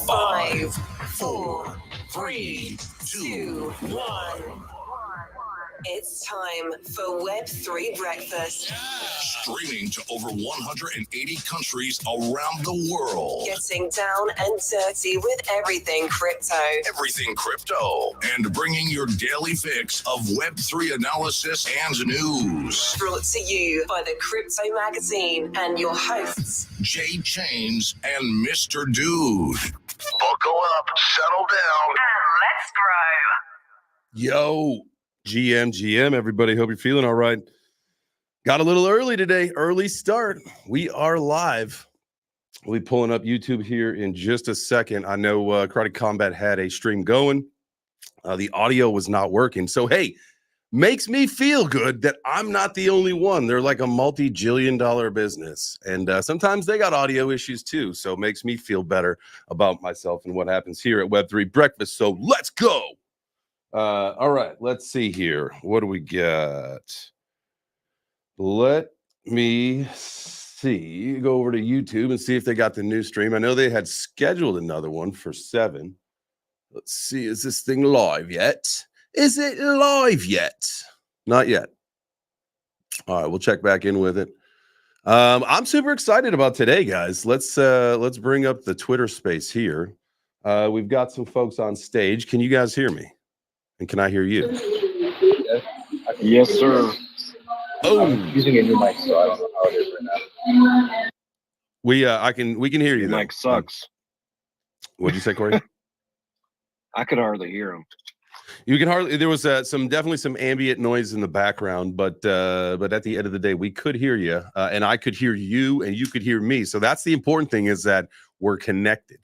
5, 4, 3, 2, 1. It's time for Web3 Breakfast. Streaming to over 180 countries around the world. Getting down and dirty with everything crypto. Everything crypto. And bringing your daily fix of Web3 analysis and news. Brought to you by the Crypto Magazine and your hosts, Jay Chains and Mr. Dude. Buckle up, settle down, and let's grow. Yo, GM, everybody. Hope you're feeling all right. Got a little early today. Early start. We are live. We'll be pulling up YouTube here in just a second. I know Karate Combat had a stream going. The audio was not working. So, hey, makes me feel good that I'm not the only one. They're like a multi-jillion-dollar business. And sometimes they got audio issues too. So it makes me feel better about myself and what happens here at Web3 Breakfast. So let's go. All right, let's see here. What do we got? Let me see. Go over to YouTube and see if they got the new stream. I know they had scheduled another one for 7. Let's see. Is this thing live yet? Is it live yet? Not yet. All right, we'll check back in with it. I'm super excited about today, guys. Let's bring up the Twitter space here. We've got some folks on stage. Can you guys hear me? And can I hear you? Yes, sir. Oh, I'm using a new mic, so I don't know how it is right now. We can hear you. Your mic sucks. What'd you say, Corey? I could hardly hear him. You can hardly. There was definitely some ambient noise in the background, but at the end of the day, we could hear you, and I could hear you, and you could hear me. So that's the important thing, is that we're connected.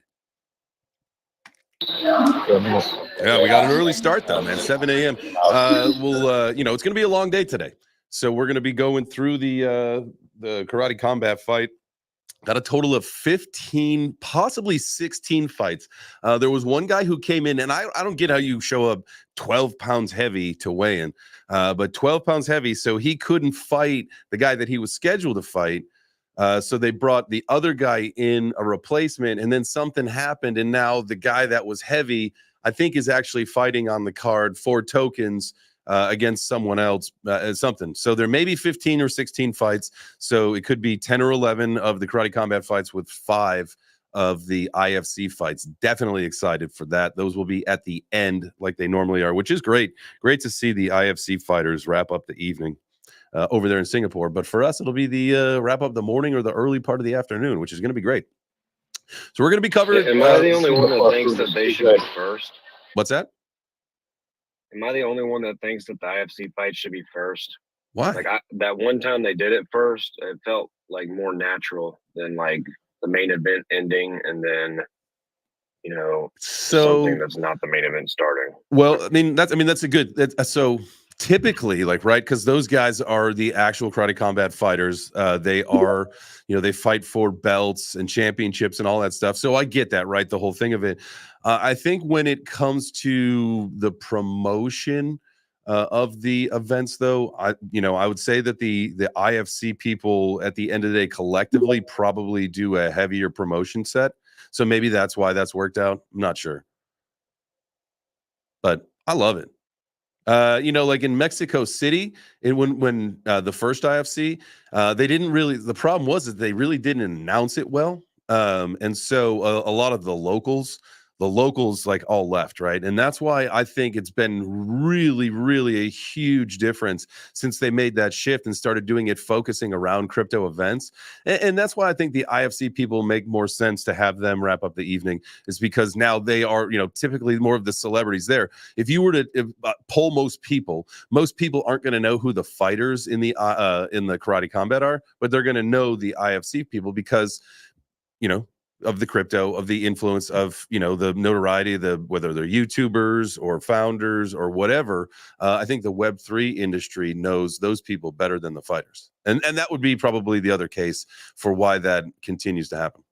Yeah, we got an early start though, man. 7 a.m. It's going to be a long day today, so we're going to be going through the Karate Combat fight. Got a total of 15, possibly 16 fights. There was one guy who came in, and I don't get how you show up 12 pounds heavy to weigh in, but 12 pounds heavy, so he couldn't fight the guy that he was scheduled to fight. So they brought the other guy in, a replacement, and then something happened, and now the guy that was heavy, I think, is actually fighting on the card for tokens against someone else, something. So there may be 15 or 16 fights. So it could be 10 or 11 of the Karate Combat fights with 5 of the IFC fights. Definitely excited for that. Those will be at the end like they normally are, which is great. Great to see the IFC fighters wrap up the evening over there in Singapore. But for us, it'll be the wrap up the morning or the early part of the afternoon, which is going to be great. So we're going to be covering. Am I the only one that thinks that they should be first? What's that? Am I the only one that thinks that the IFC fight should be first? Why? Like that one time they did it first, it felt like more natural than like the main event ending and then, something that's not the main event starting. Well, that's a good. So typically, right, because those guys are the actual Karate Combat fighters. They are, they fight for belts and championships and all that stuff. So I get that, right? The whole thing of it. I think when it comes to the promotion of the events, though, I would say that the IFC people at the end of the day collectively probably do a heavier promotion set. So maybe that's why that's worked out. I'm not sure, but I love it. Like in Mexico City, and when the first IFC, they didn't really. The problem was that they really didn't announce it well, and so a lot of the locals like all left, right? And that's why I think it's been really, really a huge difference since they made that shift and started doing it focusing around crypto events. And that's why I think the IFC people make more sense to have them wrap up the evening, is because now they are, typically more of the celebrities there. If you were to poll most people aren't going to know who the fighters in the Karate Combat are, but they're going to know the IFC people because, of the crypto, of the influence, of the notoriety, whether they're YouTubers or founders or whatever. I think the Web3 industry knows those people better than the fighters, and that would be probably the other case for why that continues to happen.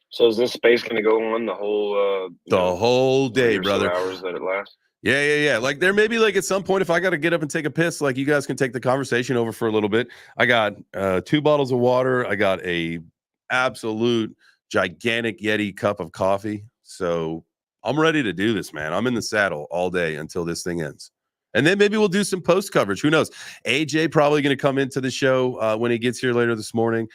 So is this space going to go on the whole day, brother? Hours that it lasts? Yeah. Like there may be at some point, if I got to get up and take a piss, you guys can take the conversation over for a little bit. I got 2 bottles of water. I got a absolute gigantic Yeti cup of coffee. So I'm ready to do this, man. I'm in the saddle all day until this thing ends. And then maybe we'll do some post coverage. Who knows? AJ probably going to come into the show when he gets here later this morning.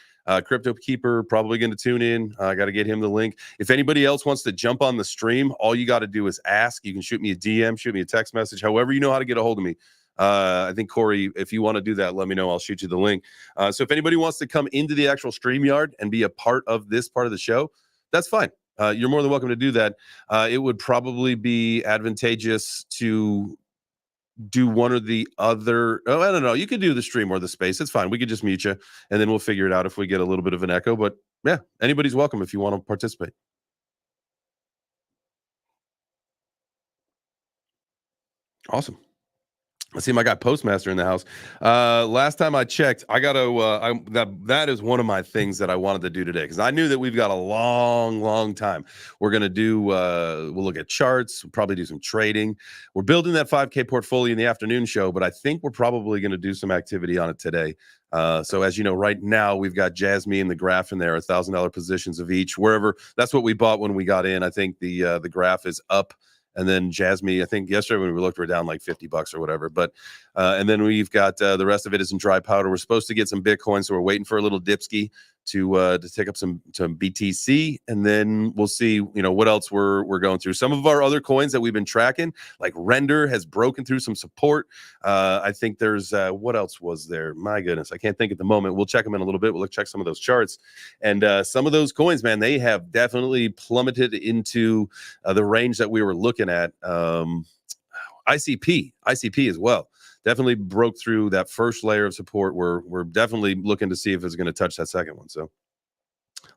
Crypto Keeper probably going to tune in. I got to get him the link. If anybody else wants to jump on the stream, all you got to do is ask. You can shoot me a DM, shoot me a text message, however you know how to get a hold of me. I think, Corey, if you want to do that, let me know. I'll shoot you the link. So if anybody wants to come into the actual StreamYard and be a part of this part of the show, that's fine. You're more than welcome to do that. It would probably be advantageous to do one or the other. Oh, I don't know. You could do the stream or the space. It's fine. We could just mute you, and then we'll figure it out if we get a little bit of an echo. But yeah, anybody's welcome if you want to participate. Awesome. Let's see, my guy Postmaster in the house. Last time I checked, I got to. That is one of my things that I wanted to do today because I knew that we've got a long time. We're gonna do. We'll look at charts. We'll probably do some trading. We're building that 5K portfolio in the afternoon show, but I think we're probably going to do some activity on it today. So as you know, right now we've got Jasmine and the graph in there, $1,000 positions of each. Wherever that's what we bought when we got in. I think the graph is up. And then Jasmine, I think yesterday when we looked, we're down like $50 or whatever. But and then we've got the rest of it is in dry powder. We're supposed to get some Bitcoin, so we're waiting for a little dipski to take up some BTC, and then we'll see. What else we're going through. Some of our other coins that we've been tracking, like Render, has broken through some support. I think there's what else was there? My goodness, I can't think at the moment. We'll check them in a little bit. We'll check some of those charts, and some of those coins, man, they have definitely plummeted into the range that we were looking at. ICP as well. Definitely broke through that first layer of support. We're definitely looking to see if it's going to touch that second one. So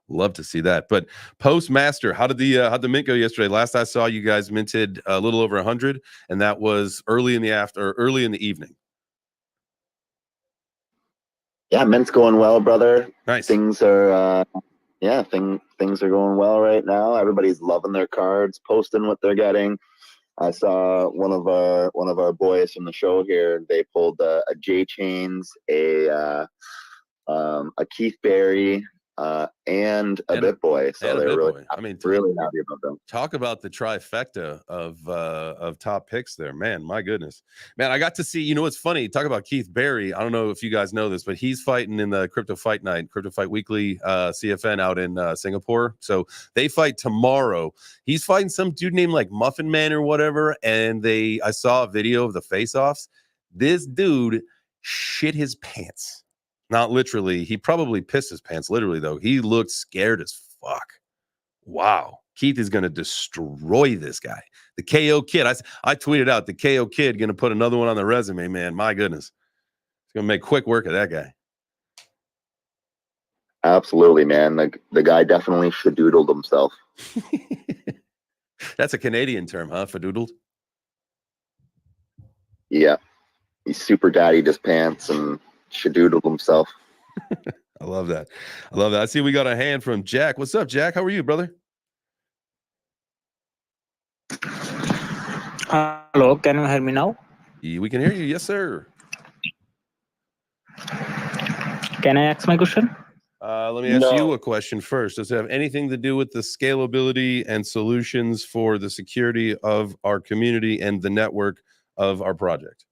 love to see that. But Postmaster, how'd the mint go yesterday? Last I saw, you guys minted a little over 100, and that was early in the evening. Yeah, mint's going well, brother. Nice. Things are things are going well right now. Everybody's loving their cards, posting what they're getting. I saw one of our boys from the show here. They pulled a J Chains, a Keith Berry, and a BitBoy. So they're really happy about them. Talk about the trifecta of top picks there, man. My goodness, man. I got to see. What's funny? Talk about Keith Berry. I don't know if you guys know this, but he's fighting in the Crypto Fight Night, Crypto Fight Weekly CFN out in Singapore. So they fight tomorrow. He's fighting some dude named like Muffin Man or whatever. And I saw a video of the face-offs. This dude shit his pants. Not literally. He probably pissed his pants. Literally, though. He looked scared as fuck. Wow. Keith is going to destroy this guy. The KO Kid. I tweeted out the KO Kid going to put another one on the resume, man. My goodness. He's going to make quick work of that guy. Absolutely, man. The guy definitely shadoodled himself. That's a Canadian term, huh? Fadoodled? Yeah. He super daddied his pants and shadoodled himself. I love that. I see we got a hand from Jack. What's up, Jack? How are you, brother? Hello, can you hear me now? We can hear you. Yes, sir. Can I ask my question? Let me ask you a question first. Does it have anything to do with the scalability and solutions for the security of our community and the network of our project?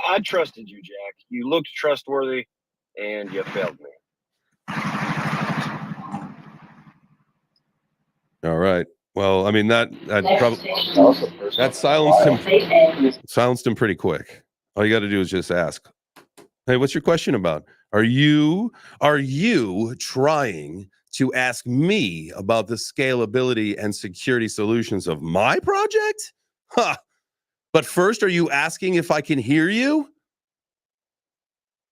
I trusted you, Jack. You looked trustworthy, and you failed me. All right. Well, I mean that silenced him pretty quick. All you got to do is just ask, "Hey, what's your question about? Are you trying to ask me about the scalability and security solutions of my project? Huh. But first, are you asking if I can hear you?"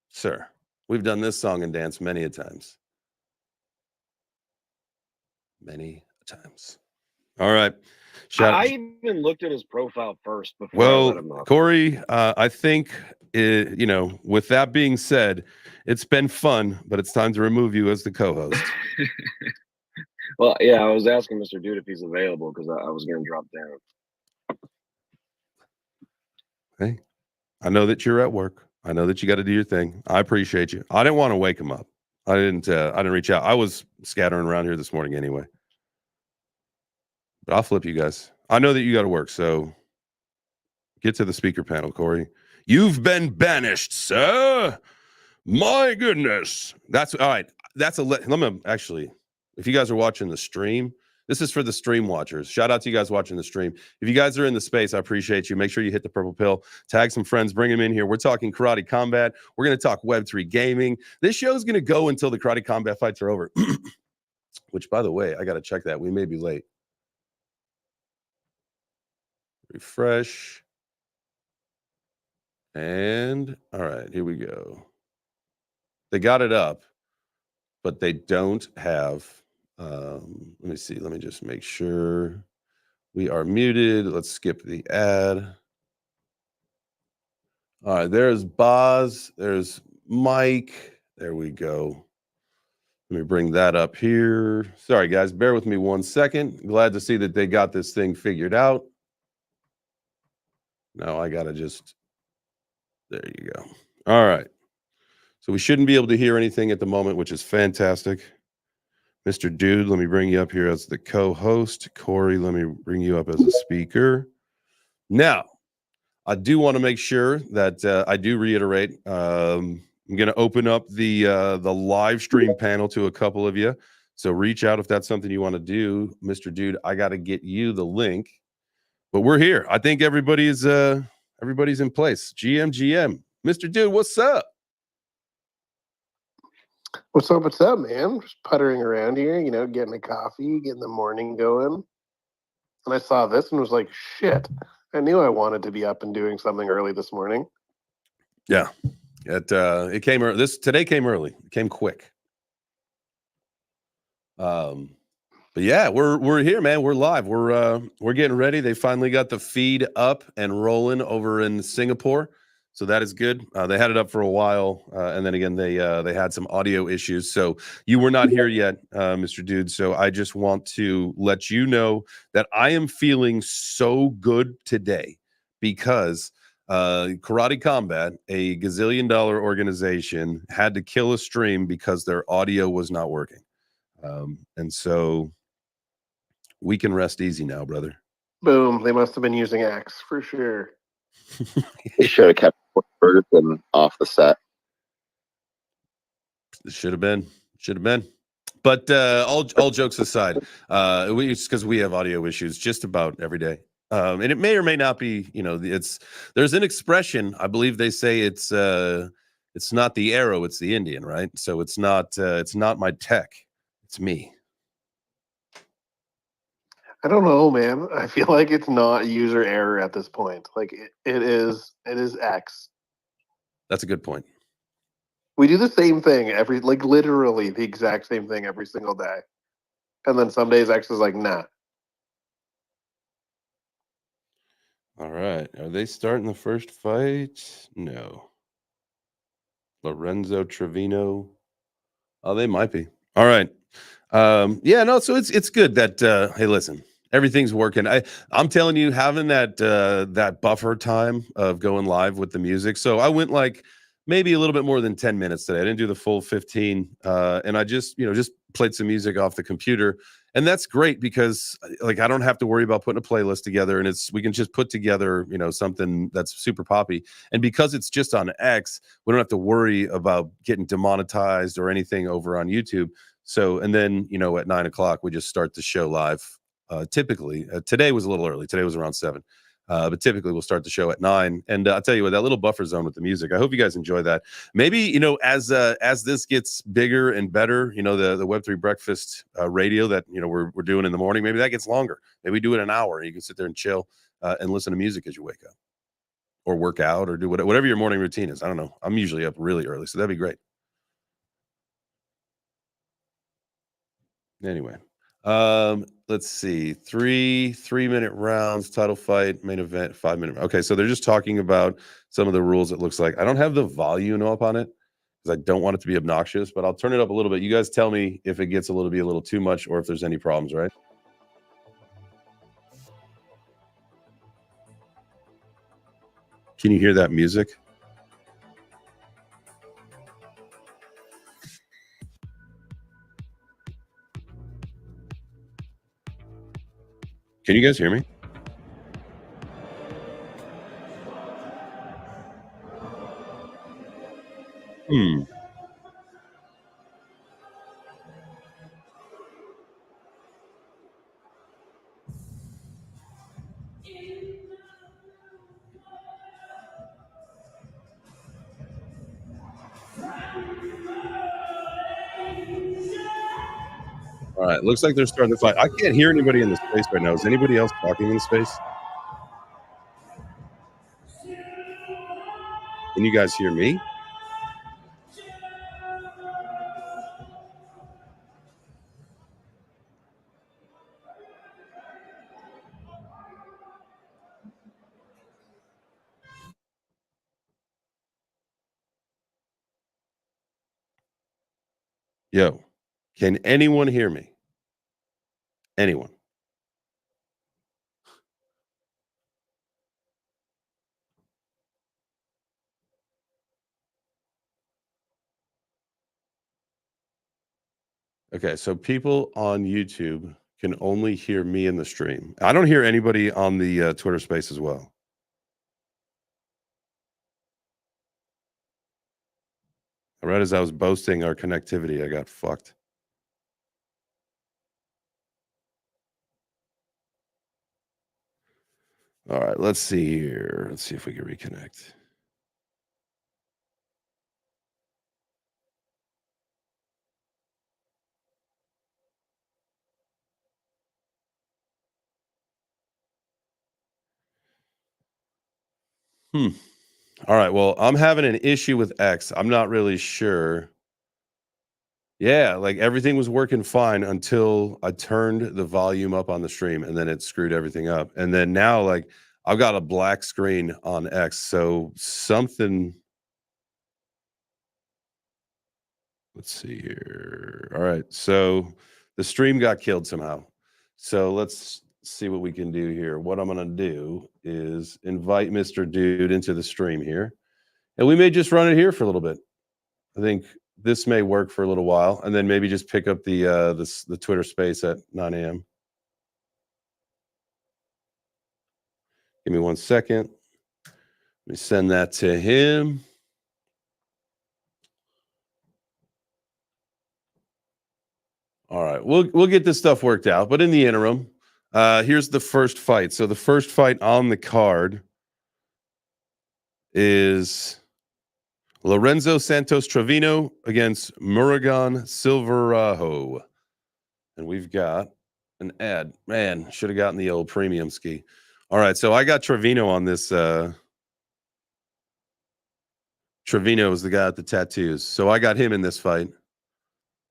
Sir, we've done this song and dance many a times. Many times. All right. I even looked at his profile first before I let him up. Corey, I think, with that being said, it's been fun, but it's time to remove you as the co-host. Well, yeah, I was asking Mr. Dude if he's available because I was going to drop down. Hey, I know that you're at work. I know that you got to do your thing. I appreciate you. I didn't want to wake him up. I didn't reach out. I was scattering around here this morning anyway. But I'll flip you guys. I know that you got to work, so get to the speaker panel, Corey. You've been banished, sir. My goodness. That's all right. That's let me actually, if you guys are watching the stream, this is for the stream watchers. Shout out to you guys watching the stream. If you guys are in the space, I appreciate you. Make sure you hit the purple pill, tag some friends, bring them in here. We're talking karate combat. We're going to talk Web3 gaming. This show is going to go until the karate combat fights are over, which, by the way, I got to check that. We may be late. Refresh. And all right, here we go. They got it up, but they don't have, let me see. Let me just make sure we are muted. Let's skip the ad. All right, there's Boz. There's Mike. There we go. Let me bring that up here. Sorry, guys. Bear with me 1 second. Glad to see that they got this thing figured out. Now I got to just, there you go. All right. So we shouldn't be able to hear anything at the moment, which is fantastic. Mr. Dude, let me bring you up here as the co-host. Corey, let me bring you up as a speaker. Now, I do want to make sure that I do reiterate. I'm going to open up the live stream panel to a couple of you. So reach out if that's something you want to do. Mr. Dude, I got to get you the link. But we're here. I think everybody's in place. GM. Mr. Dude, what's up? What's up, man? Just puttering around here, getting a coffee, getting the morning going. And I saw this and was like, shit, I knew I wanted to be up and doing something early this morning. Yeah. It came early. Today came early. It came quick. But yeah, we're here, man. We're live. We're getting ready. They finally got the feed up and rolling over in Singapore. So that is good. They had it up for a while, and then again, they had some audio issues. So you were not here yet, Mr. Dude. So I just want to let you know that I am feeling so good today because Karate Combat, a gazillion-dollar organization, had to kill a stream because their audio was not working, and so we can rest easy now, brother. Boom! They must have been using X for sure. They should have kept Ferguson off the set. Should have been. But all jokes aside, it's because we have audio issues just about every day, and it may or may not be. There's an expression. I believe they say it's not the arrow, it's the Indian, right? So it's not my tech, it's me. I don't know, man. I feel like it's not user error at this point. Like it is X. That's a good point. We do the same thing literally the exact same thing every single day. And then some days X is like, nah. All right. Are they starting the first fight? No. Lorenzo Trevino. Oh, they might be. All right. So it's good that hey, listen. Everything's working. I'm telling you, having that buffer time of going live with the music. So I went like maybe a little bit more than 10 minutes today. I didn't do the full 15. And I just played some music off the computer. And that's great because like I don't have to worry about putting a playlist together, and we can just put together, something that's super poppy. And because it's just on X, we don't have to worry about getting demonetized or anything over on YouTube. So, and then, at 9 o'clock, we just start the show live. Typically, today was a little early. Today was around 7. But typically we'll start the show at 9. And I'll tell you what, that little buffer zone with the music, I hope you guys enjoy that. Maybe, as this gets bigger and better, the Web3 breakfast radio that, we're doing in the morning, maybe that gets longer. Maybe we do it an hour and you can sit there and chill and listen to music as you wake up or work out or do whatever your morning routine is. I don't know. I'm usually up really early, so that'd be great. Anyway. Let's see. 3-minute rounds, title fight, main event, 5-minute. Okay, so they're just talking about some of the rules. It looks like I don't have the volume up on it because I don't want it to be obnoxious, but I'll turn it up a little bit. You guys tell me if it gets a little too much or if there's any problems, right? Can you hear that music? Can you guys hear me? All right, looks like they're starting to fight. I can't hear anybody in the space right now. Is anybody else talking in the space? Can you guys hear me? Yo, can anyone hear me? Anyone? Okay, so people on YouTube can only hear me in the stream. I don't hear anybody on the Twitter space as well. Right as I was boasting our connectivity, I got fucked. All right, let's see here. Let's see if we can reconnect. All right, well, I'm having an issue with X. I'm not really sure. Yeah, like everything was working fine until I turned the volume up on the stream and then it screwed everything up. And then now, like, I've got a black screen on X. So something. Let's see here. All right. So the stream got killed somehow. So let's see what we can do here. What I'm going to do is invite Mr. Dude into the stream here. And we may just run it here for a little bit. I think this may work for a little while, and then maybe just pick up the Twitter space at 9 a.m. Give me 1 second. Let me send that to him. All right, we'll get this stuff worked out. But in the interim, here's the first fight. So the first fight on the card is Lorenzo Santos Trevino against Murugan Silverajo. And we've got an ad. Man, should have gotten the old premium ski. All right, so I got Trevino on this. Trevino is the guy with the tattoos. So I got him in this fight.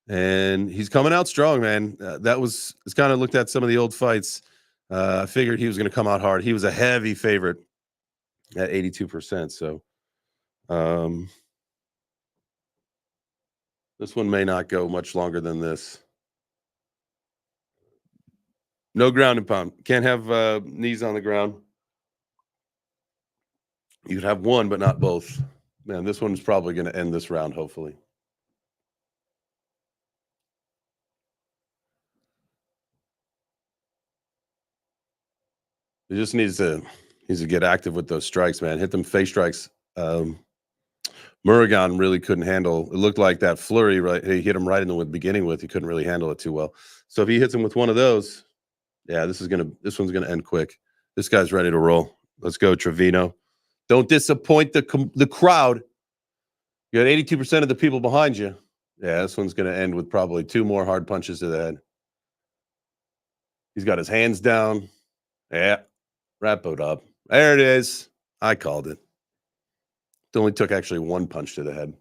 And he's coming out strong, man. It's kind of looked at some of the old fights. I figured he was going to come out hard. He was a heavy favorite at 82%. So this one may not go much longer than this. No ground and pound. Can't have knees on the ground. You could have one, but not both. Man, this one's probably going to end this round, hopefully. He just needs to get active with those strikes, man. Hit them face strikes. Murugan really couldn't handle. It looked like that flurry, right? He hit him right in the beginning with. He couldn't really handle it too well. So if he hits him with one of those, yeah, this one's gonna end quick. This guy's ready to roll. Let's go, Trevino. Don't disappoint the crowd. You got 82% of the people behind you. Yeah, this one's gonna end with probably 2 more hard punches to the head. He's got his hands down. Yeah, wrap it up. There it is. I called it. It only took actually 1 punch to the head.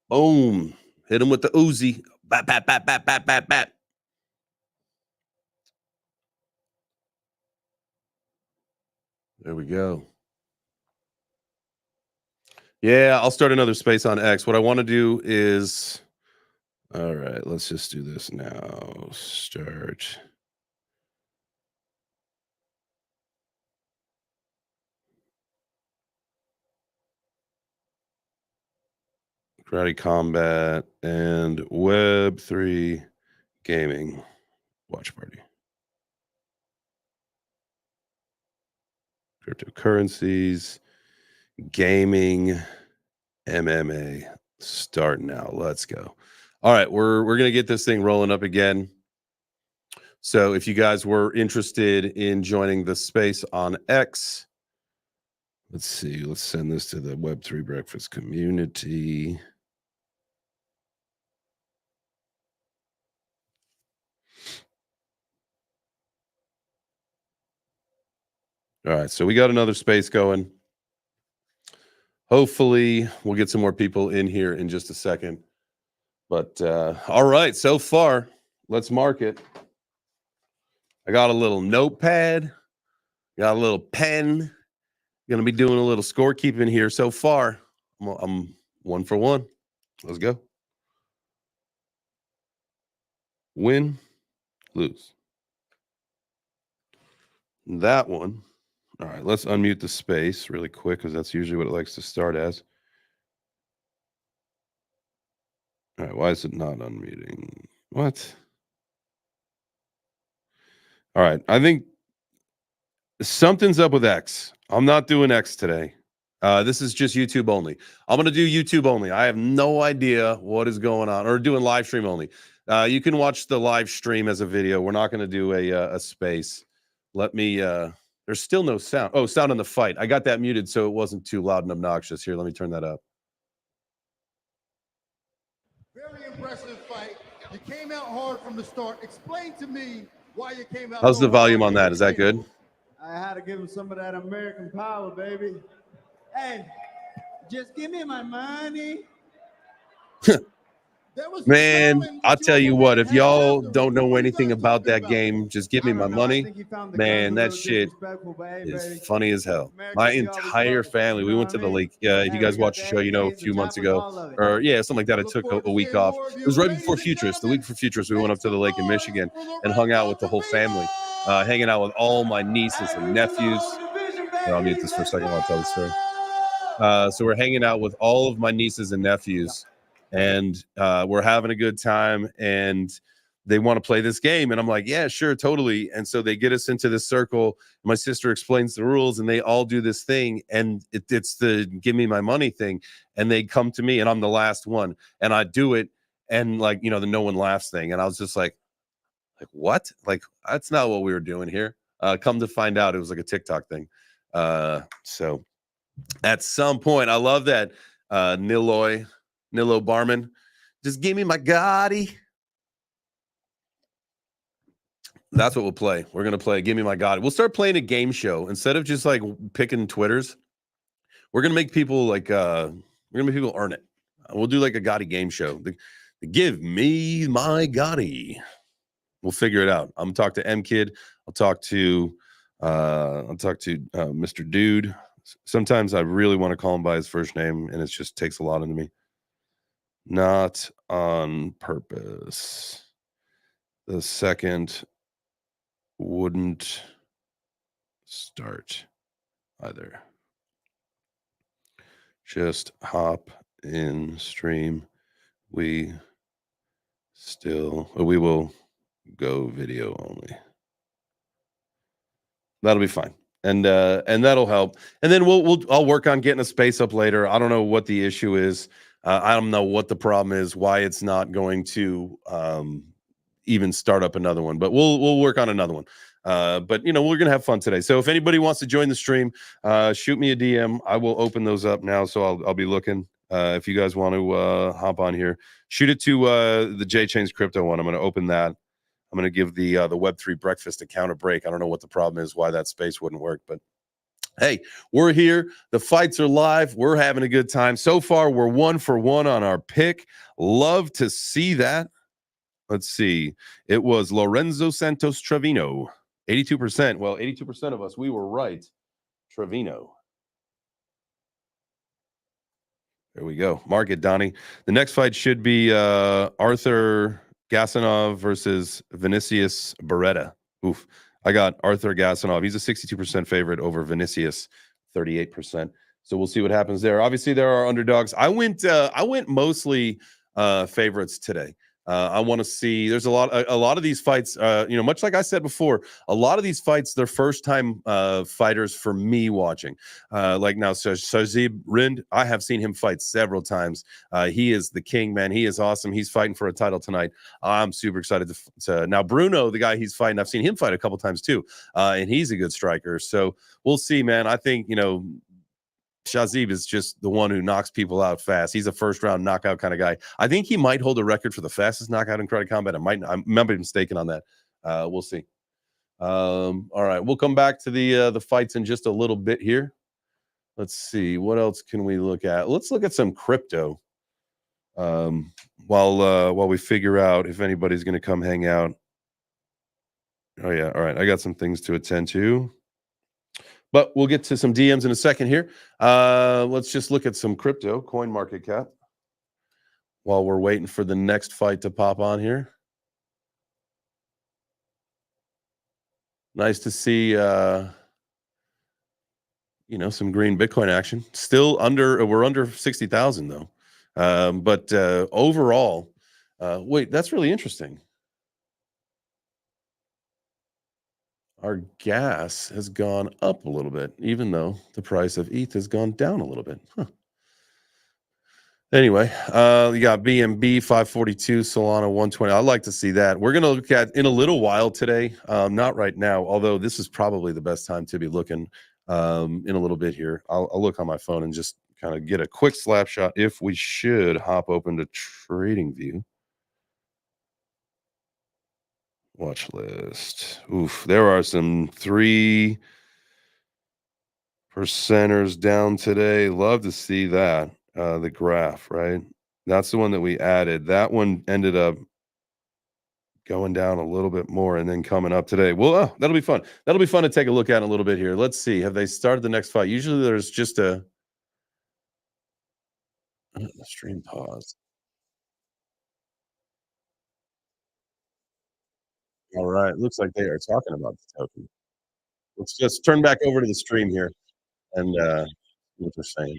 Boom. Hit him with the Uzi. Bat, bat, bat, bat, bat, bat, bat. There we go. Yeah, I'll start another space on X. What I want to do is, all right, let's just do this now. Start. Karate Combat and Web3 Gaming Watch Party. cryptocurrencies, gaming, MMA. Start now. Let's go. All right, we're gonna get this thing rolling up again. So if you guys were interested in joining the space on X, let's see. Let's send this to the Web3 Breakfast community. All right, so we got another space going. Hopefully, we'll get some more people in here in just a second. But all right, so far, let's mark it. I got a little notepad, got a little pen. Gonna be doing a little scorekeeping here. So far, I'm 1 for 1. Let's go. Win, lose. That one. All right, let's unmute the space really quick because that's usually what it likes to start as. All right, why is it not unmuting? What? All right, I think something's up with X. I'm not doing X today. This is just YouTube only. I'm going to do YouTube only. I have no idea what is going on, or doing live stream only. You can watch the live stream as a video. We're not going to do a space. Let me, there's still no sound. Oh, sound on the fight. I got that muted so it wasn't too loud and obnoxious. Here, let me turn that up. Very impressive fight. You came out hard from the start. Explain to me why you came out. How's the volume on that? Is that good? I had to give him some of that American power, baby. Hey, just give me my money. Man, I'll tell you what, if y'all don't know anything about that game, just give me my money. Man, that shit is funny as hell. My entire family, we went to the lake. If you guys watched the show, you know, a few months ago, or yeah, something like that. I took a week off. It was right before Futurist, the week for Futurist. We went up to the lake in Michigan and hung out with the whole family, hanging out with all my nieces and nephews. Here, I'll mute this for a second while I tell the story. So we're hanging out with all of my nieces and nephews. And we're having a good time, and they want to play this game. And I'm like, yeah, sure, totally. And so they get us into this circle. My sister explains the rules, and they all do this thing. And it's the give me my money thing. And they come to me, and I'm the last one. And I do it, and like, you know, the no one laughs thing. And I was just like, what? Like, that's not what we were doing here. Come to find out, it was like a TikTok thing. So at some point, I love that Nilo Barman, just give me my Gotti. That's what we'll play. We're going to play Give Me My Gotti. We'll start playing a game show. Instead of just like picking Twitters, we're going to make people like, we're going to make people earn it. We'll do like a Gotti game show. The Give Me My Gotti. We'll figure it out. I'm going to talk to M Kid. I'll talk to Mr. Dude. Sometimes I really want to call him by his first name, and it just takes a lot into me. Not on purpose. The second wouldn't start either. Just hop in stream. We will go video only. That'll be fine. And that'll help. And then I'll work on getting a space up later. I don't know what the issue is. I don't know what the problem is, why it's not going to even start up another one, but we'll work on another one. But you know, we're gonna have fun today. So if anybody wants to join the stream, shoot me a DM. I will open those up now, so I'll be looking. If you guys want to hop on here, shoot it to the J Chains Crypto one. I'm gonna open that. I'm gonna give the Web3 Breakfast account a break. I don't know what the problem is, why that space wouldn't work, but hey, we're here. The fights are live. We're having a good time. So far, we're 1 for 1 on our pick. Love to see that. Let's see. It was Lorenzo Santos Trevino. 82%. Well, 82% of us, we were right. Trevino. There we go. Mark it, Donnie. The next fight should be Arthur Gasanov versus Vinicius Beretta. Oof. I got Arthur Gasanov. He's a 62% favorite over Vinicius, 38%. So we'll see what happens there. Obviously, there are underdogs. I went mostly favorites today. I want to see. There's a lot of these fights. Much like I said before, a lot of these fights, they're first time fighters for me watching. Like now, Shazib Rind, I have seen him fight several times. He is the king, man. He is awesome. He's fighting for a title tonight. I'm super excited to now Bruno, the guy he's fighting. I've seen him fight a couple times too, and he's a good striker. So we'll see, man. I think Shazib is just the one who knocks people out fast. He's a first round knockout kind of guy. I think he might hold a record for the fastest knockout in Karate Combat. I might be mistaken on that. We'll see. All right, we'll come back to the fights in just a little bit here. Let's see, what else can we look at? Let's look at some crypto. While we figure out if anybody's going to come hang out. Oh yeah, all right. I got some things to attend to. But we'll get to some DMs in a second here. Let's just look at some crypto, coin market cap, while we're waiting for the next fight to pop on here. Nice to see, some green Bitcoin action. Still we're under 60,000 though. But overall, wait, that's really interesting. Our gas has gone up a little bit, even though the price of ETH has gone down a little bit. Huh. Anyway, you got BNB 542, Solana 120. I'd like to see that. We're going to look at in a little while today, not right now, although this is probably the best time to be looking in a little bit here. I'll look on my phone and just kind of get a quick slap shot if we should hop open to Trading View. Watch list. Oof, there are some 3%ers down today. Love to see that. The graph, right? That's the one that we added. That one ended up going down a little bit more and then coming up today. Well, that'll be fun. That'll be fun to take a look at in a little bit here. Let's see. Have they started the next fight? Usually there's just a stream pause. All right. Looks like they are talking about the token. Let's just turn back over to the stream here and see what they're saying.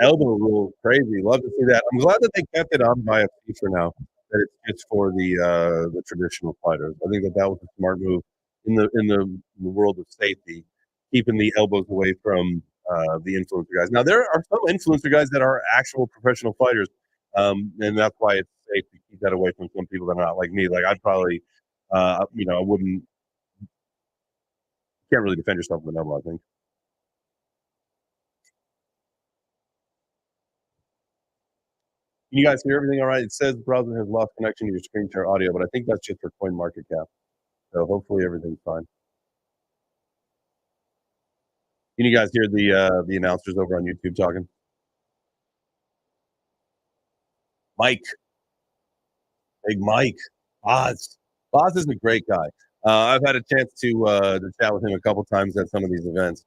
Elbow rule, crazy. Love to see that. I'm glad that they kept it on by a fee for now. That it's for the traditional fighters. I think that was a smart move in the world of safety, keeping the elbows away from the influencer guys. Now there are some influencer guys that are actual professional fighters, and that's why it's safe to keep that away from some people that are not like me. Like I'd probably, I wouldn't. Can't really defend yourself with an elbow. I think. Can you guys hear everything all right? It says the browser has lost connection to your screen share audio, but I think that's just for coin market cap. So hopefully everything's fine. Can you guys hear the announcers over on YouTube talking? Mike, big Mike, Oz. Oz is a great guy. I've had a chance to chat with him a couple times at some of these events.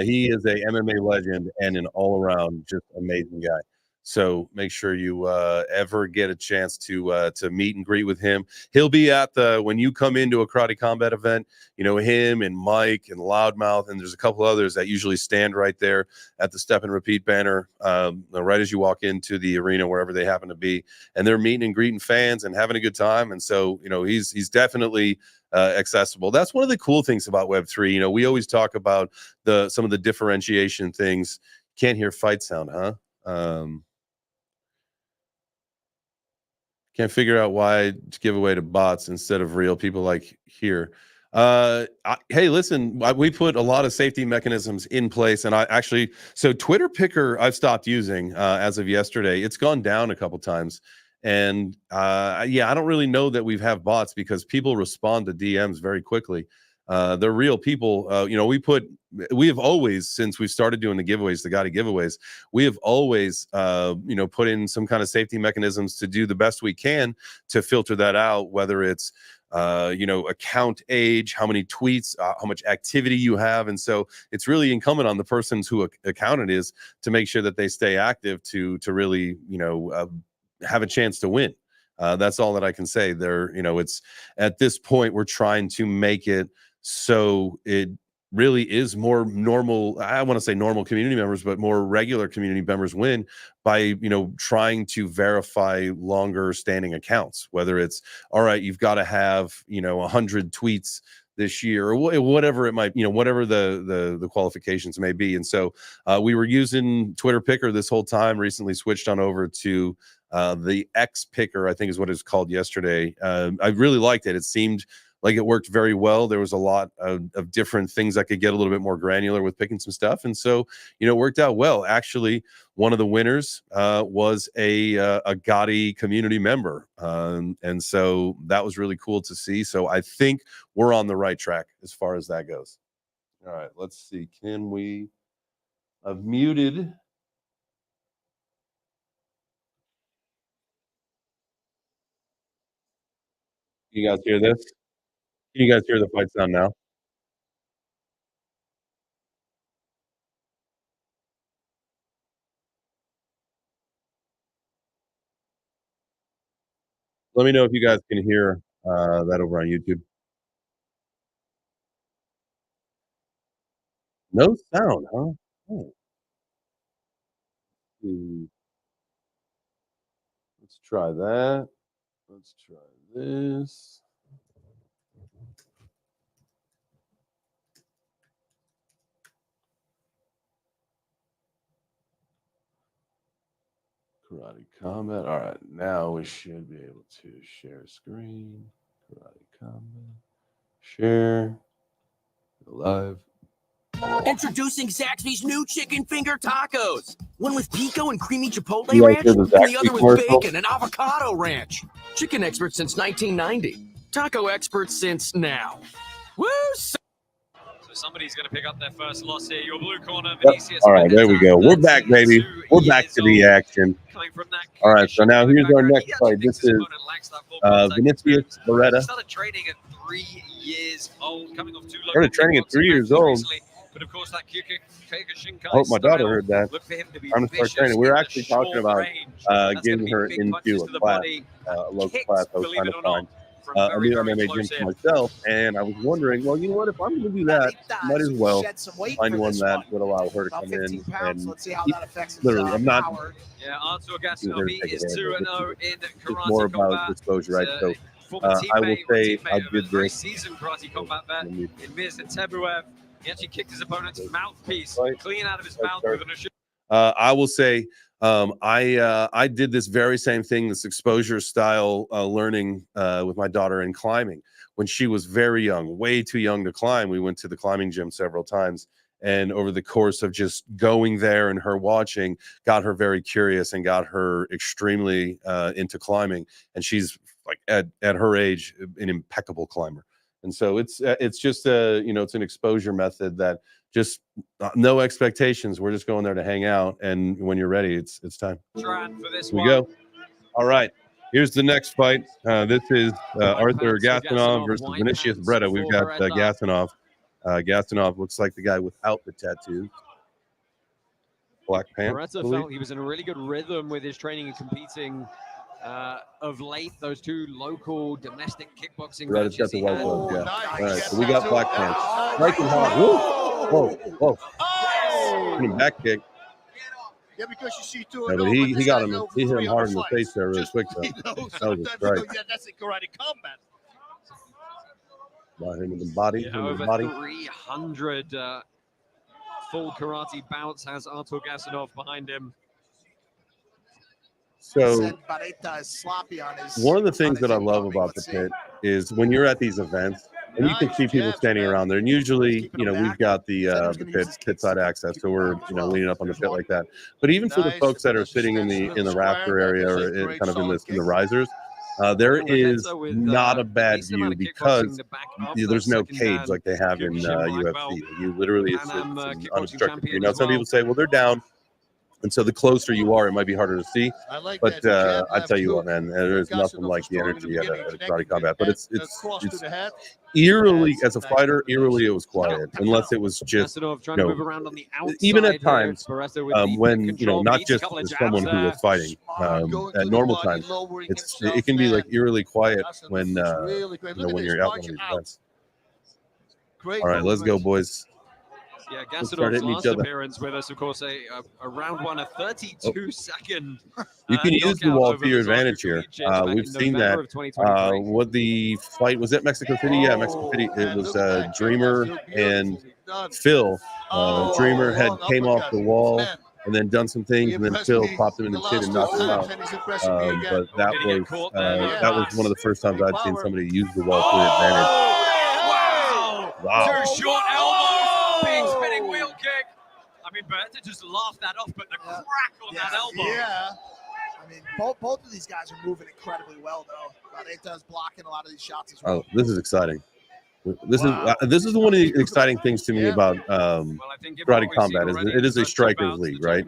He is a MMA legend and an all-around just amazing guy. So make sure you ever get a chance to meet and greet with him. He'll be at when you come into a Karate Combat event, him and Mike and Loudmouth, and there's a couple others that usually stand right there at the Step and Repeat banner, right as you walk into the arena, wherever they happen to be, and they're meeting and greeting fans and having a good time. And so, he's definitely accessible. That's one of the cool things about Web3. We always talk about some of the differentiation things. Can't hear fight sound, huh? Can't figure out why to give away to bots instead of real people like here. Hey, listen, we put a lot of safety mechanisms in place, and so Twitter Picker I've stopped using as of yesterday. It's gone down a couple times, and I don't really know that we have bots because people respond to DMs very quickly. They're real people. We have always, since we started doing the giveaways, the Gotti giveaways, we have always, put in some kind of safety mechanisms to do the best we can to filter that out, whether it's, account age, how many tweets, how much activity you have. And so it's really incumbent on the persons who account it is to make sure that they stay active to really, have a chance to win. That's all that I can say. There, it's at this point we're trying to make it so it really is more normal. I want to say normal community members, but more regular community members win by, trying to verify longer standing accounts, whether it's, all right, you've got to have, 100 tweets this year or whatever it might, whatever the qualifications may be. And so we were using Twitter Picker this whole time, recently switched on over to the X Picker, I think is what it's called yesterday. I really liked it. It seemed like it worked very well. There was a lot of different things I could get a little bit more granular with picking some stuff. And so, it worked out well. Actually, one of the winners was a Gotti community member. And so that was really cool to see. So I think we're on the right track as far as that goes. All right, let's see. Can we... I've muted... You guys hear this? Can you guys hear the fight sound now? Let me know if you guys can hear that over on YouTube. No sound, huh? Oh. Let's try that. Let's try this. Karate Combat. All right, now we should be able to share screen. Karate Combat. Share. Go live. Introducing Zaxby's new chicken finger tacos. One with pico and creamy chipotle You guys ranch, hear the and the Zaxby's other with commercial? bacon and avocado ranch. Chicken experts since 1990. Taco experts since now. Woo! So somebody's going to pick up their first loss here. Your blue corner, Yep. Vinicius. All right, there we go. We're back, baby. We're back to the action. All right, so now here's our next fight. This is Vinicius Loretta. Started training at 3 years old, coming off 2 local Started training at 3 years old. recently. But of course, that I hope my daughter heard that. Look for him to be I'm gonna start vicious training. We were in the actually talking short about range. That's getting gonna be her big into punches a to the class, body, a local kicks, class I was believe trying it to or find. not, from A very, new very MMA close gym in. for myself, and I was wondering, well, you know what? If I'm going to do that, might as well find one that would allow her to come in and literally, I'm not. Yeah, Artur Here, Gaston take a is hand. 2-0 in It's karate more about combat. exposure, right? So Former I will teammate or say teammate I of a did very this. seasoned karate combat vet Let me- in Mirza Tebruev. He actually kicked his opponent's mouthpiece Right. clean out of his Right, mouth start. with an I will say I did this very same thing, this exposure style learning with my daughter in climbing when she was very young, way too young to climb. We went to the climbing gym several times, and over the course of just going there and her watching, got her very curious and got her extremely into climbing. And she's like at her age, an impeccable climber. And so it's just it's an exposure method that just no expectations. We're just going there to hang out, and when you're ready, it's time. for this Here we one. go. All right, here's the next fight. This is Artur pants for Gastonov Gastonov, versus white Vinicius pants Breda. We've for got Breda. Gastonov. Gastonov looks like the guy without the tattoos. Black pants. I Beretta believe. felt he was in a really good rhythm with his training and competing of late. Those 2 local domestic kickboxing Beretta's got matches the he white had. gloves. Yeah. All right, so we got black pants. Right and hard. Whoa, whoa, whoa. Back kick. Yeah, because you see two Yeah, but he got him. He hit him hard in the face there really quick though. That was a strike. Yeah, that's in karate combat. Got him in the body. Yeah, in the over body. 300 full karate bouts has Artur Gastonov behind him. So Barreta is sloppy on his. one of the things that I love about the pit is when you're at these events and you can see people standing around there. And usually, we've got the pit side access, so we're leaning up on the pit like that. But even for the folks that are sitting in the rafter area or kind of in the risers, there is not a bad view because there's no cage like they have in UFC. You literally it's an unobstructed view. Now some people say, well, they're down. And so the closer you are, it might be harder to see. I like But that. I tell you what, man, there's nothing like the energy at a karate combat. But it's eerily, as a fighter, eerily it was quiet, unless it was just, trying to move around on the outside even at here. times Barreto with when, deep control, not beats a just couple of as jabs someone who there. was fighting, at normal times, it can be like eerily quiet when, when you're out one of these events. All right, let's go, boys. Yeah, Let's start Gasanov's hitting each last other. appearance with us, of course, a round one, a 32-second. You can use the wall to your advantage here. We've seen that. What the fight was at Mexico City? Yeah, Mexico City. It was Dreamer and Phil. Dreamer had came off the wall and then done some things, and then Phil popped him in the chin and knocked him out. But that was one of the first times I'd seen somebody use the wall to their advantage. Wow. Two short elbows, big spinning wheel kick. I mean, Berta just laughed that off, but the crack on that elbow. Yeah. I mean, both of these guys are moving incredibly well, though. Barreta's blocking a lot of these shots as well. Oh, this is exciting. This is one of the exciting things to me about karate combat. Is it is a strikers league, right?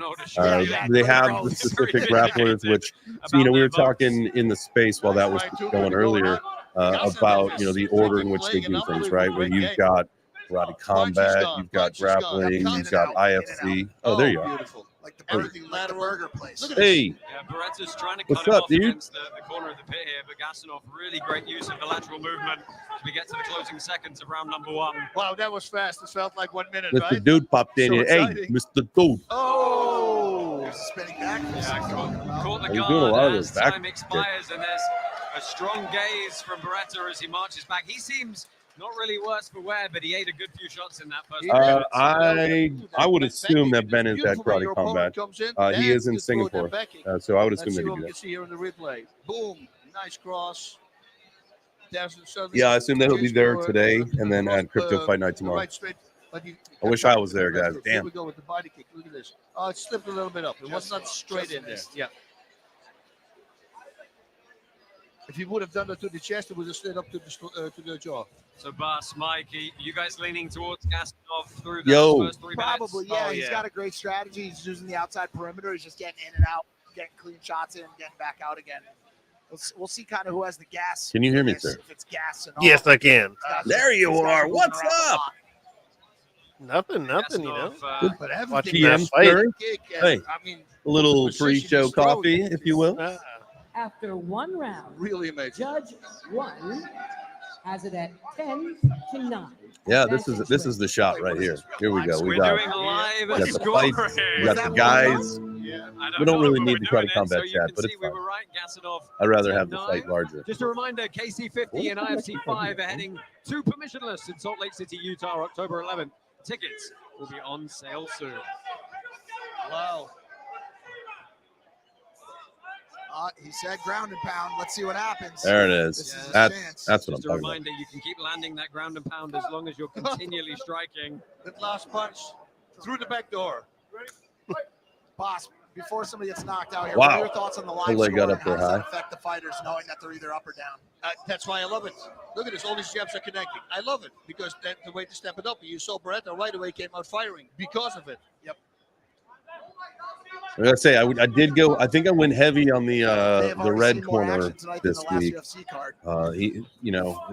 They have the specific grapplers, which we were talking in the space while that was going earlier about the order in which they do things, right? Where you've got karate combat, you've got grappling, you've got IFC. Oh, there you are. Like everything like the burger place. Hey, Bereta's trying to what's cut him up, off dude? against the corner of the pit here, but Gasanov really great use of the lateral movement as we get to the closing seconds of round number one. Wow, that was fast. It felt like 1 minute, Mr. right? Dude popped in So here. Hey, exciting. Mr. Dude. Oh, spinning back. Caught the He's doing a lot guard of as those back time expires, and there's a strong gaze from Beretta as he marches back. He seems not really worse for wear, but he ate a good few shots in that first round. I would assume that Ben is at karate combat. He is in Singapore, so I would assume Let's that see he'd what be we there. can see here in the replay. Boom, nice cross. Yeah, I assume that he'll be there today, and then at Crypto Fight Night tomorrow. I wish I was there, guys. Here Damn. we go with the body kick. Look at this. Oh, it slipped a little bit up. It was not straight in there. Yeah. If he would have done that to the chest, it would have slid up to the jaw. So, Bas, Mike, you guys leaning towards Gasanov through the first 3 minutes? Probably, yeah. He's got a great strategy. He's using the outside perimeter. He's just getting in and out, getting clean shots in, getting back out again. We'll see kind of who has the gas. Can you hear me, sir? If it's gas and all. Yes, I can. There you are. What's up? Nothing, But Watching PM that fight. sir. Hey, I mean, a little precision pre-show is throwing. coffee, if you will. After one round, really amazing. Judge 1 has it at 10-9. Yeah, this is the shot right here. Here we go. We got doing live the scoring. fights, we got the guys. We don't really need the karate combat chat, but it's fine. I'd rather have the fight larger. Just a reminder, KC50 and IFC5 are heading to Permissionless in Salt Lake City, Utah, October 11th. Tickets will be on sale soon. Wow. He said ground and pound. Let's see what happens. There it is. This his That's chance. what I'm Just a talking about. reminder, you can keep landing that ground and pound as long as you're continually striking. That last punch through the back door. Boss, before somebody gets knocked out here, Wow. what are your thoughts on the live The leg got scoring? up there How does that high. affect the fighters knowing that they're either up or down? That's why I love it. Look at this. All these jabs are connecting. I love it because that's the way to step it up. You saw Beretta right away came out firing because of it. Yep. I gotta say, I did go. I think I went heavy on the already red seen more corner action tonight than this the last week. UFC card.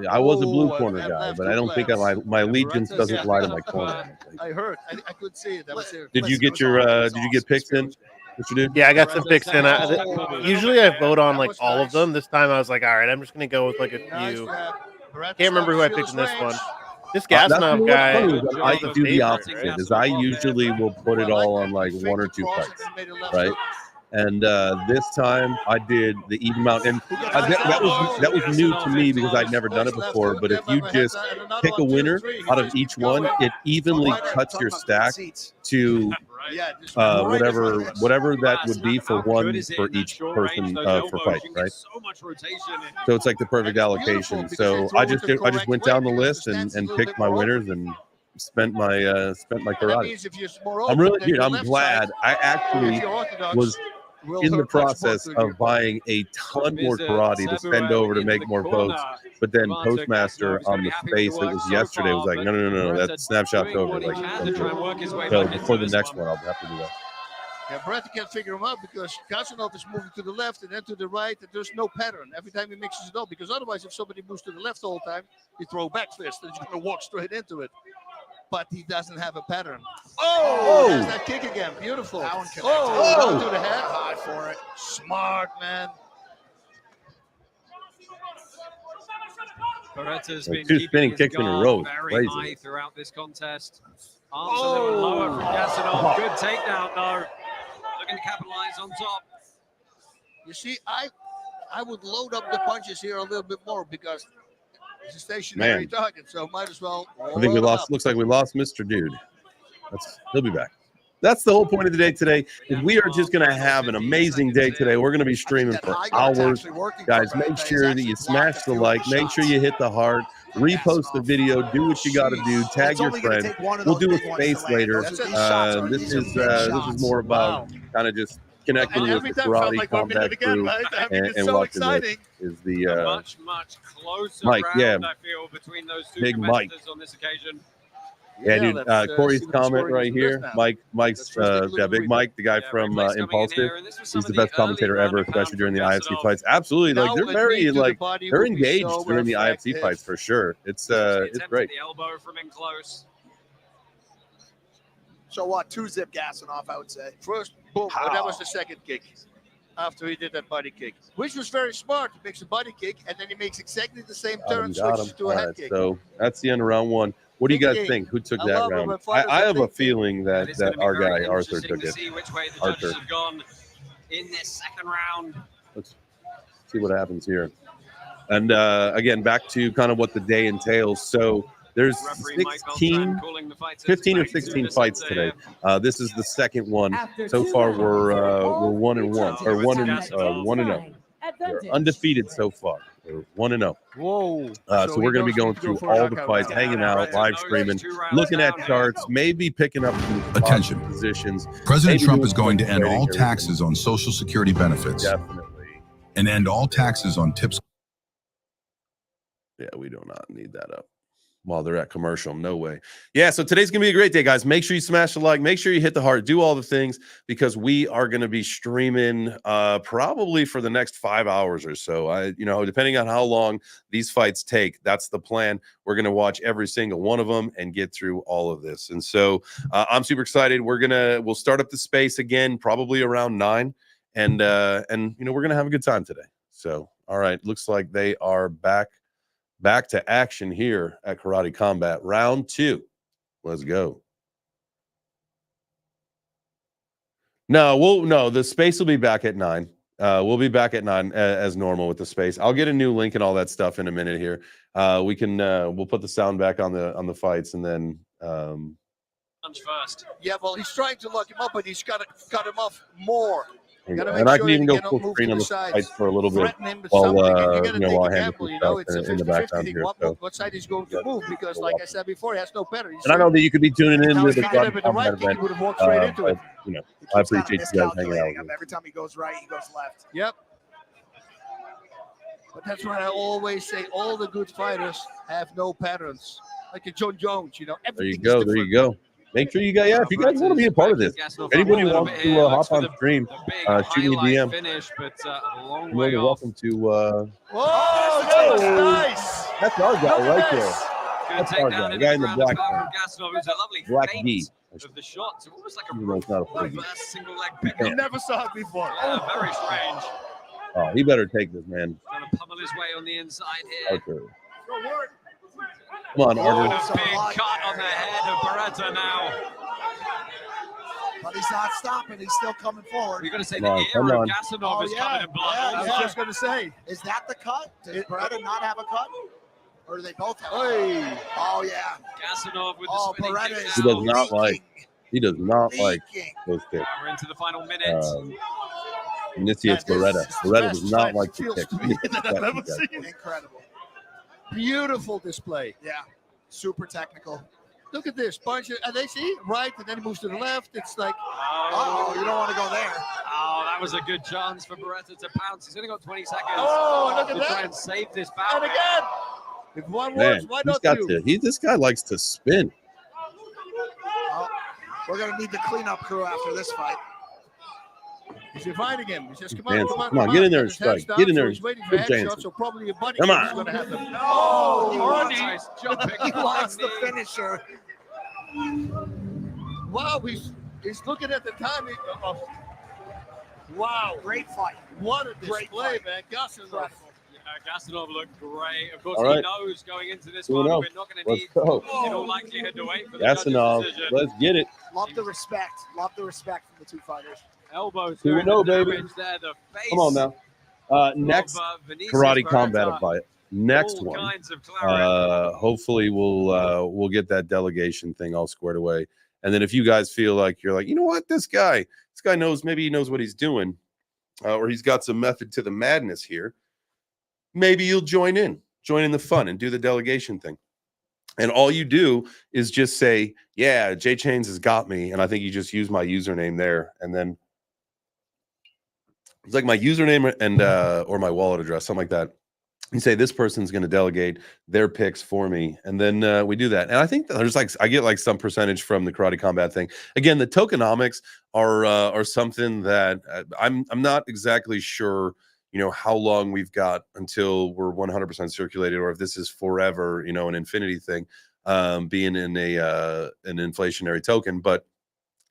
I was a blue Oh, corner I've guy, left but I don't think my allegiance Beretta's- doesn't lie to my corner. I heard. I could see it. That was there. Did you get your? Did you get picks in? What you did? Yeah, I got some picks in. Usually I vote on like all of them. This time I was like, all right, I'm just gonna go with like a few. Can't remember who I picked in this one. This That's Gasanov what's guy. funny is I was the do the favorite, opposite. right? Is I usually will put it all on like 1 or 2 fights, right? And this time I did the even amount, and that was new to me because I'd never done it before. But if you just pick a winner out of each one, it evenly cuts your stack to whatever that would be for one for each person for fight, right? So it's like the perfect allocation. So I just went down the list and picked my winners and spent my karate. I'm really, dude, I'm glad. I actually was in the process of buying a ton more karate to send over to make more posts, but then Postmaster on the space that was yesterday was like, no, that snapshot's over. Like, so before the next one, I'll have to do that. Yeah, Beretta can't figure him out because Gasanov is moving to the left and then to the right, and there's no pattern every time he mixes it up. Because otherwise, if somebody moves to the left the whole time, you throw back fist and he's going to walk straight into it. But he doesn't have a pattern. Oh, there's that kick again. Beautiful. That one connected. Down to the head. High for it. Smart, man. Beretta's been Two keeping spinning his kicks in a guard row. very Crazy. high throughout this contest. Arms a little lower from Gasanov. Good takedown, though. Looking to capitalize on top. You see, I would load up the punches here a little bit more because it's a stationary Man. target, so might as well. I think we load lost. up. Looks like we lost Mr. Dude. He'll be back. That's the whole point of the day today. Is we are just going to have an amazing day today. We're going to be streaming for hours. Guys, make sure that you smash the like. Make sure you hit the heart. Repost the video. Do what you got to do. Tag your friend. We'll do a space later. This is more about kind of just connecting with the karate combat crew and watching this. Is the much closer Mike? round, Yeah, I feel, between those two Big Mike. competitors on this occasion. Yeah, dude. Corey's comment right here. Mike's Big Mike, the guy from Impulsive. He's the best commentator ever, especially during the IFC fights. Absolutely, like they're very they're engaged during the IFC fights for sure. It's great. The elbow from in close. So what? 2-zip Gasanov, I would say. First, boom. Oh, that was the second kick after he did that body kick, which was very smart. He makes a body kick, and then he makes exactly the same turn, switches to a head kick. So that's the end of round one. What do you guys think? Who took that round? I have a feeling that our guy Arthur took it. See which way the judges have gone in this second round. Let's see what happens here. And again, back to kind of what the day entails. So there's 15 or 16 fights today. This is the second one. So far, we're 1-1 or 1-0. We're undefeated so far. We're 1-0. Whoa! So we're going to be going through all the fights, hanging out, live streaming, looking at charts, maybe picking up some Attention. positions. President maybe Trump doing is going to some end trading all here. taxes on Social Security benefits Definitely. and end all taxes on tips. Yeah, we do not need that up while they're at commercial. No way. Yeah, so today's going to be a great day, guys. Make sure you smash the like. Make sure you hit the heart. Do all the things because we are going to be streaming probably for the next 5 hours or so. Depending on how long these fights take, that's the plan. We're going to watch every single one of them and get through all of this. And so I'm super excited. We'll start up the space again, probably around 9. And we're going to have a good time today. So, all right. Looks like they are back to action here at Karate Combat. Round 2. Let's go. No, the space will be back at 9. We'll be back at 9 as normal with the space. I'll get a new link and all that stuff in a minute here. We'll put the sound back on the fights and then Punch first. Yeah, well, he's trying to lock him up, but he's got to cut him off more. And I can even go full screen on the fights for a little bit while I handle stuff in the background here. So. What side he's going to move? Because, like I said before, he has no pattern. And I know that you could be tuning in to the right kick, he would have walked straight into it. I appreciate you guys hanging out with me. Every time he goes right, he goes left. Yep. But that's why I always say all the good fighters have no patterns. Like a John Jones, There you go. There you go. Make sure you guys, if you guys want to be a part of this, if anybody wants to hop on stream, shoot me a DM. Finish, but a long You're way more than welcome to. Whoa, that was nice. That's our guy right there. Good That's our guy. The guy in the black. Black D. Of the shots. It was like a It's not a reverse single leg pickup. I never saw it before. Yeah, very strange. Oh, he better take this, man. Trying to pummel his way on the inside here. Arthur. Come on, Arthur. A big cut on the head of Beretta now. But he's not stopping. He's still coming forward. You're going to say Come the on, ear come of on. Gasanov is covered in blood. Yeah, I was just going to say. Is that the cut? Does Beretta not have a cut? Or do they both have Hey. a cut? Oh, yeah. Gasanov with the Oh, spinning Beretta kick is He now. does not like. He does not like Leaking. those kicks. We're into the final minute. Vinicius Beretta. Beretta does not like the Feels kick. to me that I've ever seen. Incredible. Beautiful display. Yeah. Super technical. Look at this. Punch it. And they see right, and then he moves to the left. It's like, Oh, you don't want to go there. Oh, that was a good chance for Beretta to pounce. He's only got 20 seconds Oh, look at to that. try and save this and bout. again. If one Man, works, why he's not got two? to. This guy likes to spin. Oh, we're going to need the cleanup crew after this fight. He's inviting him. He says, come on, Dancing. come on, Come on, get in there and Got his hands strike. down, Get in so there he's and waiting for keep headshot, dancing. so probably a body Come kick on. is going to happen. Oh, he wants, Nice jumping. he wants the knee. finisher. Wow, he's looking at the timing. Wow. Great fight. What a Great display, fight. man. Gasanov. Gasanov looked great. Of course, All he right. knows going into this 2-0. one, we're not going to Let's need, go. in all likelihood, to wait for the judge's Gasanov, decision. let's get it. Love the respect. Love the respect from the two fighters. Elbows 2-0, doing the baby. damage there. The face. Come on now. Next Vinicius karate Beretta. combat fight. Next All one. kinds of clarity. Hopefully we'll get that delegation thing all squared away. And then if you guys feel like you're like, you know what, this guy knows, maybe he knows what he's doing, or he's got some method to the madness here. Maybe you'll join in the fun and do the delegation thing. And all you do is just say, yeah, Jay Chains has got me. And I think you just use my username there. And then it's like my username and or my wallet address, something like that. You say this person's going to delegate their picks for me, and then we do that. And I think that there's I get like some percentage from the karate combat thing. Again, the tokenomics are something that I'm not exactly sure, how long we've got until we're 100% circulated, or if this is forever, an infinity thing, being in an inflationary token. But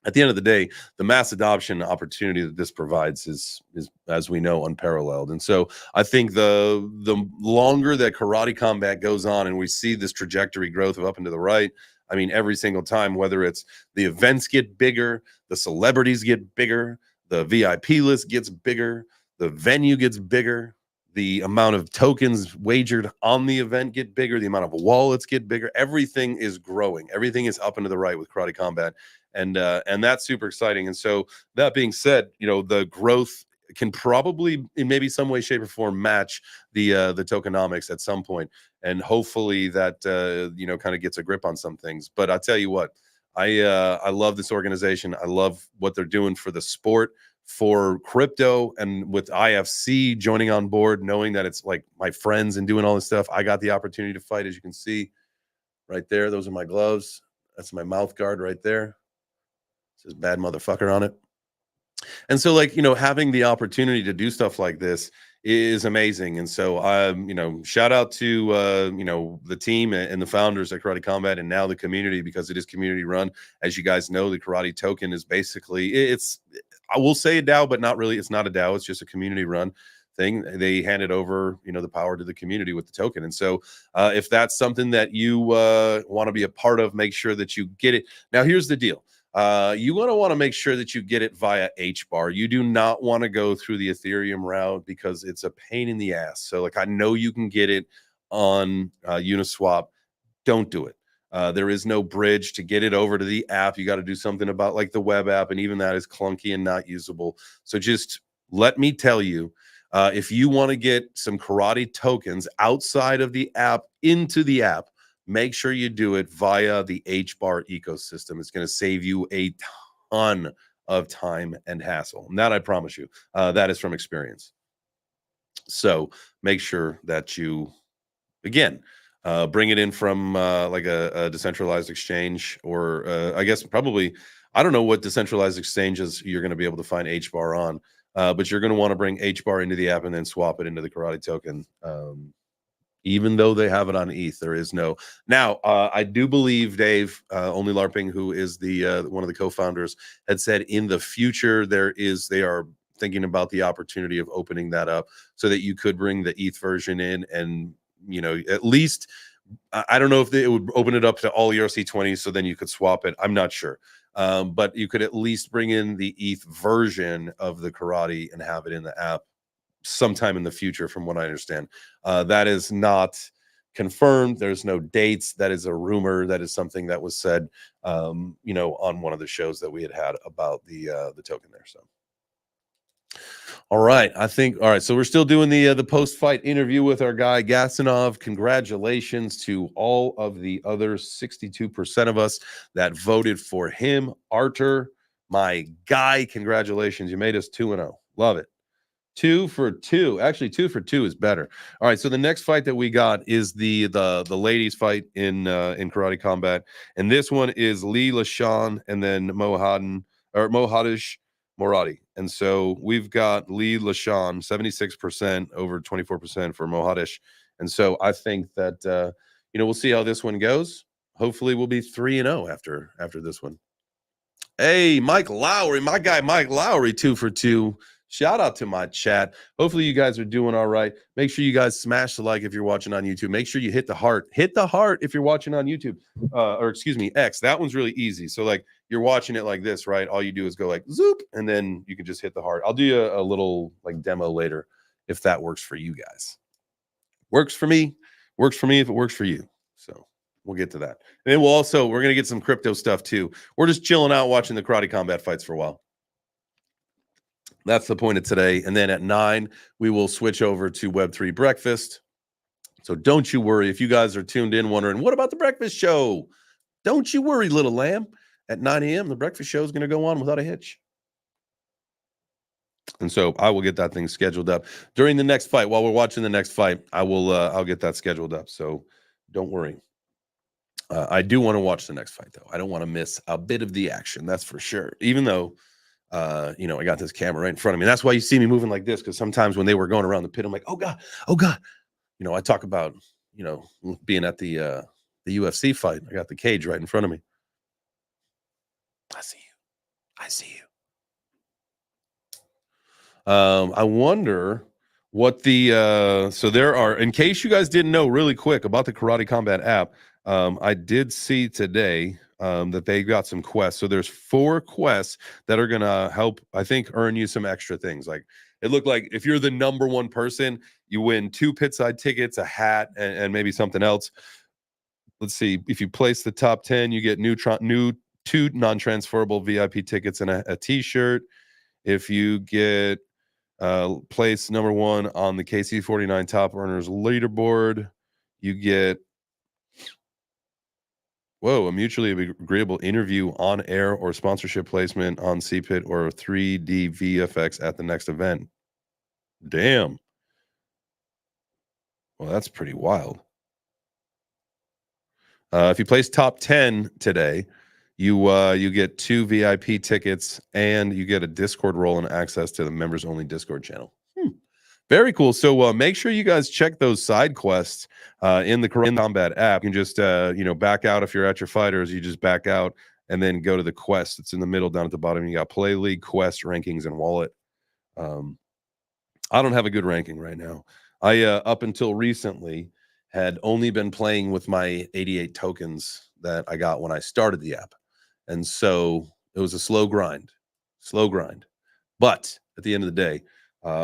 at the end of the day, the mass adoption opportunity that this provides is as we know, unparalleled. And so I think the longer that karate combat goes on and we see this trajectory growth of up and to the right, I mean, every single time, whether it's the events get bigger, the celebrities get bigger, the VIP list gets bigger, the venue gets bigger, the amount of tokens wagered on the event get bigger, the amount of wallets get bigger, everything is growing. Everything is up and to the right with karate combat. And that's super exciting. And so that being said, the growth can probably in maybe some way, shape, or form match the tokenomics at some point. And hopefully that kind of gets a grip on some things. But I'll tell you what, I love this organization. I love what they're doing for the sport, for crypto, and with IFC joining on board, knowing that it's like my friends and doing all this stuff. I got the opportunity to fight, as you can see right there. Those are my gloves. That's my mouth guard right there. Says bad motherfucker on it. And so having the opportunity to do stuff like this is amazing. And so shout out to the team and the founders at Karate Combat, and now the community, because it is community run. As you guys know, the karate token is basically, I will say a DAO, but not really. It's not a DAO. It's just a community run thing. They handed over the power to the community with the token. And so if that's something that you want to be a part of, make sure that you get it. Now here's the deal. You want to make sure that you get it via HBAR. You do not want to go through the Ethereum route because it's a pain in the ass. So I know you can get it on Uniswap. Don't do it. There is no bridge to get it over to the app. You got to do something about the web app, and even that is clunky and not usable. So just let me tell you, if you want to get some karate tokens outside of the app into the app, make sure you do it via the HBAR ecosystem. It's going to save you a ton of time and hassle. And that I promise you, that is from experience. So make sure that you, again, bring it in from a decentralized exchange, or I guess probably, I don't know what decentralized exchanges you're going to be able to find HBAR on, but you're going to want to bring HBAR into the app and then swap it into the karate token. Even though they have it on ETH, there is no. Now, I do believe Dave, Only LARPing, who is the one of the co-founders, had said in the future they are thinking about the opportunity of opening that up so that you could bring the ETH version in, and at least I don't know if it would open it up to all ERC20, so then you could swap it. I'm not sure, but you could at least bring in the ETH version of the karate and have it in the app sometime in the future, from what I understand. That is not confirmed. There's no dates. That is a rumor. That is something that was said, on one of the shows that we had about the token there. So, all right, so we're still doing the post-fight interview with our guy Gasanov. Congratulations to all of the other 62% of us that voted for him. Artur, my guy, congratulations. You made us 2-0. Love it. 2 for 2. Actually, 2 for 2 is better. All right, so the next fight that we got is the ladies fight in karate combat, and this one is Lee LaShawn and then Mohadish Moradi. And so we've got Lee LaShawn, 76% over 24% for Mohadish. And so I think that, we'll see how this one goes. Hopefully we'll be 3-0 after this one. Hey, Mike Lowry, my guy Mike Lowry, 2 for 2. Shout out to my chat. Hopefully you guys are doing all right. Make sure you guys smash the like if you're watching on YouTube. Make sure you hit the heart. Hit the heart if you're watching on YouTube. X. That one's really easy. So like you're watching it like this, right? All you do is go like zoop, and then you can just hit the heart. I'll do a little like demo later if that works for you guys. Works for me. Works for me if it works for you. So we'll get to that. And then we're going to get some crypto stuff too. We're just chilling out watching the karate combat fights for a while. That's the point of today. And then at 9, we will switch over to Web3 breakfast. So don't you worry. If you guys are tuned in wondering, what about the breakfast show? Don't you worry, little lamb. At 9 a.m., the breakfast show is going to go on without a hitch. And so I will get that thing scheduled up during the next fight. While we're watching the next fight, I'll get that scheduled up. So don't worry. I do want to watch the next fight, though. I don't want to miss a bit of the action. That's for sure. Even though, I got this camera right in front of me. That's why you see me moving like this, because sometimes when they were going around the pit, I'm like, oh God. I talk about, being at the UFC fight. I got the cage right in front of me. I see you. I wonder what so there are, in case you guys didn't know really quick about the Karate Combat app, I did see today that they got some quests. So there's 4 quests that are going to help, I think, earn you some extra things. Like it looked like if you're the number 1 person, you win 2 pit side tickets, a hat, and maybe something else. Let's see. If you place the top 10, you get new 2 non-transferable VIP tickets and a t-shirt. If you get place number 1 on the KC49 Top Earners leaderboard, you get a mutually agreeable interview on air or sponsorship placement on CPIT or 3D VFX at the next event. Damn. Well, that's pretty wild. If you place top 10 today, you get 2 VIP tickets and you get a Discord role and access to the members only Discord channel. Very cool. So make sure you guys check those side quests in the Karate Combat app. You can just back out if you're at your fighters. You just back out and then go to the quest. It's in the middle down at the bottom. You got Play League, Quest, Rankings, and Wallet. I don't have a good ranking right now. I up until recently had only been playing with my 88 tokens that I got when I started the app. And so it was a slow grind. But at the end of the day,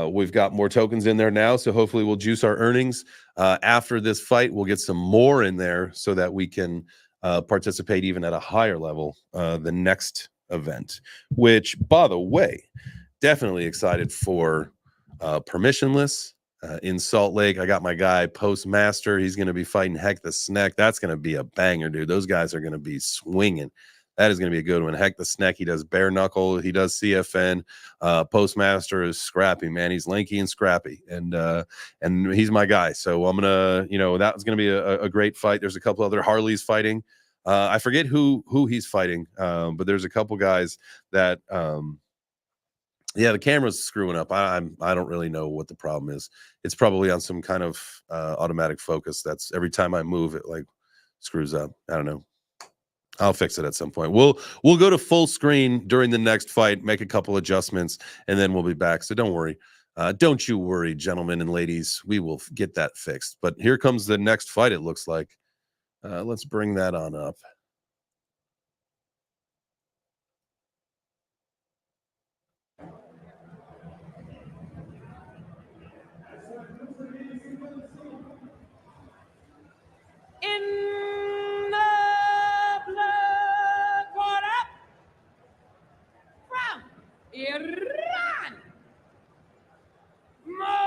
we've got more tokens in there now. So hopefully we'll juice our earnings. After this fight, we'll get some more in there so that we can participate even at a higher level the next event, which, by the way, definitely excited for permissionless in Salt Lake. I got my guy Postmaster. He's going to be fighting Heck the Snack. That's going to be a banger, dude. Those guys are going to be swinging. That is going to be a good one. Heck the Snack, he does bare knuckle. He does CFN. Postmaster is scrappy, man. He's lanky and scrappy, and he's my guy. So I'm gonna, that was going to be a great fight. There's a couple other Harleys fighting. I forget who he's fighting, but there's a couple guys that, the camera's screwing up. I don't really know what the problem is. It's probably on some kind of automatic focus. That's every time I move, it like screws up. I don't know. I'll fix it at some point. We'll go to full screen during the next fight, make a couple adjustments, and then we'll be back. So don't worry. Don't you worry, gentlemen and ladies. We will get that fixed. But here comes the next fight, it looks like. Let's bring that on up. In the black corner from Iran, Moradi.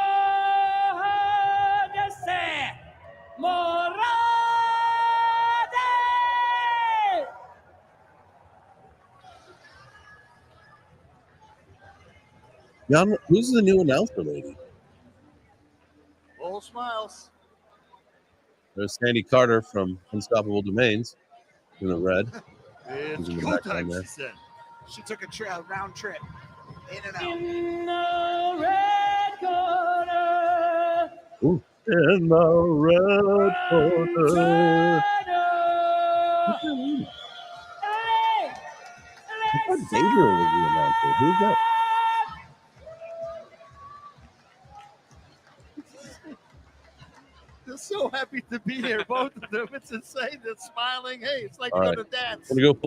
Who's the new announcer lady? All smiles. There's Sandy Carter from Unstoppable Domains in the red. It's In the go background time, there. she said. She took a round trip. In and out. In the red corner. Ooh. In the red corner. Hey! I thought Gabriel was the announcer. Who's that? They're so happy to be here, both of them. It's insane. They're smiling. Hey, it's like All you're right. going to dance. Let me go.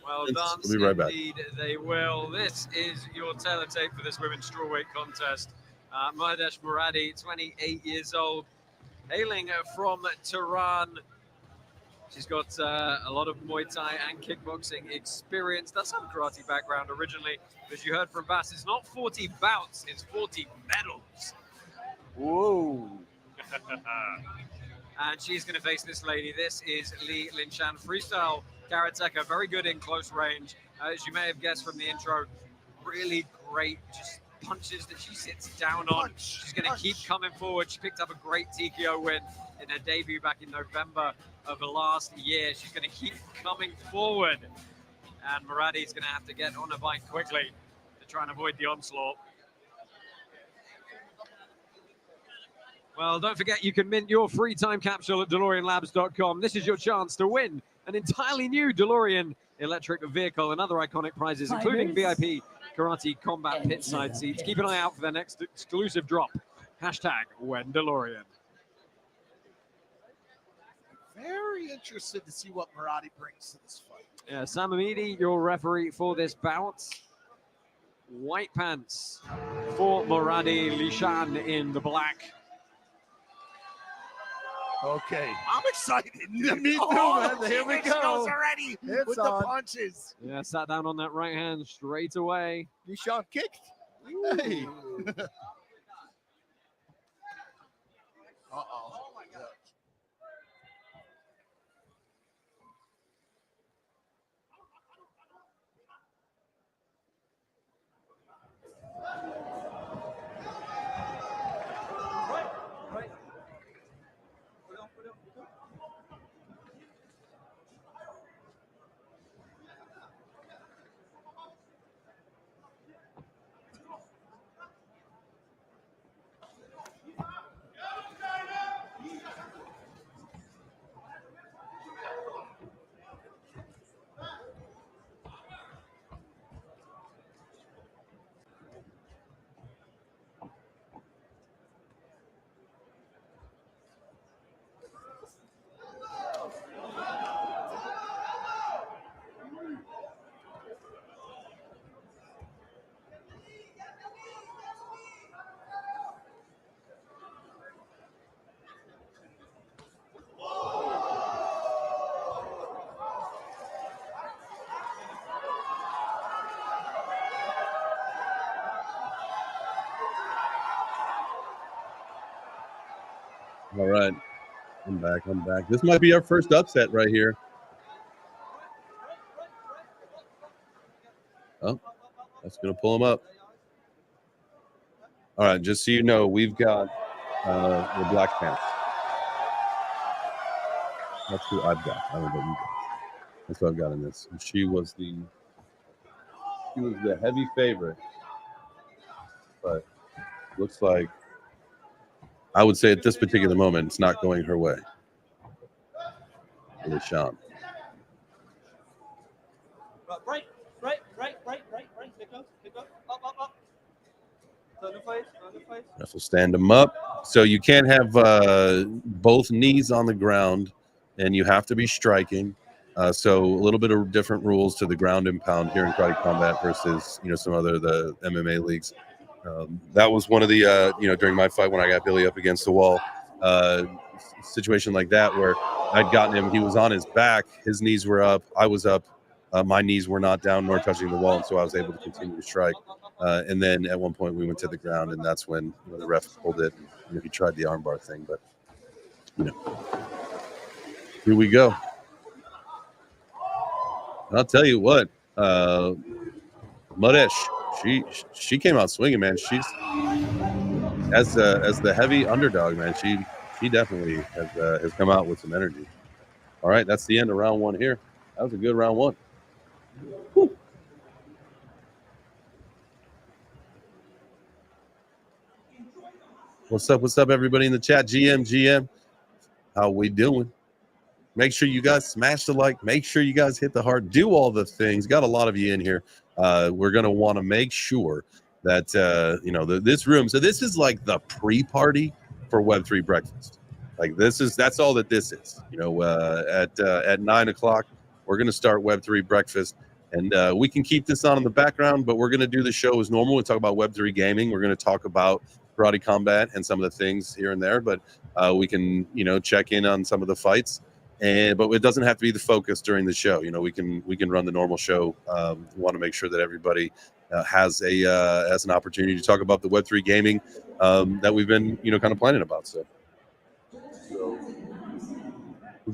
Well We'll done. be right back. Indeed, they will. This is your teletape for this women's strawweight contest. Mahdesh Muradi, 28 years old, hailing from Tehran. She's got a lot of Muay Thai and kickboxing experience. Does have a karate background originally. As you heard from Bass, it's not 40 bouts, it's 40 medals. Whoa. And she's going to face this lady. This is Li Linshan, freestyle karateka, very good in close range. As you may have guessed from the intro, really great just punches that she sits down on. She's going to keep coming forward. She picked up a great TKO win in her debut back in November of the last year. She's going to keep coming forward. And Muradi's going to have to get on a bike quickly to try and avoid the onslaught. Well, don't forget you can mint your free time capsule at DeLoreanLabs.com. This is your chance to win an entirely new DeLorean electric vehicle and other iconic prizes, including VIP Karate Combat pit side seats. Keep an eye out for their next exclusive drop. Hashtag WhenDeLorean. Very interested to see what Muradi brings to this fight. Yeah, Sam Amidi, your referee for this bout. White pants for Muradi, Lishan in the black. Okay. I'm excited. Me too, man. Here we go. Already It's with on. the punches. Yeah, sat down on that right hand straight away. Nishan kicked. Hey. Uh-oh. All right. I'm back. This might be our first upset right here. Oh, that's going to pull him up. All right, just so you know, we've got the black pants. That's who I've got. I don't know what you got. That's what I've got in this. And she was the heavy favorite, but looks like I would say at this particular moment it's not going her way. It is Sean. Right. Pick up. Up. Turn the face. Ref will stand him up. So you can't have both knees on the ground, and you have to be striking. So a little bit of different rules to the ground and pound here in karate combat versus some other the MMA leagues. That was one of the during my fight when I got Billy up against the wall, situation like that where I'd gotten him. He was on his back. His knees were up. I was up. My knees were not down nor touching the wall, and so I was able to continue to strike. And then at one point we went to the ground, and that's when the ref pulled it. And, he tried the armbar thing, but here we go. I'll tell you what, Mudesh, she came out swinging, man. She's as the heavy underdog, man. She definitely has come out with some energy. All right, that's the end of round one here. That was a good round one. Whew. What's up? What's up, everybody in the chat? GM, how we doing? Make sure you guys smash the like. Make sure you guys hit the heart. Do all the things. Got a lot of you in here. We're going to want to make sure that, this room. So this is like the pre-party for Web3 breakfast. Like that's all that this is. At 9 o'clock, we're going to start Web3 breakfast. And we can keep this on in the background, but we're going to do the show as normal. We'll talk about Web3 gaming. We're going to talk about karate combat and some of the things here and there. But we can, check in on some of the fights. But it doesn't have to be the focus during the show. We can run the normal show. We want to make sure that everybody has an opportunity to talk about the Web3 gaming that we've been kind of planning about. So we'll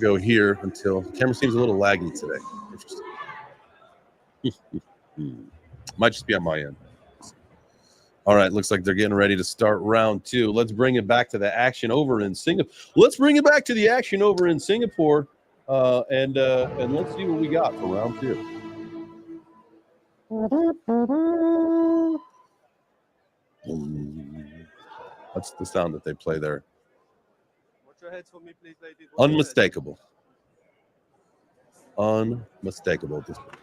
go here until the camera seems a little laggy today. Interesting. Might just be on my end. All right, looks like they're getting ready to start round 2. Let's bring it back to the action over in Singapore. And let's see what we got for round 2. That's the sound that they play there. Watch your heads for me, please, ladies. Unmistakable. Unmistakable at this point.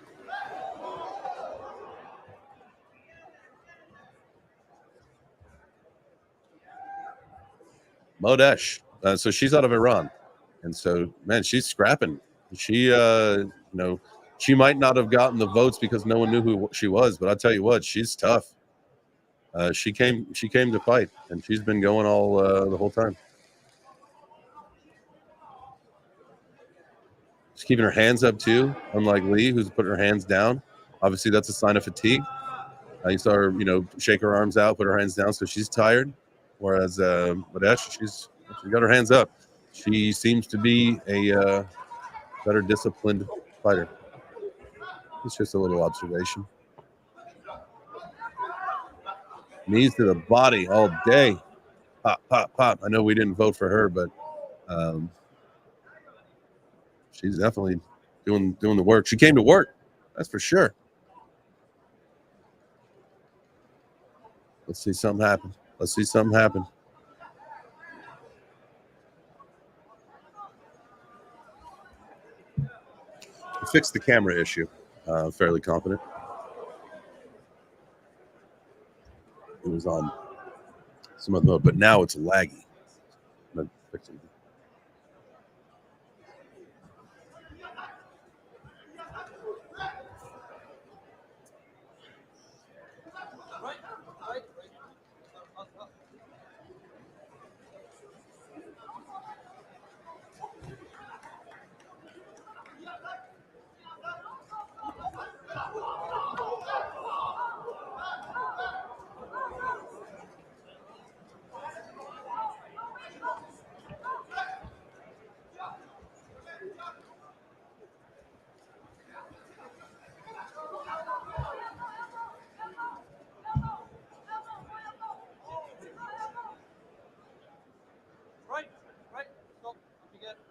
Modesh. So she's out of Iran. And so, man, she's scrapping. She, she might not have gotten the votes because no one knew who she was, but I'll tell you what, she's tough. She came to fight, and she's been going all the whole time. She's keeping her hands up too, unlike Lee, who's putting her hands down. Obviously, that's a sign of fatigue. You saw her, shake her arms out, put her hands down, so she's tired. Whereas Modesh, she's got her hands up. She seems to be a better disciplined fighter. It's just a little observation. Knees to the body all day. Pop, pop, pop. I know we didn't vote for her, but she's definitely doing the work. She came to work, that's for sure. Let's see something happen. We fixed the camera issue. Fairly confident. It was on some other mode, but now it's laggy. I'm fixing it.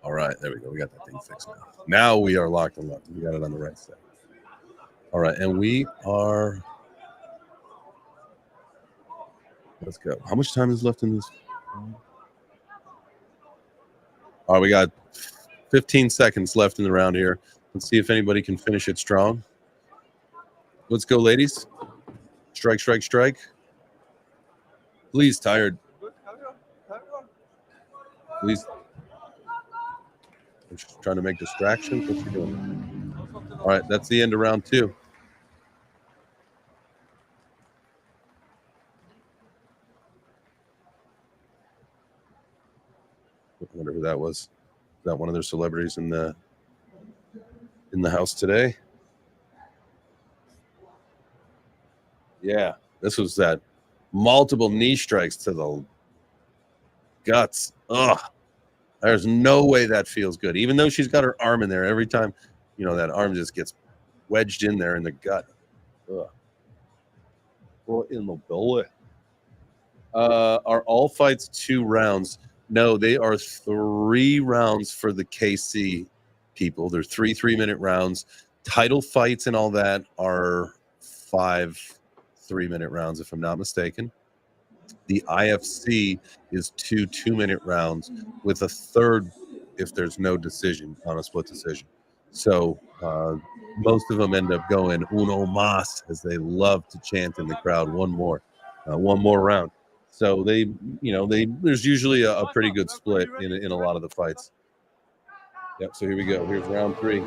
All right, there we go. We got that thing fixed now. Now we are locked and locked. We got it on the right side. All right, and we are. Let's go. How much time is left in this? All right, we got 15 seconds left in the round here. Let's see if anybody can finish it strong. Let's go, ladies. Strike, strike, strike. Please, tired. Please. She's trying to make distractions. What's she doing? All right, that's the end of round 2. I wonder who that was. Is that one of their celebrities in the house today? Yeah, this was that multiple knee strikes to the guts. Ugh. There's no way that feels good. Even though she's got her arm in there, every time, that arm just gets wedged in there in the gut. Ugh. Well, in the belly. Are all fights 2 rounds? No, they are 3 rounds for the KC people. They're 3 3-minute rounds. Title fights and all that are 5 3-minute rounds, if I'm not mistaken. The IFC is 2 2-minute rounds with a third if there's no decision on a split decision. So most of them end up going uno más, as they love to chant in the crowd. One more round. So there's usually a pretty good split in a lot of the fights. Yep. So here we go. Here's round 3.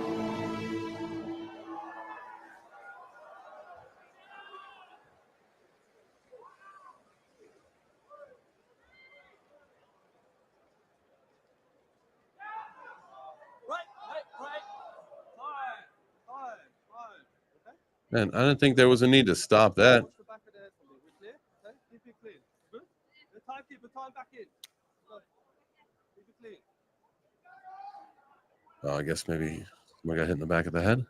Man, I didn't think there was a need to stop that. Oh, I guess maybe somebody got hit in the back of the head.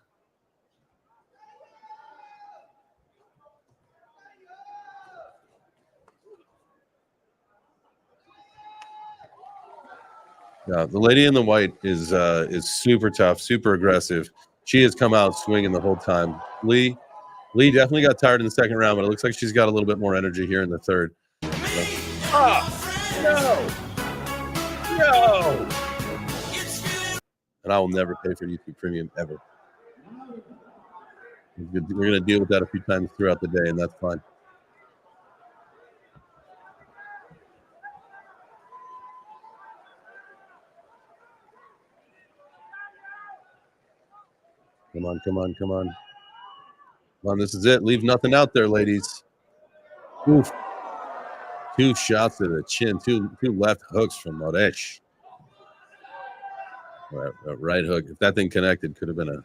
Yeah, the lady in the white is super tough, super aggressive. She has come out swinging the whole time. Lee definitely got tired in the second round, but it looks like she's got a little bit more energy here in the third. No! And I will never pay for YouTube Premium ever. We're going to deal with that a few times throughout the day, and that's fine. Come on. Come on, this is it. Leave nothing out there, ladies. Oof. 2 shots to the chin, two left hooks from Moresh. Right hook. If that thing connected, could have been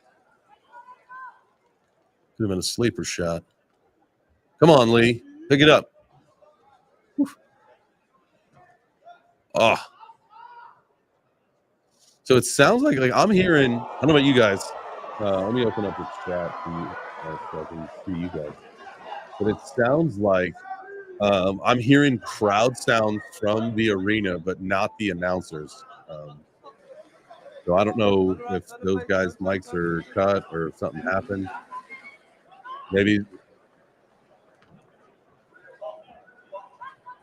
a sleeper shot. Come on, Lee. Pick it up. Oof. Oh. So it sounds like I'm hearing, I don't know about you guys. Let me open up the chat for you, so I can see you guys. But it sounds like I'm hearing crowd sounds from the arena, but not the announcers. So I don't know if those guys' mics are cut or if something happened. Maybe.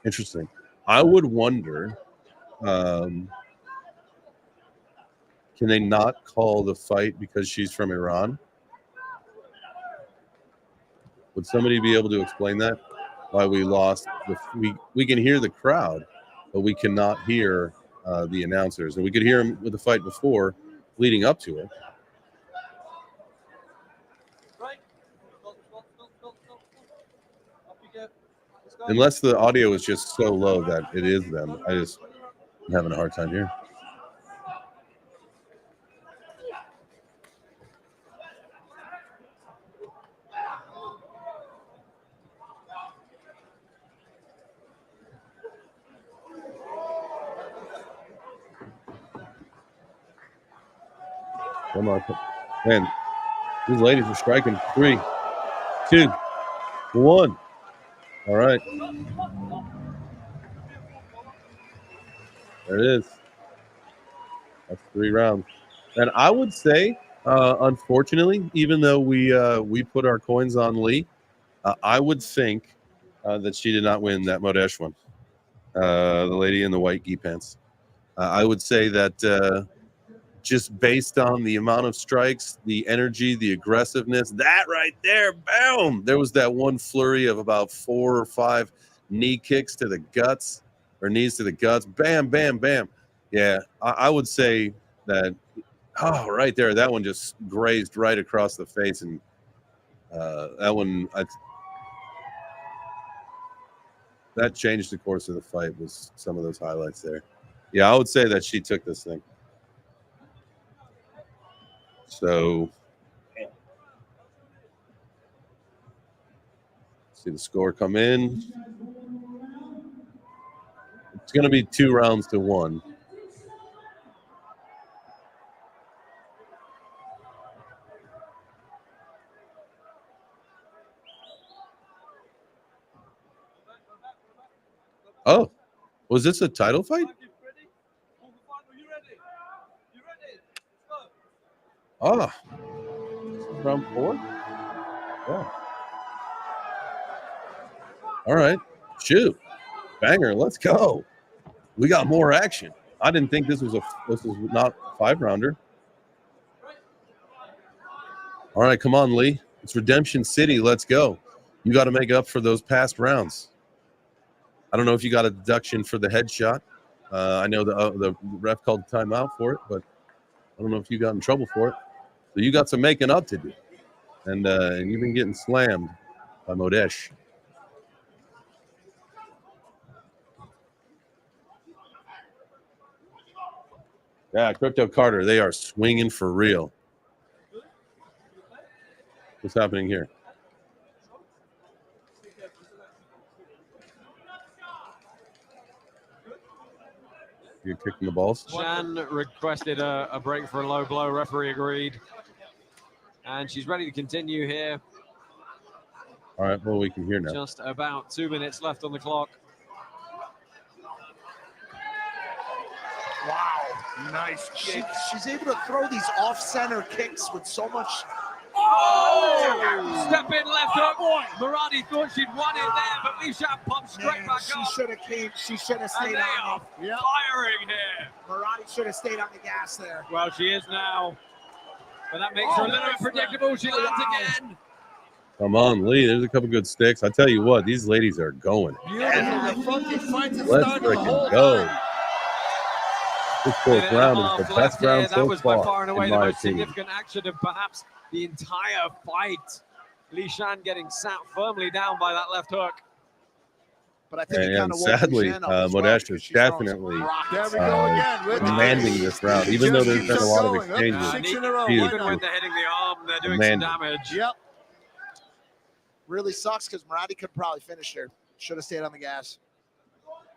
Interesting. I would wonder, can they not call the fight because she's from Iran? Would somebody be able to explain that? Why we lost? We can hear the crowd, but we cannot hear the announcers. And we could hear them with the fight before, leading up to it. Unless the audio is just so low that it is them. I'm having a hard time here. Come on. Man, these ladies are striking. 3, 2, 1. All right. There it is. That's 3 rounds. And I would say, unfortunately, even though we put our coins on Lee, I would think that she did not win that Modesh one. The lady in the white gi pants. I would say that just based on the amount of strikes, the energy, the aggressiveness, that right there, boom! There was that one flurry of about 4 or 5 knee kicks to the guts, or knees to the guts. Bam, bam, bam. Yeah, I would say that, right there, that one just grazed right across the face. And that one, that changed the course of the fight, was some of those highlights there. Yeah, I would say that she took this thing. So, see the score come in. It's going to be 2 rounds to 1. Oh, was this a title fight? Oh, round 4? Yeah. All right, shoot. Banger, let's go. We got more action. I didn't think this was not a 5-rounder. All right, come on, Lee. It's Redemption City. Let's go. You got to make up for those past rounds. I don't know if you got a deduction for the headshot. I know the ref called a timeout for it, but I don't know if you got in trouble for it. So you got some making up to do. And you've been getting slammed by Modesh. Yeah, Crypto Carter, they are swinging for real. What's happening here? You're kicking the balls? Shan requested a break for a low blow. Referee agreed. And she's ready to continue here. All right, well, we can hear now. Just about 2 minutes left on the clock. Wow. Nice kick. She's able to throw these off-center kicks with so much... Oh! Step in left hook. Maradi thought she'd won it there, but Lishan pumped straight back up. She should have stayed And they on are firing here. Maradi should have stayed on the gas there. Well, she is now. But that makes her a little unpredictable. She lands again. Come on, Lee. There's a couple good sticks. I tell you what, these ladies are going. Beautiful. The funky fights that Let's started the whole freaking go. time. This fourth round is the best round That so was by far, far and away in the my most opinion. significant action of perhaps the entire fight. Lishan getting sat firmly down by that left hook. But I think it And kind of woke sadly, Lishan up as well, Modesh because is she's throwing definitely some rockets. commanding this round, even though there's been a lot of exchanges. Six in a row. She is Even when they're hitting the arm, they're doing some damage. Yep. Really sucks because Maradi could probably finish her. Should have stayed on the gas.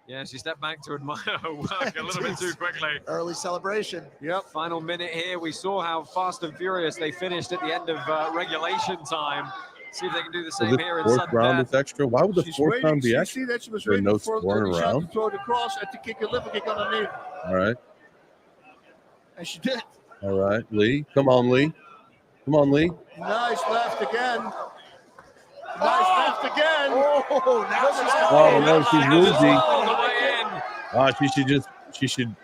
Yeah, she stepped back to admire her work a little bit too quickly. Early celebration. Yep. Final minute here. We saw how fast and furious they finished at the end of regulation time. See if they can do the So same this here in fourth sudden round death. is extra. Why would the She's fourth waiting. round be See extra? that she was There waiting no for scoring Lishan around. to throw the cross and to kick a liver kick underneath. All right. And she did. All right. Lee. Come on, Lee. Come on, Lee. Nice left again. Nice left again. Oh, now she's Oh, no, she's woozy. All the way in. She should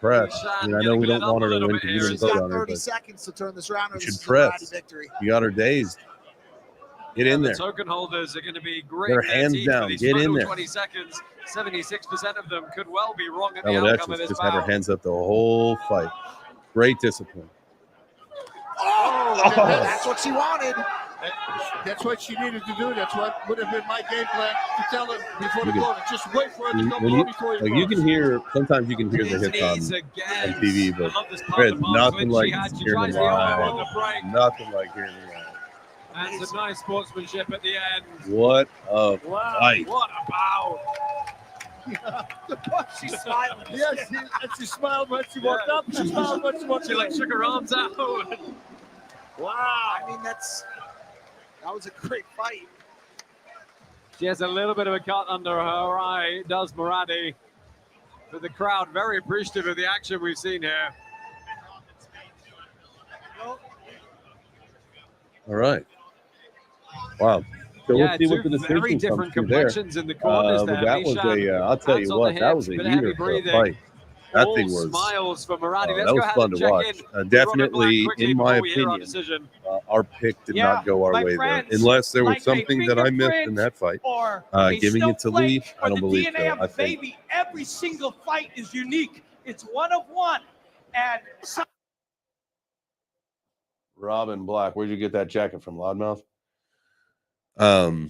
press. I mean, I know we don't want her to win because you didn't She's vote got on her, 30 but seconds to turn this around. you This should is a press. Maradi victory. You got her dazed. Get in The there. token holders are going to be great. Their in hands teeth down. For these Get in final there. 20 seconds. 76% of them could well be wrong at the Bangladesh outcome of this just had her bout. hands up the whole fight. Great discipline. Oh, that's what she wanted. That's what she needed to do. That's what would have been my game plan to tell her before the Look at- corner. Just wait for her to come When low you, before you like you can hear, sometimes you can hear the hits on TV, but there's nothing like hearing them live. Nothing like hearing them live. And some nice sportsmanship at the end. What a fight. What a bout. She's smiling. Yes, and she smiled when she walked up. She smiled when she walked She like shook her arms out. Wow. I mean, that was a great fight. She has a little bit of a cut under her eye, does Maradi. But the crowd very appreciative of the action we've seen here. All right. Wow. So Yeah, we'll see what two the very decision different comes through there. complexions in the corners But there. that was Lishan, I'll tell hands you on what, the that was hips, a bit heavy heater for a breathing. fight. That All thing was smiles for Maradi. Let's that go was ahead fun and to check watch. in with Robert Definitely, Black quickly in my before we hear our opinion, decision. our pick did Yeah, not go our my way friends, there, unless there was like a something that I missed in that fight. or a Giving it to Lee, snowflake I or don't the believe DNA so. of I the think baby. Every single fight is unique. It's one of one. And some Robin Black, where'd you get that jacket from, Loudmouth? Well,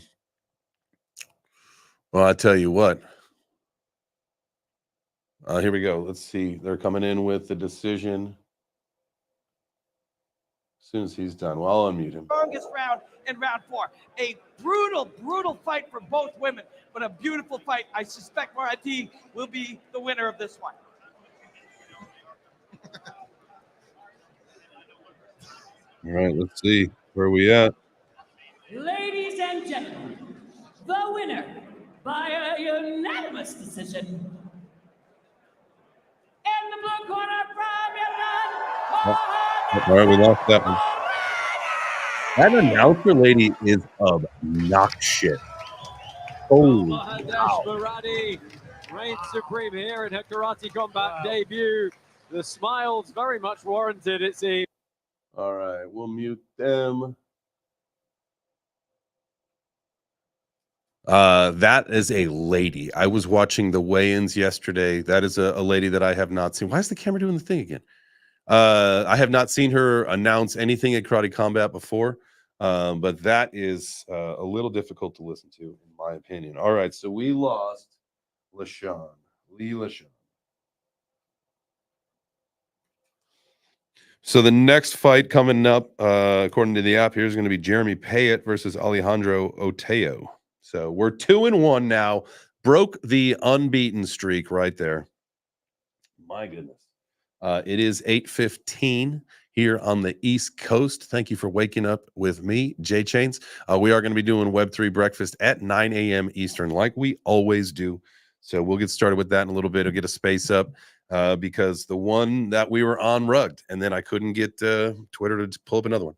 I tell you what. Here we go. Let's see. They're coming in with the decision. As soon as he's done, well, I'll unmute him. strongest round in round 4. A brutal, brutal fight for both women, but a beautiful fight. I suspect Maradi will be the winner of this one. All right, let's see. Where we at? Ladies and gentlemen, the winner by a unanimous decision. In the blue corner from Iran, All right, we lost that one. That announcer lady is obnoxious. Mahadesh Muradi reigns supreme here in her karate combat debut. The smiles very much warranted, it seems. All right, we'll mute them. That is a lady. I was watching the weigh-ins yesterday. That is a lady that I have not seen. Why is the camera doing the thing again? I have not seen her announce anything at Karate Combat before, but that is a little difficult to listen to, in my opinion. All right, so we lost Lee LaShawn. So the next fight coming up, according to the app here, is going to be Jeremy Payet versus Alejandro Oteo. So we're 2-1 now. Broke the unbeaten streak right there. My goodness. It is 8:15 here on the East Coast. Thank you for waking up with me, Jay Chains. We are going to be doing Web3 breakfast at 9 a.m. Eastern, like we always do. So we'll get started with that in a little bit. I'll get a space up because the one that we were on rugged, and then I couldn't get Twitter to pull up another one.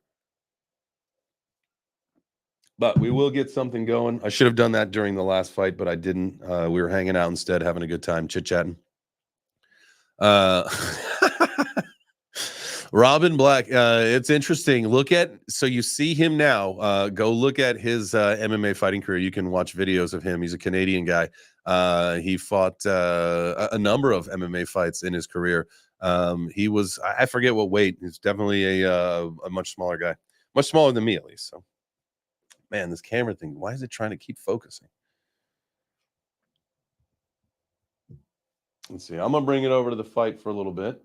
But we will get something going. I should have done that during the last fight, but I didn't. We were hanging out instead, having a good time, chit-chatting. Robin Black, it's interesting. So you see him now. Go look at his MMA fighting career. You can watch videos of him. He's a Canadian guy. He fought a number of MMA fights in his career. He was, I forget what weight. He's definitely a much smaller guy, much smaller than me at least. So, man, this camera thing, why is it trying to keep focusing? Let's see. I'm gonna bring it over to the fight for a little bit,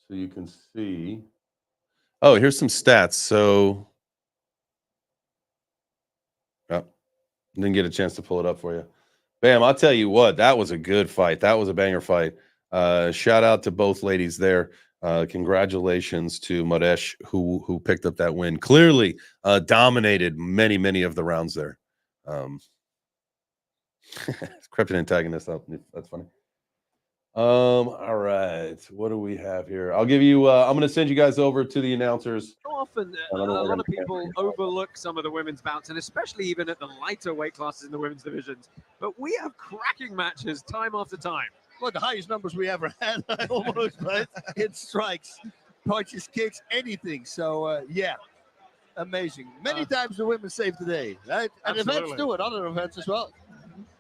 so you can see. Oh, here's some stats. So, oh, didn't get a chance to pull it up for you. Bam! I'll tell you what, that was a good fight. That was a banger fight. Shout out to both ladies there. Congratulations to Madesh who picked up that win. Clearly, dominated many of the rounds there. Krypton antagonist. That's funny. All right, what do we have here? I'll give you I'm gonna send you guys over to the announcers. Often a lot of people overlook some of the women's bouts, and especially even at the lighter weight classes in the women's divisions. But we have cracking matches time after time. Well, the highest numbers we ever had, almost, right? It strikes, punches, kicks, anything. So, yeah, amazing. Many times the women save the day, right? And Absolutely. events do it, other events as well.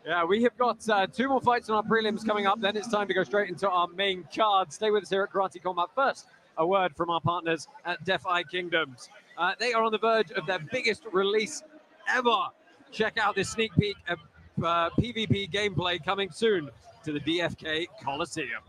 Yeah, we have got 2 more fights on our prelims coming up. Then it's time to go straight into our main card. Stay with us here at Karate Combat. First, a word from our partners at Defi Kingdoms. They are on the verge of their biggest release ever. Check out this sneak peek of PvP gameplay coming soon to the DFK Coliseum.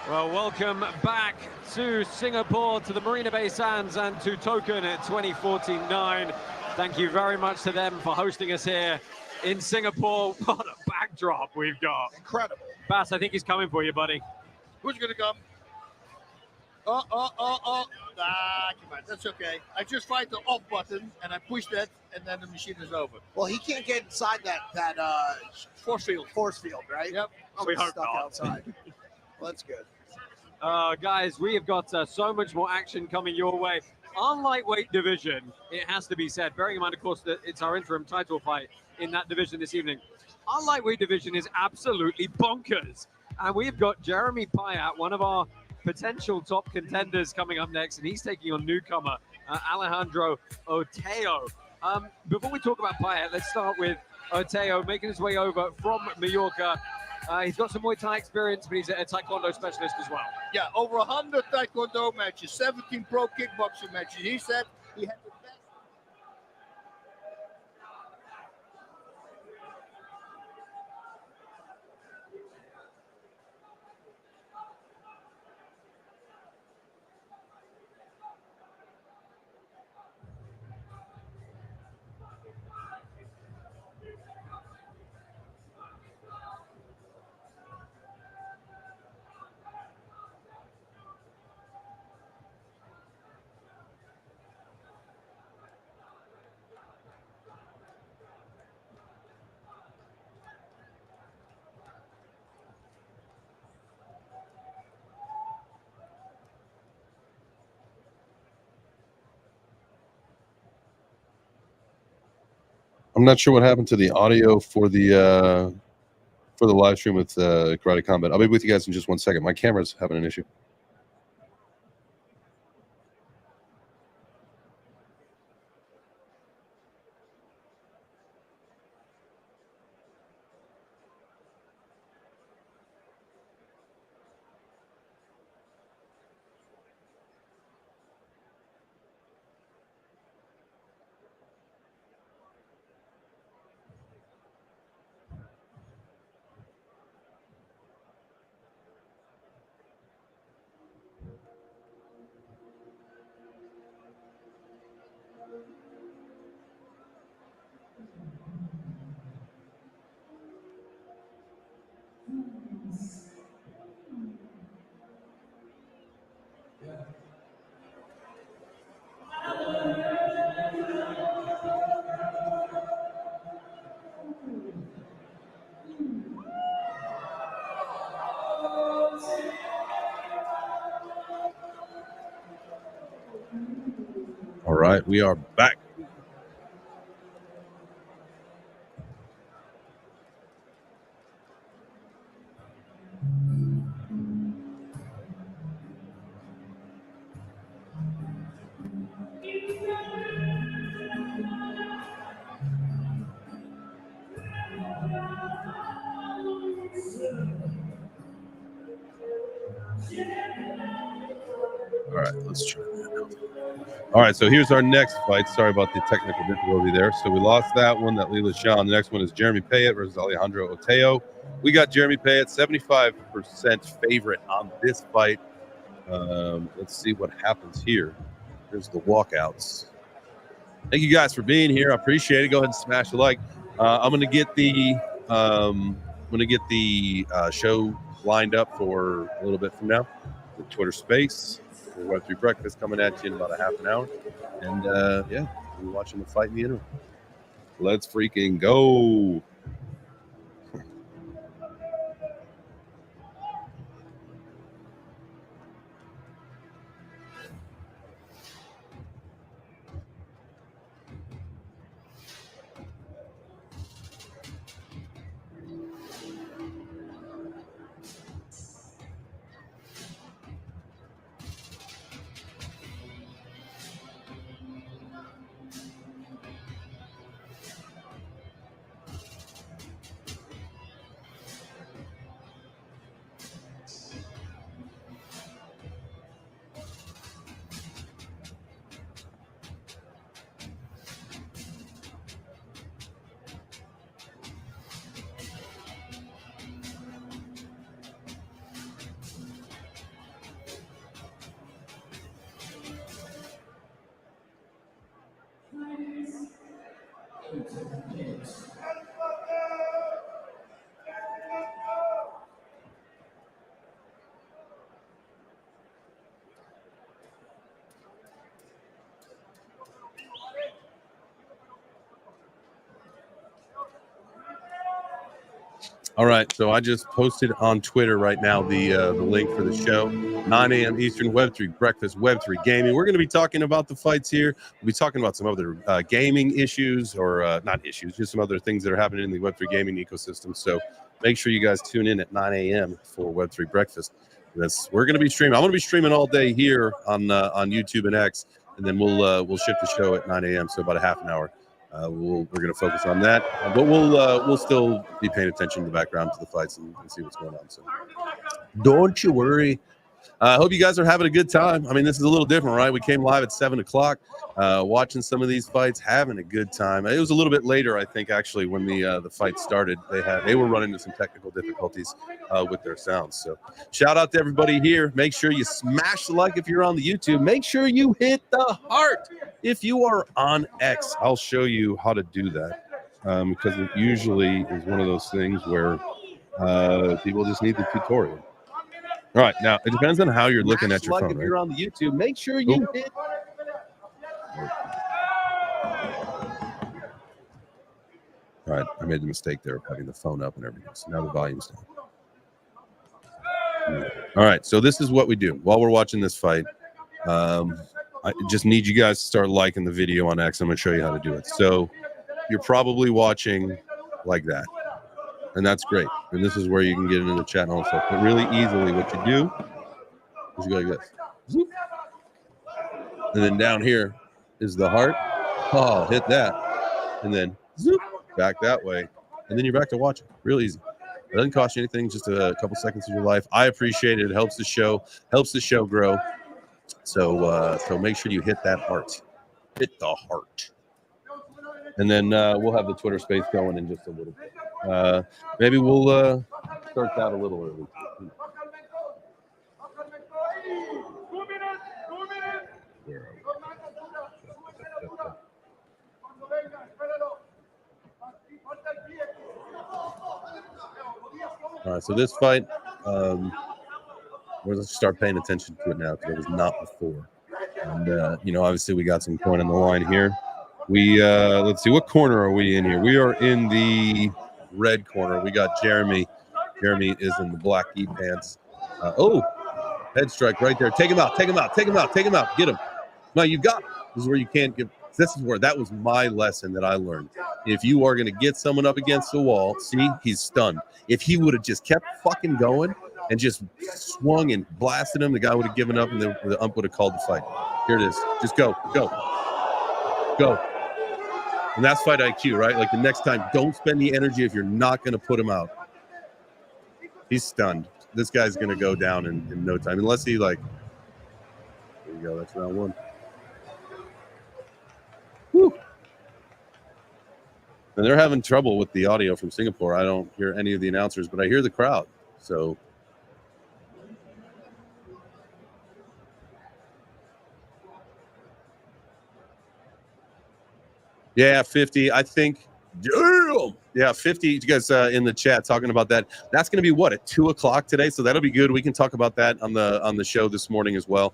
Well, welcome back to Singapore, to the Marina Bay Sands and to Token at 2049. Thank you very much to them for hosting us here in Singapore. What a backdrop we've got. Incredible. Bass, I think he's coming for you, buddy. Who's going to come? Oh. Ah, come on. That's okay. I just find the off button, and I push that, and then the machine is over. Well, he can't get inside that force field, right? Yep. So We he's hope stuck not. outside. Well, that's good. Guys, we have got so much more action coming your way. Our lightweight division, it has to be said, bearing in mind, of course, that it's our interim title fight in that division this evening. Our lightweight division is absolutely bonkers. And we've got Jeremy Payat, one of our potential top contenders, coming up next, and he's taking on newcomer Alejandro Oteo. Before we talk about Payat, let's start with Oteo making his way over from Mallorca. He's got some Muay Thai experience, but he's a Taekwondo specialist as well. Yeah, over 100 Taekwondo matches, 17 pro kickboxing matches. He said he had the best. I'm not sure what happened to the audio for the live stream with Karate Combat. I'll be with you guys in just 1 second. My camera's having an issue. All right, we are back. All right, let's try that out. All right, so here's our next fight. Sorry about the technical difficulty there. So we lost that one, that Lila Sean. The next one is Jeremy Payet versus Alejandro Oteo. We got Jeremy Payet, 75% favorite on this fight. Let's see what happens here. Here's the walkouts. Thank you guys for being here. I appreciate it. Go ahead and smash a like. I'm gonna get the show lined up for a little bit from now. The Twitter Space, Web3 Breakfast coming at you in about a half an hour. And yeah, we're watching the fight in the interim. Let's freaking go. All right, so I just posted on Twitter right now the link for the show, 9 a.m. Eastern, Web3 Breakfast, Web3 Gaming. We're going to be talking about the fights here. We'll be talking about some other gaming issues, or not issues, just some other things that are happening in the Web3 gaming ecosystem. So make sure you guys tune in at 9 a.m. for Web3 Breakfast. We're going to be streaming. I'm going to be streaming all day here on YouTube and X, and then we'll shift the show at 9 a.m. So about a half an hour. We're going to focus on that, but we'll still be paying attention in the background to the fights and see what's going on. So don't you worry. I hope you guys are having a good time. I mean, this is a little different, right? We came live at 7 o'clock, watching some of these fights, having a good time. It was a little bit later, I think, actually, when the fight started. They were running into some technical difficulties with their sounds. So shout out to everybody here. Make sure you smash the like if you're on the YouTube. Make sure you hit the heart if you are on X. I'll show you how to do that, because it usually is one of those things where people just need the tutorial. All right, now it depends on how you're looking at your phone. If you're on the YouTube, make sure you hit. All right, I made the mistake there of having the phone up and everything. So now the volume's down. All right, so this is what we do while we're watching this fight. I just need you guys to start liking the video on X. I'm going to show you how to do it. So you're probably watching like that. And that's great. And this is where you can get into the chat and all that stuff. But really easily, what you do is you go like this. Zoop. And then down here is the heart. Oh, hit that. And then zoop, back that way. And then you're back to watching. Real easy. It doesn't cost you anything, just a couple seconds of your life. I appreciate it. It helps the show grow. So make sure you hit that heart. Hit the heart. And then we'll have the Twitter space going in just a little bit. Maybe we'll start that a little early. All right, so this fight, we're going to start paying attention to it now because it was not before. And, obviously we got some coin on the line here. Let's see, what corner are we in here? We are in the red corner. We got Jeremy. Jeremy is in the black E pants. Head strike right there. Take him out. Get him. No, you got him. This is where you can't give. This is where that was my lesson that I learned. If you are going to get someone up against the wall, see, he's stunned. If he would have just kept fucking going and just swung and blasted him, the guy would have given up and the ump would have called the fight. Here it is. Just go. And that's fight IQ, right? Like the next time, don't spend the energy if you're not going to put him out. He's stunned. This guy's going to go down in no time. Unless he there you go. That's round one. Woo. And they're having trouble with the audio from Singapore. I don't hear any of the announcers, but I hear the crowd. So yeah, 50. I think. Yeah, 50. You guys in the chat talking about that. That's going to be what at 2:00 today. So that'll be good. We can talk about that on the show this morning as well.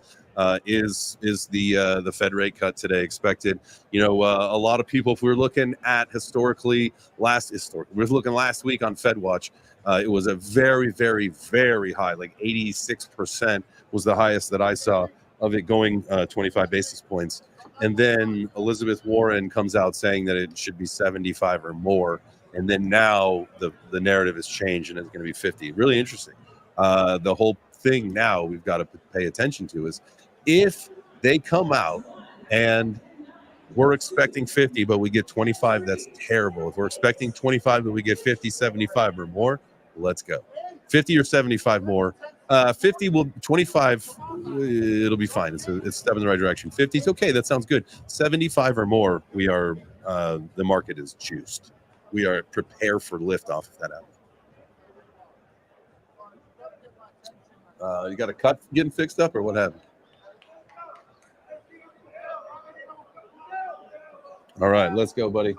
Is the Fed rate cut today expected? A lot of people. If we're looking at we're looking last week on Fed Watch. It was a very, very, very high, like 86% was the highest that I saw of it going 25 basis points. And then Elizabeth Warren comes out saying that it should be 75 or more. And then now the narrative has changed and it's going to be 50. Really interesting. The whole thing now we've got to pay attention to is if they come out and we're expecting 50, but we get 25, that's terrible. If we're expecting 25, but we get 50, 75 or more, let's go. 50 or 75 more. 50 will 25. It'll be fine. It's a step in the right direction. 50 is okay. That sounds good. 75 or more. We are the market is juiced. We are prepared for liftoff if that happens. You got a cut getting fixed up or what happened? All right, let's go, buddy.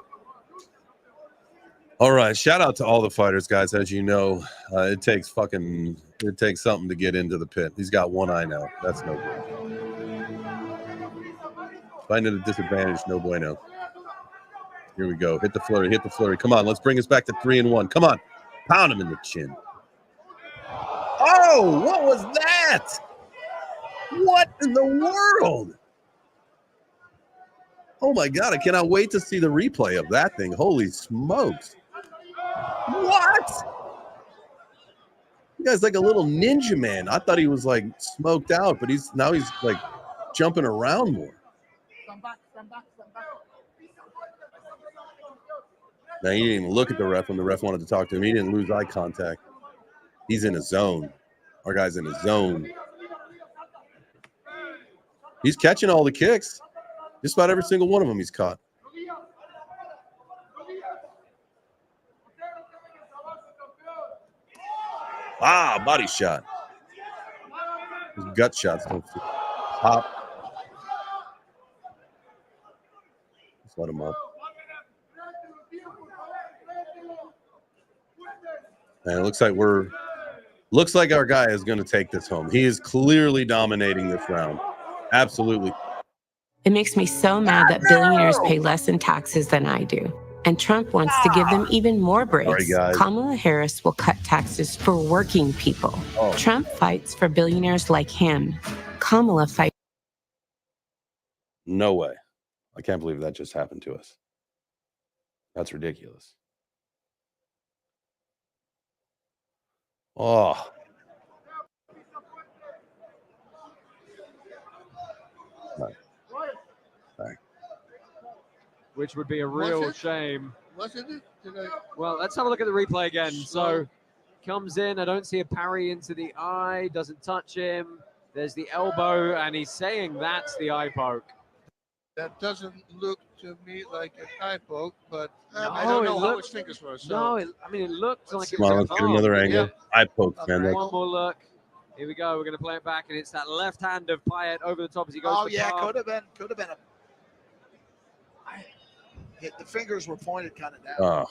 All right, shout out to all the fighters, guys. As you know, it takes something to get into the pit. He's got one eye now. That's no good. Finding a disadvantage, no bueno. Here we go. Hit the flurry. Come on, let's bring us back to 3-1. Come on, pound him in the chin. Oh, what was that? What in the world? Oh my God, I cannot wait to see the replay of that thing. Holy smokes. What? You guy's like a little ninja man. I thought he was like smoked out, but he's like jumping around more. Now he didn't even look at the ref when the ref wanted to talk to him. He didn't lose eye contact. He's in a zone. Our guy's in a zone. He's catching all the kicks. Just about every single one of them he's caught. Body shot. His gut shots don't pop. Just let him up. And it looks like our guy is going to take this home. He is clearly dominating this round. Absolutely. It makes me so mad that billionaires pay less in taxes than I do. And Trump wants to give them even more breaks. Sorry, Kamala Harris will cut taxes for working people. Oh. Trump fights for billionaires like him. Kamala fights. No way. I can't believe that just happened to us. That's ridiculous. Oh. Right. Which would be a real shame. Wasn't it? Well, let's have a look at the replay again. So comes in. I don't see a parry into the eye. Doesn't touch him. There's the elbow, and he's saying that's the eye poke. That doesn't look to me like an eye poke, but No, I don't it know how looked- his fingers were. So. No, it looked like it Come on, was let's get another angle. Eye poke, man. One more look. Here we go. We're going to play it back, and it's that left hand of Payet over the top as he goes. Oh for yeah, palm. could have been a. The fingers were pointed kind of down. Oh.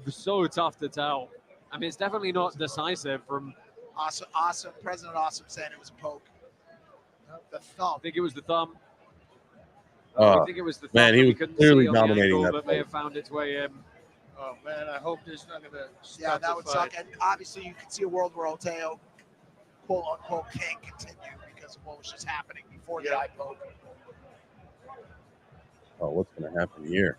It's so tough to tell. I mean, it's definitely not decisive from. Awesome. President Awesome saying it was a poke. The thumb. I think it was the thumb. Oh, I think it was the thumb man, he that we was couldn't clearly see on the dominating angle, that but may fight. have found its way in. Oh man, I hope this is not gonna. Yeah, that would suck. And obviously, you can see a world where Oteo, quote unquote, can't continue because of what was just happening before the eye poke. Oh, what's going to happen here?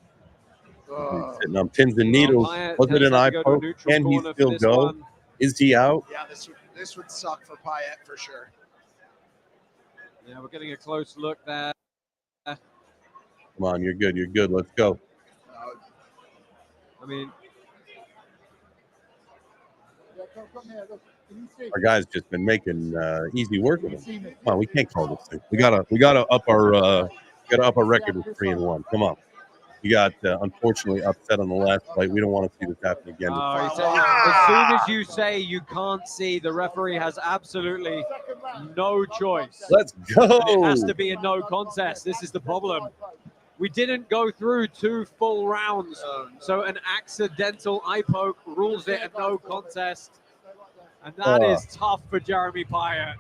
Oh. He's sitting on pins and needles. Payet Was it an has eye to go to a poke? neutral Can he corner for still this go? one. Is he out? Yeah, this would suck for Payet for sure. Yeah, we're getting a close look there. Come on, you're good. You're good. Let's go. I mean, Our guy's just been making easy work of him. Come on, we can't call this thing. We gotta up our record with 3-1. Come on. We got unfortunately upset on the last fight. We don't want to see this happen again. he said, as soon as you say you can't see, the referee has absolutely no choice. Let's go. And it has to be a no contest. This is the problem. We didn't go through 2 full rounds, so an accidental eye poke rules it a no contest, and that is tough for Jeremy Payet.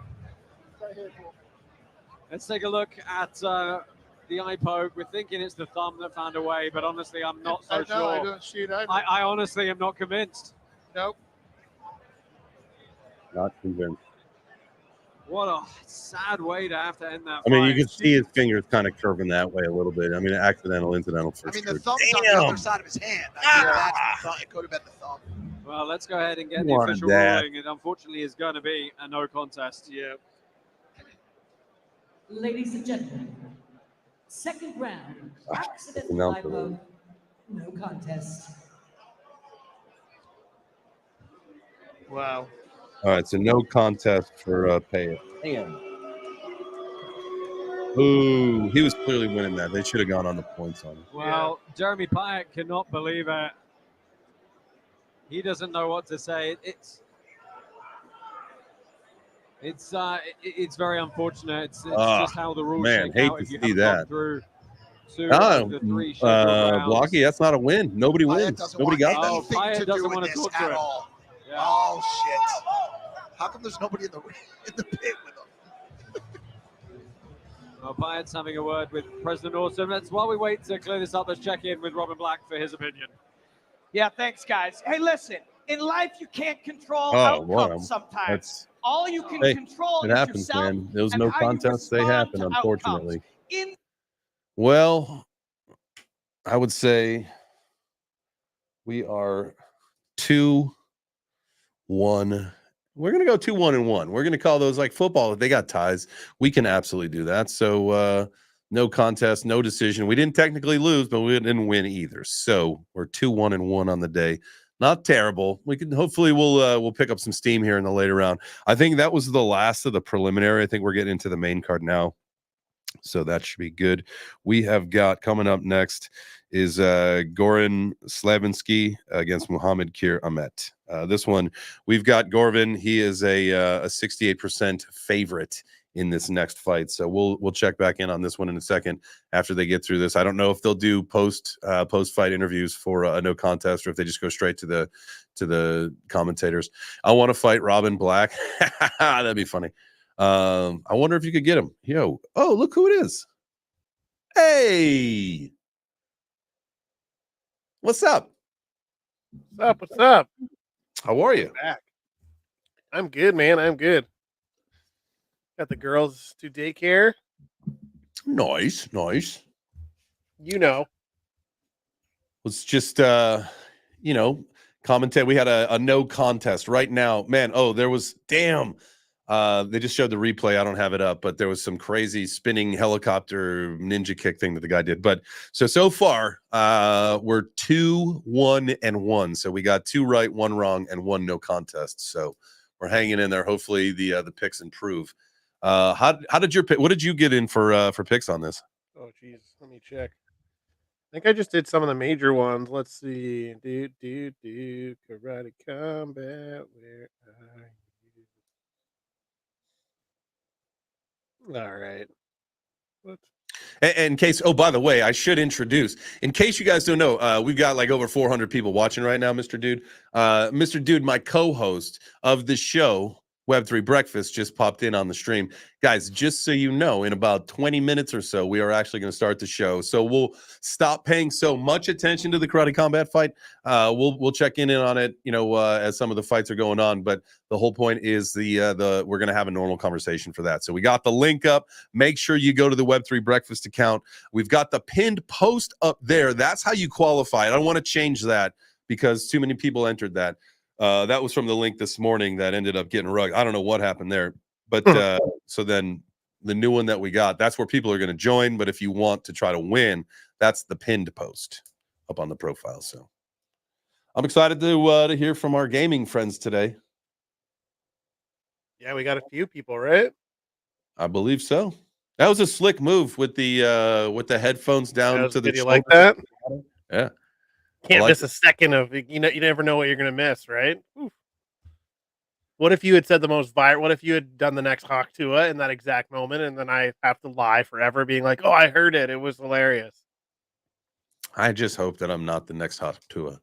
Let's take a look at the eye poke. We're thinking it's the thumb that found a way, but honestly, I'm not so sure. I don't see it either. I honestly am not convinced. Nope. Not convinced. What a sad way to have to end that I mean, you fight. can see his fingers kind of curving that way a little bit. I mean, incidental for I mean, sure. the thumb's on the other side of his hand. It could have been the thumb. Well, let's go ahead and get Come the on, official Dad. ruling. It unfortunately is going to be a no contest. Yeah. Ladies and gentlemen, second round, accidental announce eye it. poke, no contest. Wow. All right, so no contest for Payet. Damn. Ooh, he was clearly winning that. They should have gone on the points on him. Well, Jeremy Payet cannot believe it. He doesn't know what to say. It's very unfortunate. It's just how the rules man, shake hate out to if you see haven't gone that. through 2 of the 3 scheduled rounds. Blocky, that's not a win. Nobody wins. Nobody got that. anything Payet to doesn't do with want to this talk to at it. all. Yeah. Oh shit! How come there's nobody in the pit with him? Well, Payet's having a word with President Awesome. That's while we wait to clear this up. Let's check in with Robin Black for his opinion. Yeah, thanks, guys. Hey, listen, in life, you can't control Oh, well, outcomes sometimes. that's- All you can Hey, control it is happens, yourself man. There was and no how you contest. They respond happen, to unfortunately. outcomes. In Well, I would say we are 2-1. We're going to go 2-1-1. We're going to call those like football. If they got ties, we can absolutely do that. So no contest, no decision. We didn't technically lose, but we didn't win either. So we're 2-1-1 on the day. Not terrible. We can hopefully we'll pick up some steam here in the later round. I think that was the last of the preliminary. I think we're getting into the main card now. So that should be good. We have got coming up next is Goran Slavinsky against Muhammad Kir Ahmet. This one, we've got Gorvin. He is a 68% favorite in this next fight. So we'll check back in on this one in a second after they get through this. I don't know if they'll do post fight interviews for a no contest or if they just go straight to the commentators. I want to fight Robin Black. That'd be funny. I wonder if you could get him. Oh, look who it is. Hey, what's up? What's up? How are you? Back. I'm good, man. I'm good. Got the girls to daycare. Nice. You know. was just commentate. We had a no contest right now, man. Oh, there was they just showed the replay. I don't have it up, but there was some crazy spinning helicopter ninja kick thing that the guy did. But so far we're 2-1-1, so we got 2 right, 1 wrong, and 1 no contest. So we're hanging in there. Hopefully the picks improve. How did your pick? What did you get in for picks on this? Oh geez, let me check. I think I just did some of the major ones. Let's see. Karate Combat. Where are you? All right. What? In case, oh, by the way, I should introduce, in case you guys don't know, we've got like over 400 people watching right now, Mr. Dude. Mr. Dude, my co-host of the show, Web3 Breakfast, just popped in on the stream. Guys, just so you know, in about 20 minutes or so, we are actually going to start the show. So we'll stop paying so much attention to the Karate Combat fight. We'll check in on it, as some of the fights are going on. But the whole point is we're going to have a normal conversation for that. So we got the link up. Make sure you go to the Web3 Breakfast account. We've got the pinned post up there. That's how you qualify. I don't want to change that because too many people entered that. That was from the link this morning that ended up getting rugged. I don't know what happened there. But so then the new one that we got, that's where people are going to join. But if you want to try to win, that's the pinned post up on the profile. So I'm excited to hear from our gaming friends today. Yeah, we got a few people, right? I believe so. That was a slick move with the headphones down to the shoulder. Like that? Yeah. Can't miss a second of you never know what you're gonna miss, right? Oof. What if you had said the most viral? What if you had done the next Hawk Tua in that exact moment, and then I have to lie forever, being like, "Oh, I heard it. It was hilarious." I just hope that I'm not the next Hawk Tua.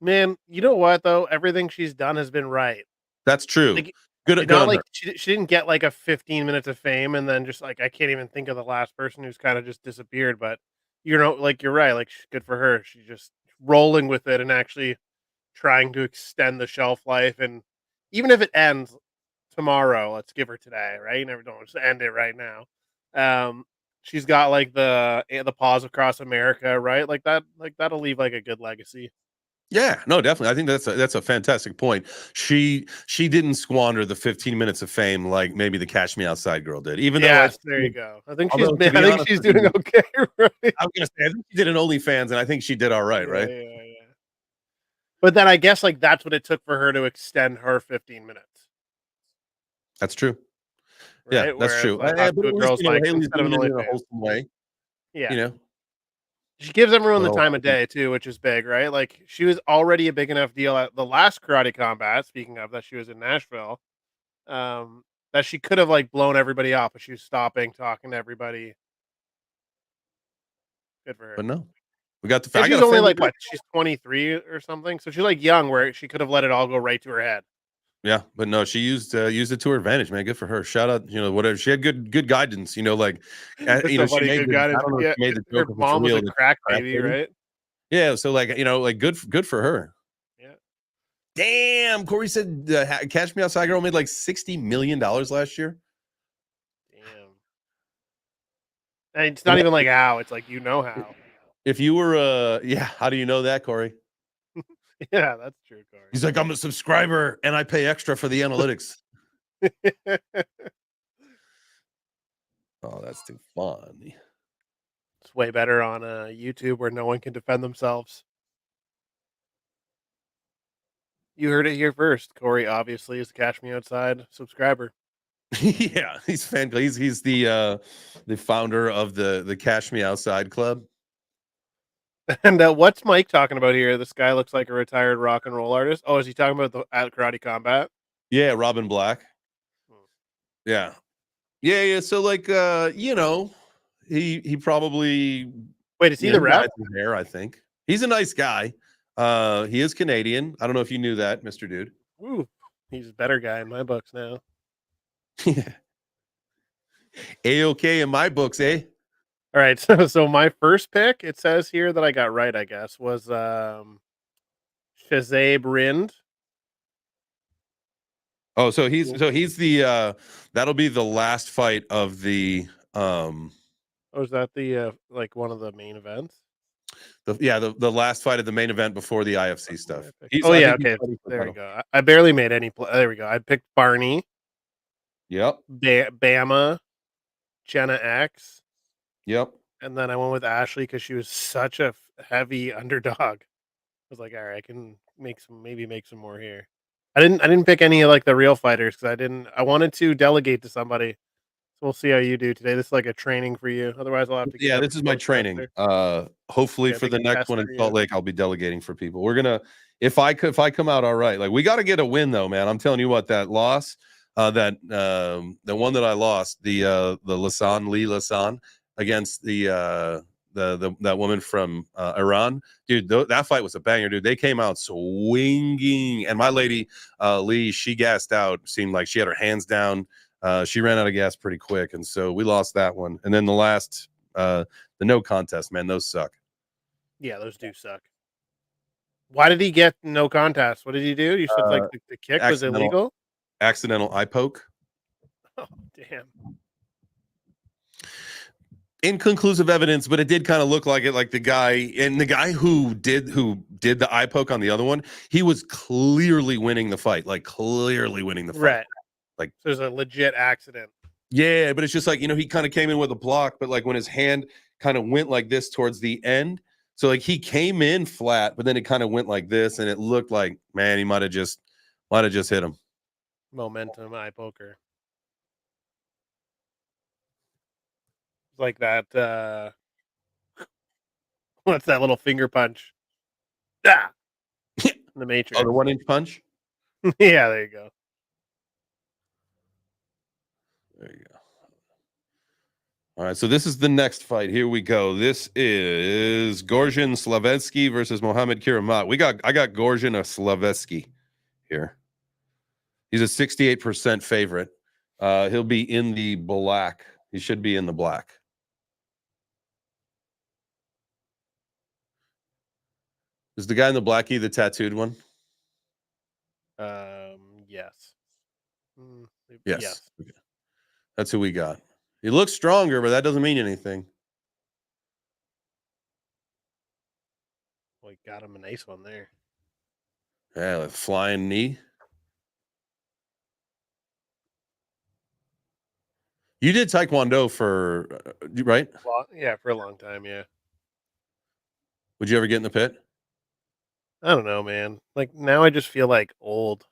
Man, you know what though? Everything she's done has been right. That's true. Like, Good. Not like she didn't get like a 15 minutes of fame, and then just like I can't even think of the last person who's kind of just disappeared. But you're right. Like good for her. She's just rolling with it and actually trying to extend the shelf life. And even if it ends tomorrow, let's give her today, right? You never don't just end it right now. She's got like the paws across America, right? Like that'll leave like a good legacy. Yeah, no, definitely. I think that's a fantastic point. She didn't squander the 15 minutes of fame like maybe the Cash Me Outside girl did. Even though there you go. I think she's doing okay. Right? I was gonna say I think she did an OnlyFans, and I think she did all right, right? Yeah. But then I guess like that's what it took for her to extend her 15 minutes. That's true. Right? Yeah, that's true. Like, But Haley's doing it in a wholesome way. Yeah. She gives everyone the time of day too, which is big, right? Like she was already a big enough deal at the last Karate Combat. Speaking of that, she was in Nashville. That she could have like blown everybody off, but she was stopping, talking to everybody. Good for her. But no, we got the. She's only like what? She's 23 or something, so she's like young, where she could have let it all go right to her head. Yeah, but no, she used it to her advantage, man. Good for her. Shout out, whatever. She had good guidance, like, she made the joke her mom was a crack baby, right? Yeah, so like, good for her. Yeah. Damn, Corey said Catch Me Outside Girl made like $60 million last year. Damn. And it's not even like how, it's like how. If you were how do you know that, Corey? Yeah, that's true, Corey. He's like, I'm a subscriber and I pay extra for the analytics. Oh, that's too funny. It's way better on YouTube where no one can defend themselves. You heard it here first. Corey obviously is the Cash Me Outside subscriber. Yeah, he's he's the founder of the Cash Me Outside Club. And what's Mike talking about here? This guy looks like a retired rock and roll artist. Oh, is he talking about at Karate Combat? Yeah, Robin Black. Yeah. So like he probably is he the rep? Hair, I think he's a nice guy. He is Canadian. I don't know if you knew that, Mr. Dude. Ooh, he's a better guy in my books now. Yeah. A-okay in my books, eh? All right, so my first pick, it says here that I got right, I guess, was Shazab Rind. Oh, so he's the that'll be the last fight of the Oh, is that the like one of the main events? The last fight of the main event before the IFC stuff. Okay. There we go. I barely made any play. There we go. I picked Barney. Yep. Bama, Jenna X. Yep. And then I went with Ashley because she was such a heavy underdog. I was like, all right, I can make some more here. I didn't pick any of like the real fighters because I wanted to delegate to somebody. So we'll see how you do today. This is like a training for you. Otherwise, I'll have to. Yeah, this is my training. Hopefully for the next one in Salt Lake, I'll be delegating for people. We're gonna, if I come out all right, like we got to get a win though, man. I'm telling you what, that loss, the one that I lost, the Lee Lasan against that woman from Iran, dude. That fight was a banger, dude. They came out swinging, and my lady Lee, she gassed out. Seemed like she had her hands down. She ran out of gas pretty quick, and so we lost that one. And then the last, the no contest, man, those suck. Yeah, those do suck. Why did he get no contest? What did he do? You said like the kick was illegal. Accidental eye poke. Oh, damn. Inconclusive evidence, but it did kind of look like it. Like the guy who did the eye poke on the other one, he was clearly winning the fight. Like clearly winning the fight. Right. Like so there's a legit accident. Yeah, but it's just like, he kind of came in with a block, but like when his hand kind of went like this towards the end, so like he came in flat, but then it kind of went like this, and it looked like, man, he might have just hit him. Momentum eye poker. Like that. What's that little finger punch? Ah, the Matrix. Oh, the 1-inch punch. Yeah, there you go. There you go. All right, so this is the next fight. Here we go. This is Gorjan Slavetsky versus Mohamed Kiramat. I got Gorjan Slavetsky here. He's a 68% favorite. He'll be in the black. He should be in the black. Is the guy in the blackie the tattooed one? Yes. Yes. Okay. That's who we got. He looks stronger, but that doesn't mean anything. We got him a nice one there. Yeah, like flying knee. You did Taekwondo for, right? Well, yeah, for a long time, yeah. Would you ever get in the pit? I don't know, man. Like now I just feel like old.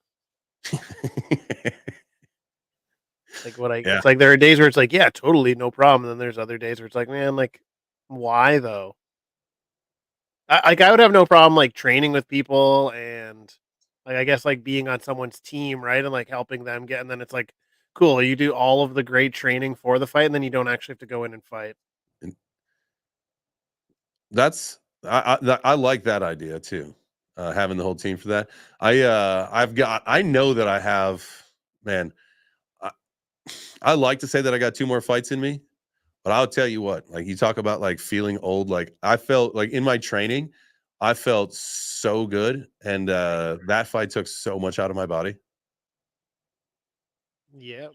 Like it's like there are days where it's like, yeah, totally, no problem. And then there's other days where it's like, man, like, why though? I would have no problem like training with people and like I guess like being on someone's team, right? And like helping them get, and then it's like, cool, you do all of the great training for the fight, and then you don't actually have to go in and fight. I like that idea too. Having the whole team for that. I know that I have, man. I like to say that I got 2 more fights in me, but I'll tell you what, like you talk about like feeling old, like I felt like in my training, I felt so good. And that fight took so much out of my body. Yeah.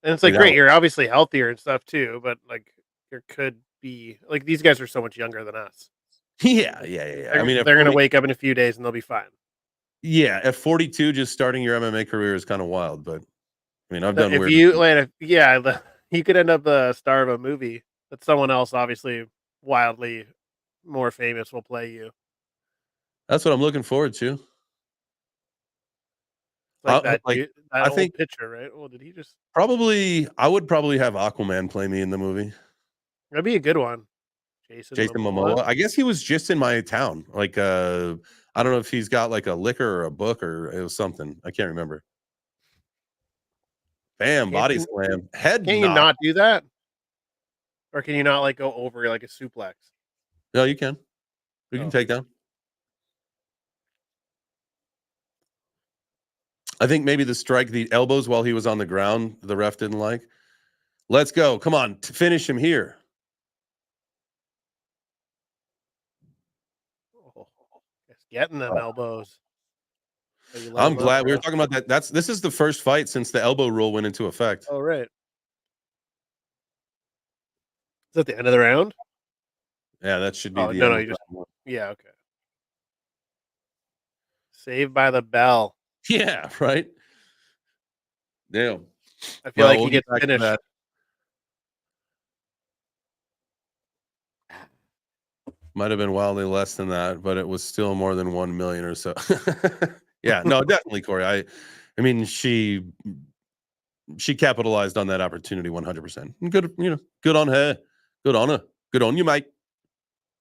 And it's like great, you're obviously healthier and stuff too, but like there could be like these guys are so much younger than us. Yeah. I mean, they're going to wake up in a few days and they'll be fine. Yeah, at 42, just starting your MMA career is kind of wild, but I mean, I've done weird. You could end up the star of a movie that someone else, obviously wildly more famous, will play you. That's what I'm looking forward to. Like that old picture, right? Oh, did he just? I would probably have Aquaman play me in the movie. That'd be a good one. Jason Momoa. I guess he was just in my town. Like, I don't know if he's got like a liquor or a book or it was something. I can't remember. Bam, body slam. Head. Can you not do that? Or can you not like go over like a suplex? No, you can. You can take down. I think maybe the elbows while he was on the ground, the ref didn't like. Let's go. Come on. Finish him here. Just getting them elbows. I'm glad we were talking about that. This is the first fight since the elbow rule went into effect. Oh, right. Is that the end of the round? Yeah, that should be Oh the no, end no, of you just round one. yeah, okay. Saved by the Bell. Yeah, right. Damn. I feel Well, like we'll he get gets back to finished. that. Might have been wildly less than that, but it was still more than 1 million or so. Yeah, no, definitely, Corey. I mean, she capitalized on that opportunity 100%. Good, good on her. Good on her. Good on you, mate.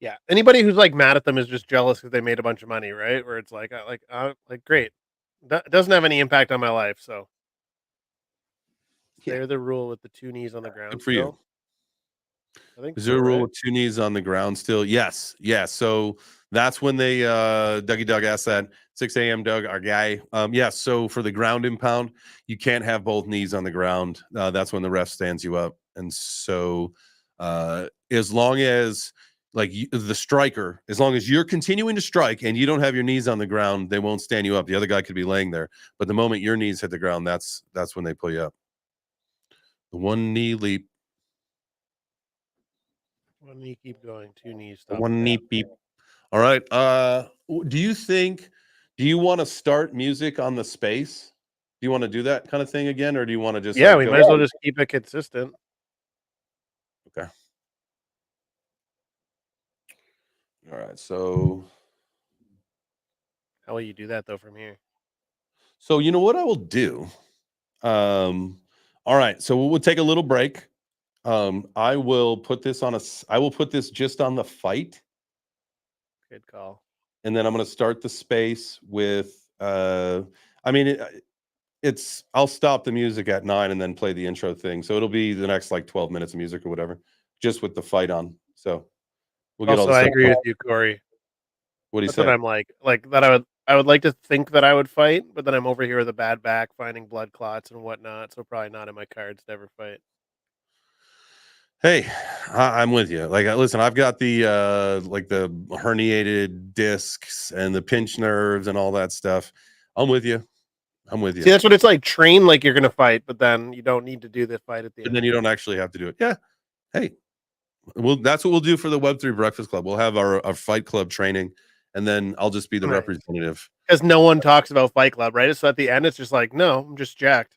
Yeah. Anybody who's like mad at them is just jealous because they made a bunch of money, right? Where it's like, great. That doesn't have any impact on my life. So Yeah. they're the rule with the 2 knees on the ground. Good for you. I think Is so, there a rule right? with 2 knees on the ground still? Yes. Yeah. So that's when they Dougie Doug asked that 6 a.m. Doug, our guy. Yeah. So for the ground impound, you can't have both knees on the ground. That's when the ref stands you up. And so as long as the striker, as long as you're continuing to strike and you don't have your knees on the ground, they won't stand you up. The other guy could be laying there, but the moment your knees hit the ground, that's when they pull you up. The 1 knee leap. 1 knee, keep going. 2 knees, stop. 1 knee beep. All right. Do you want to start music on the space? Do you want to do that kind of thing again, or do you want to just Yeah, we go? might as well just keep it consistent. Okay. All right. So How will you do that though from here? So you know what I will do? All right. So we'll take a little break. I will put this just on the fight. Good call. And then I'm going to start the space with I'll stop the music at 9 and then play the intro thing. So it'll be the next 12 minutes of music or whatever, just with the fight on. So we'll get all Also, this. I agree with you, Corey. What do you That's say? what I'm like that. I would like to think that I would fight, but then I'm over here with a bad back, finding blood clots and whatnot. So probably not in my cards to ever fight. Hey, I'm with you. Listen, I've got the the herniated discs and the pinched nerves and all that stuff. I'm with you. See, that's what it's like. Train like you're gonna fight, but then you don't need to do the fight at the And end. then you don't actually have to do it. Yeah. Hey, that's what we'll do for the Web3 Breakfast Club. We'll have our Fight Club training, and then I'll just be the representative. Because no one talks about Fight Club, right? So at the end, it's just like, no, I'm just jacked.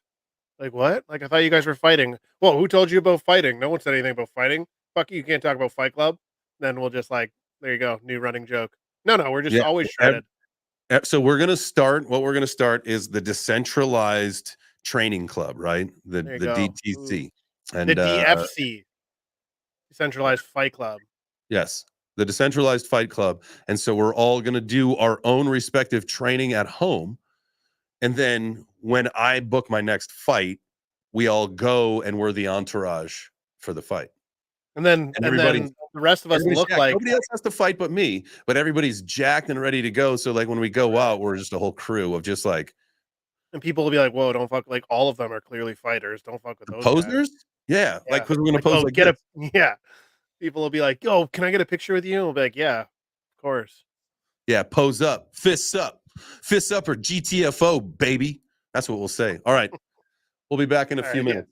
Like, what? Like, I thought you guys were fighting. Well, who told you about fighting? No one said anything about fighting. Fuck you, can't talk about Fight Club. Then we'll just there you go, new running joke. No, we're just always shredded. So what we're going to start is the decentralized training club, right? The DTC. And the DFC. Decentralized Fight Club. Yes. The decentralized fight club. And so we're all going to do our own respective training at home. And then when I book my next fight, we all go and we're the entourage for the fight. And then the rest of us look jacked. like Nobody else has to fight but me, but everybody's jacked and ready to go. So when we go out, we're just a whole crew of just and people will be like, whoa, don't fuck, all of them are clearly fighters. Don't fuck with those posers. Guys. Yeah. Because we're going to pose yeah. People will be like, yo, can I get a picture with you? And we'll be like, yeah, of course. Yeah. Pose up, fists up or GTFO, baby. That's what we'll say. All right. We'll be back in a few minutes.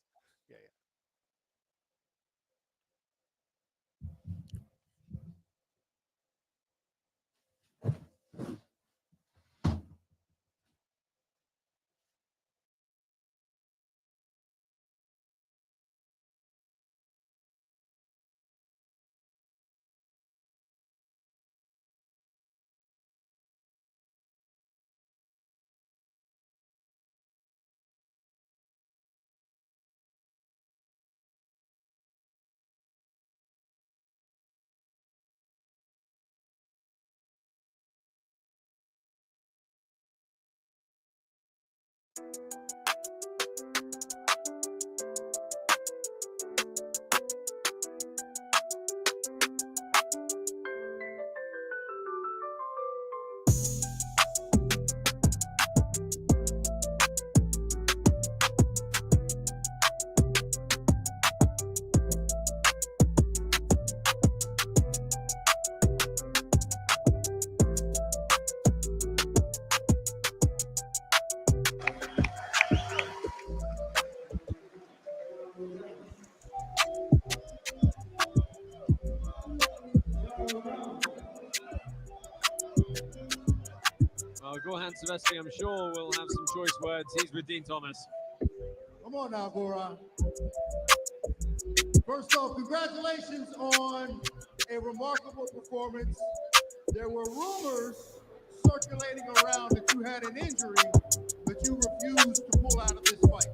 Well, Gorhan Silvestri, I'm sure, will have some choice words. He's with Dean Thomas. Come on now, Goran. First off, congratulations on a remarkable performance. There were rumors circulating around that you had an injury, but you refused to pull out of this fight.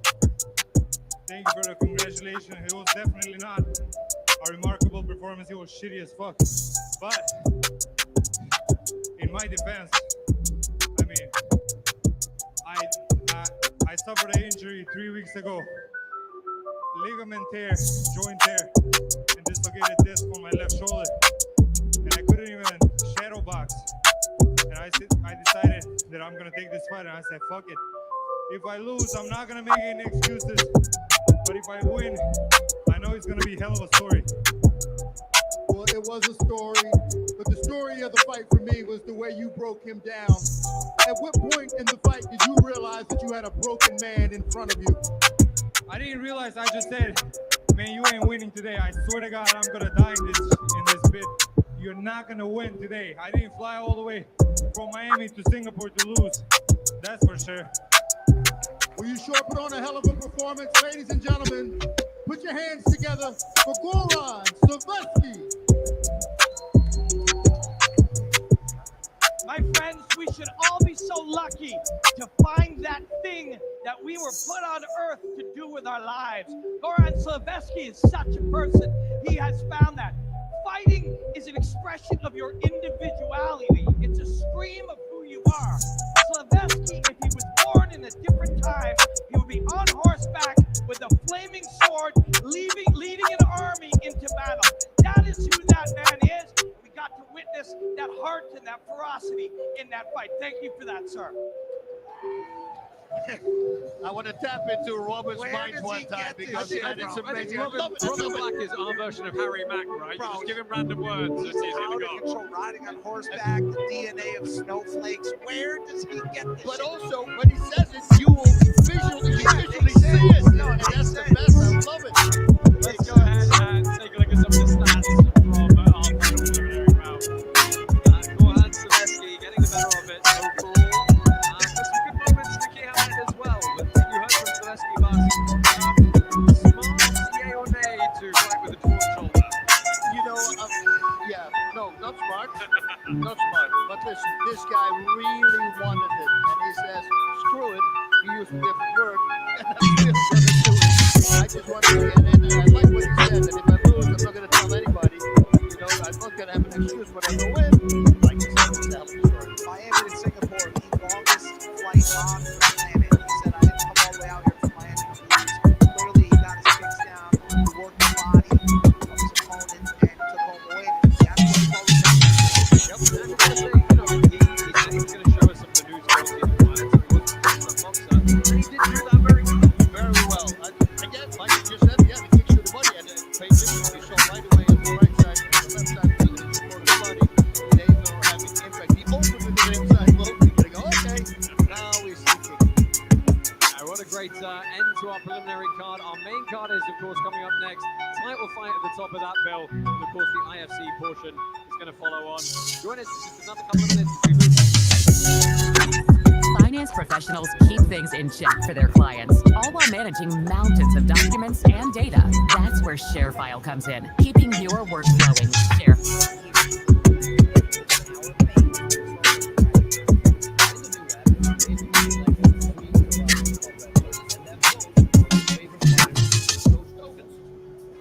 Thank you for the congratulations. It was definitely not a remarkable performance. It was shitty as fuck. But in my defense, I mean, I suffered an injury 3 weeks ago. Ligament tear, joint tear, and dislocated disc on my left shoulder. And I couldn't even shadow box. And I decided that I'm gonna take this fight, and I said, fuck it. If I lose, I'm not gonna make any excuses. But if I win, I know it's gonna be a hell of a story. Well, it was a story, but the story of the fight for me was the way you broke him down. At what point in the fight did you realize that you had a broken man in front of you? I didn't realize. I just said, man, you ain't winning today. I swear to God, I'm gonna die in this bit. You're not gonna win today. I didn't fly all the way from Miami to Singapore to lose. That's for sure. Well, you sure put on a hell of a performance. Ladies and gentlemen, put your hands together for Goran Silvestri. My friends, we should all be so lucky to find that thing that we were put on earth to do with our lives. Goran Silvestri is such a person. He has found that. Fighting is an expression of your individuality. It's a scream of who you are. Silvestri, if he was born in a different time, he would be on horseback with a flaming sword, leading an army into battle. That is who that man is. We got to witness that heart and that ferocity in that fight. Thank you for that, sir. I want to tap into Robert's mind one time because it's amazing. Robert Black is our version of Harry Mack, right? You just give him random words and he's going to go. Control, riding on horseback, the DNA of snowflakes. Where does he get this? But also, when he says it, you will visually see it. No, and that's the best. I love it. Let's go ahead and take a look at some of the stats from our final preliminary round. Gorhan Silvestri getting the better of it overall. There's some good moments in the key highlight as well. But you heard from Silvestri but smart, yay or nay, to fight with a drawn shoulder. You know, yeah, no, not smart. Not smart. But listen, this guy really wanted it. And he says, screw it. He used a different word. And I'm still going to do it. I just want to get in. And I like what he said. And if I lose, I'm not going to tell anybody. You know, I'm not going to have an excuse, but I'm going to win. Like he said, it's a hell of a story. Miami to Singapore, the longest flight on the planet. He said, I didn't come all the way out here from Miami to lose. Clearly, he got his kicks down, he worked the body of his opponent, and took home the win. That's what he's always done. Yep, and I'm going to say, you know, he said he was going to show us some of the news about the fight, so he wasn't just a boxer, and he did do that very well. Very well. Again, like you just said, yeah, the kicks to the body. And it paid difference. You saw right away on the right side, on the left side, to the body. They are having impact. He opened with the inside low. They go, okay, now he's kicking. What a great end to our preliminary card. Our main card is, of course, coming up next. Title fight at the top of that bill. And, of course, the IFC portion is going to follow on. Join us in just another couple of minutes. Finance professionals keep things in check for their clients, all while managing mountains of documents and data. That's where ShareFile comes in, keeping your work flowing. Share.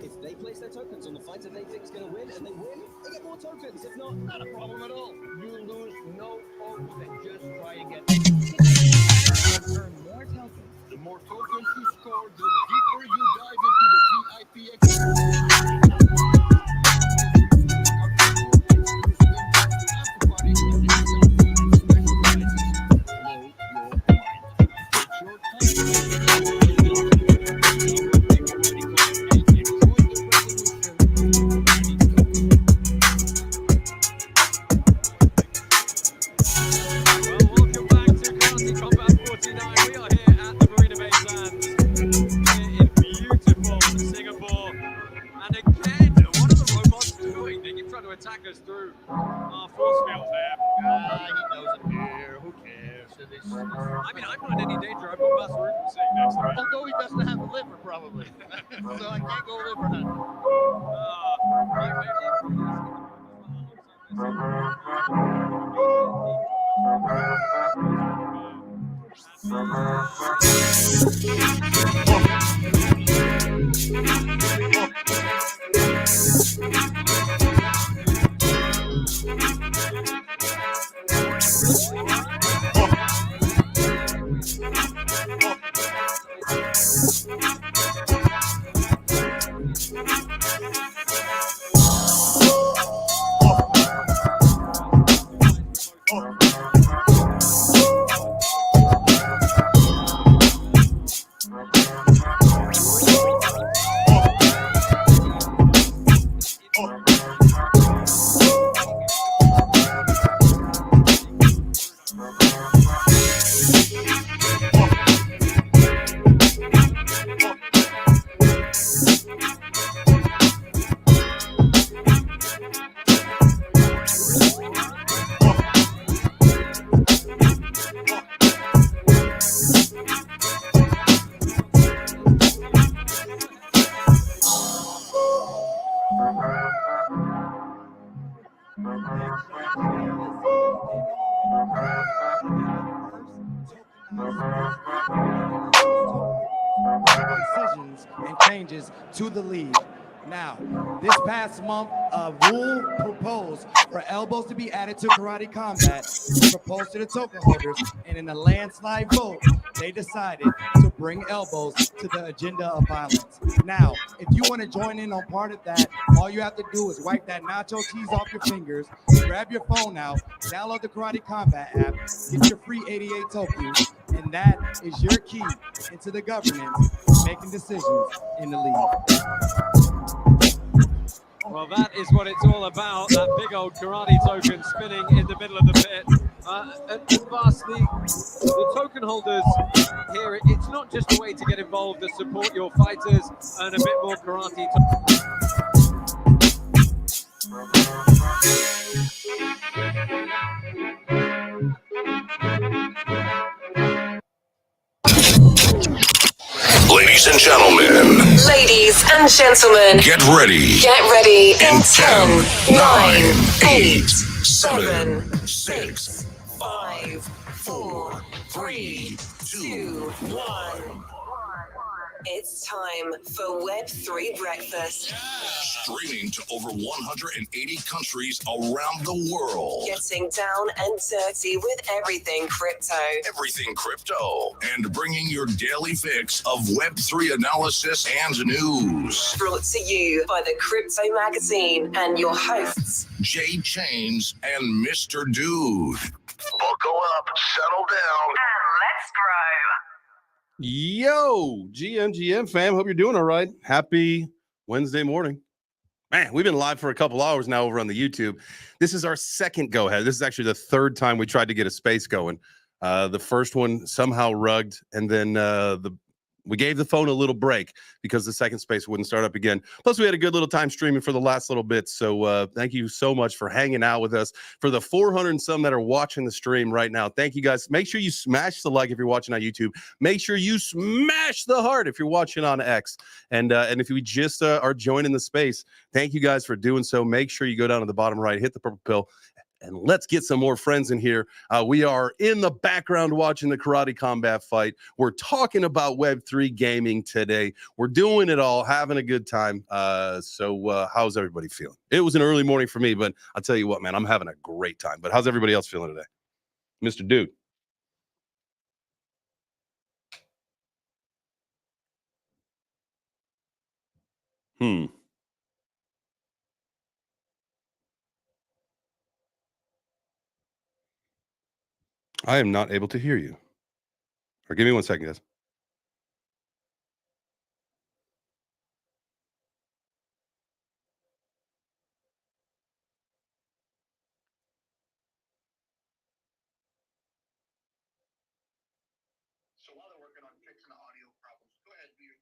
If they place their tokens on the fighter they think is going to win, and they win, they get more tokens. If not, not a problem at all. You lose no hopes and just try again. Earn more tokens. The more tokens you score, the deeper you dive into the VIP experience. trying to attack us through our force field there. He knows it here. Who cares? I mean, I'm not in any danger. I've got Massaroon sitting next to me. Although he doesn't have a liver, probably. So I can't go liver hunting. Decisions and changes to the league. Now, this past month, a rule proposed for elbows to be added to karate combat was proposed to the token holders, and in a landslide vote, they decided to bring elbows to the agenda of violence. Now, if you want to join in on part of that, all you have to do is wipe that nacho cheese off your fingers, grab your phone out, download the Karate Combat app, get your free 88 tokens, and that is your key into the governance, making decisions in the league. Well, that is what it's all about, that big old karate token spinning in the middle of the pit. And Bas, the token holders here, it's not just a way to get involved to support your fighters and a bit more karate. Ladies and gentlemen. Ladies and gentlemen. Get ready. Get ready in 10, 9, 8, 7, 6, 5, 4, 3, 2, 1. It's time for Web3 Breakfast. Streaming to over 180 countries around the world. Getting down and dirty with everything crypto. Everything crypto. And bringing your daily fix of Web3 analysis and news. Brought to you by the Crypto Magazine and your hosts, Jay Chains and Mr. Dude. Buckle up, settle down, and let's grow. Yo, GMGM fam, hope you're doing all right. Happy Wednesday morning. Man, we've been live for a couple hours now over on the YouTube. This is our second go ahead. This is actually the third time we tried to get a space going. The first one somehow rugged, and then we gave the phone a little break because the second space wouldn't start up again. Plus, we had a good little time streaming for the last little bit. So thank you so much for hanging out with us. For the 400 and some that are watching the stream right now, thank you guys. Make sure you smash the like if you're watching on YouTube. Make sure you smash the heart if you're watching on X. And if you just are joining the space, thank you guys for doing so. Make sure you go down to the bottom right, hit the purple pill, and let's get some more friends in here. We are in the background watching the Karate Combat fight. We're talking about Web3 gaming today. We're doing it all, having a good time. So how's everybody feeling? It was an early morning for me, but I'll tell you what, man, I'm having a great time. But how's everybody else feeling today? Mr. Dude. I am not able to hear you. Or give me 1 second, guys. So while they're working on fixing the audio problems, go ahead, do your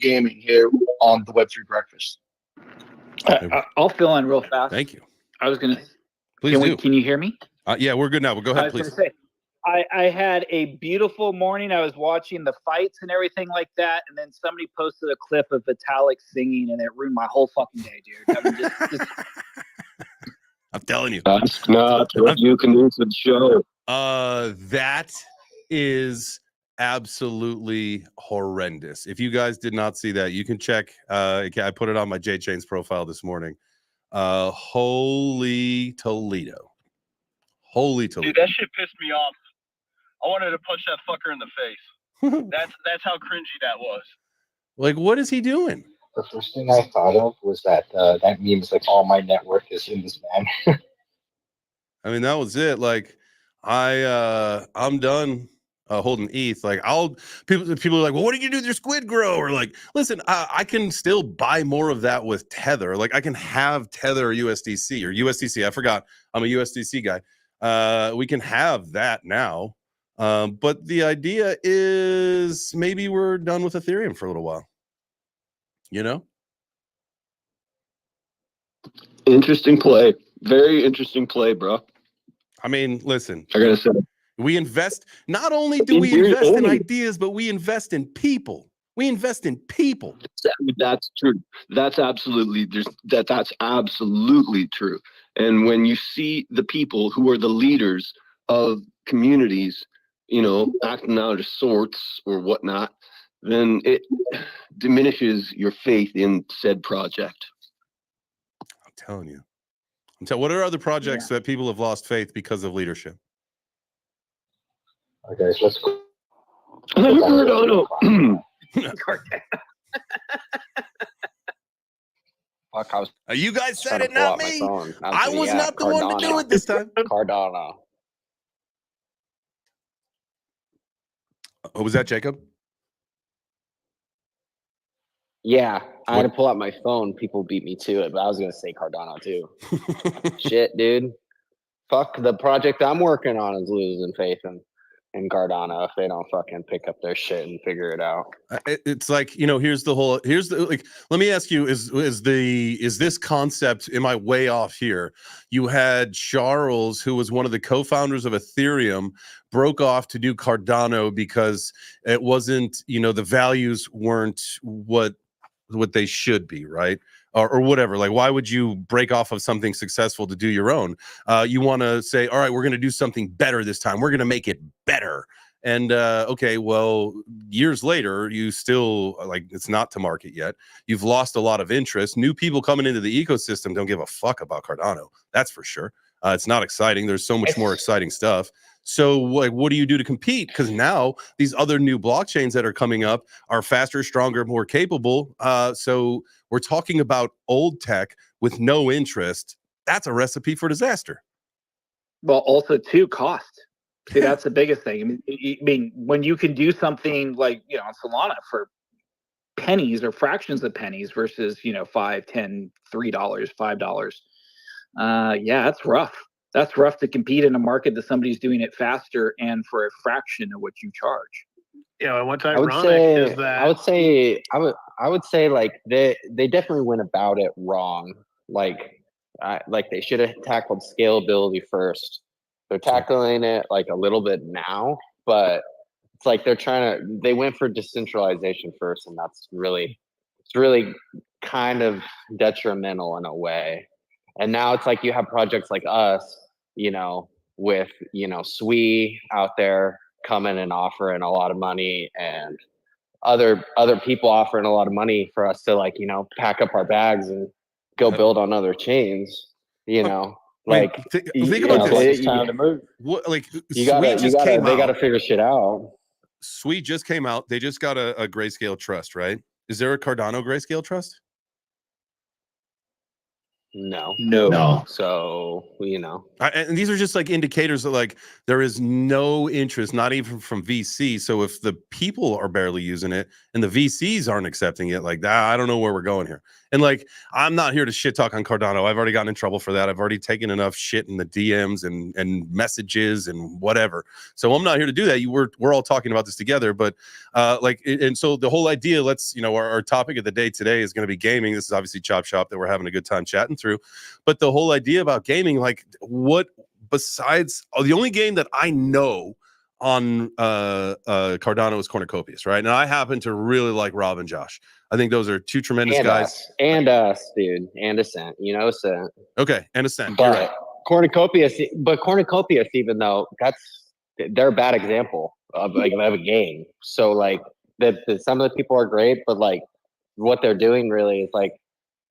gaming here on the Web3 Breakfast. I'll fill in real fast. Thank you. I was gonna. Please do. Can you hear me? Yeah, we're good now. Well, go I ahead, was please. gonna say, I had a beautiful morning. I was watching the fights and everything like that, and then somebody posted a clip of Vitalik singing, and it ruined my whole fucking day, dude. I mean, just I'm telling you. That's not what you can do for the show. That is absolutely horrendous. If you guys did not see that, you can check. I put it on my J Chains profile this morning. Holy Toledo. Holy Toledo. Dude, that shit pissed me off. I wanted to punch that fucker in the face. That's how cringy that was. Like, what is he doing? The first thing I thought of was that that meme is like all my net worth is in this man. I mean, that was it. Like, I'm done holding ETH. Like, people are like, well, what do you do with your squid grow? Or like, listen, I can still buy more of that with Tether. Like, I can have Tether or USDC. I forgot. I'm a USDC guy. We can have that now. But the idea is maybe we're done with Ethereum for a little while. You know? Interesting play. Very interesting play, bro. I mean, listen. I gotta say, we invest. Not only do we invest in ideas, but we invest in people. We invest in people. That's true. That's absolutely that's absolutely true. And when you see the people who are the leaders of communities, you know, acting out of sorts or whatnot, then it diminishes your faith in said project. I'm telling you. What are other projects that people have lost faith because of leadership? Okay, so let's go. Fuck, I was you guys said trying to it, pull not out my me. phone. I was not the one to do it this time. Cardano. Oh, was that Jacob? Yeah, I had to pull out my phone. People beat me to it, but I was gonna say Cardano too. Shit, dude. Fuck, the project I'm working on is losing faith in Cardano if they don't fucking pick up their shit and figure it out. It's like, you know, here's the like, let me ask you, is this concept, am I way off here? You had Charles, who was one of the co-founders of Ethereum, broke off to do Cardano because it wasn't, you know, the values weren't what they should be, right? Or whatever. Like, why would you break off of something successful to do your own? You want to say, all right, we're going to do something better this time. We're going to make it better. And okay, well, years later, you still, like, it's not to market yet. You've lost a lot of interest. New people coming into the ecosystem don't give a fuck about Cardano. That's for sure. It's not exciting. There's so much more exciting stuff. So, like, what do you do to compete? Because now these other new blockchains that are coming up are faster, stronger, more capable. So we're talking about old tech with no interest. That's a recipe for disaster. Well, also too, cost. See, that's the biggest thing. I mean, when you can do something like, you know, Solana for pennies or fractions of pennies versus, you know, $5, $10, $3, $5. Yeah, that's rough. That's rough to compete in a market that somebody's doing it faster and for a fraction of what you charge. You know, and what's I would ironic is that I would say like they definitely went about it wrong. Like they should have tackled scalability first. They're tackling it like a little bit now, but it's like they went for decentralization first, and it's really kind of detrimental in a way. And now it's like you have projects like us, you know, with, you know, Sui out there coming and offering a lot of money, and other people offering a lot of money for us to, like, you know, pack up our bags and go build on other chains, you know. Like, think about this. It's time to move. What, like, they gotta figure shit out. Sui just came out. They just got a Grayscale trust, right? Is there a Cardano Grayscale trust? No. So, you know, and these are just like indicators that, like, there is no interest, not even from VC. So if the people are barely using it and the VCs aren't accepting it, like that, I don't know where we're going here. And like, I'm not here to shit talk on Cardano. I've already gotten in trouble for that. I've already taken enough shit in the DMs and messages and whatever. So I'm not here to do that. We're all talking about this together. But and so the whole idea, our topic of the day today is going to be gaming. This is obviously Chop Shop that we're having a good time chatting through. But the whole idea about gaming, like, what besides the only game that I know on Cardano is Cornucopias, right? And I happen to really like Rob and Josh. I think those are two tremendous guys. Us, dude, and Ascent. Ascent. Okay, and Ascent. But You're right. Cornucopias, even though they're a bad example of a game. So like some of the people are great, but like what they're doing really is like,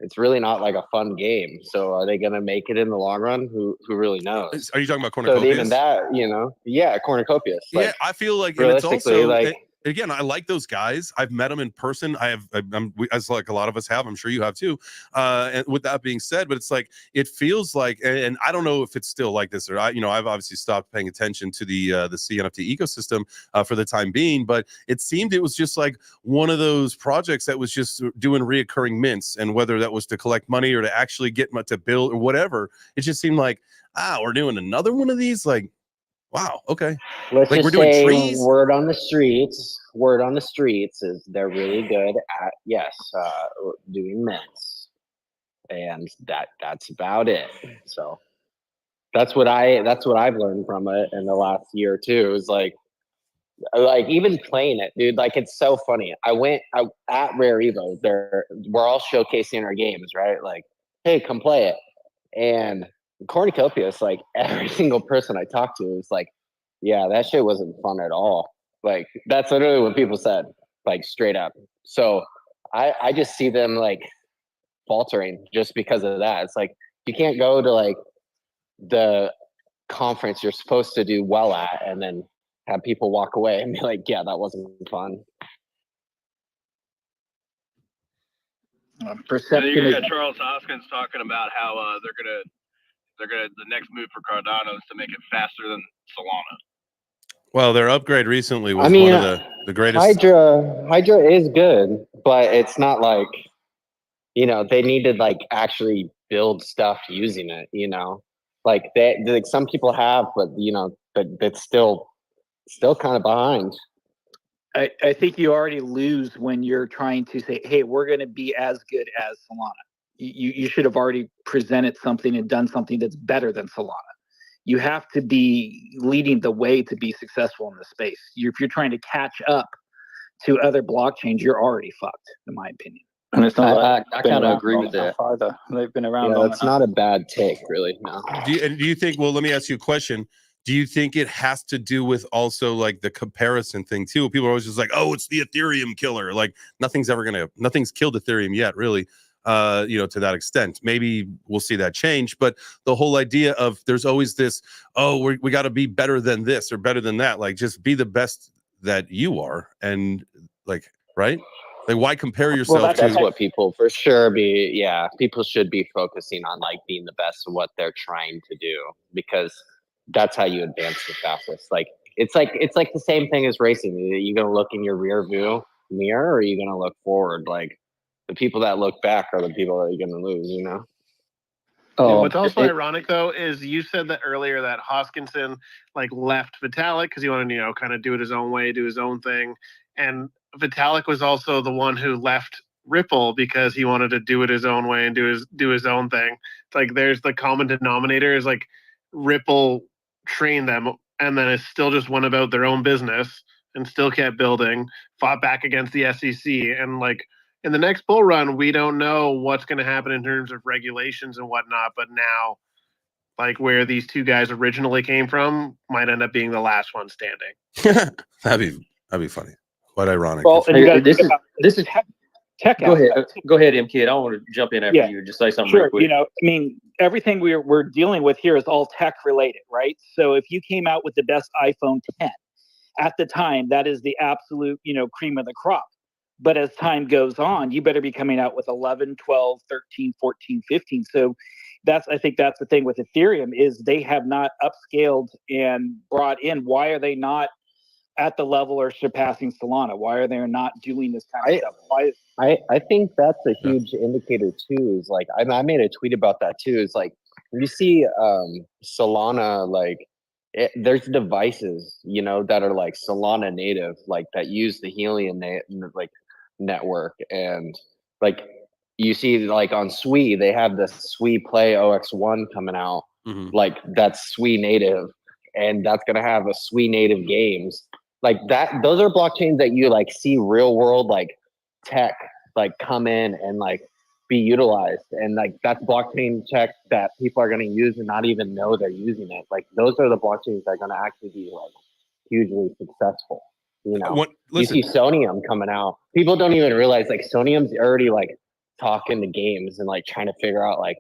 it's really not like a fun game. So are they going to make it in the long run? Who really knows? Are you talking about Cornucopias? So even that, yeah, Cornucopias. Like, yeah, I feel like, and it's also like, again, I like those guys. I've met them in person. As like a lot of us have. I'm sure you have too. And with that being said, but it's like, it feels like, and I don't know if it's still like this, or I've obviously stopped paying attention to the CNFT ecosystem for the time being. But it seemed it was just like one of those projects that was just doing reoccurring mints, and whether that was to collect money or to actually get to build or whatever, it just seemed like, we're doing another one of these, like. Wow. Okay. Let's like just we're doing say trees. Word on the streets is they're really good at doing mints, and that's about it. So that's what I've learned from it in the last year or two. Is like even playing it, dude. Like, it's so funny. I at Rare Evo. We're all showcasing our games, right? Like, hey, come play it, and Cornucopias, like every single person I talked to was like, yeah, that shit wasn't fun at all. Like, that's literally what people said, like, straight up. So I just see them like faltering just because of that. It's like, you can't go to like the conference you're supposed to do well at and then have people walk away and be like, yeah, that wasn't fun. Perception. You got Charles Hoskins talking about how the next move for Cardano is to make it faster than Solana. Well, their upgrade recently was one of the greatest. Hydra is good, but it's not like, they need to like actually build stuff using it, like some people have, but but that's still kind of behind. I think you already lose when you're trying to say, hey, we're going to be as good as Solana. You should have already presented something and done something that's better than Solana. You have to be leading the way to be successful in the space. If you're trying to catch up to other blockchains, you're already fucked, in my opinion. And it's not. I kind of agree with that. Either. They've been around. Yeah, that's not a bad take, really. No. Do you think? Well, let me ask you a question. Do you think it has to do with also like the comparison thing too? People are always just like, oh, it's the Ethereum killer. Like nothing's killed Ethereum yet, really. To that extent. Maybe we'll see that change, but the whole idea of there's always this, we got to be better than this or better than that. Like, just be the best that you are, and like, right? Like, why compare yourself? Well, that's what people for sure be. Yeah, people should be focusing on like being the best of what they're trying to do, because that's how you advance the fastest. Like, it's like the same thing as racing. Are you gonna look in your rear view mirror, or are you gonna look forward? Like, the people that look back are the people that you're going to lose, Oh, what's also ironic though is you said that earlier that Hoskinson like left Vitalik because he wanted to kind of do it his own way, do his own thing, and Vitalik was also the one who left Ripple because he wanted to do it his own way and do his own thing. It's like there's the common denominator is like Ripple trained them and then it still just went about their own business and still kept building, fought back against the SEC, and like. In the next bull run, we don't know what's going to happen in terms of regulations and whatnot. But now, like where these two guys originally came from, might end up being the last one standing. That'd be funny. Quite ironic. Well, and you guys, this is tech. Go ahead, MK. I don't want to jump in after you. Just say something. Sure. Real quick. Everything we're dealing with here is all tech related, right? So if you came out with the best iPhone 10 at the time, that is the absolute, cream of the crop. But as time goes on, you better be coming out with 11, 12, 13, 14, 15. So I think that's the thing with Ethereum is they have not upscaled and brought in. Why are they not at the level or surpassing Solana? Why are they not doing this kind of stuff? Why? I think that's a huge indicator too. Is like I made a tweet about that too. Is like you see Solana like there's devices that are like Solana native, like that use the Helium like network, and like you see like on Sui they have the Sui Play OX1 coming out, like that's Sui native, and that's gonna have a Sui native games like that. Those are blockchains that you like see real world like tech like come in and like be utilized, and like that's blockchain tech that people are going to use and not even know they're using it. Like those are the blockchains that are going to actually be like hugely successful. You see Sonium coming out, people don't even realize like Sonium's already like talking to games and like trying to figure out like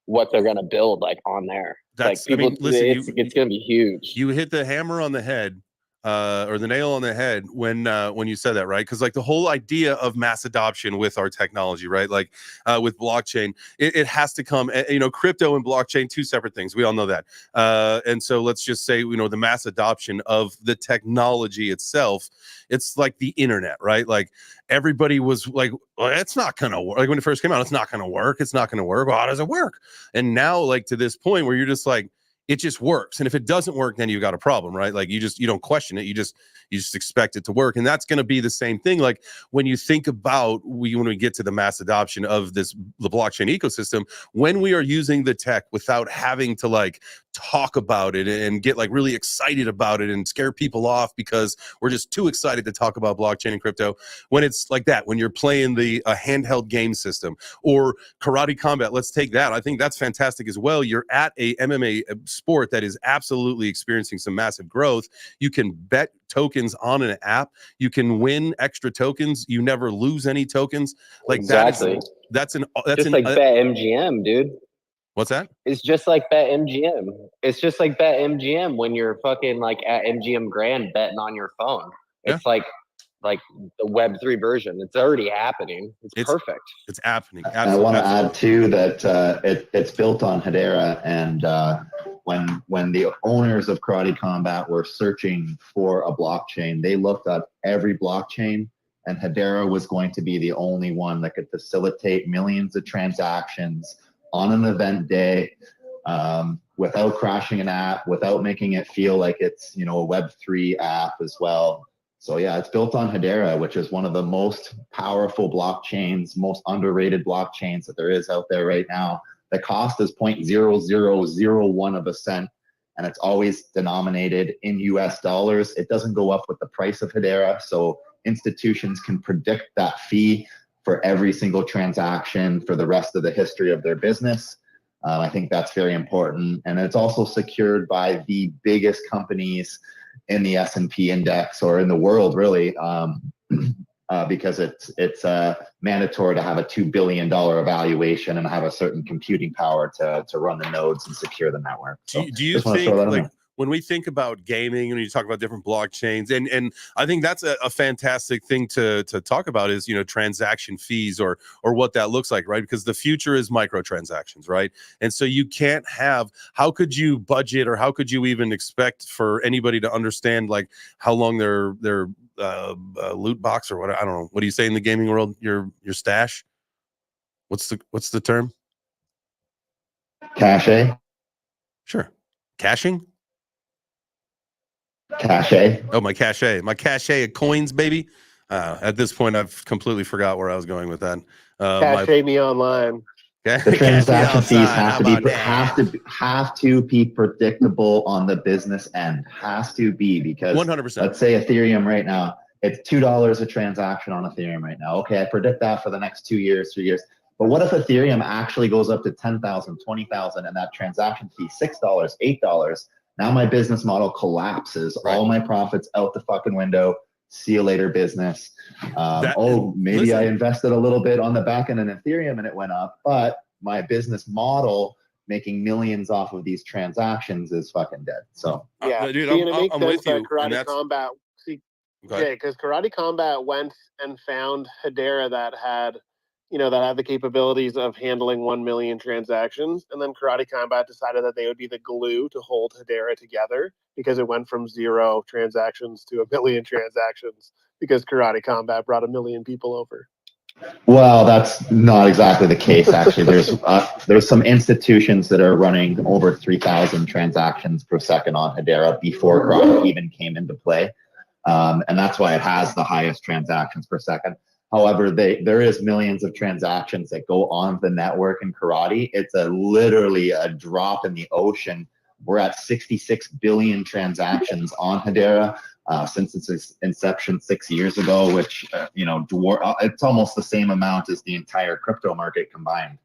what they're going to build like on there. That's, like people, listen, it's going to be huge. You hit the hammer on the head, or the nail on the head when you said that, right? Because like the whole idea of mass adoption with our technology, right? Like with blockchain, it has to come. Crypto and blockchain, two separate things. We all know that. And so let's just say, the mass adoption of the technology itself. It's like the internet, right? Like everybody was like, well, it's not gonna work. Like when it first came out, it's not gonna work. It's not gonna work. Well, how does it work? And now, like to this point where you're just like, it just works. And if it doesn't work, then you got a problem, right? Like you don't question it. You just expect it to work. And that's going to be the same thing. Like when you think about when we get to the mass adoption of the blockchain ecosystem, when we are using the tech without having to like talk about it and get like really excited about it and scare people off because we're just too excited to talk about blockchain and crypto. When it's like that, when you're playing a handheld game system or karate combat, let's take that. I think that's fantastic as well. You're at a MMA sport that is absolutely experiencing some massive growth. You can bet tokens on an app. You can win extra tokens. You never lose any tokens. Like exactly. That's just like BetMGM, dude. What's that? It's just like BetMGM. It's just like BetMGM when you're fucking like at MGM Grand betting on your phone. It's like the Web3 version. It's already happening. It's perfect. It's happening. I want to add too that it's built on Hedera, and when the owners of Karate Combat were searching for a blockchain, they looked at every blockchain, and Hedera was going to be the only one that could facilitate millions of transactions on an event day, without crashing an app, without making it feel like it's a Web3 app as well. So yeah, it's built on Hedera, which is one of the most powerful blockchains, most underrated blockchains that there is out there right now. The cost is 0.0001 of a cent, and it's always denominated in US dollars. It doesn't go up with the price of Hedera, so institutions can predict that fee for every single transaction for the rest of the history of their business. I think that's very important. And it's also secured by the biggest companies in the S&P index or in the world, really, because it's mandatory to have a $2 billion evaluation and have a certain computing power to run the nodes and secure the network. So do you think, like, when we think about gaming and you talk about different blockchains, and I think that's a fantastic thing to talk about is, transaction fees or what that looks like, right? Because the future is microtransactions, right? And so you can't have, how could you budget or how could you even expect for anybody to understand like how long their loot box or what, I don't know. What do you say in the gaming world? Your stash? What's the term? Cache. Sure. Caching? Cache. Oh, my cache of coins, baby. At this point, I've completely forgot where I was going with that. Cache me online. The transaction fees have to be predictable on the business end. Has to be, because 100%. Let's say Ethereum right now, it's $2 a transaction on Ethereum right now. Okay, I predict that for the next 2 years, 3 years. But what if Ethereum actually goes up to 10,000, 20,000, and that transaction fee $6, $8? Now my business model collapses. Right. All my profits out the fucking window. See you later, business. Maybe I invested a little bit on the back end in Ethereum and it went up, but my business model making millions off of these transactions is fucking dead. So yeah, dude, it makes I'm sense with you. Karate Combat. See, yeah, because Karate Combat went and found Hedera that had that have the capabilities of handling 1 million transactions. And then Karate Combat decided that they would be the glue to hold Hedera together because it went from 0 transactions to 1 million transactions because Karate Combat brought 1 million people over. Well, that's not exactly the case, actually. There's some institutions that are running over 3,000 transactions per second on Hedera before Karate even came into play. And that's why it has the highest transactions per second. However, there is millions of transactions that go on the network in Karate. It's literally a drop in the ocean. We're at 66 billion transactions on Hedera since its inception 6 years ago, which it's almost the same amount as the entire crypto market combined.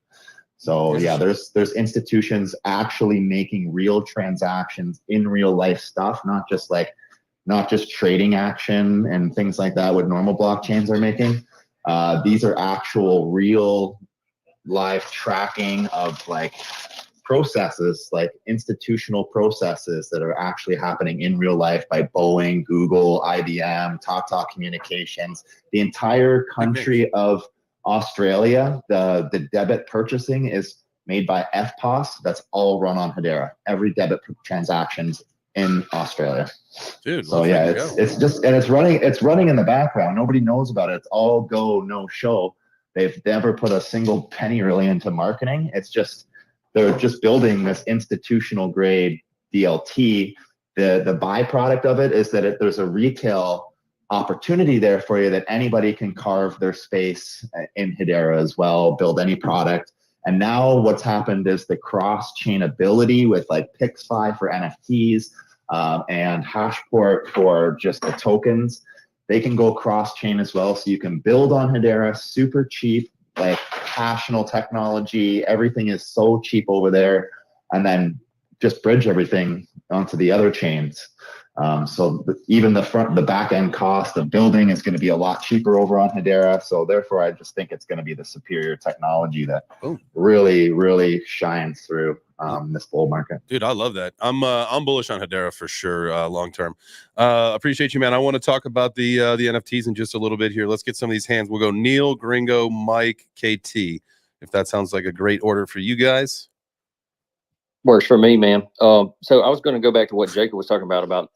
So yeah, there's institutions actually making real transactions in real life stuff, not just trading action and things like that what normal blockchains are making. These are actual real live tracking of processes, like institutional processes that are actually happening in real life by Boeing, Google, IBM, Tata Communications, the entire country of Australia. The debit purchasing is made by FPOS. That's all run on Hedera. Every debit transactions in Australia. Dude, so yeah, it's running in the background. Nobody knows about it. It's all go, no show. They've never put a single penny really into marketing. They're just building this institutional grade DLT. The byproduct of it is that there's a retail opportunity there for you that anybody can carve their space in Hedera as well, build any product. And now what's happened is the cross-chain ability with PixFi for NFTs and Hashport for just the tokens. They can go cross-chain as well. So you can build on Hedera super cheap, hashional technology. Everything is so cheap over there. And then just bridge everything onto the other chains. So even the back end cost of building is going to be a lot cheaper over on Hedera. So therefore, I just think it's going to be the superior technology that really, really shines through this bull market. Dude, I love that. I'm bullish on Hedera for sure, long term. Appreciate you, man. I want to talk about the NFTs in just a little bit here. Let's get some of these hands. We'll go Neil, Gringo, Mike, KT. If that sounds like a great order for you guys. Works for me, man. So I was going to go back to what Jacob was talking about,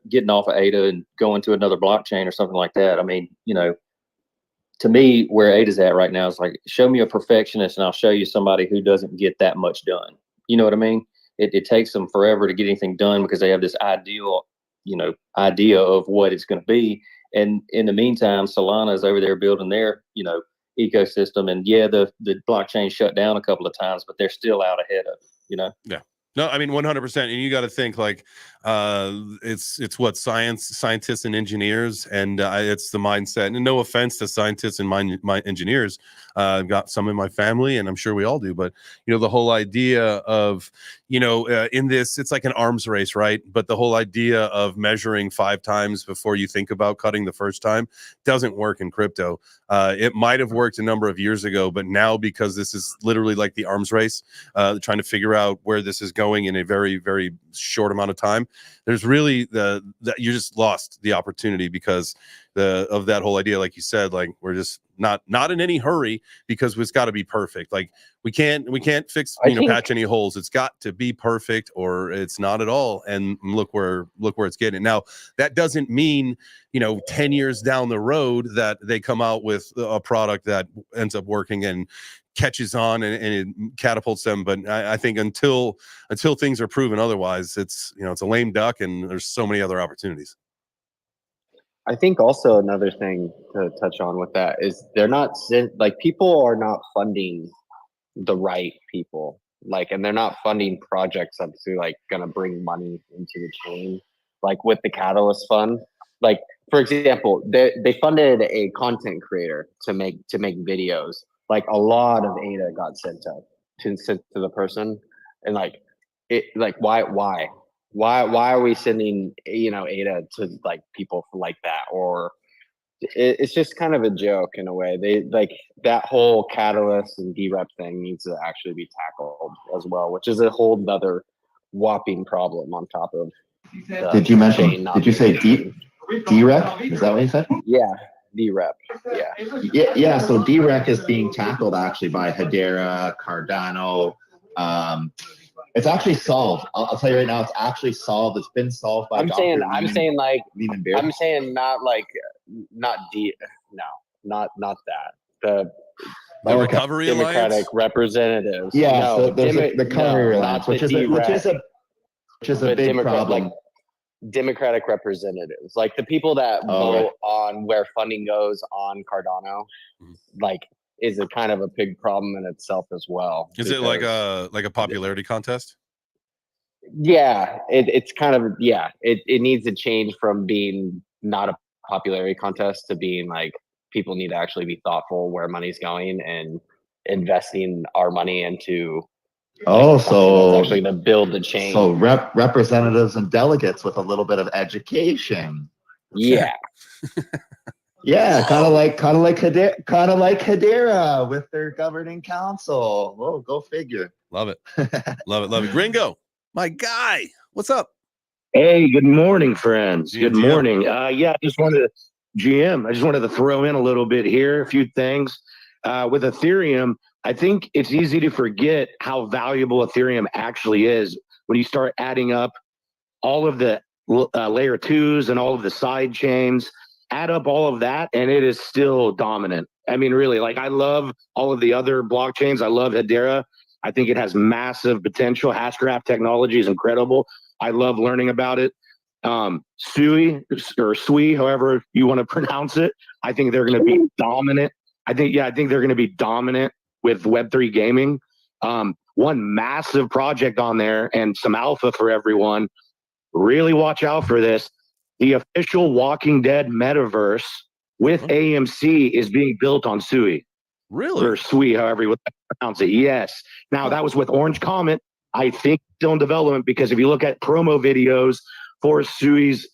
getting off of ADA and going to another blockchain or something like that. I mean, to me, where ADA's at right now is show me a perfectionist and I'll show you somebody who doesn't get that much done. You know what I mean? It takes them forever to get anything done because they have this ideal, idea of what it's going to be. And in the meantime, Solana is over there building their, ecosystem. And yeah, the blockchain shut down a couple of times, but they're still out ahead of it, Yeah. No, I mean 100%. And you got to think it's what scientists and engineers, and it's the mindset. And no offense to scientists and my engineers, I've got some in my family, and I'm sure we all do. But the whole idea of in this, it's like an arms race, right? But the whole idea of measuring 5 times before you think about cutting the first time doesn't work in crypto. It might have worked a number of years ago, but now because this is literally like the arms race, trying to figure out where this is going in a very, very short amount of time, there's really that you just lost the opportunity because of that whole idea. Like you said, we're just not in any hurry because it's got to be perfect. We can't fix, patch any holes. It's got to be perfect or it's not at all. And look where it's getting. Now, that doesn't mean, 10 years down the road that they come out with a product that ends up working and catches on and it catapults them. But I think until things are proven otherwise, it's a lame duck, and there's so many other opportunities. I think also another thing to touch on with that is people are not funding the right people, and they're not funding projects up to going to bring money into the chain, with the Catalyst Fund. For example, they funded a content creator to make videos. A lot of ADA got sent to the person, and why are we sending ADA to people like that? Or it's just kind of a joke in a way. They that whole Catalyst and DREP thing needs to actually be tackled as well, which is a whole nother whopping problem on top of Did you say DREP? Is that what you said? Yeah. D-Rep. Yeah. Yeah. So D-Rec is being tackled actually by Hedera, Cardano. It's actually solved. I'll tell you right now, it's actually solved. It's been solved by I'm saying Lehman Beer. I'm saying not not that. The Recovery Democratic Alliance? representatives. Yeah, no, so there's the Recovery Alliance, which is a big problem. Like Democratic representatives, like the people that vote on where funding goes on Cardano, like is a kind of a big problem in itself as well. Is it like a popularity contest? Yeah, it's kind of it needs to change from being not a popularity contest to being like people need to actually be thoughtful where money's going and investing our money into so that's actually going to build the chain. So representatives and delegates with a little bit of education. Yeah. Yeah, kind of like Hedera with their governing council. Whoa, go figure. Love it. Love it. Gringo, my guy. What's up? Hey, good morning, friends. GM. Good morning. I just wanted to throw in a little bit here, a few things. With Ethereum, I think it's easy to forget how valuable Ethereum actually is when you start adding up all of the layer 2s and all of the side chains. Add up all of that, and it is still dominant. I mean, really, like I love all of the other blockchains. I love Hedera. I think it has massive potential. Hashgraph technology is incredible. I love learning about it. Sui, however you want to pronounce it. I think they're going to be dominant. I think they're going to be dominant with Web3 gaming. One massive project on there and some alpha for everyone. Really watch out for this. The official Walking Dead metaverse with AMC is being built on Sui. Really? Or Sui, however you would pronounce it. Yes. Now, that was with Orange Comet. I think still in development because if you look at promo videos for Sui's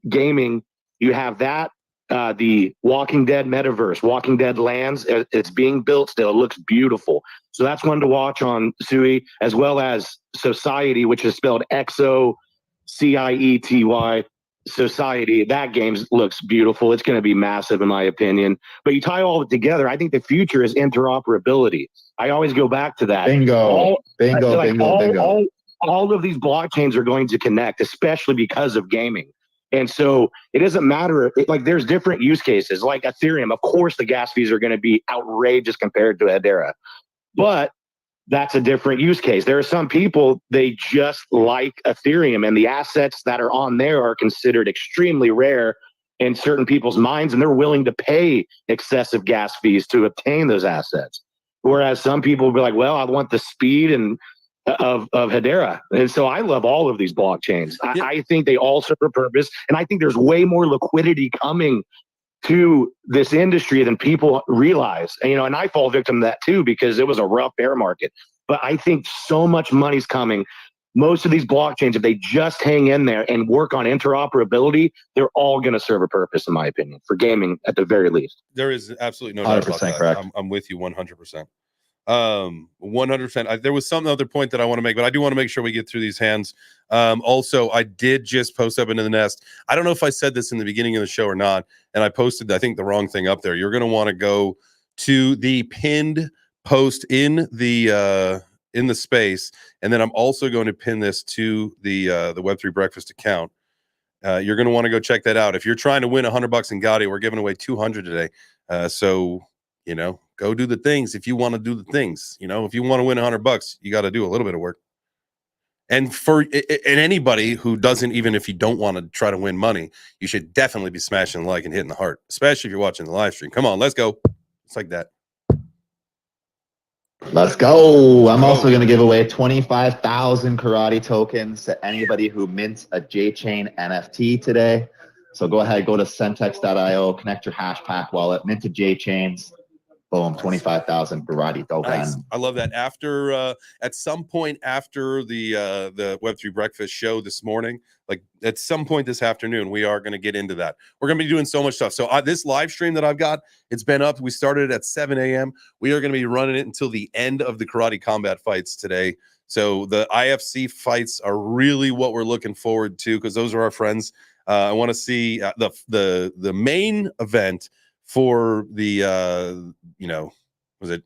gaming, you have that, the Walking Dead metaverse, Walking Dead Lands. It's being built still. It looks beautiful. So that's one to watch on Sui, as well as Society, which is spelled XOCIETY. Society. That game looks beautiful. It's going to be massive in my opinion. But you tie all of it together, I think the future is interoperability. I always go back to that. Bingo. Bingo. All of these blockchains are going to connect, especially because of gaming. And so it doesn't matter. Like there's different use cases. Like Ethereum, of course, the gas fees are going to be outrageous compared to Hedera. But that's a different use case. There are some people, they just like Ethereum, and the assets that are on there are considered extremely rare in certain people's minds, and they're willing to pay excessive gas fees to obtain those assets. Whereas some people will be like, well, I want the speed and of Hedera. And so I love all of these blockchains. I think they all serve a purpose, and I think there's way more liquidity coming to this industry than people realize. And, and I fall victim to that too, because it was a rough bear market. But I think so much money's coming. Most of these blockchains, if they just hang in there and work on interoperability, they're all going to serve a purpose, in my opinion, for gaming at the very least. There is absolutely no doubt about that. Correct. I'm with you 100%. 100%. There was some other point that I want to make, but I do want to make sure we get through these hands. Also, I did just post up into the nest. I don't know if I said this in the beginning of the show or not, and I posted, I think, the wrong thing up there. You're going to want to go to the pinned post in the space, and then I'm also going to pin this to the Web3 Breakfast account. You're going to want to go check that out. If you're trying to win $100 in Gaudi, we're giving away 200 today. So go do the things. If you want to do the things, if you want to win $100, you got to do a little bit of work. And anybody who doesn't, even if you don't want to try to win money, you should definitely be smashing the like and hitting the heart, especially if you're watching the live stream. Come on, let's go. It's like that. Let's go. I'm also going to give away 25,000 karate tokens to anybody who mints a JChain NFT today. So go ahead, go to centex.io, connect your Hashpack wallet, mint a JChains. Boom, 25,000 karate token. Nice. I love that. After at some point after the Web3 Breakfast show this morning, like at some point this afternoon, we are going to get into that. We're going to be doing so much stuff. So this live stream that I've got, it's been up. We started at 7 a.m. We are going to be running it until the end of the Karate Combat fights today. So the IFC fights are really what we're looking forward to, because those are our friends I want to see the main event for the was it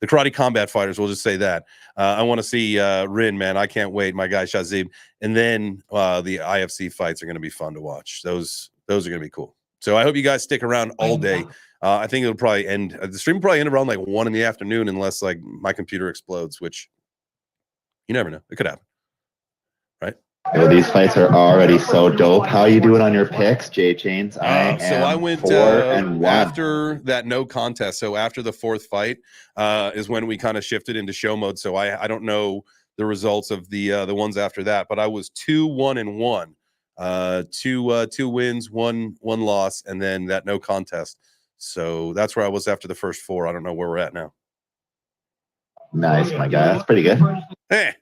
the Karate Combat Fighters? We'll just say that. I want to see Rin, man. I can't wait. My guy Shazib, and then the IFC fights are going to be fun to watch. Those are going to be cool. So I hope you guys stick around all day. I think it'll probably end. The stream will probably end around like 1 in the afternoon, unless like my computer explodes, which you never know. It could happen, right? Yo, these fights are already so dope. How you doing on your picks, J Chains? So I went 4-1 after that no contest. So after the fourth fight is when we kind of shifted into show mode. So I don't know the results of the ones after that, but I was 2-1-1. Two wins, one loss, and then that no contest. So that's where I was after the first 4. I don't know where we're at now. Nice, my guy. That's pretty good. I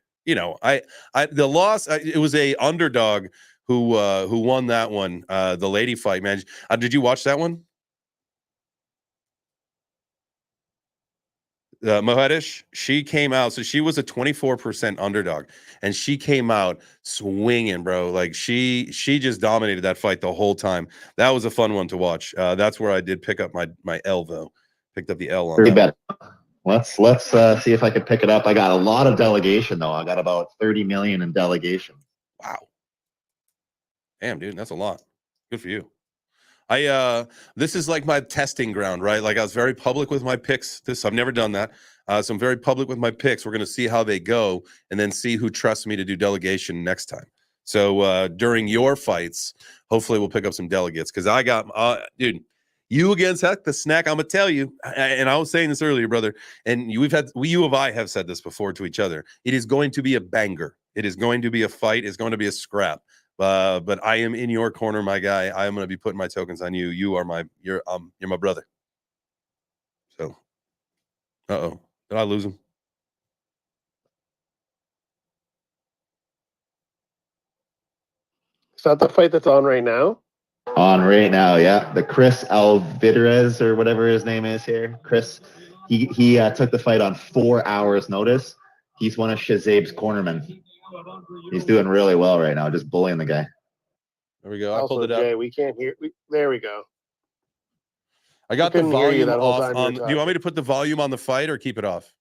the loss. It was a underdog who won that one. The lady fight, man. Did you watch that one? Mohedish, she came out, so she was a 24% underdog, and she came out swinging, bro. Like she just dominated that fight the whole time. That was a fun one to watch. That's where I did pick up my L though. Picked up the L on that. Let's see if I can pick it up. I got a lot of delegation though. I got about 30 million in delegation. Wow. Damn, dude, that's a lot. Good for you. This is like my testing ground, right? Like I was very public with my picks. I've never done that. So I'm very public with my picks. We're going to see how they go and then see who trusts me to do delegation next time. So during your fights, hopefully we'll pick up some delegates because I got, dude, you against Heck the Snack. I'm gonna tell you, and I was saying this earlier, brother, and you of I have said this before to each other. It is going to be a banger. It is going to be a fight. It's going to be a scrap. But I am in your corner, my guy. I am going to be putting my tokens on you. You're my brother. So, did I lose him? Is that the fight that's on right now? On right now, yeah. The Chris Alviderez or whatever his name is here. Chris, he took the fight on 4 hours notice. He's one of Shazab's cornermen. He's doing really well right now, just bullying the guy. There we go. I Also, pulled it up. Jay, we can't hear. There we go. I got the volume off. Do you want me to put the volume on the fight or keep it off?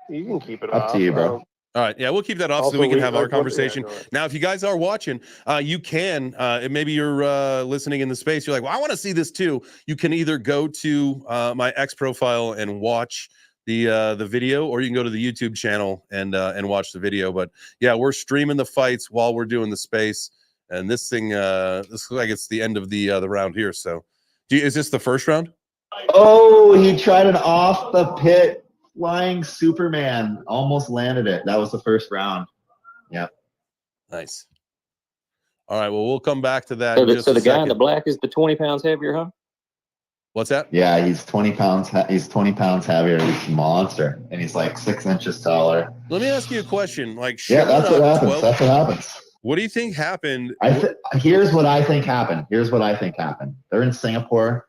You can keep it Up off. to you, bro. All right, yeah, we'll keep that off so we can have our conversation. Now, if you guys are watching, you can, maybe you're listening in the space, you're like, well, I want to see this too. You can either go to my X profile and watch the video, or you can go to the YouTube channel and watch the video. But yeah, we're streaming the fights while we're doing the space, and this thing, this looks like it's the end of the round here. So, is this the first round? Oh, he tried an off the pit flying Superman, almost landed it. That was the first round. Yep. Nice. All right. Well, we'll come back to that. So the guy in the black is the 20 pounds heavier, huh? What's that? Yeah, he's 20 pounds. He's 20 pounds heavier. He's a monster, and he's like 6 inches taller. Let me ask you a question. Like, yeah, that's what happens. That's what happens. What do you think happened? Here's what I think happened. They're in Singapore.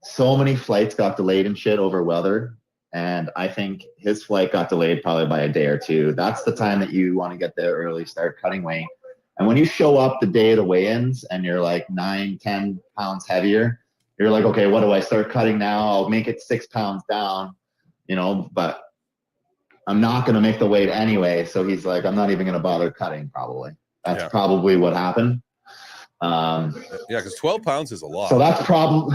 So many flights got delayed and shit over weather. And I think his flight got delayed probably by a day or two. That's the time that you want to get there early, start cutting weight. And when you show up the day of the weigh-ins and you're like 9-10 pounds heavier, you're like, okay, what do I start cutting now? I'll make it 6 pounds down, but I'm not going to make the weight anyway. So he's like, I'm not even going to bother cutting probably. That's probably what happened. Yeah, because 12 pounds is a lot. So that's probably...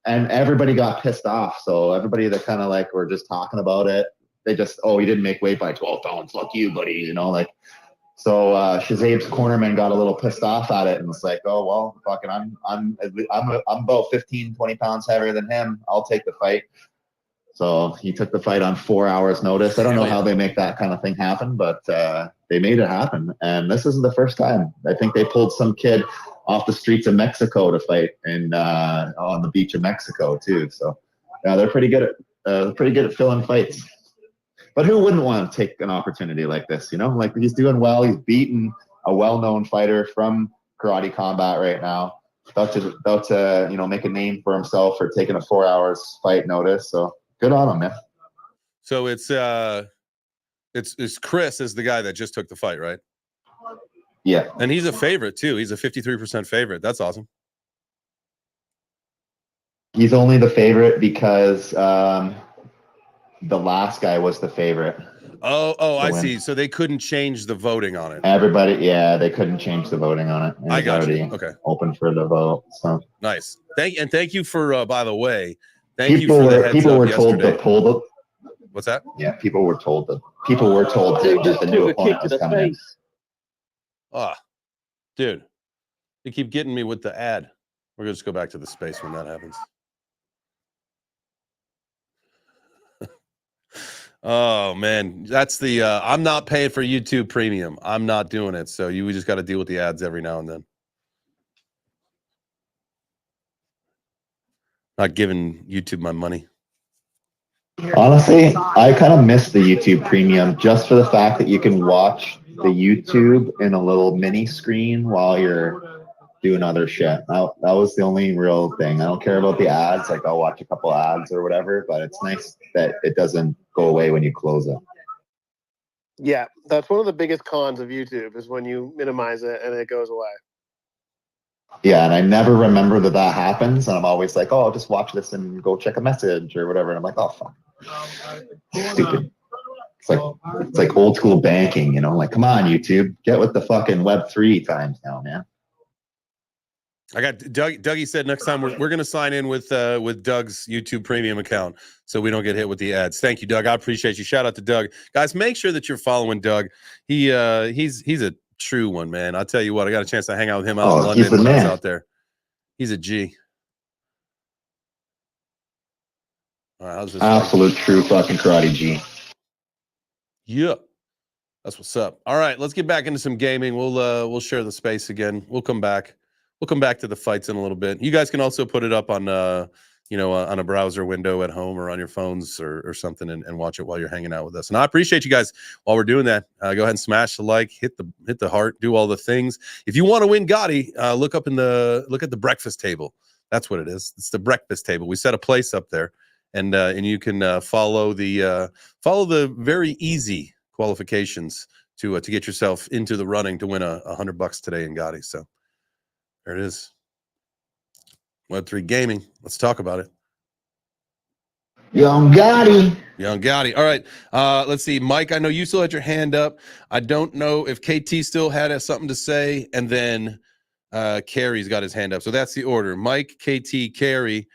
And everybody got pissed off. So everybody that kind of like were just talking about it, they just, he didn't make weight by 12 pounds. Fuck you, buddy. So Shazab's cornerman got a little pissed off at it and was like, oh, well, fucking I'm about 15, 20 pounds heavier than him. I'll take the fight. So he took the fight on 4 hours notice. I don't know how they make that kind of thing happen, but they made it happen. And this isn't the first time. I think they pulled some kid off the streets of Mexico to fight and on the beach of Mexico too. So yeah, they're pretty good at filling fights. But who wouldn't want to take an opportunity like this? Like he's doing well. He's beaten a well-known fighter from Karate Combat right now. About to make a name for himself for taking a 4 hours fight notice. So good on him, man. So it's Chris is the guy that just took the fight, right? Yeah. And he's a favorite too. He's a 53% favorite. That's awesome. He's only the favorite because the last guy was the favorite. Oh, I see. So they couldn't change the voting on it. Everybody, they couldn't change the voting on it. It I was got you. already Okay. open for the vote. So Nice. Thank you for by the way, thank you for the heads people up were told yesterday. to pull the. What's that? Yeah, people were told that the new opponent was coming in. Ah, dude, you keep getting me with the ad. We're gonna just go back to the space when that happens. Oh man, that's the I'm not paying for YouTube Premium. I'm not doing it. So we just got to deal with the ads every now and then. Not giving YouTube my money. Honestly, I kind of miss the YouTube Premium just for the fact that you can watch the YouTube in a little mini screen while you're doing other shit. That was the only real thing. I don't care about the ads. Like I'll watch a couple ads or whatever, but it's nice that it doesn't go away when you close it. Yeah, that's one of the biggest cons of YouTube is when you minimize it and it goes away. Yeah, and I never remember that happens, and I'm always like, "Oh, I'll just watch this and go check a message or whatever." And I'm like, "Oh fuck, stupid." It's like old school banking, you know? Like, come on, YouTube, get with the fucking Web3 times now, man. I got Dougie said next time we're going to sign in with Doug's YouTube Premium account so we don't get hit with the ads. Thank you, Doug. I appreciate you. Shout out to Doug, guys. Make sure that you're following Doug. He's a true one, man. I'll tell you what. I got a chance to hang out with him out in London when I was out there. He's a G. All right, how's this? Absolute true fucking karate G. Yeah, that's what's up. All right, let's get back into some gaming. We'll share the space again. We'll come back. We'll come back to the fights in a little bit. You guys can also put it up on on a browser window at home or on your phones or something and watch it while you're hanging out with us. And I appreciate you guys while we're doing that. Go ahead and smash the like, hit the heart, do all the things. If you want to win Gotti, look at the breakfast table. That's what it is. It's the breakfast table. We set a place up there, and you can follow the very easy qualifications to get yourself into the running to win $100 today in Gotti. So there it is. Web3 gaming. Let's talk about it. Young Gotti. All right. Let's see. Mike, I know you still had your hand up. I don't know if KT still had something to say. And then Carrie's got his hand up. So that's the order. Mike, KT, Carrie.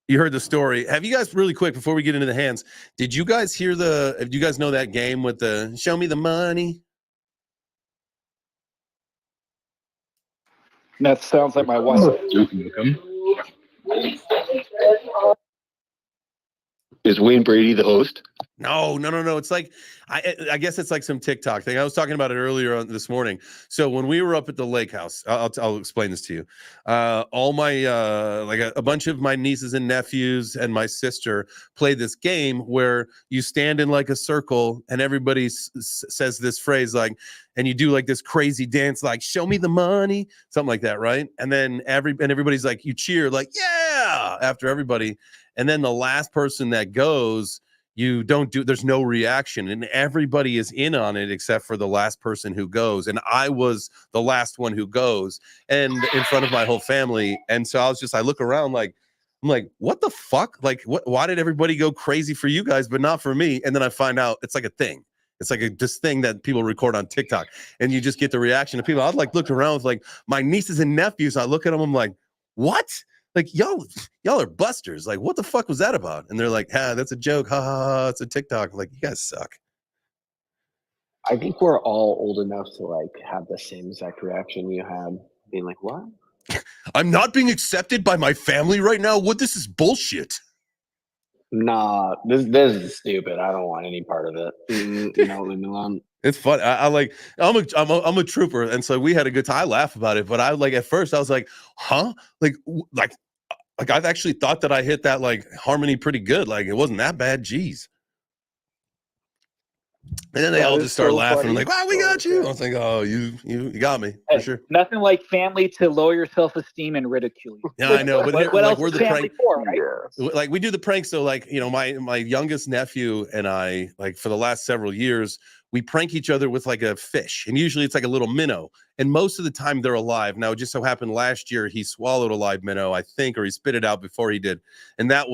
You heard the story. Have you guys, really quick, before we get into the hands, did you guys hear do you guys know that game with the show me the money? That sounds like my wife. Is Wayne Brady the host? No. It's like I guess it's like some TikTok thing. I was talking about it earlier this morning. So when we were up at the lake house, I'll explain this to you. All my a bunch of my nieces and nephews and my sister played this game where you stand in like a circle and everybody says this phrase and you do like this crazy dance like show me the money, something like that, right? And then everybody's like, you cheer like yeah after everybody, and then the last person that goes, there's no reaction, and everybody is in on it except for the last person who goes. And I was the last one who goes, and in front of my whole family. And so I look around I'm like, what the fuck? Like, why did everybody go crazy for you guys, but not for me? And then I find out it's like a thing. It's like this thing that people record on TikTok, and you just get the reaction of people. I looked around with my nieces and nephews. I look at them, I'm like, what? Like, y'all are busters. Like, what the fuck was that about? And they're like, that's a joke. Ha ha ha. It's a TikTok. I'm like, you guys suck. I think we're all old enough to have the same exact reaction you had, being like, what? I'm not being accepted by my family right now. This is bullshit. Nah, this is stupid. I don't want any part of it. Leave me alone. It's fun. I'm a trooper, and so we had a good time. I laugh about it, but at first I was like, huh? Like I've actually thought that I hit that harmony pretty good. Like it wasn't that bad. Jeez. And then they all just start laughing. I'm like, wow, we got you. I was like, oh, you got me for sure. Nothing like family to lower your self-esteem and ridicule you. Yeah, I know. But what else we're is the family prank for, right? Like we do the prank. So my youngest nephew and I, for the last several years, we prank each other with like a fish, and usually it's like a little minnow, and most of the time they're alive. Now, it just so happened last year he swallowed a live minnow, I think, or he spit it out before he did, and that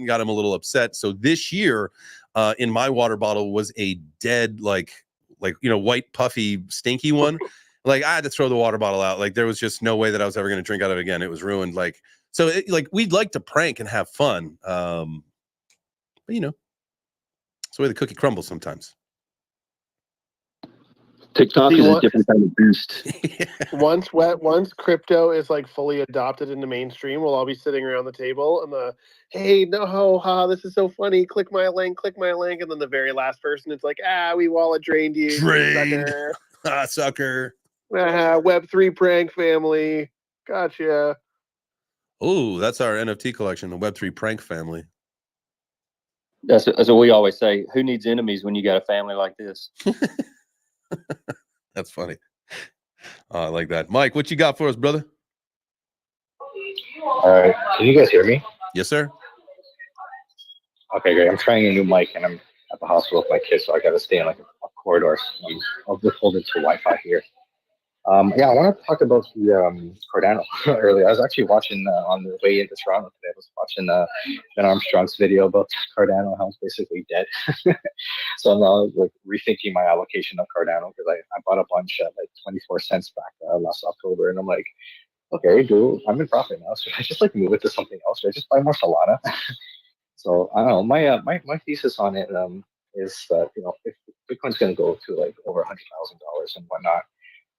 got him a little upset. So this year, in my water bottle was a dead, like white puffy stinky one. Like, I had to throw the water bottle out. Like, there was just no way that I was ever going to drink out of it again. It was ruined. Like, so we'd like to prank and have fun, but it's the way the cookie crumbles sometimes. TikTok is a different kind of boost. Once crypto is like fully adopted into mainstream, we'll all be sitting around the table and hey, no, this is so funny. Click my link, and then the very last person, it's like, we wallet drained you, sucker. Sucker. Web3 prank family. Gotcha. Oh, that's our NFT collection, the Web3 prank family. That's what we always say. Who needs enemies when you got a family like this? That's funny. I like that. Mike, what you got for us, brother? All right. Can you guys hear me? Yes, sir. Okay, great. I'm trying a new mic, and I'm at the hospital with my kids, so I got to stay in like a corridor. So I'll just hold it to Wi-Fi here. I want to talk about the Cardano earlier. I was actually watching on the way into Toronto today. I was watching Ben Armstrong's video about Cardano, how it's basically dead. So I'm now like rethinking my allocation of Cardano because I bought a bunch at like 24 cents back last October, and I'm like, okay, dude, I'm in profit now. So I just like move it to something else. Or I just buy more Solana. So I don't know. My thesis on it is that if Bitcoin's going to go to like over $100,000 and whatnot.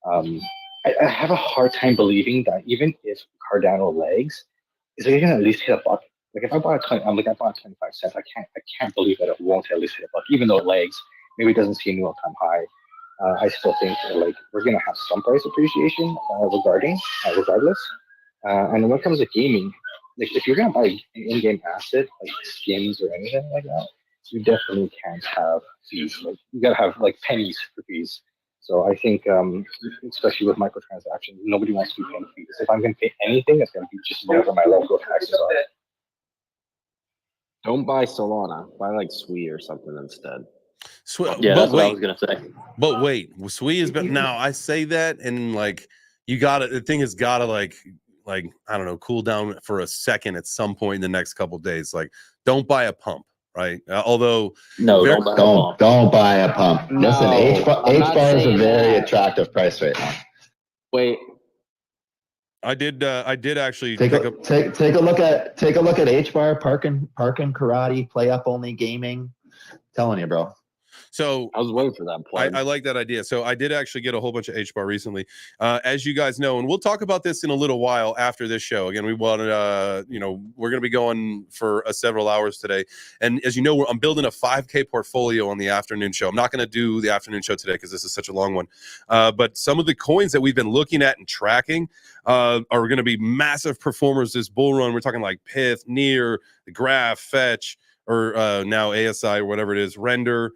I have a hard time believing that even if Cardano lags, is it gonna at least hit a buck? Like if I bought I bought 25 cents. I can't believe that it won't at least hit a buck, even though it lags. Maybe it doesn't see a new all-time high. I still think that, like, we're gonna have some price appreciation regardless. And when it comes to gaming, like if you're gonna buy an in-game asset like skins or anything like that, you definitely can't have fees. Like you gotta have like pennies for fees. So I think, especially with microtransactions, nobody wants to be paying fees. If I'm going to pay anything, it's going to be just whatever my local taxes are. Don't buy Solana. Buy like Sui or something instead. Yeah, that's what I was gonna say. But wait, Sui is better. Now I say that, and like the thing has gotta like I don't know, cool down for a second at some point in the next couple of days. Like, don't buy a pump. Right. Although don't buy a pump. No, Listen, H bar is a very that. attractive price right now. Wait, I did actually take a look at H bar, parking karate, play up only gaming. Telling you, bro. So I was waiting for that plug. I like that idea. So I did actually get a whole bunch of H bar recently, as you guys know, and we'll talk about this in a little while after this show. Again, we wanted, we're going to be going for several hours today, and as you know, I'm building a 5K portfolio on the afternoon show. I'm not going to do the afternoon show today because this is such a long one, but some of the coins that we've been looking at and tracking are going to be massive performers this bull run. We're talking like Pith, Near, the Graph, Fetch, or now ASI or whatever it is, Render.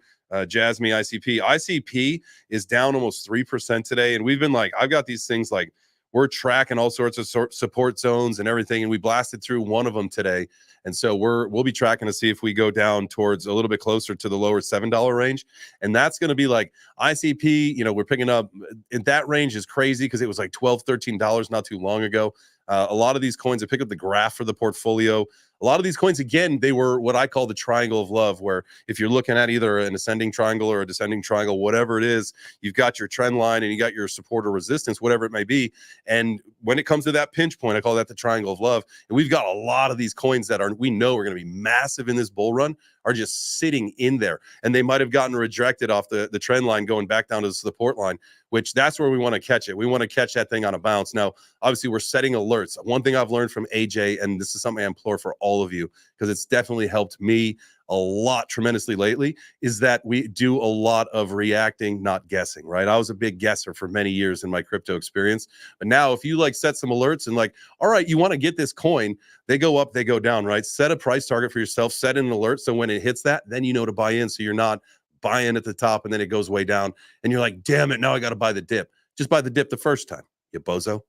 Jasmy ICP is down almost 3% today, and we've been like, I've got these things like we're tracking all sorts of support zones and everything, and we blasted through one of them today, and so we'll be tracking to see if we go down towards a little bit closer to the lower $7 range, and that's going to be like ICP. We're picking up in that range is crazy because it was like $12-13 not too long ago. A lot of these coins, I pick up the graph for the portfolio. A lot of these coins, again, they were what I call the triangle of love, where if you're looking at either an ascending triangle or a descending triangle, whatever it is, you've got your trend line and you got your support or resistance, whatever it may be. And when it comes to that pinch point, I call that the triangle of love. And we've got a lot of these coins that we know are going to be massive in this bull run, are just sitting in there. And they might have gotten rejected off the trend line going back down to the support line, which that's where we want to catch it. We want to catch that thing on a bounce. Now, obviously, we're setting alerts. One thing I've learned from AJ, and this is something I implore for all of you, because it's definitely helped me a lot tremendously lately, is that we do a lot of reacting, not guessing, right? I was a big guesser for many years in my crypto experience. But now if you like set some alerts and like, all right, you want to get this coin, they go up, they go down, right? Set a price target for yourself, set an alert. So when it hits that, then you know to buy in. So you're not buying at the top and then it goes way down. And you're like, damn it, now I got to buy the dip. Just buy the dip the first time, you bozo.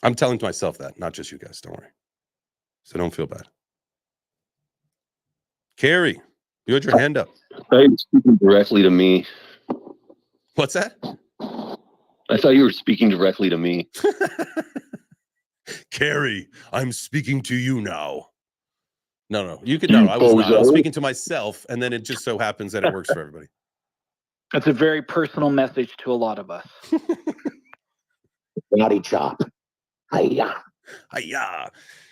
I'm telling to myself that, not just you guys. Don't worry. So don't feel bad. Carrie, You had your hand up. I thought you were speaking directly to me. What's that? I thought you were speaking directly to me. Carrie, I'm speaking to you now. No, you could. No, I was not. I was bozo. speaking to myself, and then it just so happens that it works for everybody. That's a very personal message to a lot of us. Body chop. Hiya. Hiya.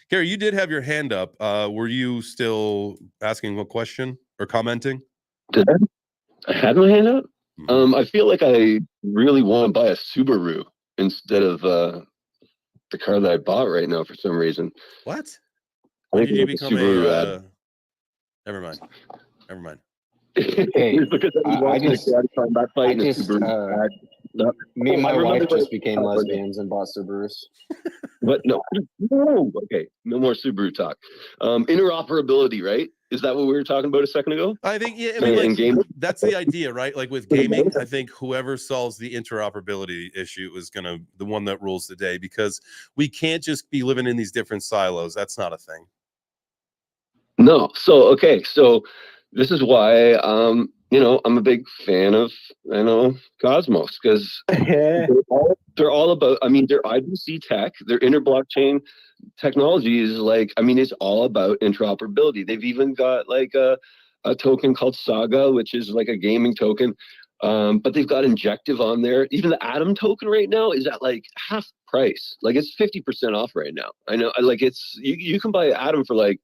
Carrie, you did have your hand up. Were you still asking a question or commenting? Did I had my hand up? I feel like I really want to buy a Subaru instead of the car that I bought right now for some reason. What? I When think did you it's a become Subaru a? ad. Never mind. Never mind. Hey, Because I just, combat fight I in a just, Subaru ad. No, me and I my remember wife when just it became was lesbians and bought Subarus. But no, okay, no more Subaru talk. Interoperability, right? Is that what we were talking about a second ago? I think, yeah, I mean, In like, game? that's the idea, right? Like with gaming, I think whoever solves the interoperability issue is gonna the one that rules the day, because we can't just be living in these different silos. That's not a thing. No. So okay, so this is why I'm a big fan of Cosmos, because they're all about, I mean, their IBC tech, their inter blockchain technology is like, I mean, it's all about interoperability. They've even got like a token called Saga, which is like a gaming token. But they've got Injective on there. Even the Atom token right now is at like half price. Like it's 50% off right now. I know, like it's you can buy Atom for like,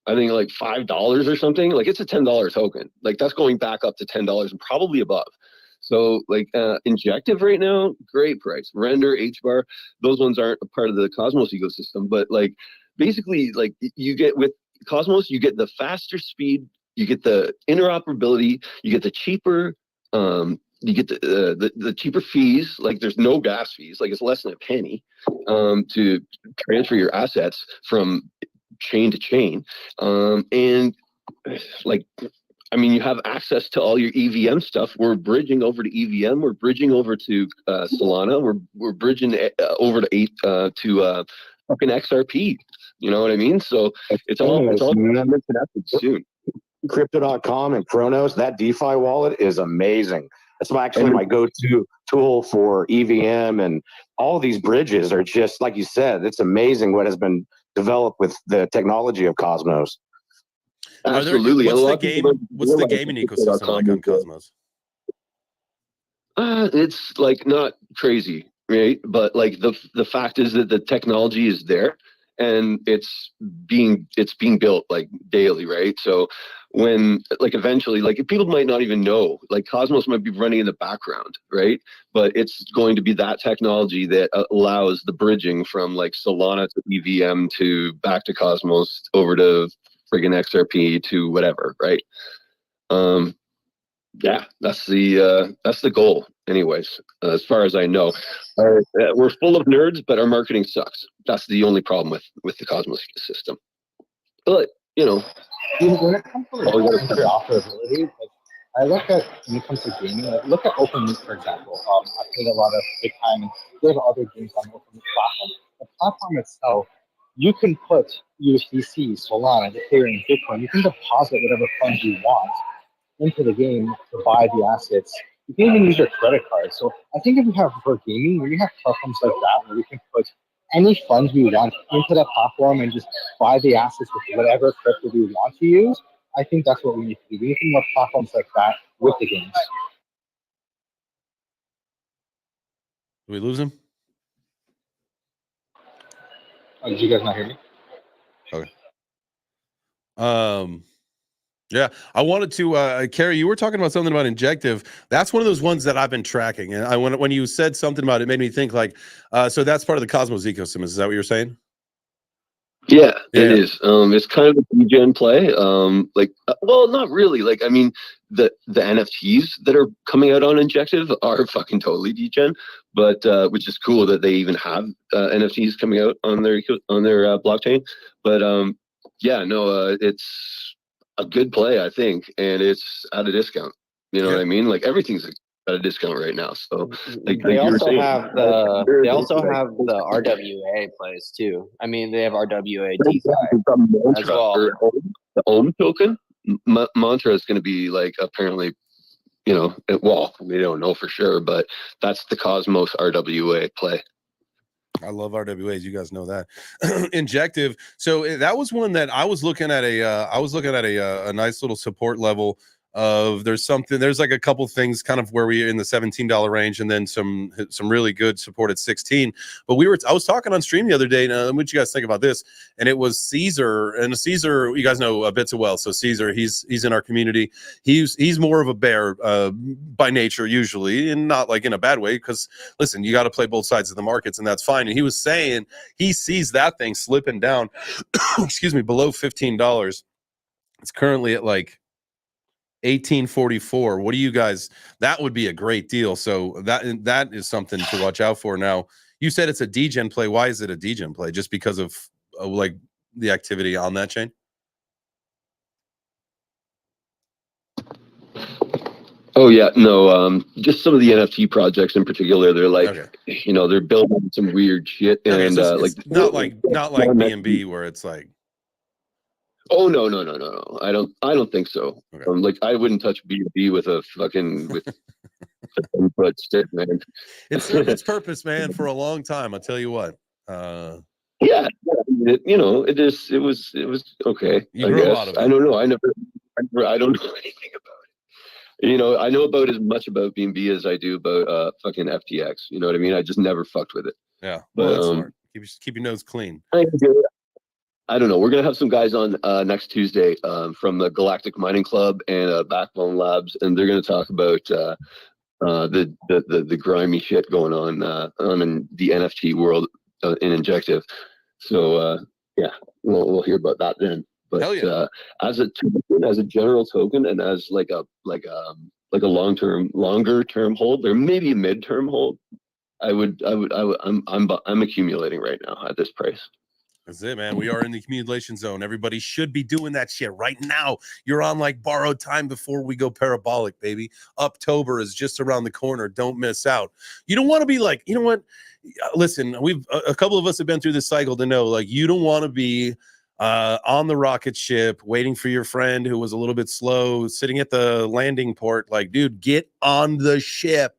I think like $5 or something. Like it's a $10 token. Like that's going back up to $10 and probably above. So like Injective right now, great price. Render, HBAR, those ones aren't a part of the Cosmos ecosystem, but like basically like you get with Cosmos, you get the faster speed, you get the interoperability, you get the cheaper, you get the cheaper fees. Like there's no gas fees, like it's less than a penny to transfer your assets from chain to chain, and like, I mean, you have access to all your EVM stuff. We're bridging over to EVM. We're bridging over to Solana. We're bridging over to fucking XRP. You know what I mean? So it's all connected soon. Crypto.com and Chronos, that DeFi wallet is amazing. That's actually my go-to tool for EVM, and all these bridges are just, like you said, it's amazing what has been developed with the technology of Cosmos. Absolutely. What's the gaming ecosystem like on Cosmos? It's like not crazy, right? But like the fact is that the technology is there, and it's being built like daily, right? So when like eventually, like people might not even know, like Cosmos might be running in the background, right? But it's going to be that technology that allows the bridging from like Solana to EVM to back to Cosmos over to friggin' XRP to whatever, right? Yeah, that's the goal anyways, as far as I know. We're full of nerds, but our marketing sucks. That's the only problem with the Cosmos system. But when it comes to interoperability, like, I look at when it comes to gaming, like look at OpenMeet, for example. I played a lot of big time, and there's other games on the OpenMeet platform. The platform itself, you can put USDC, Solana, Ethereum, Bitcoin. You can deposit whatever funds you want into the game to buy the assets. You can even use your credit card. So I think if we have for gaming, when you have platforms like that where we can put any funds we want into that platform and just buy the assets with whatever crypto we want to use, I think that's what we need to do. We need more platforms like that with the games. Did we lose him? Oh, did you guys not hear me? Okay. Yeah, I wanted to, Carrie, you were talking about something about Injective. That's one of those ones that I've been tracking. And when you said something about it, it made me think like, so that's part of the Cosmos ecosystem. Is that what you're saying? Yeah, it is. It's kind of a degen play. Well, not really. Like, I mean, the NFTs that are coming out on Injective are fucking totally degen, but which is cool that they even have NFTs coming out on their blockchain. But yeah, no, it's a good play, I think, and it's at a discount. You know what I mean? Like everything's at a discount right now. So like They you were also saying, have the RWA plays too. I mean, they have RWA DeFi as well. The Ohm token. mantra is going to be like, apparently, you know, well, we don't know for sure, but that's the Cosmos RWA play. I love RWAs. You guys know that. Injective. So that was one that I was looking at a nice little support level of there's like a couple things kind of where we're in the $17 range and then some really good support at 16. But I was talking on stream the other day, and what you guys think about this? And it was Caesar, and Caesar, you guys know Bits of Well. So Caesar, he's in our community. He's more of a bear by nature usually, and not like in a bad way, because listen, you got to play both sides of the markets, and that's fine. And he was saying he sees that thing slipping down, excuse me, below $15. It's currently at like 1844. What do you guys? That would be a great deal. So that is something to watch out for. Now, you said it's a degen play. Why is it a degen play? Just because of like the activity on that chain? Oh yeah, no, just some of the NFT projects in particular. They're like, you know, they're building some weird shit, and it's not like BNB where it's like. Oh no! I don't think so. Like I wouldn't touch B2B with a fucking with a 10-foot stick, man. It served its purpose, man, for a long time. I'll tell you what. Yeah, it was okay. You grew out of it. I don't know. I don't know anything about it. You know, I know about as much about BNB as I do about fucking FTX. You know what I mean? I just never fucked with it. Yeah, well, that's smart. Keep your nose clean. I don't know. We're gonna have some guys on next Tuesday from the Galactic Mining Club and Backbone Labs, and they're gonna talk about the grimy shit going on in the NFT world in Injective. So yeah, we'll hear about that then. But hell yeah. As a general token, and as like a longer term hold, or maybe a mid-term hold, I'm accumulating right now at this price. That's it, man. We are in the accumulation zone. Everybody should be doing that shit right now. You're on like borrowed time before we go parabolic, baby. October is just around the corner. Don't miss out. You don't want to be like, you know what? Listen, a couple of us have been through this cycle to know, like, you don't want to be on the rocket ship waiting for your friend who was a little bit slow, sitting at the landing port. Like, dude, get on the ship.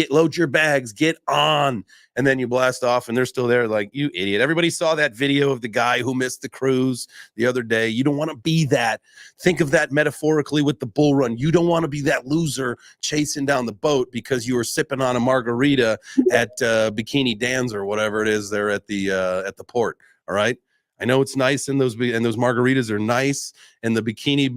Load your bags, get on, and then you blast off, and they're still there. Like, you idiot! Everybody saw that video of the guy who missed the cruise the other day. You don't want to be that. Think of that metaphorically with the bull run. You don't want to be that loser chasing down the boat because you were sipping on a margarita at Bikini Dan's or whatever it is there at the port. All right. I know it's nice, and those margaritas are nice, and the bikini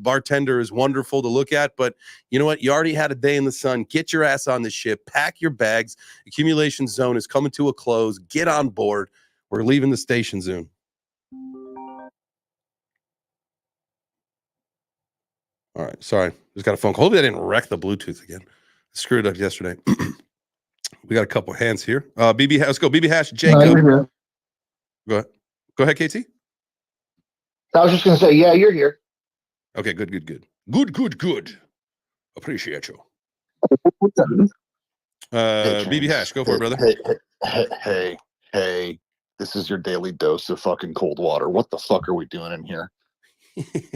bartender is wonderful to look at. But you know what? You already had a day in the sun. Get your ass on the ship. Pack your bags. Accumulation zone is coming to a close. Get on board. We're leaving the station soon. All right. Sorry. Just got a phone call. Hopefully I didn't wreck the Bluetooth again. I screwed it up yesterday. We got a couple hands here. BB, let's go. BB Hash, Jacob. Go ahead. Go ahead, KT. I was just going to say, yeah, you're here. Okay, good. Appreciate you. BB Hash, go for it, brother. Hey, this is your daily dose of fucking cold water. What the fuck are we doing in here?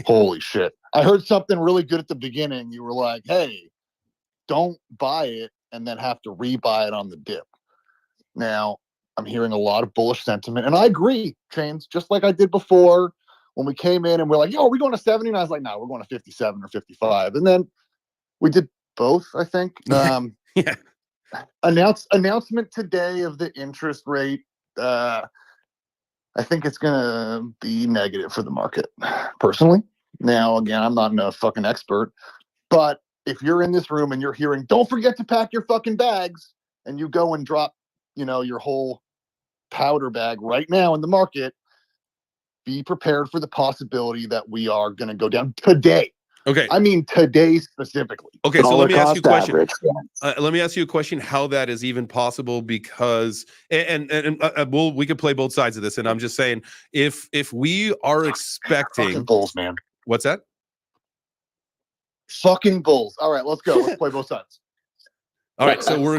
Holy shit. I heard something really good at the beginning. You were like, hey, don't buy it and then have to rebuy it on the dip. Now, I'm hearing a lot of bullish sentiment, and I agree, Chains, just like I did before when we came in and we're like, yo, are we going to 70? And I was like, no, we're going to 57 or 55. And then we did both, I think. Yeah. Announcement today of the interest rate. I think it's going to be negative for the market, personally. Now, again, I'm not a fucking expert, but if you're in this room and you're hearing, don't forget to pack your fucking bags, and you go and drop, your whole powder bag right now in the market, be prepared for the possibility that we are going to go down today. Okay. I mean, today specifically. Okay, so let me ask you a question. Let me ask you a question, how that is even possible, because, we could play both sides of this. And I'm just saying, if we are expecting fucking bulls, man. What's that? Fucking bulls. All right, let's go. Let's play both sides. All right, so we're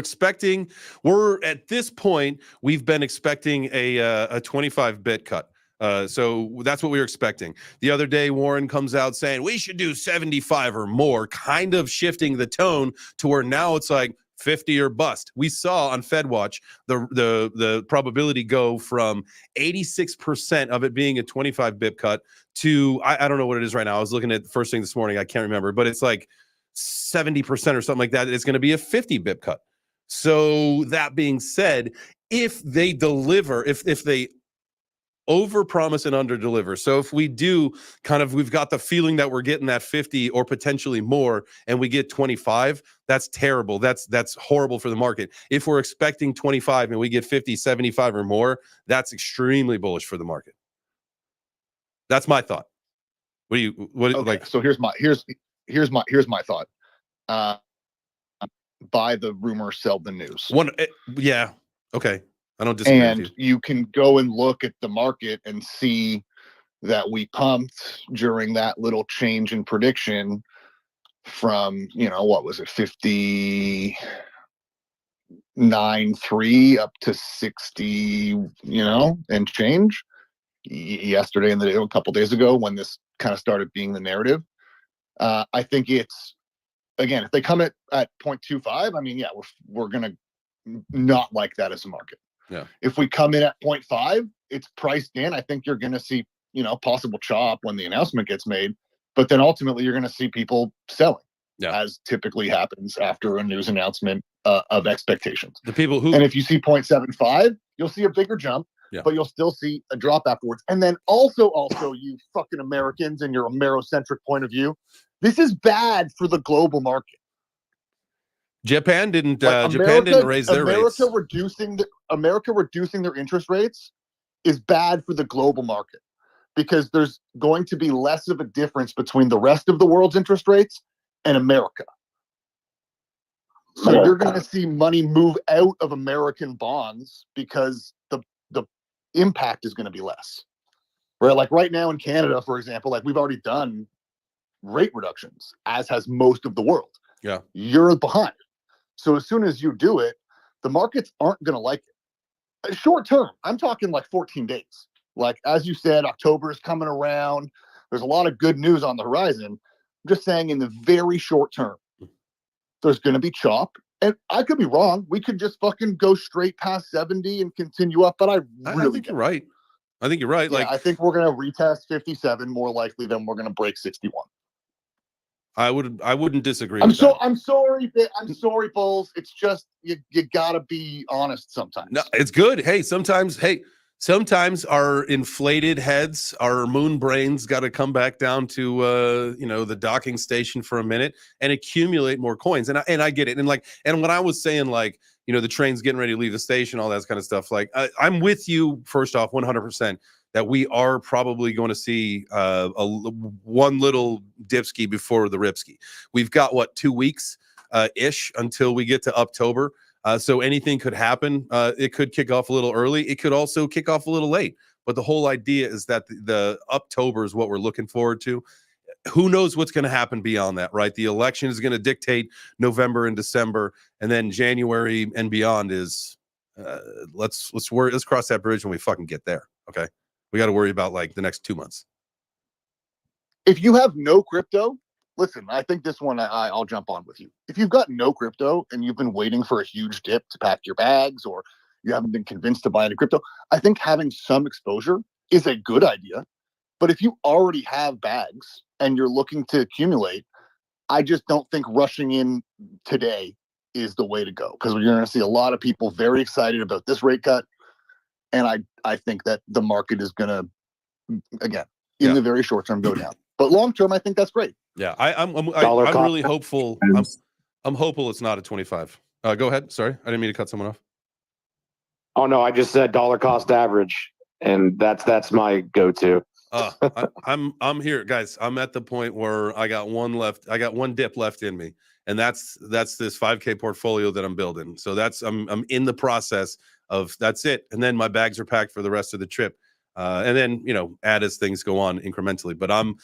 at this point, we've been expecting a 25 bit cut. So that's what we were expecting. The other day, Warren comes out saying we should do 75 or more, kind of shifting the tone to where now it's like 50 or bust. We saw on FedWatch the probability go from 86% of it being a 25 bip cut to I don't know what it is right now. I was looking at the first thing this morning. I can't remember, but it's like 70% or something like that. It's going to be a 50 bip cut. So that being said, if they deliver, if they over promise and under deliver. So if we do we've got the feeling that we're getting that 50 or potentially more and we get 25, that's terrible. That's horrible for the market. If we're expecting 25 and we get 50, 75 or more, that's extremely bullish for the market. That's my thought. Okay, like? So here's my thought. Buy the rumor, sell the news. Yeah. Okay. I don't disagree and with you. You can go and look at the market and see that we pumped during that little change in prediction from, what was it, 59.3 up to 60, and change yesterday and a couple days ago when this kind of started being the narrative. I think it's, again, if they come at 0.25, I mean, yeah, we're going to not like that as a market. Yeah. If we come in at 0.5, it's priced in. I think you're going to see, possible chop when the announcement gets made, but then ultimately you're going to see people selling, as typically happens after a news announcement of expectations. The people who, and if you see 0.75, you'll see a bigger jump, but you'll still see a drop afterwards. And then also, you fucking Americans and your Amerocentric point of view, this is bad for the global market. Japan didn't raise their rates. America reducing their interest rates is bad for the global market because there's going to be less of a difference between the rest of the world's interest rates and America. So you're going to see money move out of American bonds because the impact is going to be less. Right? Like right now in Canada, for example, like we've already done rate reductions, as has most of the world. Yeah. You're behind. So as soon as you do it, the markets aren't going to like it. Short term, I'm talking like 14 days. Like, as you said, October is coming around. There's a lot of good news on the horizon. I'm just saying in the very short term, there's going to be chop. And I could be wrong. We could just fucking go straight past 70 and continue up. But I think you're right. I think you're right. Yeah, I think we're going to retest 57 more likely than we're going to break 61. I wouldn't disagree. I'm sorry, Bulls. It's just you gotta be honest sometimes. No, it's good. Hey, sometimes our inflated heads, our moon brains got to come back down to the docking station for a minute and accumulate more coins. And I get it. And when I was saying the train's getting ready to leave the station, all that kind of stuff. I'm with you first off, 100%. That we are probably going to see one little dipski before the ripski. We've got 2 weeks ish until we get to October. So anything could happen. It could kick off a little early. It could also kick off a little late. But the whole idea is that the October is what we're looking forward to. Who knows what's going to happen beyond that, right? The election is going to dictate November and December, and then January and beyond is let's cross that bridge when we fucking get there. Okay. We got to worry about the next 2 months. If you have no crypto, listen, I think this one I'll jump on with you. If you've got no crypto and you've been waiting for a huge dip to pack your bags or you haven't been convinced to buy any crypto, I think having some exposure is a good idea. But if you already have bags and you're looking to accumulate, I just don't think rushing in today is the way to go because you're going to see a lot of people very excited about this rate cut. And I think that the market is going to, again, in the very short term, go down. But long term, I think that's great. Yeah, I'm really hopeful. I'm hopeful it's not a 25. Go ahead. Sorry, I didn't mean to cut someone off. Oh no, I just said dollar cost average, and that's my go-to. I'm here, guys. I'm at the point where I got one left. I got one dip left in me, and that's this 5K portfolio that I'm building. So I'm in the process of that's it, and then my bags are packed for the rest of the trip, and then add as things go on incrementally. But I'm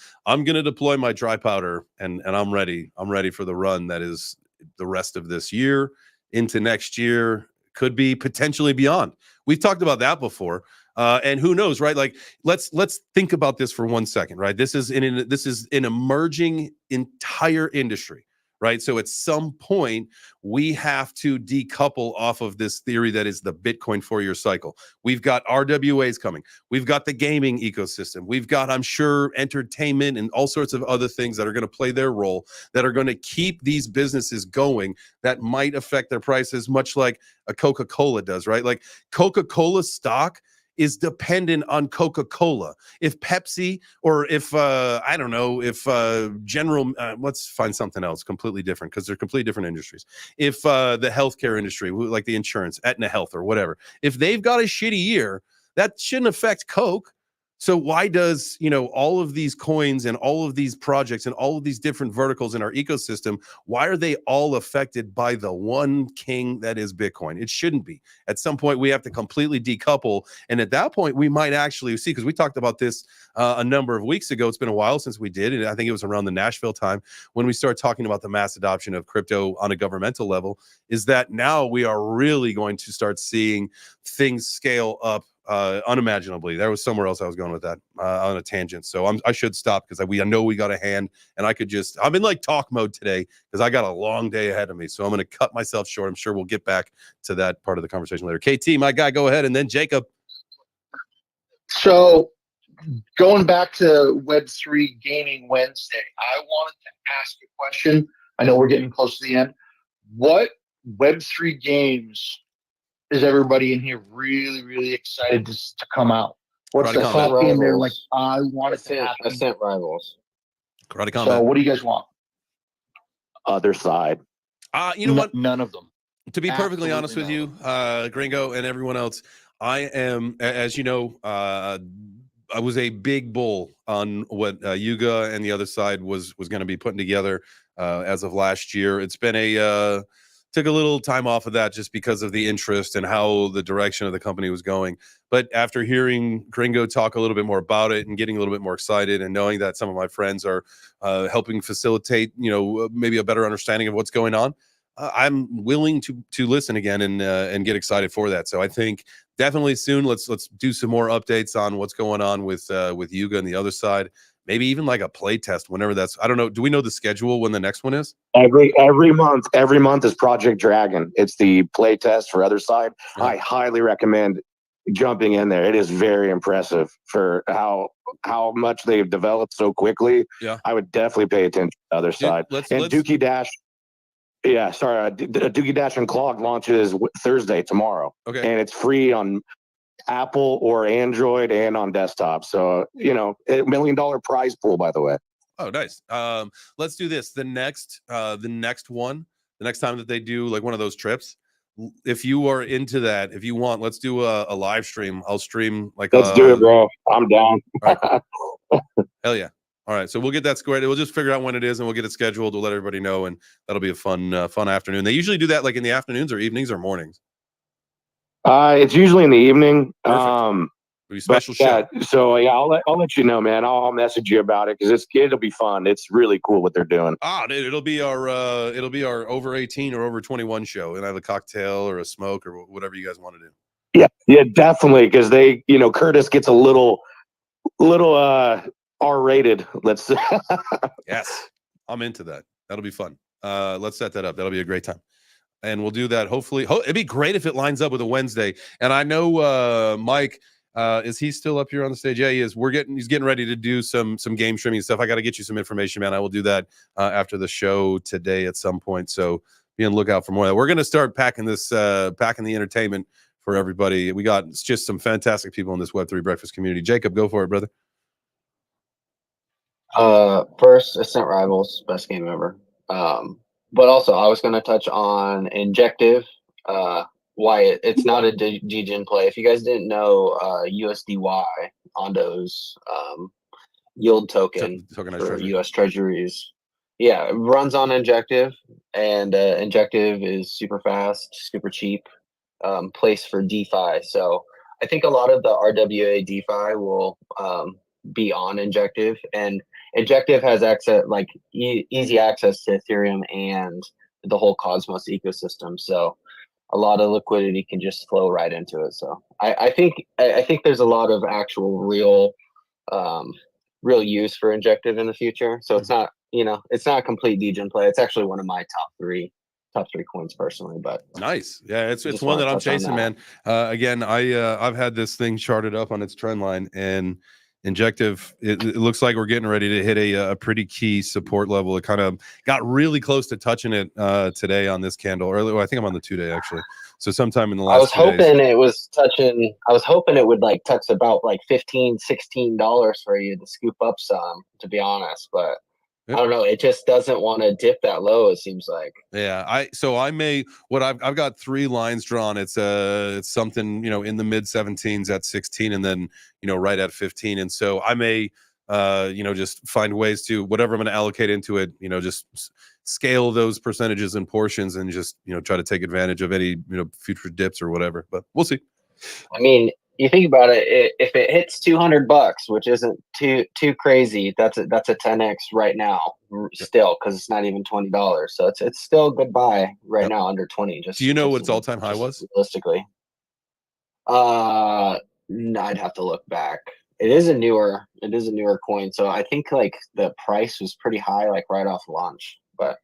gonna deploy my dry powder, and I'm ready. I'm ready for the run that is the rest of this year into next year. Could be potentially beyond. We've talked about that before. And who knows, right? Like let's think about this for 1 second, right? This is an emerging entire industry, right? So at some point, we have to decouple off of this theory that is the Bitcoin 4-year cycle. We've got RWAs coming. We've got the gaming ecosystem. We've got, I'm sure, entertainment and all sorts of other things that are going to play their role, that are going to keep these businesses going, that might affect their prices, much like a Coca-Cola does, right? Like Coca-Cola stock is dependent on Coca-Cola. If Pepsi, or if I don't know, if General, let's find something else completely different, because they're completely different industries. If the healthcare industry, like the insurance, Aetna Health or whatever, if they've got a shitty year, that shouldn't affect Coke. So why does, all of these coins and all of these projects and all of these different verticals in our ecosystem, why are they all affected by the one king that is Bitcoin? It shouldn't be. At some point, we have to completely decouple. And at that point, we might actually see, because we talked about this a number of weeks ago. It's been a while since we did. And I think it was around the Nashville time when we started talking about the mass adoption of crypto on a governmental level, is that now we are really going to start seeing things scale up unimaginably. There was somewhere else I was going with that on a tangent. So I should stop, because I know we got a hand, and I'm in like talk mode today because I got a long day ahead of me. So I'm going to cut myself short. I'm sure we'll get back to that part of the conversation later. KT, my guy, go ahead, and then Jacob. So going back to Web3 Gaming Wednesday, I wanted to ask a question. I know we're getting close to the end. What Web3 games is everybody in here really, really excited to come out? What's Karate the Combat. top game there? Like, I want it to Ascent, happen. Ascent Rivals. Karate Combat. So what do you guys want? Other side. You know what? None of them. To be perfectly Absolutely honest with you, Gringo and everyone else, I am, as you know, I was a big bull on what Yuga and the other side was going to be putting together as of last year. It's been took a little time off of that just because of the interest and how the direction of the company was going. But after hearing Gringo talk a little bit more about it and getting a little bit more excited, and knowing that some of my friends are helping facilitate, maybe a better understanding of what's going on, I'm willing to listen again and get excited for that. So I think definitely soon let's do some more updates on what's going on with Yuga and the other side. Maybe even like a play test whenever that's, I don't know. Do we know the schedule when the next one is? Every month is Project Dragon. It's the play test for other side. Yeah. I highly recommend jumping in there. It is very impressive for how much they've developed so quickly. Yeah, I would definitely pay attention to the other side. Dookie Dash. Yeah, sorry. Dookie Dash Unclogged launches Thursday, tomorrow. Okay, and it's free on Apple or Android and on desktop. So, $1 million prize pool, by the way. Oh, nice. Let's do this. The next time that they do like one of those trips, if you are into that, if you want, let's do a live stream. I'll stream like let's do it, bro. I'm down. All right. Hell yeah. All right, so we'll get that squared. We'll just figure out when it is, and we'll get it scheduled. We'll let everybody know, and that'll be a fun afternoon. They usually do that like in the afternoons or evenings or mornings. It's usually in the evening. Special show. Yeah, so yeah, I'll let you know, man. I'll message you about it because it'll be fun. It's really cool what they're doing. Dude, it'll be our over 18 or over 21 show, and I have a cocktail or a smoke or whatever you guys want to do. Yeah, definitely, because they, Curtis gets a little R-rated. Let's. Yes, I'm into that. That'll be fun. Let's set that up. That'll be a great time. And we'll do that. Hopefully, it'd be great if it lines up with a Wednesday. And I know Mike, is he still up here on the stage? Yeah, he is. He's getting ready to do some game streaming stuff. I got to get you some information, man. I will do that after the show today at some point. So be on the lookout for more of that. We're going to start packing the entertainment for everybody. We got just some fantastic people in this Web3 breakfast community. Jacob, go for it, brother. First, Ascent Rivals, best game ever. But also, I was going to touch on Injective, why it's not a degen play. If you guys didn't know, USDY, Ondo's yield token for treasury. US Treasuries, yeah, it runs on Injective, and Injective is super fast, super cheap, place for DeFi. So I think a lot of the RWA DeFi will be on Injective, and Injective has access, like easy access to Ethereum and the whole Cosmos ecosystem. So a lot of liquidity can just flow right into it. So I think there's a lot of actual real use for Injective in the future. So it's not, it's not a complete degen play. It's actually one of my top three coins personally. But nice, yeah, it's one that I'm chasing, man. Again, I've had this thing charted up on its trend line, and Injective, it looks like we're getting ready to hit a pretty key support level. It kind of got really close to touching it today on this candle. Earlier, I think I'm on the 2-day actually. So sometime in the last I was 2 days. hoping it was touching. I was hoping it would like touch about like $15-$16 for you to scoop up some. To be honest, but I don't know. It just doesn't want to dip that low. It seems like. Yeah, I've got 3 lines drawn. It's something in the mid 17s at 16, and then right at 15. And so I may just find ways to whatever I'm going to allocate into it. Just scale those percentages and portions, and just try to take advantage of any future dips or whatever. But we'll see. I mean, you think about it, if it hits $200, which isn't too crazy, that's a 10x right now still, because it's not even $20. So it's still a good buy right now under 20. Just do you know what its all-time high was? Realistically, I'd have to look back. It is a newer coin, so I think like the price was pretty high, like right off launch. But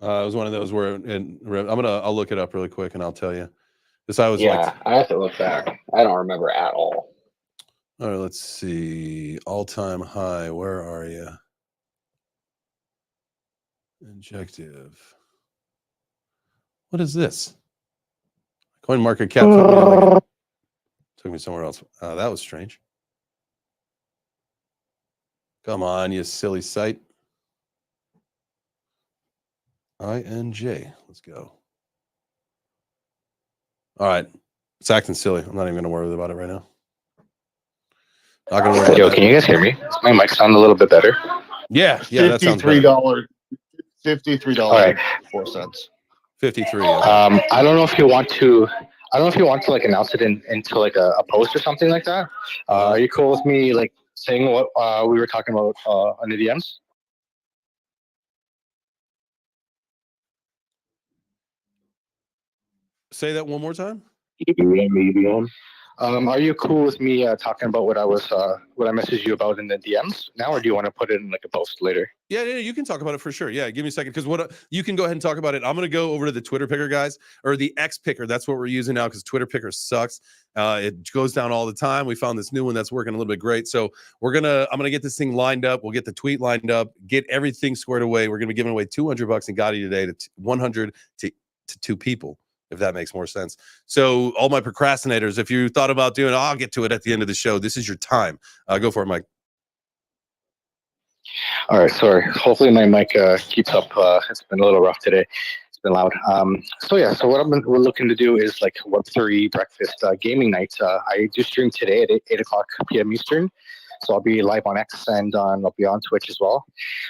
it was one of those where, I'll look it up really quick and I'll tell you. I have to look back. I don't remember at all. All right, let's see. All-time high. Where are you? Injective. What is this? Coin market cap took me somewhere else. That was strange. Come on, you silly site. INJ. Let's go. All right. It's acting silly. I'm not even going to worry about it right now. Not going to worry about Can you guys hear me? Does my mic sound a little bit better? Yeah, that sounds better. $53.04. 53. I don't know if you want to. Like announce it into like a post or something like that. Are you cool with me like saying what we were talking about on the DMs? Say that one more time. Are you cool with me talking about what I messaged you about in the DMs now, or do you want to put it in like a post later? Yeah, you can talk about it for sure. Yeah, give me a second, because you can go ahead and talk about it. I'm gonna go over to the Twitter picker, guys, or the X picker. That's what we're using now, because Twitter picker sucks. It goes down all the time. We found this new one that's working a little bit great. So I'm gonna get this thing lined up. We'll get the tweet lined up, get everything squared away. We're gonna be giving away $200 in Gotti today to 100 to 2 people, if that makes more sense. So all my procrastinators, if you thought about doing it, I'll get to it at the end of the show. This is your time. Go for it, Mike. All right, sorry. Hopefully my mic keeps up. It's been a little rough today. It's been loud. So what we're looking to do is like Web3 breakfast gaming night. I do stream today at 8 o'clock p.m. Eastern. So I'll be live on X and I'll be on Twitch as well.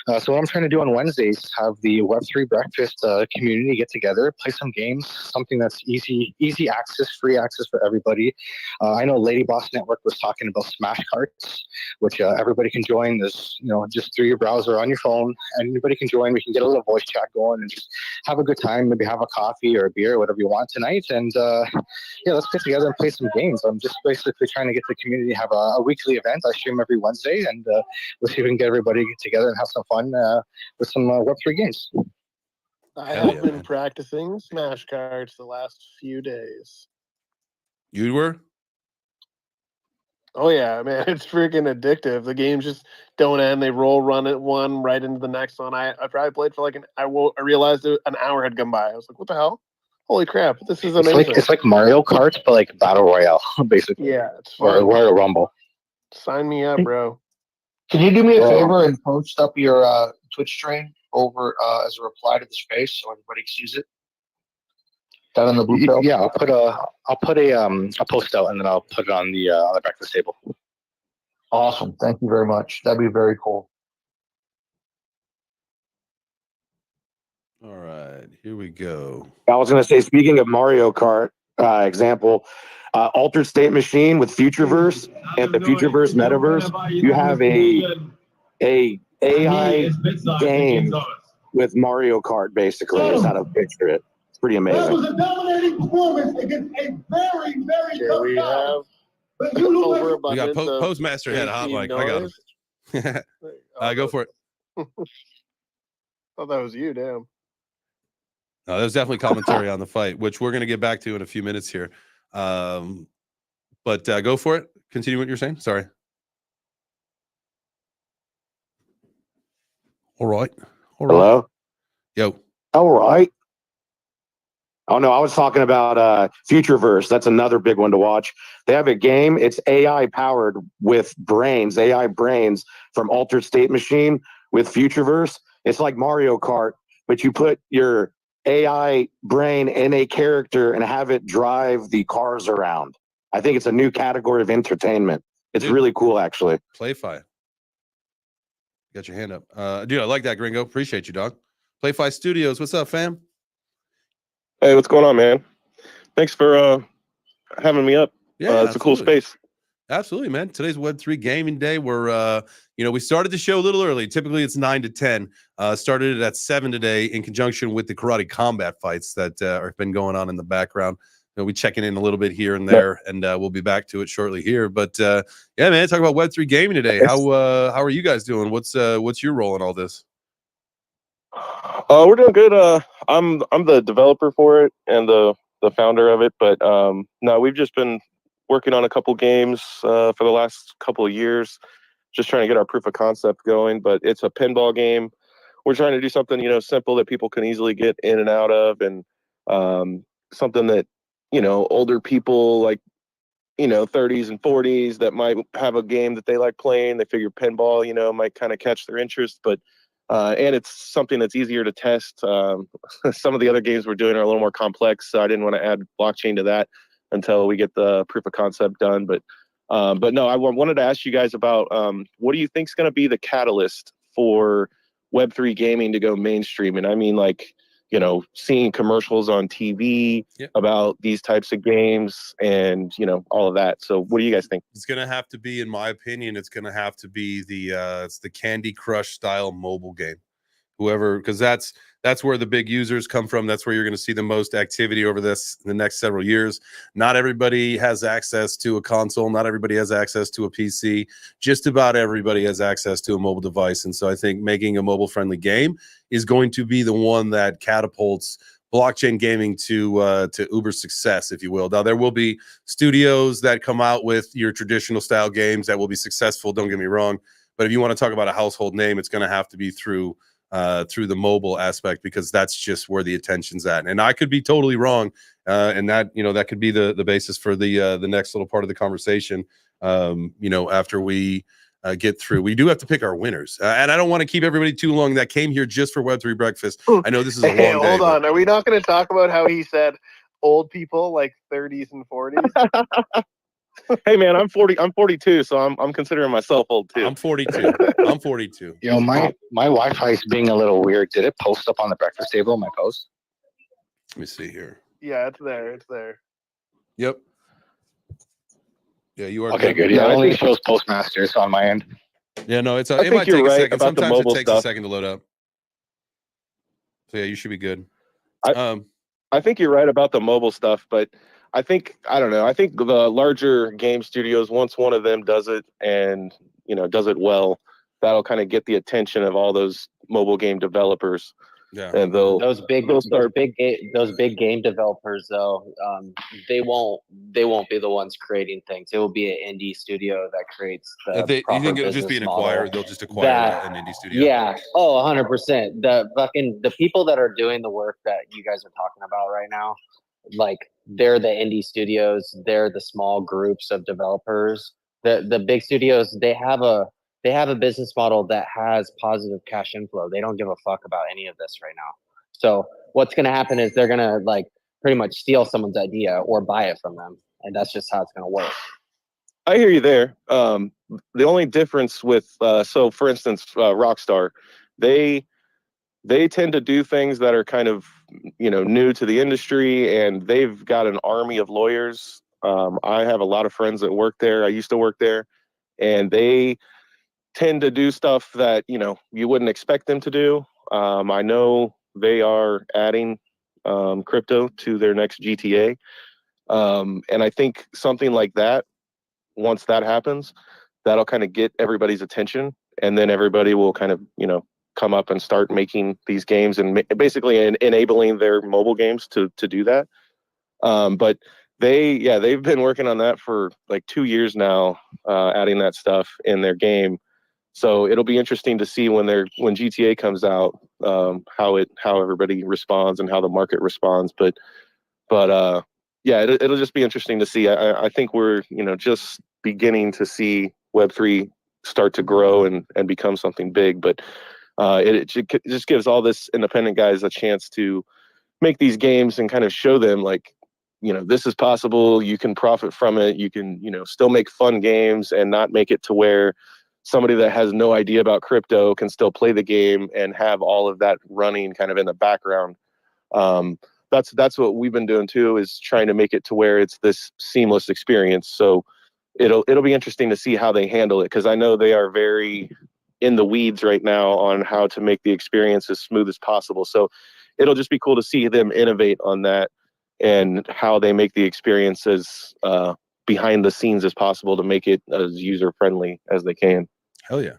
So what I'm trying to do on Wednesdays is have the Web3 breakfast community get together, play some games, something that's easy access, free access for everybody. I know Lady Boss Network was talking about Smash Carts, which everybody can join. There's, just through your browser on your phone, anybody can join. We can get a little voice chat going and just have a good time, maybe have a coffee or a beer, whatever you want tonight. And let's get together and play some games. I'm just basically trying to get the community to have a weekly event. I stream every Wednesday, and we'll see if we can get everybody together and have some fun with some Web3 games. I have been practicing Smash Cards the last few days. You were? Oh yeah, man, it's freaking addictive. The games just don't end. They run it one right into the next one. I probably played for I realized an hour had gone by. I was like, what the hell? Holy crap, this is amazing. It's like Mario Kart, but like Battle Royale, basically. Yeah, it's fun. Or Royal Rumble. Sign me up, bro. Can you do me a favor and post up your Twitch stream over as a reply to the space so everybody sees it? Down in the blue pill? Yeah, I'll put a post out and then I'll put it on the breakfast table. Awesome. Thank you very much. That'd be very cool. All right, here we go. I was going to say, speaking of Mario Kart example, Altered State Machine with Futureverse and the Futureverse Metaverse, you have a AI game with Mario Kart, basically, is how to picture it. pretty That amazing. was a dominating performance against a very, very Here tough we guy. have But you look like We got overabundance of Postmaster had a hot mic. I got him. Go for it. Oh, that was you, damn. No, there's definitely commentary on the fight, which we're going to get back to in a few minutes here. But go for it. Continue what you're saying. Sorry. All right. Hello? Yo. All right. Oh no, I was talking about Futureverse. That's another big one to watch. They have a game. It's AI powered with brains, AI brains from Altered State Machine with Futureverse. It's like Mario Kart, but you put your AI brain in a character and have it drive the cars around. I think it's a new category of entertainment. It's really cool, actually. Playfi. Got your hand up. Dude, I like that, Gringo. Appreciate you, dog. Playfi Studios. What's up, fam? Hey, what's going on, man? Thanks for having me up. Yeah, it's a cool space. Absolutely, man. Today's Web3 gaming day. We're, we started the show a little early. Typically, it's 9 to 10. Started it at 7 today in conjunction with the karate combat fights that have been going on in the background. We checking in a little bit here and there, and we'll be back to it shortly here. But yeah, man, talk about Web3 gaming today. How are you guys doing? What's your role in all this? We're doing good. I'm the developer for it and the founder of it. But no, we've just been working on a couple games for the last couple of years, just trying to get our proof of concept going. But it's a pinball game. We're trying to do something simple that people can easily get in and out of, and something that older people like 30s and 40s that might have a game that they like playing. They figure pinball might kind of catch their interest, but and it's something that's easier to test. Some of the other games we're doing are a little more complex, so I didn't want to add blockchain to that until we get the proof of concept done. But no, I wanted to ask you guys about what do you think is going to be the catalyst for Web3 gaming to go mainstream? And I mean, like, seeing commercials on TV about these types of games and, all of that. So what do you guys think? It's going to have to be, in my opinion, it's going to have to be it's the Candy Crush style mobile game. Because that's where the big users come from. That's where you're going to see the most activity over the next several years. Not everybody has access to a console. Not everybody has access to a PC. Just about everybody has access to a mobile device. And so I think making a mobile friendly game is going to be the one that catapults blockchain gaming to uber success, if you will. Now, there will be studios that come out with your traditional style games that will be successful. Don't get me wrong. But if you want to talk about a household name, it's going to have to be through the mobile aspect, because that's just where the attention's at. And I could be totally wrong, and that that could be the basis for the next little part of the conversation. After we get through, we do have to pick our winners, and I don't want to keep everybody too long that came here just for Web3 breakfast. I know this is a long day. Hold on, are we not going to talk about how he said old people like 30s and 40s? Hey man, I'm 42, so I'm considering myself old too. I'm 42. I'm 42. Yo, my Wi-Fi is being a little weird. Did it post up on the breakfast table? My post. Let me see here. Yeah, it's there. It's there. Yep. Yeah, you are. Okay, good. Yeah, it only shows Postmasters on my end. Yeah, no, it think might you're take a right second. about the Sometimes it mobile takes a stuff. second to load up. So yeah, you should be good. I think you're right about the mobile stuff, but I don't know. I think the larger game studios, once one of them does it and does it well, that'll kind of get the attention of all those mobile game developers. Yeah, and those big game developers though, they won't be the ones creating things. It will be an indie studio that creates the you proper think it'll just be an business model. acquirer? They'll just acquire an indie studio. Yeah. Oh, 100%. The people that are doing the work that you guys are talking about right now, like they're the indie studios, they're the small groups of developers. The big studios, they have a business model that has positive cash inflow. They don't give a fuck about any of this right now. So what's going to happen is they're going to like pretty much steal someone's idea or buy it from them. And that's just how it's going to work. I hear you there. The only difference with, so for instance, Rockstar, they tend to do things that are kind of, new to the industry, and they've got an army of lawyers. I have a lot of friends that work there. I used to work there, and they tend to do stuff that, you wouldn't expect them to do. I know they are adding crypto to their next GTA. And I think something like that, once that happens, that'll kind of get everybody's attention, and then everybody will kind of, come up and start making these games and basically enabling their mobile games to do that. But they've been working on that for like 2 years now, adding that stuff in their game. So it'll be interesting to see when GTA comes out, how everybody responds and how the market responds. But it'll just be interesting to see. I think we're just beginning to see Web3 start to grow and become something big. But it just gives all this independent guys a chance to make these games and kind of show them like, this is possible. You can profit from it. You can, still make fun games and not make it to where somebody that has no idea about crypto can still play the game and have all of that running kind of in the background. That's what we've been doing too, is trying to make it to where it's this seamless experience. So it'll be interesting to see how they handle it, because I know they are very in the weeds right now on how to make the experience as smooth as possible. So it'll just be cool to see them innovate on that and how they make the experience as behind the scenes as possible to make it as user friendly as they can. Hell yeah.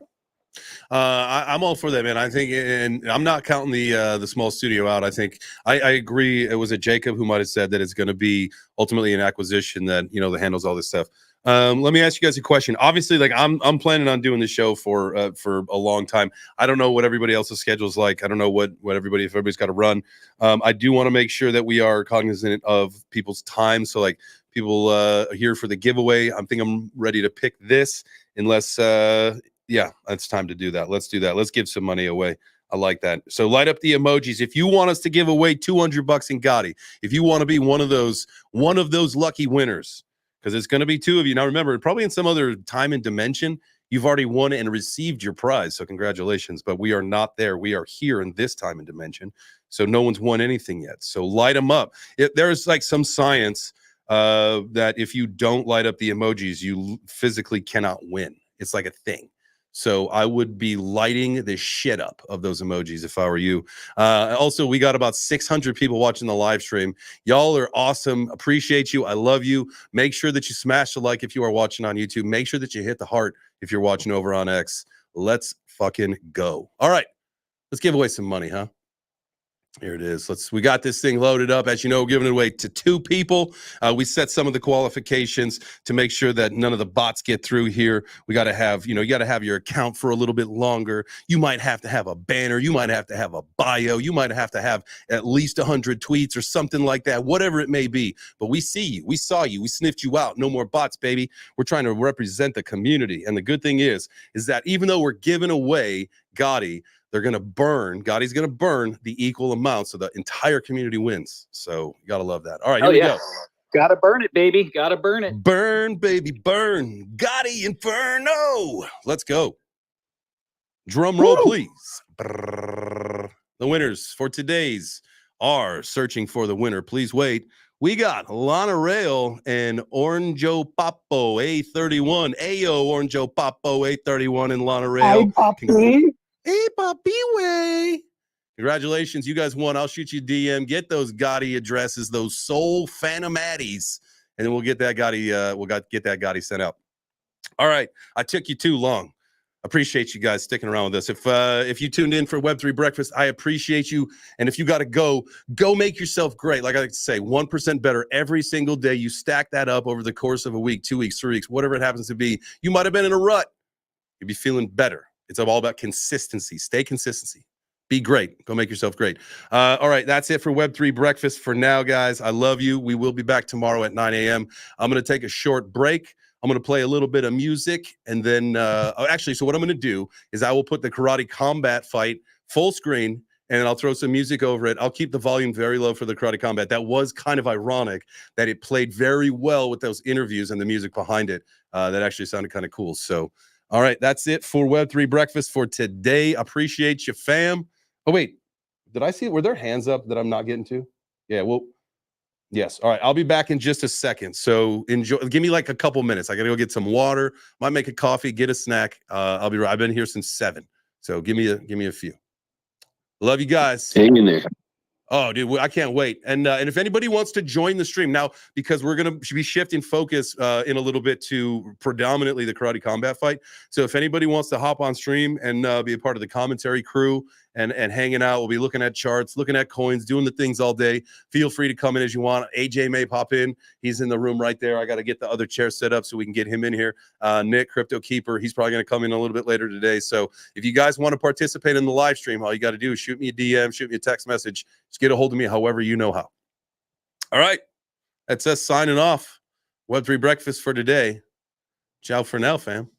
I'm all for that, man. I think, and I'm not counting the small studio out. I think I agree. It was Jacob who might have said that it's going to be ultimately an acquisition that that handles all this stuff. Let me ask you guys a question. Obviously, like I'm planning on doing this show for a long time. I don't know what everybody else's schedule is like. I don't know if everybody's got to run. I do want to make sure that we are cognizant of people's time. So like people here for the giveaway, I'm ready to pick this unless it's time to do that. Let's do that. Let's give some money away. I like that. So light up the emojis. If you want us to give away $200 in Gotti, if you want to be one of those lucky winners, because it's going to be two of you. Now, remember, probably in some other time and dimension, you've already won and received your prize. So congratulations. But we are not there. We are here in this time and dimension. So no one's won anything yet. So light them up. There's like some science that if you don't light up the emojis, you physically cannot win. It's like a thing. So I would be lighting the shit up of those emojis if I were you. Also, we got about 600 people watching the live stream. Y'all are awesome. Appreciate you. I love you. Make sure that you smash the like if you are watching on YouTube. Make sure that you hit the heart if you're watching over on X. Let's fucking go. All right. Let's give away some money, huh? Here it is. We got this thing loaded up. As you know, we're giving it away to 2 people. We set some of the qualifications to make sure that none of the bots get through here. We got to have, you got to have your account for a little bit longer. You might have to have a banner. You might have to have a bio. You might have to have at least 100 tweets or something like that, whatever it may be. But we see you. We saw you. We sniffed you out. No more bots, baby. We're trying to represent the community. And the good thing is that even though we're giving away Gotti, Gotti's going to burn the equal amount so the entire community wins. So you got to love that. All right, here we go. Gotta burn it, baby. Gotta burn it. Burn, baby, burn. Gotti Inferno. Let's go. Drum roll, please. The winners for today's are searching for the winner. Please wait. We got Lana Rail and Oranjo Papo, A31. Ayo, Oranjo Papo, A31, and Lana Rail. Hey, Papi. Hey, Papi way. Congratulations. You guys won. I'll shoot you DM. Get those Gotti addresses, those soul Phantomatties, and then we'll get that Gotti, get that Gotti sent out. All right. I took you too long. Appreciate you guys sticking around with us. If you tuned in for Web3 Breakfast, I appreciate you. And if you got to go make yourself great. Like I like to say, 1% better every single day. You stack that up over the course of a week, 2 weeks, 3 weeks, whatever it happens to be. You might have been in a rut. You'd be feeling better. It's all about consistency. Stay consistency. Be great. Go make yourself great. All right. That's it for Web3 Breakfast for now, guys. I love you. We will be back tomorrow at 9 a.m. I'm going to take a short break. I'm going to play a little bit of music. And then so what I'm going to do is I will put the Karate Combat fight full screen, and I'll throw some music over it. I'll keep the volume very low for the Karate Combat. That was kind of ironic that it played very well with those interviews and the music behind it. That actually sounded kind of cool. So, all right, that's it for Web3 Breakfast for today. Appreciate you, fam. Oh, wait. Did I see it? Were there hands up that I'm not getting to? Yeah, well, yes. All right, I'll be back in just a second. So enjoy. Give me like a couple minutes. I got to go get some water. Might make a coffee, get a snack. I'll be right. I've been here since 7. So give me a few. Love you guys. Hang in there. Oh, dude, I can't wait. And if anybody wants to join the stream now, because we're going to be shifting focus in a little bit to predominantly the karate combat fight. So if anybody wants to hop on stream and be a part of the commentary crew and hanging out, we'll be looking at charts, looking at coins, doing the things all day. Feel free to come in as you want. AJ may pop in. He's in the room right there. I got to get the other chair set up so we can get him in here. Nick, Crypto Keeper, he's probably going to come in a little bit later today. So if you guys want to participate in the live stream, all you got to do is shoot me a DM, shoot me a text message. Just get a hold of me however you know how. All right. That's us signing off. Web3 breakfast for today. Ciao for now, fam.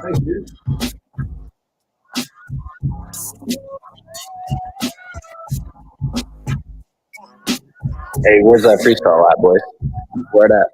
Thank you. Hey, where's that freestyle at, boys? Where that?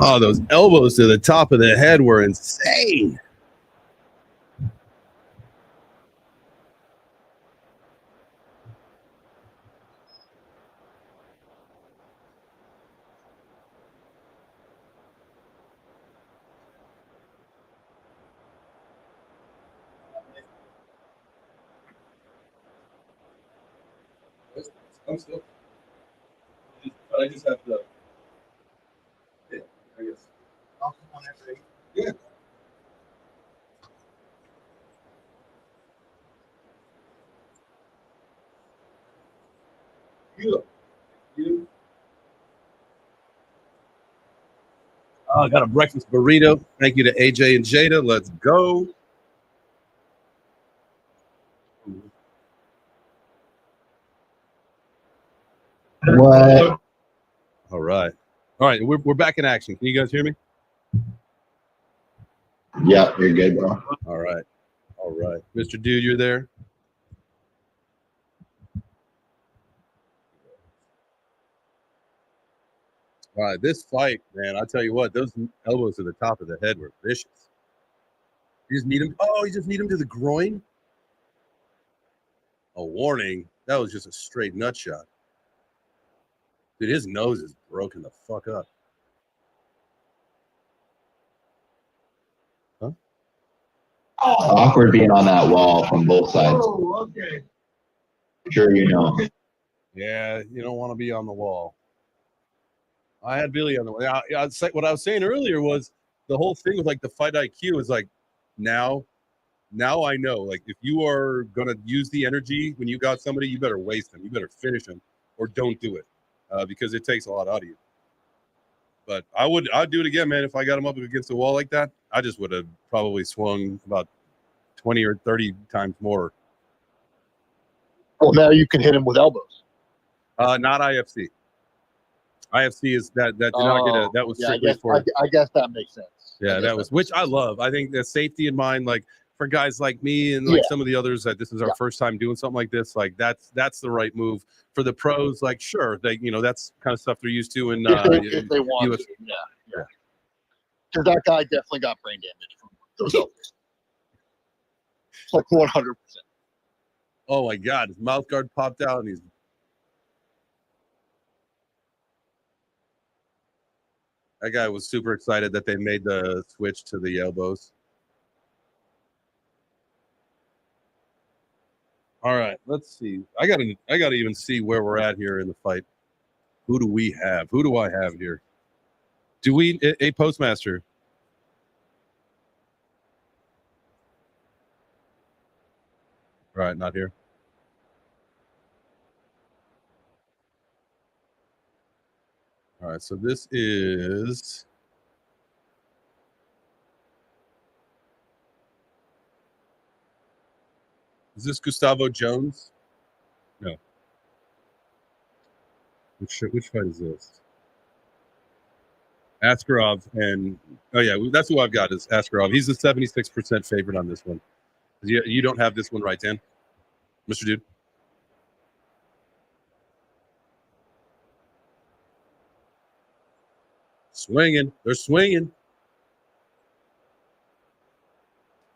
Oh, those elbows to the top of the head were insane. I'm still. But I just have to. Yeah, I guess. Yeah. You. Oh, I got a breakfast burrito. Thank you to AJ and Jada. Let's go. What? All right. All right. We're back in action. Can you guys hear me? Yeah, you're good, bro. All right. All right. Mr. Dude, you're there? All right. This fight, man, I'll tell you what, those elbows to the top of the head were vicious. You just need him. Oh, you just need him to the groin? A warning. That was just a straight nut shot. Dude, his nose is broken the fuck up. Huh? Awkward being on that wall from both sides. Oh, okay. Sure, you know. Yeah, you don't want to be on the wall. I had Billy on the wall. Yeah, what I was saying earlier was the whole thing with like the fight IQ is like now I know, like, if you are going to use the energy when you got somebody, you better waste them. You better finish them or don't do it because it takes a lot out of you. But I'd do it again, man. If I got him up against the wall like that, I just would have probably swung about 20 or 30 times more. Well, now you can hit him with elbows. Not IFC. IFC is that did not get a, that was yeah, strictly for. I guess that makes sense. Yeah, that was, which I love. I think the safety in mind, like for guys like me and like some of the others that this is our first time doing something like this, like that's the right move. For the pros, like sure, they that's kind of stuff they're used to in if they want US. to, yeah. Because that guy definitely got brain damage from those elbows. It's like 100%. Oh my God, his mouth guard popped out and he's. That guy was super excited that they made the switch to the elbows. All right, let's see. I gotta even see where we're at here in the fight. Who do we have? Who do I have here? Do we a postmaster? Right, not here. All right, so this is. Is this Gustavo Jones? No. Which fight is this? Askarov and that's who I've got is Askarov. He's the 76% favorite on this one. You don't have this one right, Dan, Mr. Dude. Swinging, they're swinging.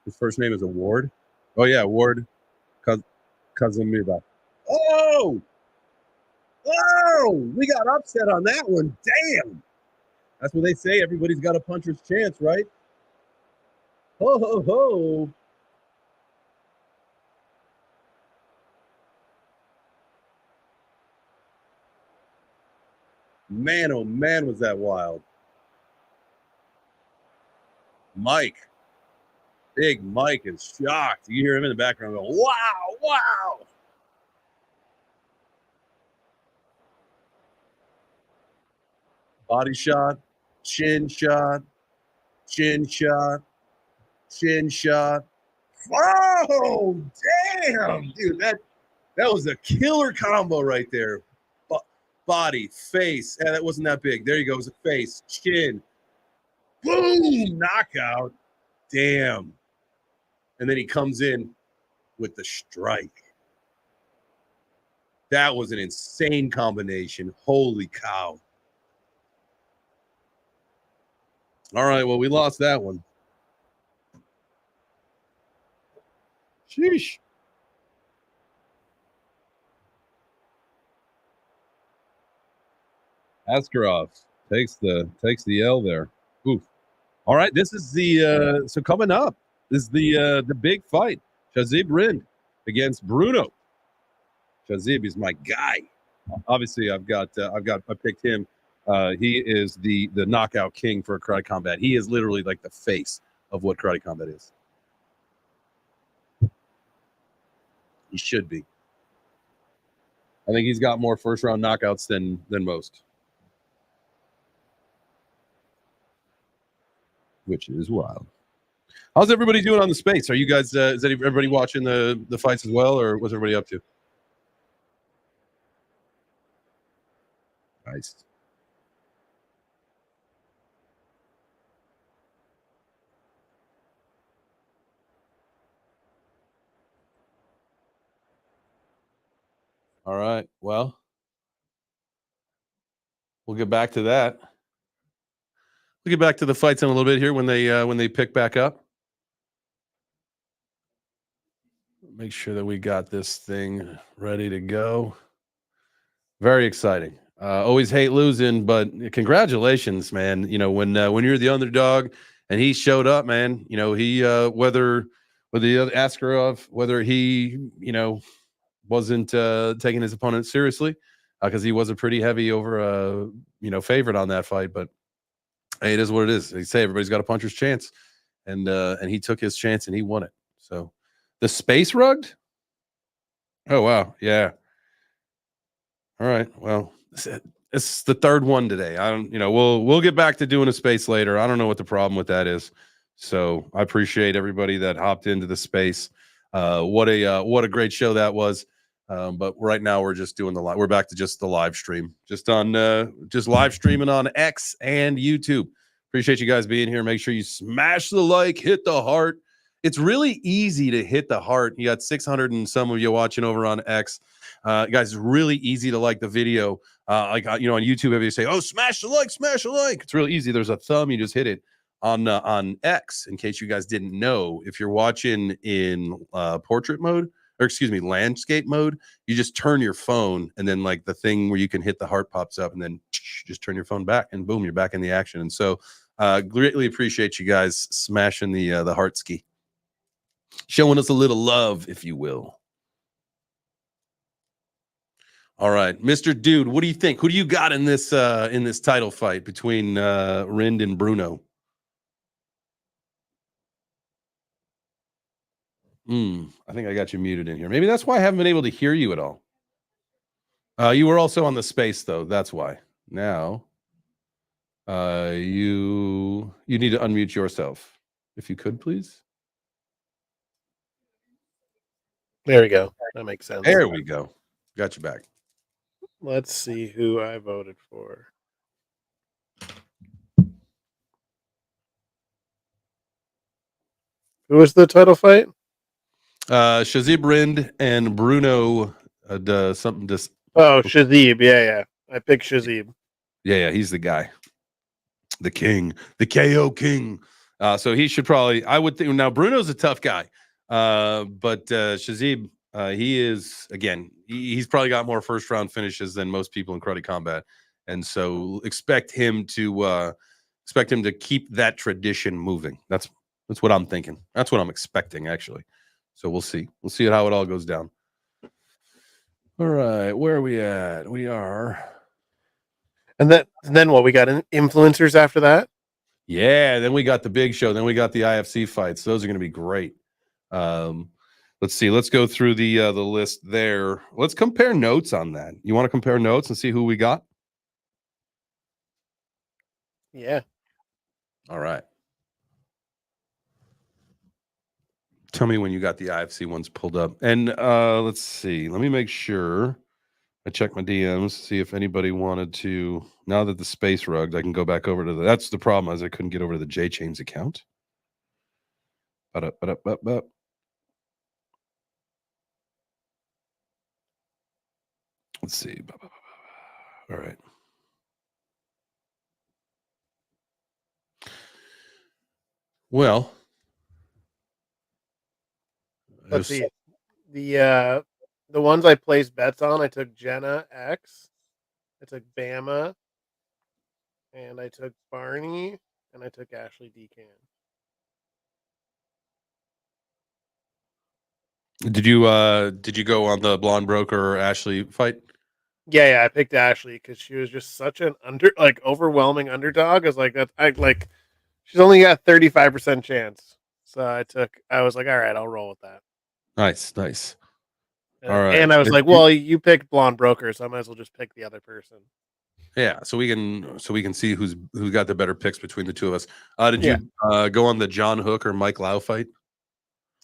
His first name is Ward. Oh yeah, Ward Kazumira. Oh, we got upset on that one. Damn. That's what they say. Everybody's got a puncher's chance, right? Ho, ho, ho. Man, oh man, was that wild. Mike. Big Mike is shocked. You hear him in the background go, wow, wow. Body shot, chin shot, chin shot, chin shot. Oh, damn, dude, that was a killer combo right there. Body, face, that wasn't that big. There you go, it was a face, chin, boom, knockout. Damn. And then he comes in with the strike. That was an insane combination. Holy cow. All right. Well, we lost that one. Sheesh. Askarov takes the L there. Oof. All right. This is the so coming up. This is the big fight. Shazib Rind against Bruno. Shazib is my guy. Obviously, I picked him. He is the knockout king for karate combat. He is literally like the face of what karate combat is. He should be. I think he's got more first round knockouts than most, which is wild. How's everybody doing on the space? Are you guys? Is everybody watching the fights as well, or what's everybody up to? Nice. All right. Well, we'll get back to that. We'll get back to the fights in a little bit here when they pick back up. Make sure that we got this thing ready to go. Very exciting. Always hate losing, but congratulations, man. You know, when you're the underdog and he showed up, man, you know, he whether the other Askarov, whether he, wasn't taking his opponent seriously, because he was a pretty heavy over favorite on that fight, but hey, it is what it is. They say everybody's got a puncher's chance, and he took his chance and he won it. So the space rugged. Oh wow, yeah. All right. Well, it's the third one today. I don't, we'll get back to doing a space later. I don't know what the problem with that is. So I appreciate everybody that hopped into the space. What a great show that was. But right now we're just doing we're back to just the live stream, just live streaming on X and YouTube. Appreciate you guys being here. Make sure you smash the like, hit the heart. It's really easy to hit the heart. You got 600 and some of you watching over on X. Guys, it's really easy to like the video. On YouTube, if you say, "Oh, smash the like," it's really easy. There's a thumb, you just hit it on X. In case you guys didn't know, if you're watching in portrait mode, or excuse me, landscape mode, you just turn your phone, and then like the thing where you can hit the heart pops up, and then just turn your phone back, and boom, you're back in the action. And so, greatly appreciate you guys smashing the heart ski, showing us a little love, if you will. All right, Mr. Dude, what do you think? Who do you got in this title fight between Rind and Bruno? I think I got you muted in here. Maybe that's why I haven't been able to hear you at all. You were also on the space though. That's why. Now, you need to unmute yourself, if you could, please. There we go. That makes sense. There we go. Got you back. Let's see who I voted for. Who was the title fight? Shazib Rind and Bruno. Shazib. Yeah. I picked Shazib. Yeah, he's the guy, the king, the KO king. So he should probably. I would think now. Bruno's a tough guy, but Shazib, he is again. He's probably got more first round finishes than most people in karate combat, and so expect him to keep that tradition moving. That's what I'm thinking. That's what I'm expecting actually. So we'll see. We'll see how it all goes down. All right, where are we at? We are. And then what? We got influencers after that? Yeah, then we got the big show. Then we got the IFC fights. Those are going to be great. Let's see. Let's go through the list there. Let's compare notes on that. You want to compare notes and see who we got? Yeah. All right. Tell me when you got the IFC ones pulled up. And let's see. Let me make sure I check my DMs, see if anybody wanted to. Now that the space rugged, I can go back over to that's the problem, is I couldn't get over to the J Chains account. Let's see. All right. Well, Let's see. The ones I placed bets on, I took Jenna X, I took Bama, and I took Barney, and I took Ashley Decan. Did you go on the blonde broker Ashley fight? Yeah, I picked Ashley because she was just such an overwhelming underdog. I was like, she's only got 35% chance. So I was like, all right, I'll roll with that. Nice. All right. And I was like, well, you picked blonde broker, so I might as well just pick the other person. Yeah, so we can see who's got the better picks between the two of us. Did you go on the John Hook or Mike Lau fight?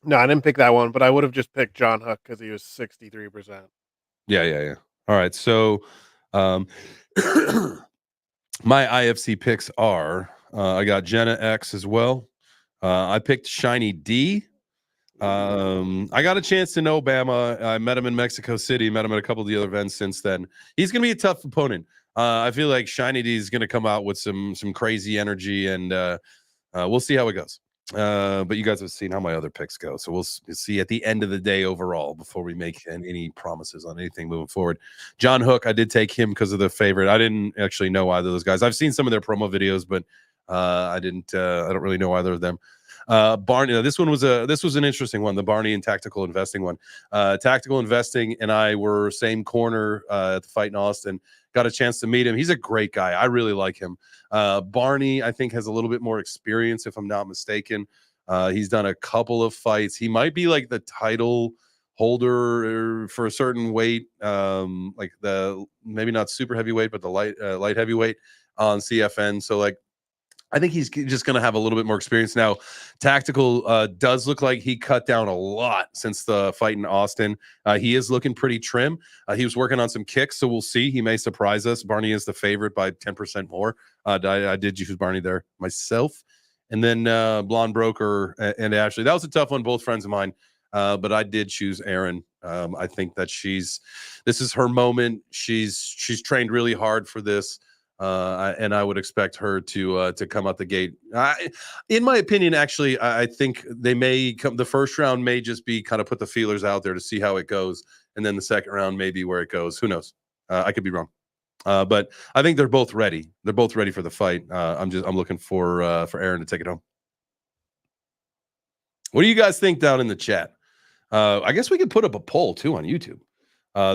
No, I didn't pick that one, but I would have just picked John Hook because he was 63%. Yeah. All right, so my IFC picks are I got Jenna X as well. I picked Shiny D. I got a chance to know Bama. I met him in Mexico City, met him at a couple of the other events since then. He's going to be a tough opponent. I feel like Shiny D is going to come out with some crazy energy, and we'll see how it goes. But you guys have seen how my other picks go, so we'll see at the end of the day overall before we make any promises on anything moving forward. John Hook, I did take him because of the favorite. I didn't actually know either of those guys. I've seen some of their promo videos, but I don't really know either of them. Barney, this was an interesting one, the Barney and tactical investing one. Tactical investing and I were same corner at the fight in Austin. Got a chance to meet him. He's a great guy. I really like him. Barney, I think, has a little bit more experience, if I'm not mistaken. He's done a couple of fights. He might be like the title holder for a certain weight, like the maybe not super heavyweight, but the light heavyweight on CFN. So like, I think he's just going to have a little bit more experience now. Tactical does look like he cut down a lot since the fight in Austin. He is looking pretty trim. He was working on some kicks, so we'll see. He may surprise us. Barney is the favorite by 10% more. I did choose Barney there myself. And then Blonde Broker and Ashley. That was a tough one, both friends of mine. But I did choose Erin. I think that this is her moment. She's trained really hard for this. And I would expect her to come out the gate. In my opinion, actually, I think they may come. The first round may just be kind of put the feelers out there to see how it goes, and then the second round may be where it goes. Who knows? I could be wrong, but I think they're both ready. They're both ready for the fight. I'm looking for Aaron to take it home. What do you guys think down in the chat? I guess we could put up a poll too on YouTube.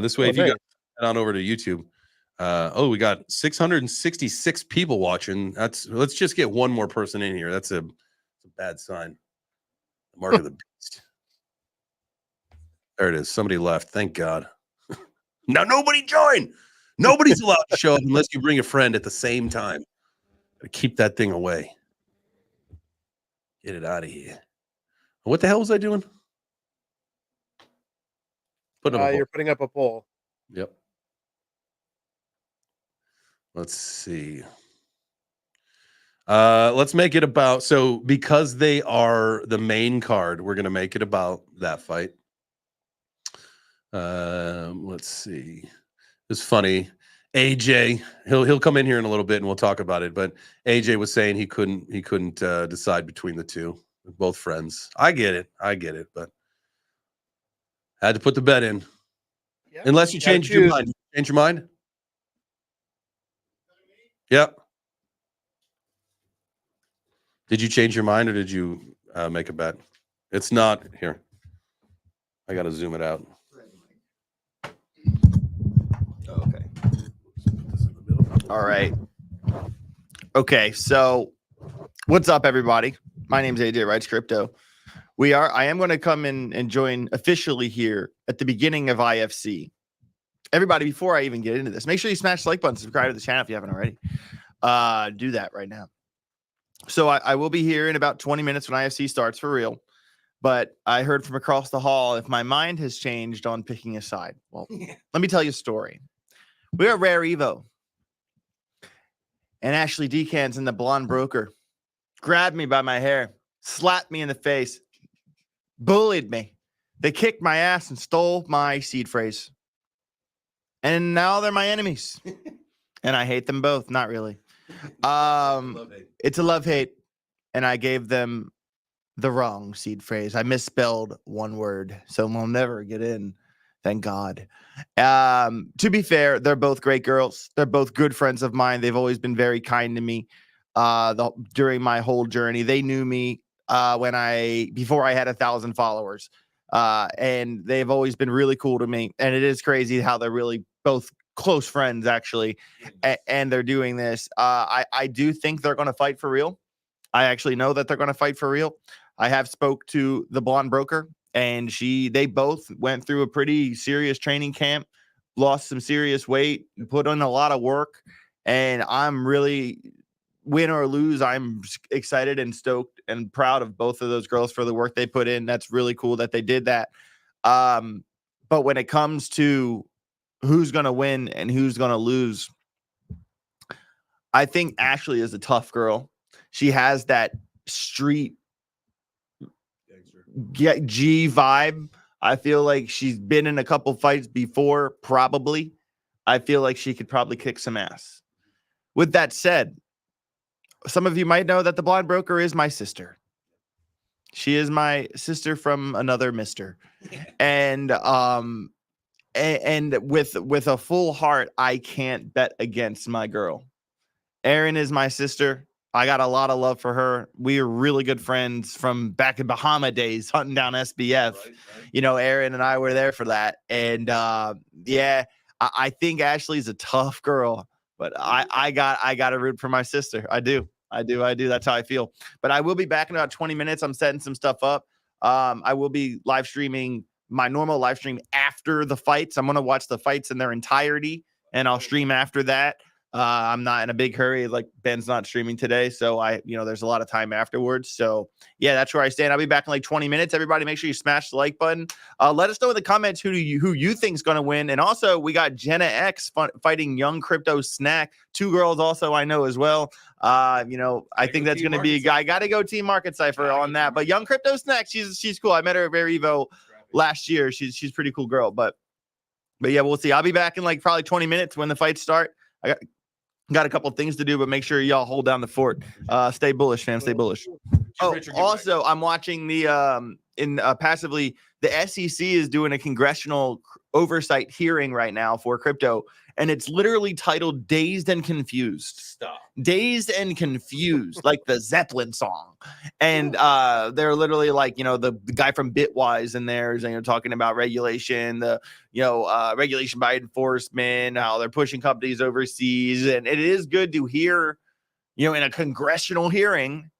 This way, if you guys head on over to YouTube. We got 666 people watching. Let's just get one more person in here. That's a bad sign. The mark of the beast. There it is. Somebody left. Thank God. Now nobody join. Nobody's allowed to show up unless you bring a friend at the same time. Gotta keep that thing away. Get it out of here. What the hell was I doing? You're putting up a poll. Yep. Let's see. Let's make it about, so because they are the main card, we're going to make it about that fight. Let's see. It's funny. AJ, he'll come in here in a little bit and we'll talk about it. But AJ was saying he couldn't decide between the two. They're both friends. I get it, but had to put the bet in. Yep, Unless you change your mind. Change your mind? Yep. Did you change your mind or did you make a bet? It's not here. I got to zoom it out. Okay. All right. Okay. So what's up, everybody? My name's AJ Wrights Crypto. I am going to come in and join officially here at the beginning of IFC. Everybody, before I even get into this, make sure you smash the like button, subscribe to the channel if you haven't already. Do that right now. So I will be here in about 20 minutes when IFC starts for real. But I heard from across the hall if my mind has changed on picking a side. Well, let me tell you a story. We're at Rare Evo. And Ashley Decan's and the Blonde Broker grabbed me by my hair, slapped me in the face, bullied me. They kicked my ass and stole my seed phrase. And now they're my enemies. And I hate them both. Not really. It's a love-hate. And I gave them the wrong seed phrase. I misspelled one word, so we'll never get in. Thank God. To be fair, they're both great girls. They're both good friends of mine. They've always been very kind to me during my whole journey. They knew me before I had 1,000 followers. And they've always been really cool to me. And it is crazy how they're really both close friends, actually. And they're doing this. I do think they're going to fight for real. I actually know that they're going to fight for real. I have spoke to the blonde broker, and they both went through a pretty serious training camp, lost some serious weight, put in a lot of work. And I'm really, win or lose, I'm excited and stoked and proud of both of those girls for the work they put in. That's really cool that they did that. But when it comes to who's going to win and who's going to lose, I think Ashley is a tough girl. She has that street G vibe. I feel like she's been in a couple fights before, probably. I feel like she could probably kick some ass. With that said, some of you might know that the blonde broker is my sister. She is my sister from another mister. And with a full heart, I can't bet against my girl. Erin is my sister. I got a lot of love for her. We are really good friends from back in Bahama days, hunting down SBF. Right. You know, Erin and I were there for that. And yeah, I think Ashley's a tough girl, but I got to root for my sister. I do. That's how I feel. But I will be back in about 20 minutes. I'm setting some stuff up. I will be live streaming my normal live stream after the fights. I'm going to watch the fights in their entirety, and I'll stream after that. I'm not in a big hurry. Like, Ben's not streaming today, so there's a lot of time afterwards. So yeah, that's where I stand. I'll be back in like 20 minutes. Everybody, make sure you smash the like button. Let us know in the comments who you think is going to win. And also, we got Jenna X fighting Young Crypto Snack. Two girls also I know as well. I think that's going to be a guy. Got to go Team Market Cipher on that. But Young Crypto Snack, she's cool. I met her at Rare Evo last year. She's a pretty cool girl. But yeah, we'll see. I'll be back in like probably 20 minutes when the fights start. I got a couple of things to do, but make sure y'all hold down the fort. Stay bullish, fam. Stay bullish. Oh, also, I'm watching passively, the SEC is doing a congressional oversight hearing right now for crypto, and it's literally titled "Dazed and Confused." Stop. Dazed and Confused, like the Zeppelin song. And they're literally like, the guy from Bitwise in there is talking about regulation, regulation by enforcement, how they're pushing companies overseas. And it is good to hear, in a congressional hearing,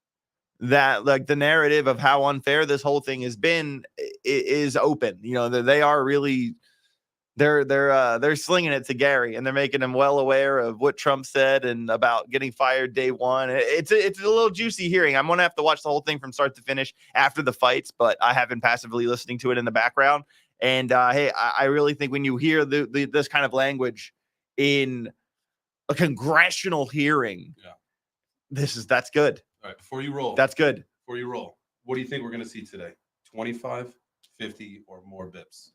that like the narrative of how unfair this whole thing has been is open. They are really they're slinging it to Gary, and they're making him well aware of what Trump said and about getting fired day one. It's a little juicy hearing. I'm gonna have to watch the whole thing from start to finish after the fights, but I have been passively listening to it in the background. And hey, I really think when you hear this kind of language in a congressional hearing, that's good. All right, before you roll. That's good. Before you roll, what do you think we're going to see today? 25, 50, or more bips?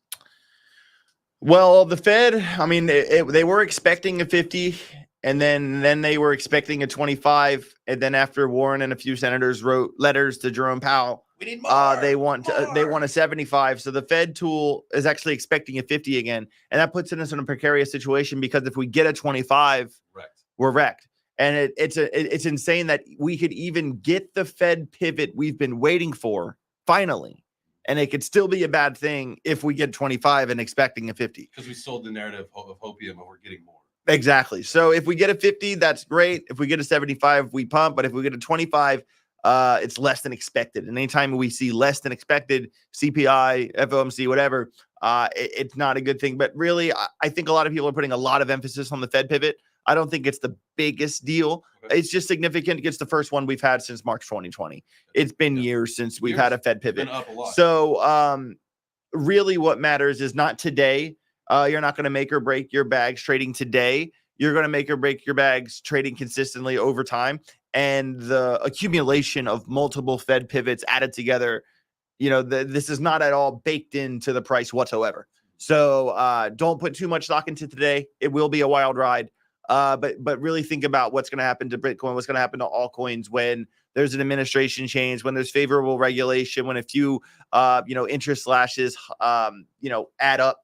Well, the Fed, I mean, they were expecting a 50, and then they were expecting a 25, and then after Warren and a few senators wrote letters to Jerome Powell, we need more. They want a 75. So the Fed tool is actually expecting a 50 again, and that puts us in a precarious situation because if we get a 25, we're wrecked. And it's insane that we could even get the Fed pivot we've been waiting for finally. And it could still be a bad thing if we get 25 and expecting a 50. Because we sold the narrative of hopium and we're getting more. Exactly. So if we get a 50, that's great. If we get a 75, we pump. But if we get a 25, it's less than expected. And anytime we see less than expected, CPI, FOMC, whatever, it's not a good thing. But really, I think a lot of people are putting a lot of emphasis on the Fed pivot. I don't think it's the biggest deal. Okay. It's just significant. It's the first one we've had since March 2020. It's been years since we've had a Fed pivot. So really what matters is not today. You're not going to make or break your bags trading today. You're going to make or break your bags trading consistently over time. And the accumulation of multiple Fed pivots added together, this is not at all baked into the price whatsoever. So don't put too much stock into today. It will be a wild ride. But really think about what's going to happen to Bitcoin, what's going to happen to altcoins when there's an administration change, when there's favorable regulation, when a few, interest slashes, add up.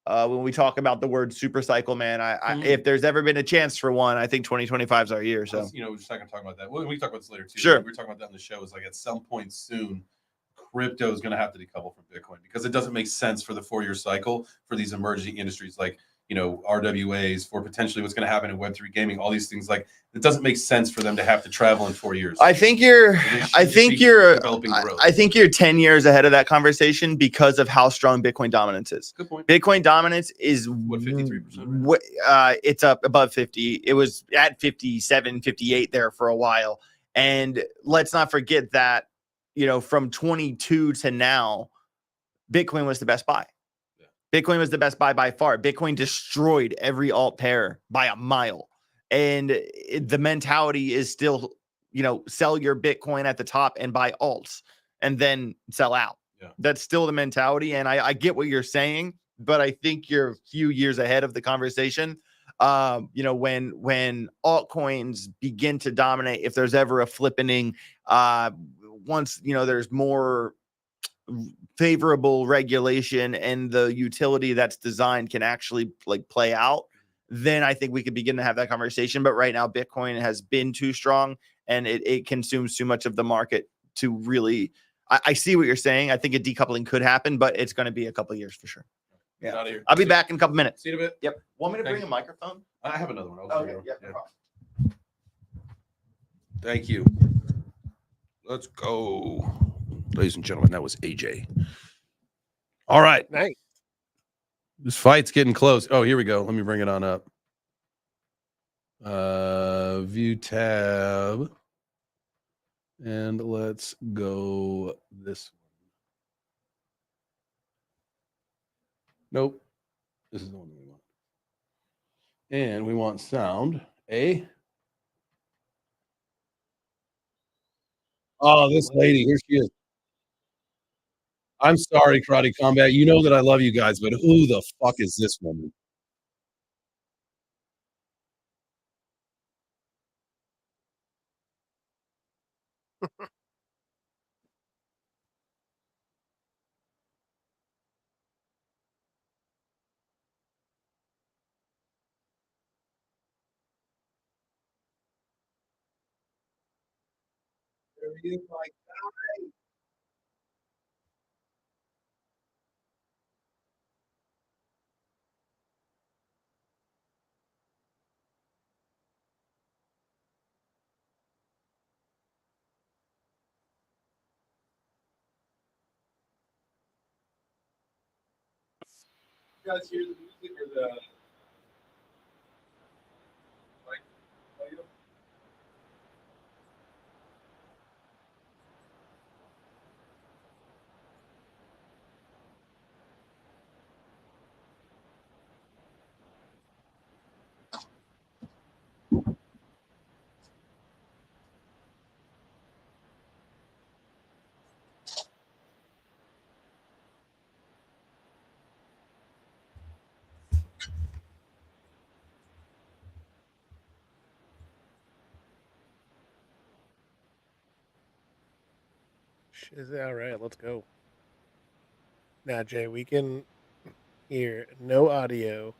When we talk about the word super cycle, man, if there's ever been a chance for one, I think 2025 is our year. So, we're just not going to talk about that. We can talk about this later too. Sure. We're talking about that on the show. Is like at some point soon, crypto is going to have to decouple from Bitcoin because it doesn't make sense for the 4-year cycle for these emerging industries like, RWAs, for potentially what's going to happen in Web3 gaming, all these things. Like, it doesn't make sense for them to have to travel in 4 years. I think you're 10 years ahead of that conversation because of how strong Bitcoin dominance is. Good point. Bitcoin dominance is 53%? It's up above 50. It was at 57, 58 there for a while. And let's not forget that, from 22 to now, Bitcoin was the best buy. Bitcoin was the best buy by far. Bitcoin destroyed every alt pair by a mile. And the mentality is still, sell your Bitcoin at the top and buy alts and then sell out. Yeah. That's still the mentality. And I get what you're saying, but I think you're a few years ahead of the conversation. When altcoins begin to dominate, if there's ever a flippening, once, there's more favorable regulation and the utility that's designed can actually play out, then I think we could begin to have that conversation. But right now, Bitcoin has been too strong and it consumes too much of the market to really, I see what you're saying. I think a decoupling could happen, but it's going to be a couple of years for sure. Yeah. I'll be back in a couple minutes. See you in a bit. Yep. Want me to bring Thanks. a microphone? I have another one. Okay. Yep. Yeah. Thank you. Let's go. Ladies and gentlemen, that was AJ. All right. Nice. This fight's getting close. Oh, here we go. Let me bring it on up. View tab. And let's go this one. Nope. This is the one we want. And we want sound. Oh, this lady. Here she is. I'm sorry, Karate Combat. You know that I love you guys, but who the fuck is this woman? There he is, my guy. You guys hear the music or the audio? Is all right? Let's go. Now, Jay, we can hear no audio,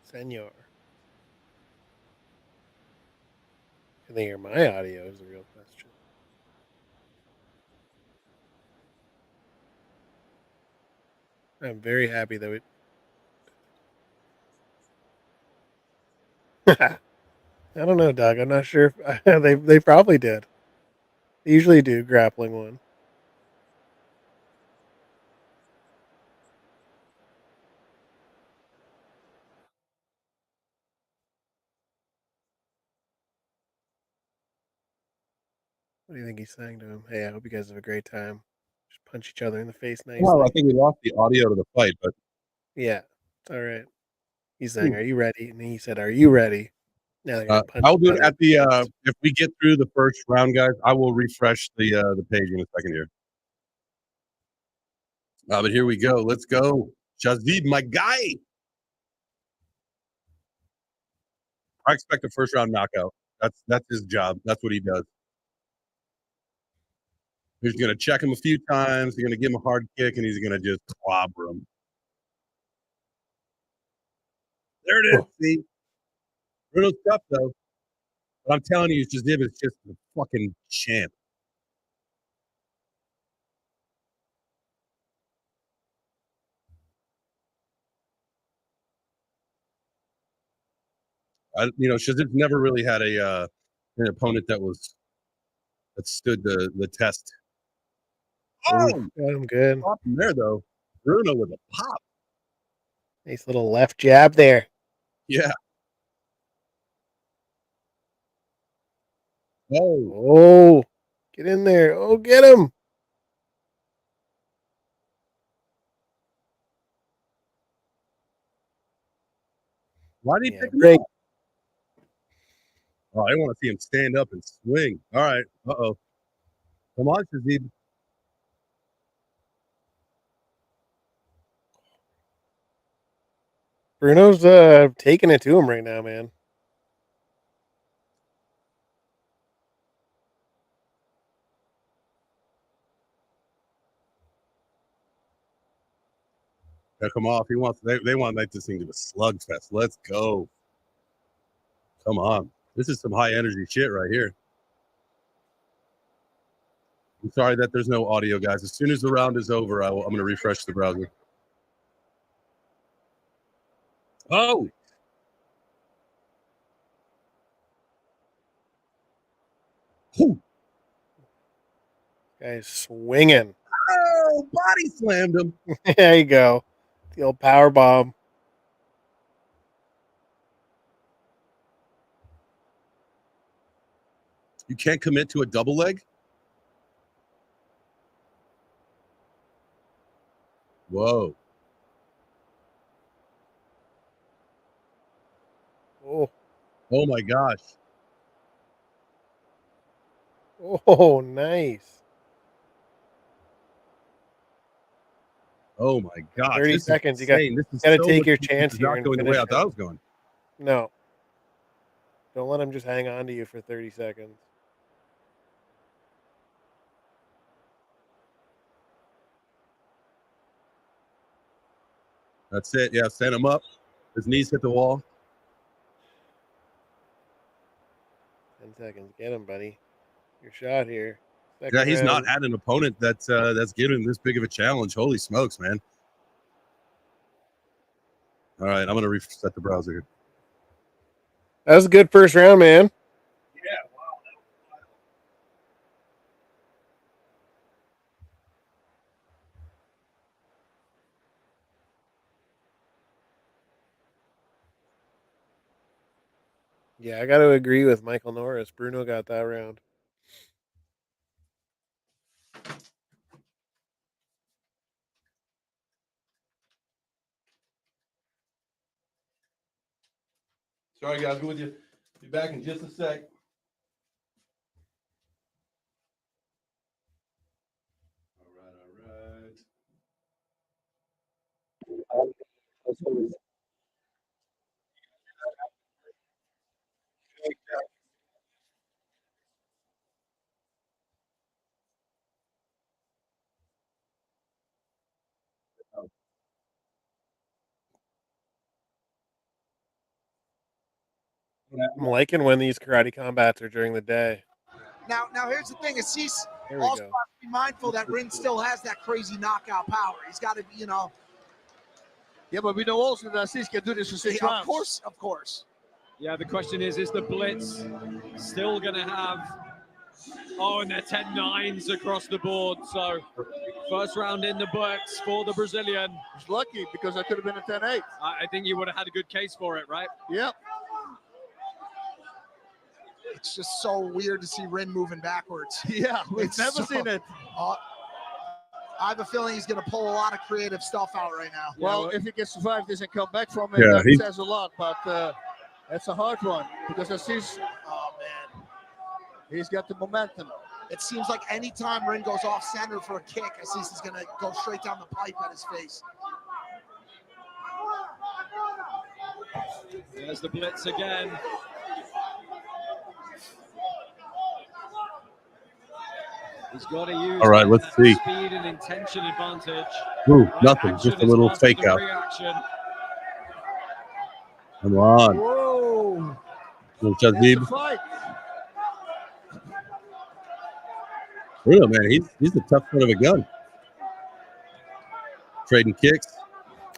senor. Can they hear my audio? Is the real question. I'm very happy that we. I don't know, Doug. I'm not sure if they probably did. They usually do grappling one. What do you think he's saying to him? Hey, I hope you guys have a great time. Just punch each other in the face nicely. Well, I think we lost the audio to the fight, but Yeah, it's all right. He's saying, "Are you ready?" And he said, "Are you ready?" Now they're gonna punch I'll each do it other. at the if we get through the first round, guys. I will refresh the page in a second here. But here we go. Let's go, Shazid, my guy. I expect a first round knockout. That's his job. That's what he does. He's going to check him a few times. He's going to give him a hard kick, and he's going to just clobber him. There it is. See? Bruno's tough, though. But I'm telling you, Shazib is just a fucking champ. Shazib's never really had an opponent that stood the test. Oh, got him good. Pop him there, though. Bruno with a pop. Nice little left jab there. Yeah. Oh, get in there. Oh, get him. Why did he pick him break. up? Oh, I want to see him stand up and swing. All right. Uh-oh. Come on, Shazib. Bruno's taking it to him right now, man. Yeah, come off. They want to make this thing to a slugfest. Let's go. Come on. This is some high energy shit right here. I'm sorry that there's no audio, guys. As soon as the round is over, I'm going to refresh the browser. Oh! Whew. Guy's swinging. Oh, body slammed him. There you go. The old power bomb. You can't commit to a double leg? Whoa. Oh. Oh my gosh. Oh, nice. Oh my gosh. 30 this seconds. Is you insane. This is got to so take much- your this chance is here not and going the way finish I thought him. it was going. No. Don't let him just hang on to you for 30 seconds. That's it. Yeah, stand him up. His knees hit the wall. 10 seconds. Get him, buddy. Your shot here. Yeah, he's not round. had an opponent that's given him this big of a challenge. Holy smokes, man. All right, I'm going to reset the browser here. That was a good first round, man. Yeah, I got to agree with Michael Norris. Bruno got that round. Sorry, guys. Be with you. Be back in just a sec. I'm liking when these karate combats are during the day. Now here's the thing: Assis There we also go. has to be mindful that Rin still has that crazy knockout power. He's got to, Yeah, but we know also that Assis can do this for 6 rounds. Of course. Yeah, the question is the Blitz still going to have... Oh, and they're 10-9s across the board. So, first round in the books for the Brazilian. He's lucky because I could have been a 10-8. I think you would have had a good case for it, right? Yep. It's just so weird to see Rin moving backwards. Yeah, we've never seen it. I have a feeling he's going to pull a lot of creative stuff out right now. Well, if he can survive this and come back from it, Yeah, that he- says a lot. But that's a hard one because Assis, Oh man, he's got the momentum. it seems like anytime Rin goes off center for a kick, Assis is going to go straight down the pipe at his face. There's the Blitz again. He's got to use All right, let's that see. speed and intention advantage. Ooh, Right, nothing. action Just a is little faster fake than out. reaction. Come on. Whoa. Little That's a Chazib. fight. Bruno, man, he's a tough son of a gun. Trading kicks.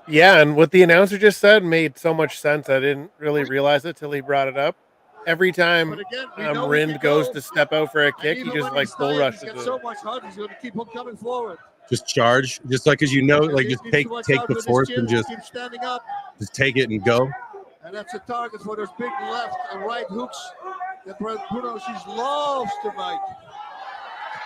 Yeah, and what the announcer just said made so much sense. I didn't really realize it till he brought it up. Every time But again, we know he Rind can goes go, to step out for a and kick, he even just when like he's bull tired, rushes he's got it. so much heart, he's going to keep on coming forward. Just charge. Just like, as you know, Because like he just needs take to watch the out with his force chin and just keep standing up. just take it and go. And that's a target for those big left and right hooks that Bruno Ortiz loves tonight.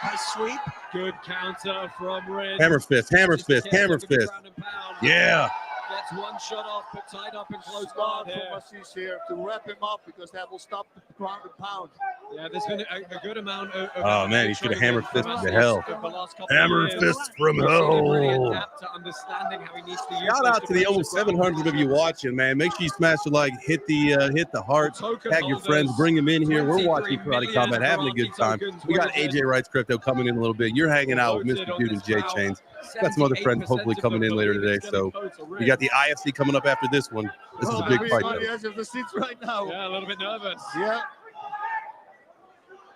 Nice sweep. Good counter from Rind. Hammer fist, hammer Uses the fist, kick, hammer looking for fist. ground and pound. Yeah. Gets one shot off, but tied up in close Smart guard here. from Ortiz here to wrap him up because that will stop the ground and pound. Yeah, there's been a good amount of Oh man, he should have hammer fist to hell. Hammer Hammer fist from hell. Really adapt to understanding how he needs to use Shout those out to the almost 700 of you watching, man. Make sure you smash the like, hit the heart, tag your friends, bring them in here. We're watching Karate Combat, having a good time. We got AJ Wrights Crypto coming in a little bit. You're hanging out with Mr. Dude and J Chains. Got some other friends hopefully coming in later today. So we got the IFC coming up after this one. This is a big fight, on the though. edge of the seats right now. Yeah, a little bit nervous. Yeah.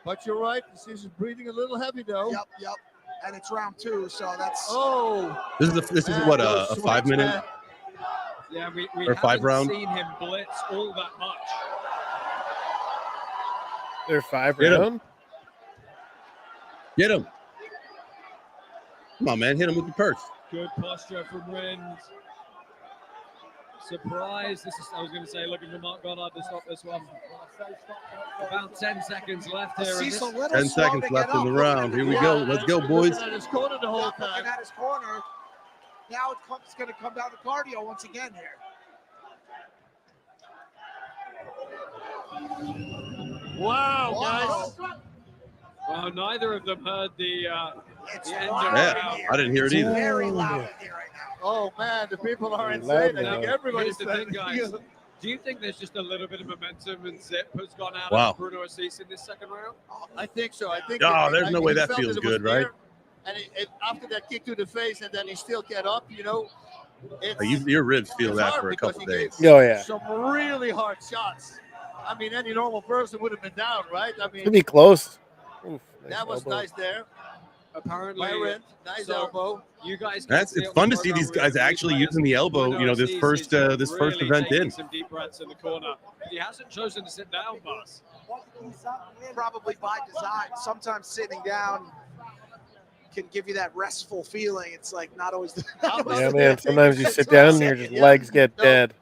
But you're right. This is breathing a little heavy though. Yep. And it's round 2, so that's. Oh. This is what a 5 minute. Yeah, we Or 5 haven't round? seen him blitz all that much. They're 5 Get him. round. Get him. Come on, man. Hit him with your purse. Good posture from Rind. Surprise. I was going to say, looking for Mark Goddard to stop this one. About 10 seconds left here. He's a little 10 slow seconds to left get in the up. round. Here we go. Let's go, boys. Looking at his corner the whole time. Looking at his corner. Now it's going to come down to cardio once again here. Wow, guys. Well, neither of them heard the end of the Yeah, round. I didn't hear it either. Very loud in here right now. Oh man, the people are insane. I think everybody's Here's the thing, saying. guys. Do you think there's just a little bit of momentum and zip has gone out Wow. of Bruno Ortiz in this second round? I think so. I think. Oh, there's no way he that felt feels it was good, right? there, And after that kick to the face, and then he still get up. It's, Your ribs feel it's that hard for a because couple he days. gave Oh, yeah. Some really hard shots. I mean, any normal person would have been down, right? I mean, Could be close. Oof, that was elbow. nice there. Apparently, By Rind, nice so elbow. you guys. It's fun to see these guys actually using the elbow. You know, this first event in. Some deep breaths in the corner. He hasn't chosen to sit down, boss. Probably by design. Sometimes sitting down can give you that restful feeling. It's like not always. Yeah, man. Sometimes you sit down and your just legs get dead.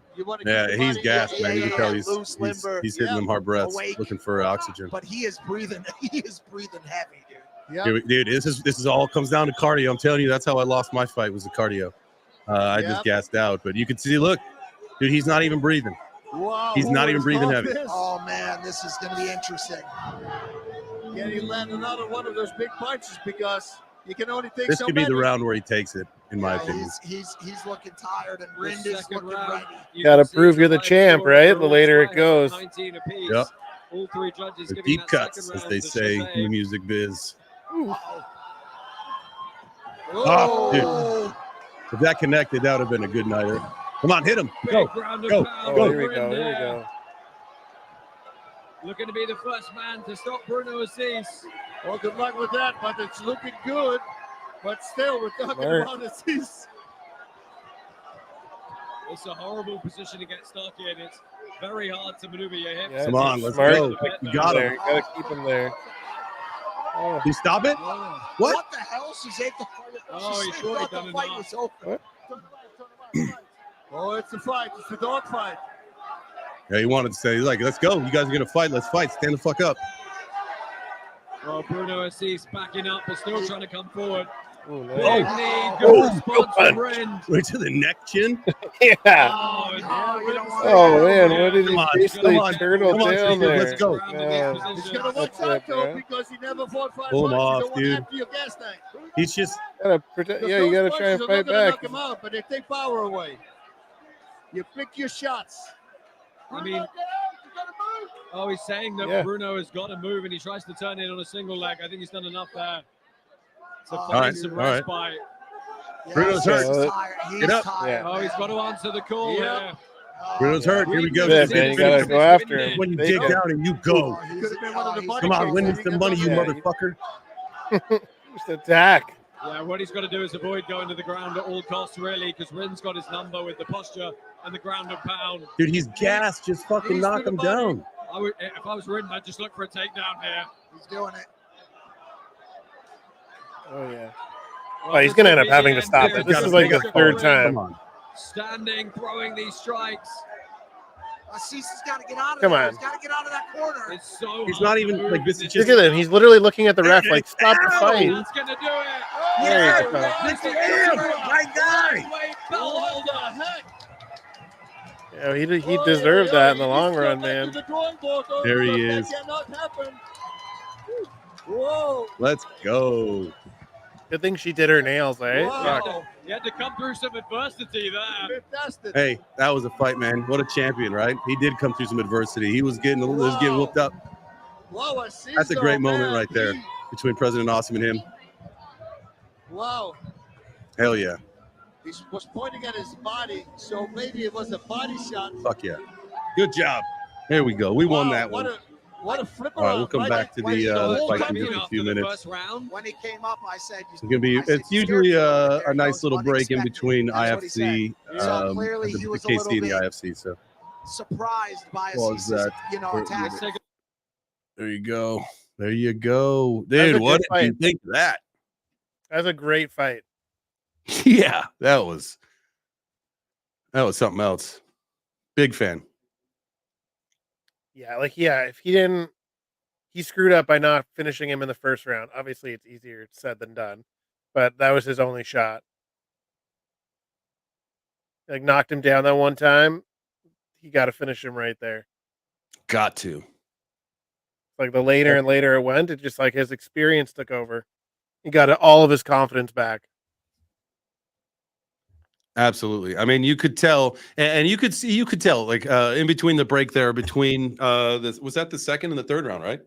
Yeah, he's gassed, man. You can tell loose, limber. he's hitting them hard breaths, Awake. looking for oxygen. But he is breathing. He is breathing heavy, dude. Yeah. Dude, this is all comes down to cardio. I'm telling you, that's how I lost my fight, was the cardio. I just gassed out, but you can see, look, dude, he's not even breathing. Wow. He's not even breathing heavy. Oh man, this is going to be interesting. Can he land another one of those big punches because you can only take This so could be many. the round where he takes it, in my opinion. He's looking tired, and Rind is looking ready. Got to prove you're the champ, right? The later it goes. 19 apiece. Yep. All three judges The giving deep that cuts, second as round they to say in the Shazay. music biz. Oh, dude. If that connected, that would have been a good nighter. Come on, hit him. Go. Big round of Go. pound Go. for Here we go. Rind Here we there. go. Looking to be the first man to stop Bruno Ortiz. well, good luck with that, but it's looking good. But still, we're talking Smart. about Aziz. It's a horrible position to get stuck in. It's very hard to maneuver your hips. Yeah, Come on, let's smart. go. You got There, him. you gotta keep him there. Oh, Can you stop it? What? What? the hell? Suzanne Oh, he thought he'd done the fight enough. was over. what? Oh, it's a fight. It's a dog fight. Yeah, he wanted to say, he's like, let's go. You guys are going to fight. Let's fight. Stand the fuck up. Well, Bruno Ortiz backing up, but still trying to come forward. Ooh, Big nice. knee, good Oh, response good from Rind. Right to the neck chin. Yeah. Oh, you don't want Oh man, what did Come he on, basically come on, turtle come on, down sister, there? let's go. Yeah. He's gonna watch That's out it, though man. because he never fought 5 Pull him fights. off, You don't want dude. to add to your gas tank. He's just, Gotta protect. Because Yeah, you those gotta try and punches are fight not gonna back. knock him out, but they take power away. You pick your shots. I mean, oh, he's saying that Yeah. Bruno has got to move and he tries to turn in on a single leg. I think he's done enough there. to All find right, some all right. respite. Bruno's hurt. Get up. Tired, oh, he's got to answer the call here. Bruno's hurt. Here we go. That's it, man. You gotta go after him. When you Take dig it. down and you go. Come on, win me some money, you motherfucker. Just attack. Yeah, what he's got to do is avoid going to the ground at all costs, really, because Rin's got his number with the posture and the ground and pound. Dude, he's gassed. Just fucking Knees knock to the him body. down. If I was Rin, I'd just look for a takedown here. He's doing it. Oh yeah. Oh, he's gonna end up having to stop it. This is like the third time. Come on. Standing, throwing these strikes. Cease's got to get out of Come there. on. He's got to get out of that corner. It's so He's not even like this is just. Look at him. He's literally looking at the ref like, stop the fight. That's gonna do it. There you go. My guy. Bell holder. Yeah, he deserved that in the long run, man. There he is. Whoa. Let's go. Good thing she did her nails, right? Wow. You had to come through some adversity there. Hey, that was a fight, man. What a champion, right? He did come through some adversity. He was getting whooped up. That's a great moment right there between President Awesome and him. Wow. Hell yeah. He was pointing at his body, so maybe it was a body shot. Fuck yeah. Good job. There we go. We won that one. What a flip All right, we'll come back to the fight in just a few minutes. When he came up, I said, It's gonna be. It's usually a nice little break in between IFC, So clearly the he was a KC little and the bit IFC. So surprised by what was that? attack. There you go. There you go, That was a dude. What good did you fight. think of that? That was a great fight. Yeah, that was something else. Big fan. Yeah, if he screwed up by not finishing him in the first round. Obviously, it's easier said than done, but that was his only shot. Like, knocked him down that one time. He got to finish him right there. Got to. Like, the later and later it went, it just like his experience took over. He got all of his confidence back. Absolutely. I mean, you could tell, and you could tell, like in between the break there, between was that the second and the third round, right?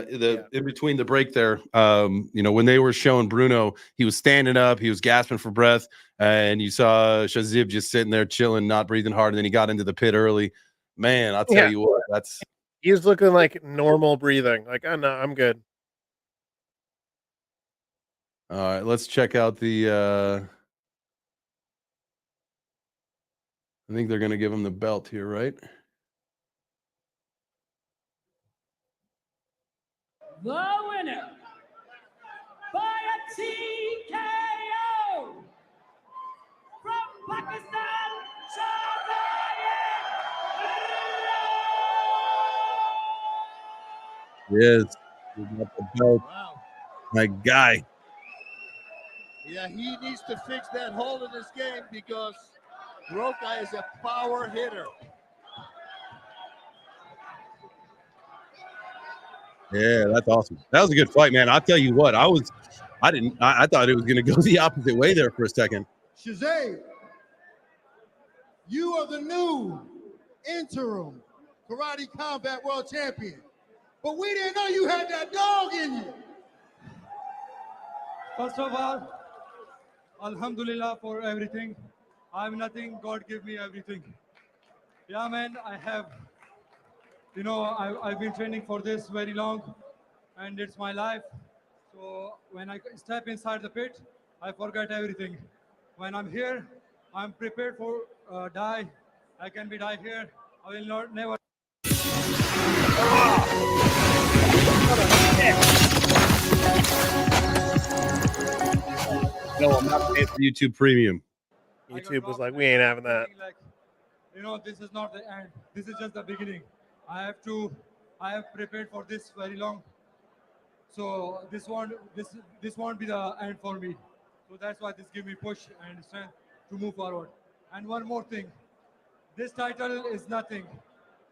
In between the break there, when they were showing Bruno, he was standing up, he was gasping for breath, and you saw Shazib just sitting there chilling, not breathing hard, and then he got into the pit early. Man, I'll tell you what, He was looking like normal breathing. Like, oh no, I'm good. All right, let's check out the. I think they're going to give him the belt here, right? The winner by a TKO from Pakistan, Yes, he got the belt. My guy. Yeah, he needs to fix that hole in his game because Roca is a power hitter. Yeah, that's awesome. That was a good fight, man. I'll tell you what, I thought it was going to go the opposite way there for a second. Shazay, you are the new interim Karate Combat World Champion, but we didn't know you had that dog in you. First of all, Alhamdulillah for everything. I'm nothing, God gave me everything. Yeah, man, I have, I've been training for this very long, and it's my life. So when I step inside the pit, I forget everything. When I'm here, I'm prepared for die. I can be die here. I will not never. No, I'm not paying for YouTube Premium. YouTube was like, we ain't having that. This is not the end. This is just the beginning. I have prepared for this very long. So this won't be the end for me. So that's why this gives me push and strength to move forward. And one more thing, this title is nothing.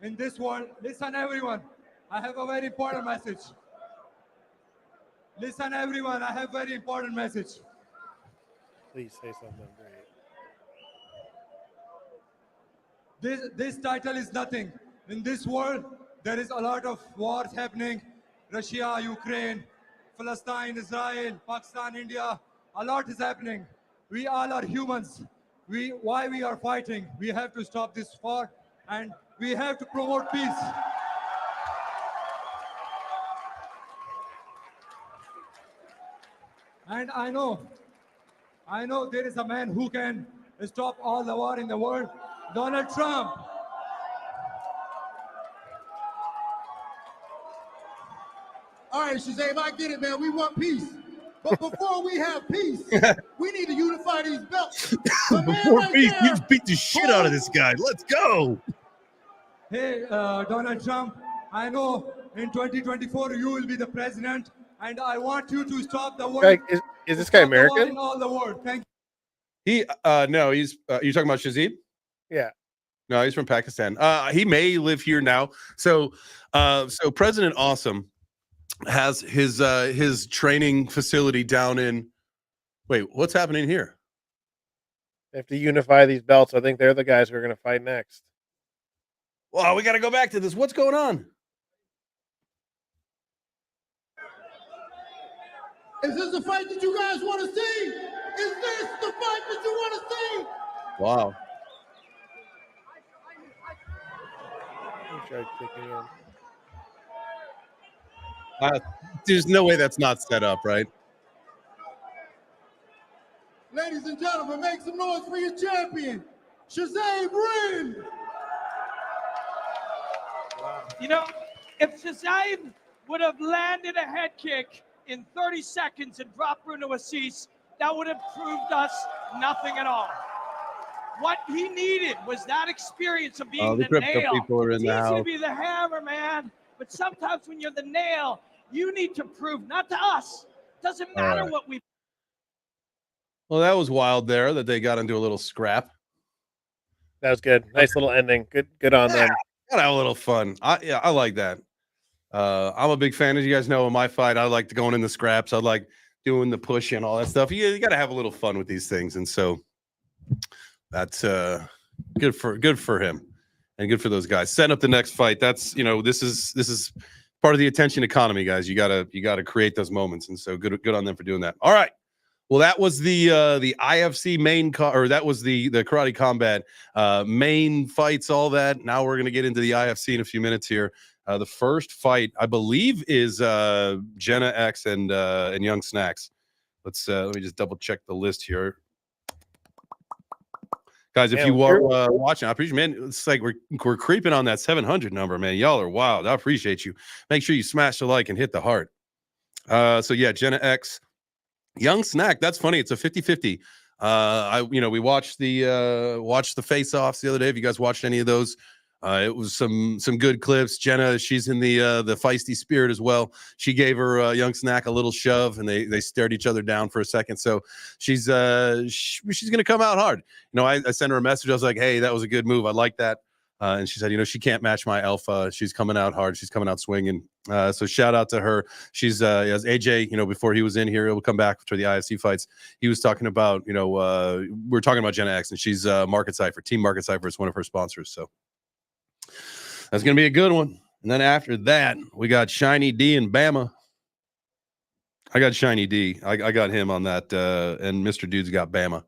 In this world, listen everyone, I have a very important message. Listen everyone, I have a very important message. Please say something great. This title is nothing. In this world, there is a lot of wars happening. Russia, Ukraine, Palestine, Israel, Pakistan, India. A lot is happening. We all are humans. Why we are fighting? We have to stop this war, and we have to promote peace. And I know there is a man who can stop all the war in the world, Donald Trump. All right, Shazam, I get it, man. We want peace. But before we have peace, we need to unify these belts. Before peace, you beat the shit out of this guy. Let's go. Hey, Donald Trump, I know in 2024 you will be the president, and I want you to stop the war. Is this guy stop the war American? in all the world. Thank He no, he's you talking about Shazib? Yeah. No, he's from Pakistan. He may live here now. So President Awesome has his training facility down in. Wait, what's happening here? They have to unify these belts. I think they're the guys who are going to fight next. Well, we got to go back to this. What's going on? Is this the fight that you guys want to see? Is this the fight that you want to see? Wow. There's no way that's not set up, right? Ladies and gentlemen, make some noise for your champion, Shazam Rin. You know, if Shazam would have landed a head kick in 30 seconds and dropped Bruno Assis, that would have proved us nothing at all. What he needed was that experience of being The the crypto nail. people are in It's the easy house. to be the hammer, man, but sometimes when you're the nail, you need to prove, not to us. Doesn't All matter right. what we. Well, that was wild there that they got into a little scrap. That was good. Nice little ending. Good on them. Gotta have a little fun. I like that. I'm a big fan, as you guys know, in my fight. I like going in the scraps. I like doing the push and all that stuff. You got to have a little fun with these things, and so that's good for him and good for those guys. Setting up the next fight. That's this is part of the attention economy, guys. You gotta create those moments, and so good on them for doing that. All right. Well, that was the IFC main or that was the Karate Combat main fights, all that. Now we're gonna get into the IFC in a few minutes here. The first fight, I believe, is Jenna X and Young Snacks. Let me just double check the list here, guys. If you are watching, I appreciate, man. It's like we're creeping on that 700 number, man. Y'all are wild. I appreciate you. Make sure you smash the like and hit the heart. So yeah, Jenna X. Young Snack, that's funny. It's a 50-50. We watched the face-offs the other day. Have you guys watched any of those? It was some good clips. Jenna, she's in the feisty spirit as well. She gave her Young Snack a little shove, and they stared each other down for a second. So she's gonna come out hard. I sent her a message. I was like, hey, that was a good move. I like that. And she said, she can't match my alpha. She's coming out hard. She's coming out swinging. So shout out to her. She's as AJ, before he was in here, he'll come back for the IFC fights. He was talking about, we're talking about Jenna X, and she's Market Cipher. Team Market Cipher is one of her sponsors. So that's going to be a good one. And then after that, we got Shiny D and Bama. I got Shiny D. I got him on that. And Mr. Dude's got Bama.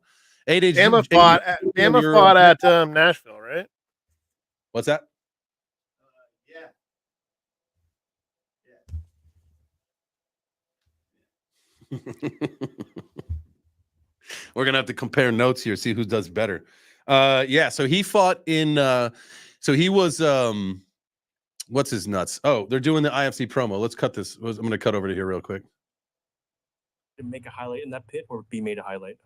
Bama fought at Nashville, right? What's that? We're gonna have to compare notes here, see who does better. So he fought in so he was what's his nuts? Oh, they're doing the IFC promo. Let's cut this. I'm gonna cut over to here real quick. Make a highlight in that pit or be made a highlight.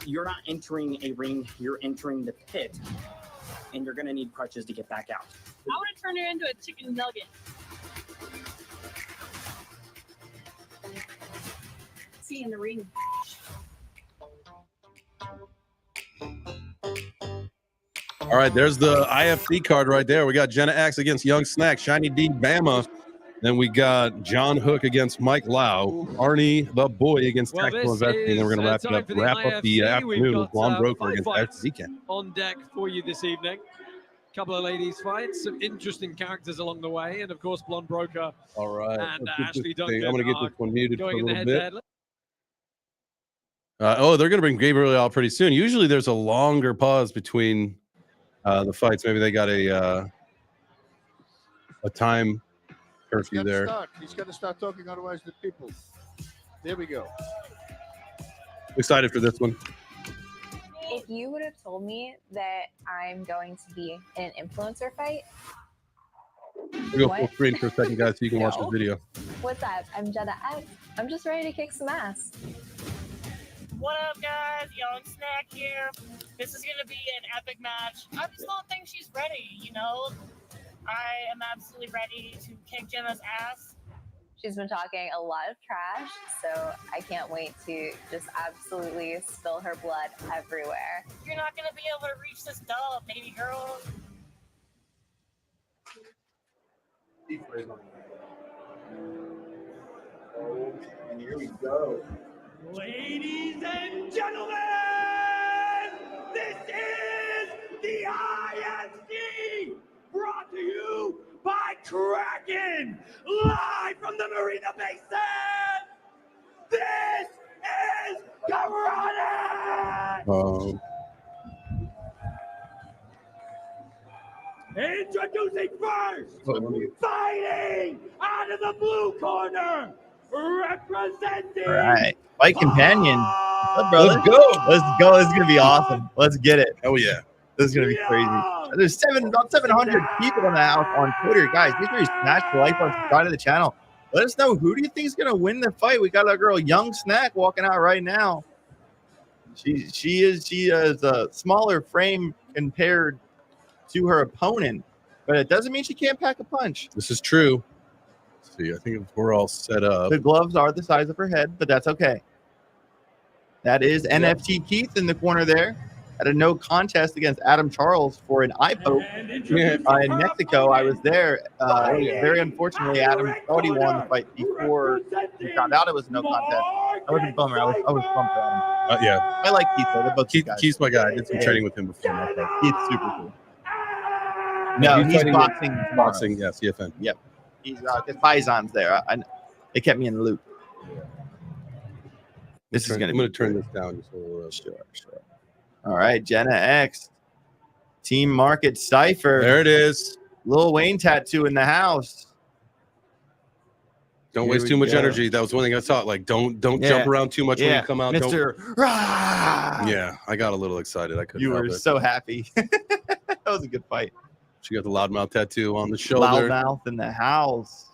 You're not entering a ring, you're entering the pit, and you're going to need crutches to get back out. I want to turn it into a chicken nugget. See you in the ring. All right, there's the IFC card right there. We got Jenna X against Young Snack, Shiny D Bama. Then we got John Hook against Mike Lau, Arnie the Boy against Tactical Investing, and then we're going to wrap up the afternoon with Juan Broker against FZK. On deck for you this evening. couple of ladies fights, some interesting characters along the way, and of course, Blonde Broker All right. and let's get Ashley this Duncan thing. I'm going to get are this one muted for a going in the little bit. head-to-head. Oh, they're going to bring Gabriel out pretty soon. Usually there's a longer pause between the fights. Maybe they got a time curfew there. He's got to start talking, otherwise the people. There we go. Excited for this one. If you would have told me that I'm going to be in an influencer fight, We'll go full screen for a second, guys, so you can watch No. the video. what's up? I'm Jenna X. I'm just ready to kick some ass. What up, guys? Young Snack here. This is going to be an epic match. I just don't think she's ready, you know? I am absolutely ready to kick Jenna's ass. She's been talking a lot of trash, so I can't wait to just absolutely spill her blood everywhere. You're not going to be able to reach this dub, baby girl. And here we go. Ladies and gentlemen, this is the ISD, brought to you by Kraken, live from the Marina Basin. This is Karate! Introducing first, fighting out of the blue corner, representing. All right. Fight companion. What's up, brother? Let's go. Let's go. This is going to be awesome. Let's get it. Oh, yeah. This is going to be crazy. There's about 700 people in the house on Twitter. Guys, make sure you smash the like button, subscribe to the channel. Let us know, who do you think is going to win the fight? We got our girl Young Snack walking out right now. She is a smaller frame compared to her opponent, but it doesn't mean she can't pack a punch. This is true. Let's see, I think we're all set up. The gloves are the size of her head, but that's okay. That is NFT Keith in the corner there. At a no contest against Adam Charles for an eye poke in Mexico. I was there. Very unfortunately, Adam thought he won the fight before he found out it was a no contest. I was a bummer. I was bummed for Adam. Yeah. I like Keith though. They're both good guys. Keith's my guy. I did some training with him before. Keith's super cool. No, he's fighting boxing. tomorrow. Boxing, yeah, CFN. Yep. He's his Faison's there. They kept me in the loop. This is I'm going to turn this down just a little. Sure. All right, Jenna X, Team Market Cypher. There it is. Lil Wayne tattoo in the house. Don't Here waste we too much go. energy. That was one thing I thought. Like, don't Yeah. jump around too much when Yeah. you come out. Mr. Rah! Yeah, I got a little excited. I couldn't You help were it. so happy. That was a good fight. She got the loudmouth tattoo on the shoulder. Loudmouth in the house.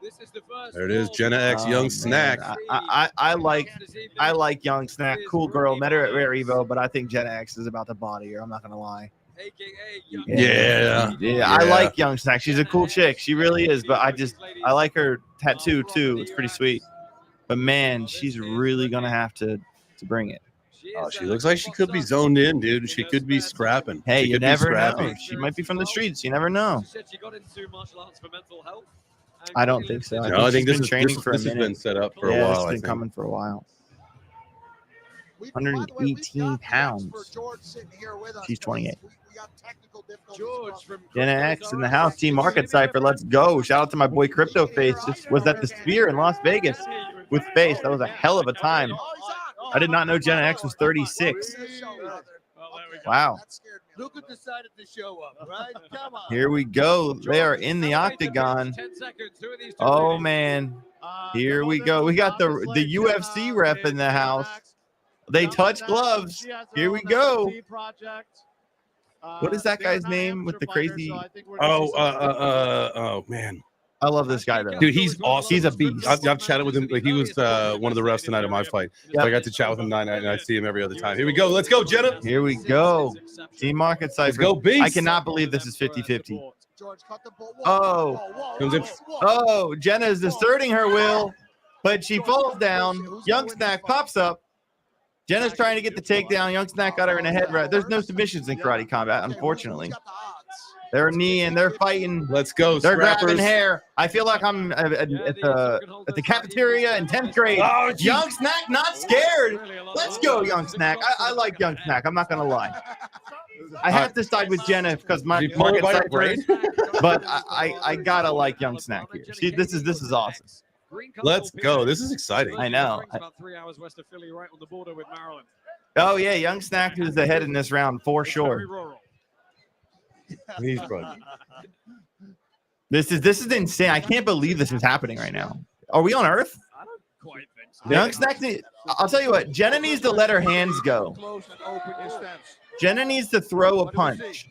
This is the first There it is. Jenna X, Young man. Snack. I like Young Snack. Cool girl. Met her at Rare Evo, but I think Jenna X is about to body her. I'm not gonna lie. Yeah. I like Young Snack. She's a cool chick. She really is. But I like her tattoo too. It's pretty sweet. But man, she's really gonna have to bring it. Oh, she looks like she could be zoned in, dude. She could be scrapping. Hey, She you could be never know. scrappy. She might be from the streets. You never know. She said she got into martial arts for mental health. I don't think so. No, I think she's this been is training for a this has minute. been set up for Yeah, a this while. has I been think. coming for a while. 118 pounds. She's 28. George from Jenna X in the house. Team Market Cypher. Let's go. Shout out to my boy Crypto Face. This was at the Sphere in Las Vegas with Face. That was a hell of a time. I did not know Jenna X was 36. Wow. Look who decided to show up, right? Come on. Here we go. They are in the octagon. Oh man. Here we go. We got the UFC rep in the house. They touch gloves. Here we go. What is that guy's name with the crazy? Oh man. I love this guy though. Dude, he's awesome. He's a beast. I've chatted with him. Like, he was one of the refs tonight at my fight. So I got to chat with him tonight, and I see him every other time. Here we go. Let's go, Jenna. Here we go. Team Market Cypher. go, Beast. I cannot believe this is 50-50. Oh. Comes in. Oh, Jenna is asserting her will, but she falls down. Young Snack pops up. Jenna's trying to get the takedown. Young Snack got her in a head right. There's no submissions in karate combat, unfortunately. They're kneeing, they're fighting. Let's go. They're Scrappers. grabbing hair. I feel like I'm at the cafeteria in 10th grade. Oh, Young Snack not scared. Let's go, Young Snack. I like Young Snack. I'm not gonna lie. I have to side with Jenna because my You pull her market by her cypher, but I gotta like Young Snack here. See, this is awesome. Let's go. This is exciting. I know. About 3 hours west of Philly, right on the border with Maryland. Oh yeah, Young Snack is ahead in this round for sure. He's probably. This is insane. I can't believe this is happening right now. Are we on Earth? I don't quite think so. Young Snack. I'll tell you what. Jenna needs to let her hands go. Close and open your stance. Jenna needs to throw a punch.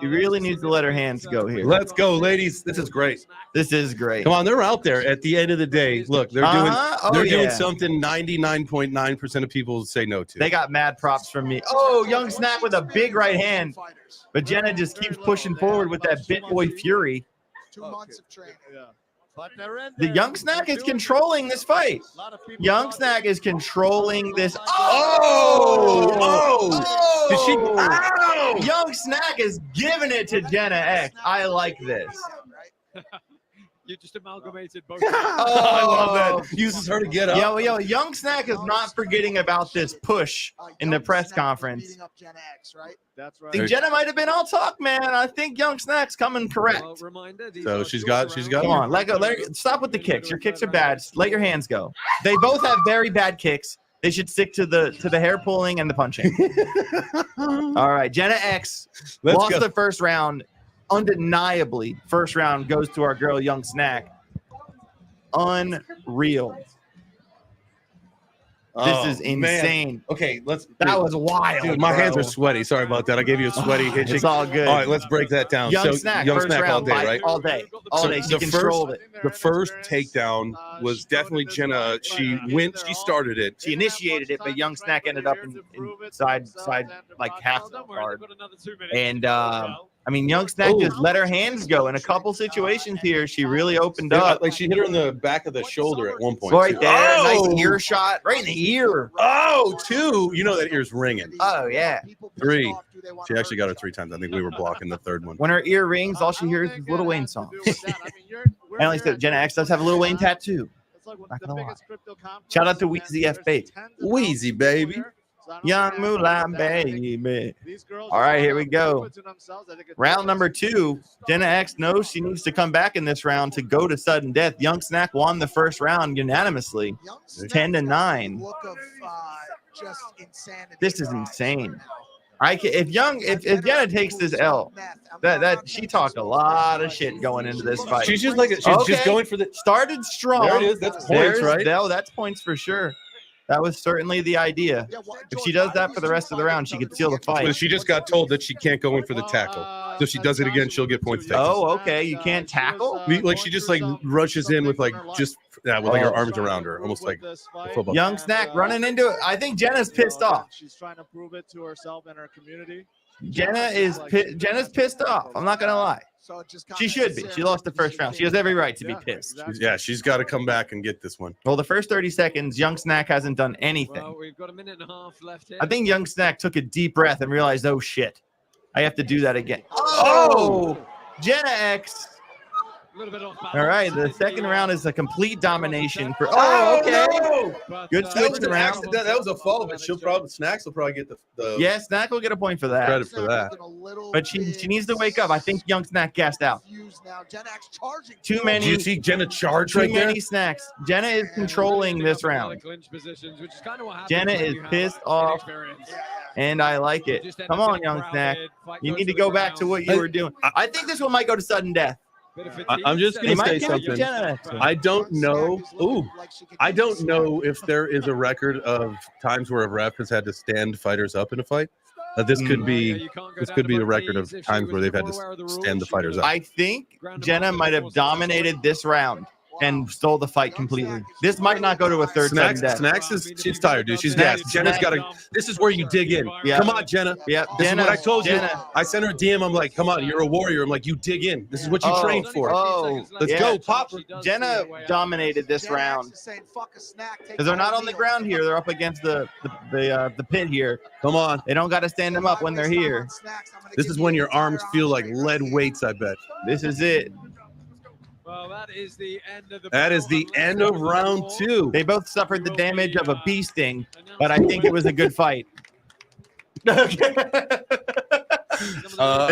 She really needs to let her hands go here. Let's go, ladies. This is great. This is great. Come on, they're out there. At the end of the day, look, they're doing something 99.9% of people say no to. They got mad props from me. Oh, Young Snack with a big right hand, but Jenna just keeps pushing forward with that Bit Boy Fury. 2 months of training. Yeah. But they're in The there. Young Snack is controlling this fight. A lot of people Young thought Snack is controlling this. Oh! Did she? Ow! Young Snack is giving it to Jenna X. I like this. You just amalgamated both. I love that. Uses her to get up. Yo, Young Snack is not forgetting about this push in the press conference. Beating up Gen X, right? That's I think Jenna might have been all talk, man. I think Young Snack's coming correct. So she's got. Come on, let go. Stop with the kicks. Your kicks are bad. Let your hands go. They both have very bad kicks. They should stick to the hair pulling and the punching. All right, Jenna X lost the first round. Undeniably, first round goes to our girl Young Snack. Unreal. This is insane. Man. Okay, That was wild. Dude, my hands bro. are sweaty. Sorry about that. I gave you a sweaty hitching. It's all good. All right, let's break that down. Young so Snack, Young first Snack round, all day, fight right? All day. All So day. She the controlled it. The first takedown was definitely Jenna. She started it. She initiated it, but Young Snack ended up inside like half the guard. And I mean, Young Snack just let her hands go in a couple situations here. She really opened up. Like she hit her in the back of the shoulder at one point. Right there, Oh! nice ear shot, right in the ear. Oh, 2. You know that ear's ringing. Oh yeah. 3. She actually got her 3 times. I think we were blocking the third one. When her ear rings, all she hears is Lil Wayne songs. And at least Jenna X does have a Lil Wayne tattoo. Not gonna lie. Shout out to Weezy F Baby. Wheezy, baby. Young Mulan baby. All right, here we go. Round number 2. Jenna X knows she needs to come back in this round to go to sudden death. Young Snack won the first round unanimously, 10-9. Look of just insanity. This is insane. If Jenna takes this L, that she talked a lot of shit going into this fight. She's just just going for the started strong. There it is. That's points, right? No, that's points for sure. That was certainly the idea. If she does that for the rest of the round, she could seal the fight. But she just got told that she can't go in for the tackle. So if she does it again, she'll get points taken. Oh, okay. You can't tackle? Like she just like rushes in with like with like her arms around her, almost like a football. Young Snack running into it. I think Jenna's pissed off. She's trying to prove it to herself and her community. Jenna's pissed off. I'm not gonna lie. She should be. She lost the first round. She has every right to be pissed. She's got to come back and get this one. Well, the first 30 seconds, Young Snack hasn't done anything. Well, we've got a minute and a half left here. I think Young Snack took a deep breath and realized, oh shit, I have to do that again. Oh, Jenna X. All right, the second round is a complete domination for. Oh, okay. Good switch around. That was a fall, but Snacks will probably get the Yeah, Snack will get a point for that. credit for that. But she needs to wake up. I think Young Snack gassed out. Too many. Do you see Jenna charge Too right there? many snacks. Jenna is controlling this round. Jenna is pissed off, and I like it. Come on, Young Snack. You need to go back to what you were doing. I think this one might go to sudden death. I'm just going to say something. I don't know. I don't know if there is a record of times where a ref has had to stand fighters up in a fight. This could be the record of times where they've had to stand the fighters up. I think Jenna might have dominated this round and stole the fight completely. This might not go to a third sudden death. Snacks she's tired, dude. She's gassed. Jenna's got to. This is where you dig in. Yeah. Come on, Jenna. Yeah, This Jenna, is what I told you. Jenna. I sent her a DM. I'm like, come on, you're a warrior. I'm like, you dig in. This is what you trained for. Let's go, pop. Jenna dominated this round because they're not on the ground here. They're up against the pit here. Come on. They don't got to stand them up when they're here. This is when your arms feel like lead weights, I bet. This is it. Well, that is the end of round 2. They both suffered the damage of a bee sting, but I think it was a good fight. They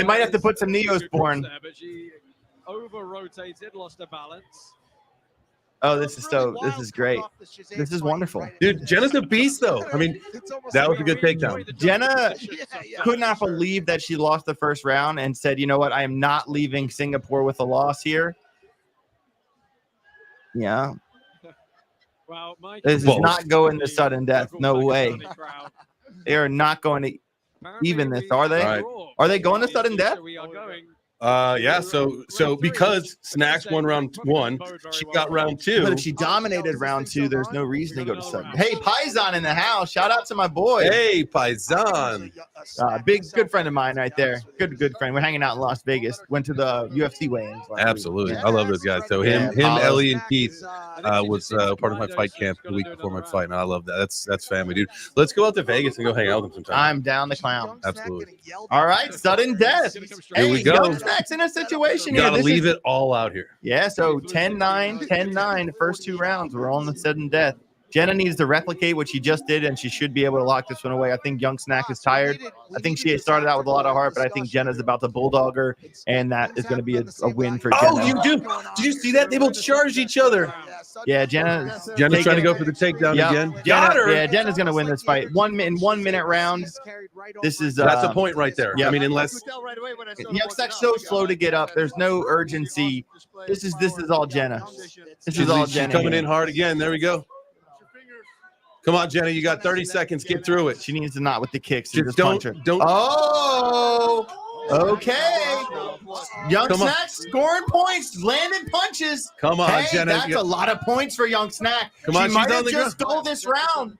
might have to put some Neosporin. There, but she over-rotated, lost her balance. Oh, this is great. This is wonderful. Dude, Jenna's a beast, though. I mean, that was a good takedown. Jenna could not believe that she lost the first round and said, you know what? I am not leaving Singapore with a loss here. Yeah. Well, this is not going to sudden death. No way. They are not going to even this, are they? Right. Are they going to sudden death? Yeah, so because Snacks won round 1, she got round 2. But if she dominated round 2, there's no reason to go to sudden. Hey, Paisan in the house. Shout out to my boy. Hey, Paisan. Good friend of mine right there. Good friend. We're hanging out in Las Vegas. Went to the UFC weigh-ins. Absolutely. I love those guys. So him, Ellie, and Keith was part of my fight camp the week before my fight, and I love that. That's family, dude. Let's go out to Vegas and go hang out with them sometime. I'm down the clown. Absolutely. All right, sudden death. Here we go. Snacks in a situation Gotta here. leave it all out here. Yeah, so 10-9, 10-9, the first 2 rounds. We're on the sudden death. Jenna needs to replicate what she just did, and she should be able to lock this one away. I think Young Snack is tired. I think she started out with a lot of heart, but I think Jenna's about to bulldog her, and that is going to be a win for Jenna. Oh, you do? Did you see that? They both charged each other. Yeah, Jenna's trying to go for the takedown again. Got her. Yeah, Jenna's going to win this fight. 1 minute round. This is that's a point right there. Yeah. I mean, unless Young Snack's so slow to get up. There's no urgency. This is all Jenna. This is all Jenna. She's coming in hard again. There we go. Come on, Jenna. You got 30 seconds. Get through it. She needs to not with the kicks. Just don't. Oh, okay. Young Snack scoring points, landing punches. Come on, hey, Jenna. That's a lot of points for Young Snack. Come on, she might she's on have the just stole this round.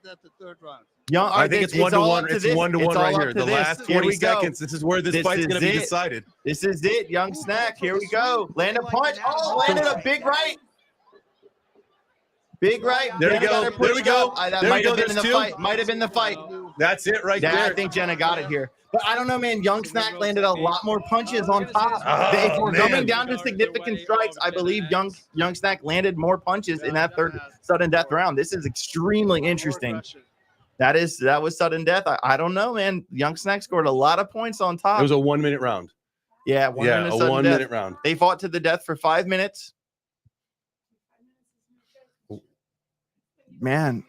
I think it's 1-1. It's 1-1 right here. The last 20 we go. seconds. This is where this fight's going to be decided. This is it. Young Snack. Here we go. Land a punch. Oh, landed a big right. Big right. There we go. There we go. That might have been in the fight. Might have been the fight. That's it right there. I think Jenna got it here. But I don't know, man. Young Snack landed a lot more punches on top. If we're coming down to significant strikes, I believe Young Snack landed more punches in that third sudden death round. This is extremely interesting. That was sudden death. I don't know, man. Young Snack scored a lot of points on top. It was a 1 minute round. Yeah, a 1 minute round. They fought to the death for 5 minutes. Man.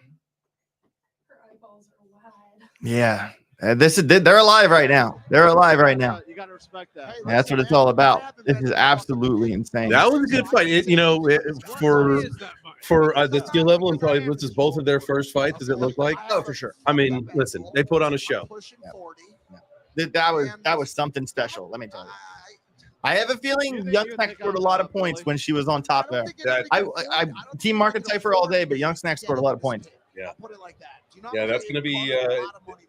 Yeah. They're alive right now. They're alive right now. You got to respect that. That's what it's all about. This is absolutely insane. That was a good fight. For the skill level, and probably this is both of their first fights. Does it look like? Oh, for sure. I mean, listen, they put on a show. That was something special. Let me tell you. I have a feeling Young Snack scored a lot of points when she was on top there. I team market Cypher all day, but Young Snack scored a lot of points. Yeah. Yeah, that's gonna be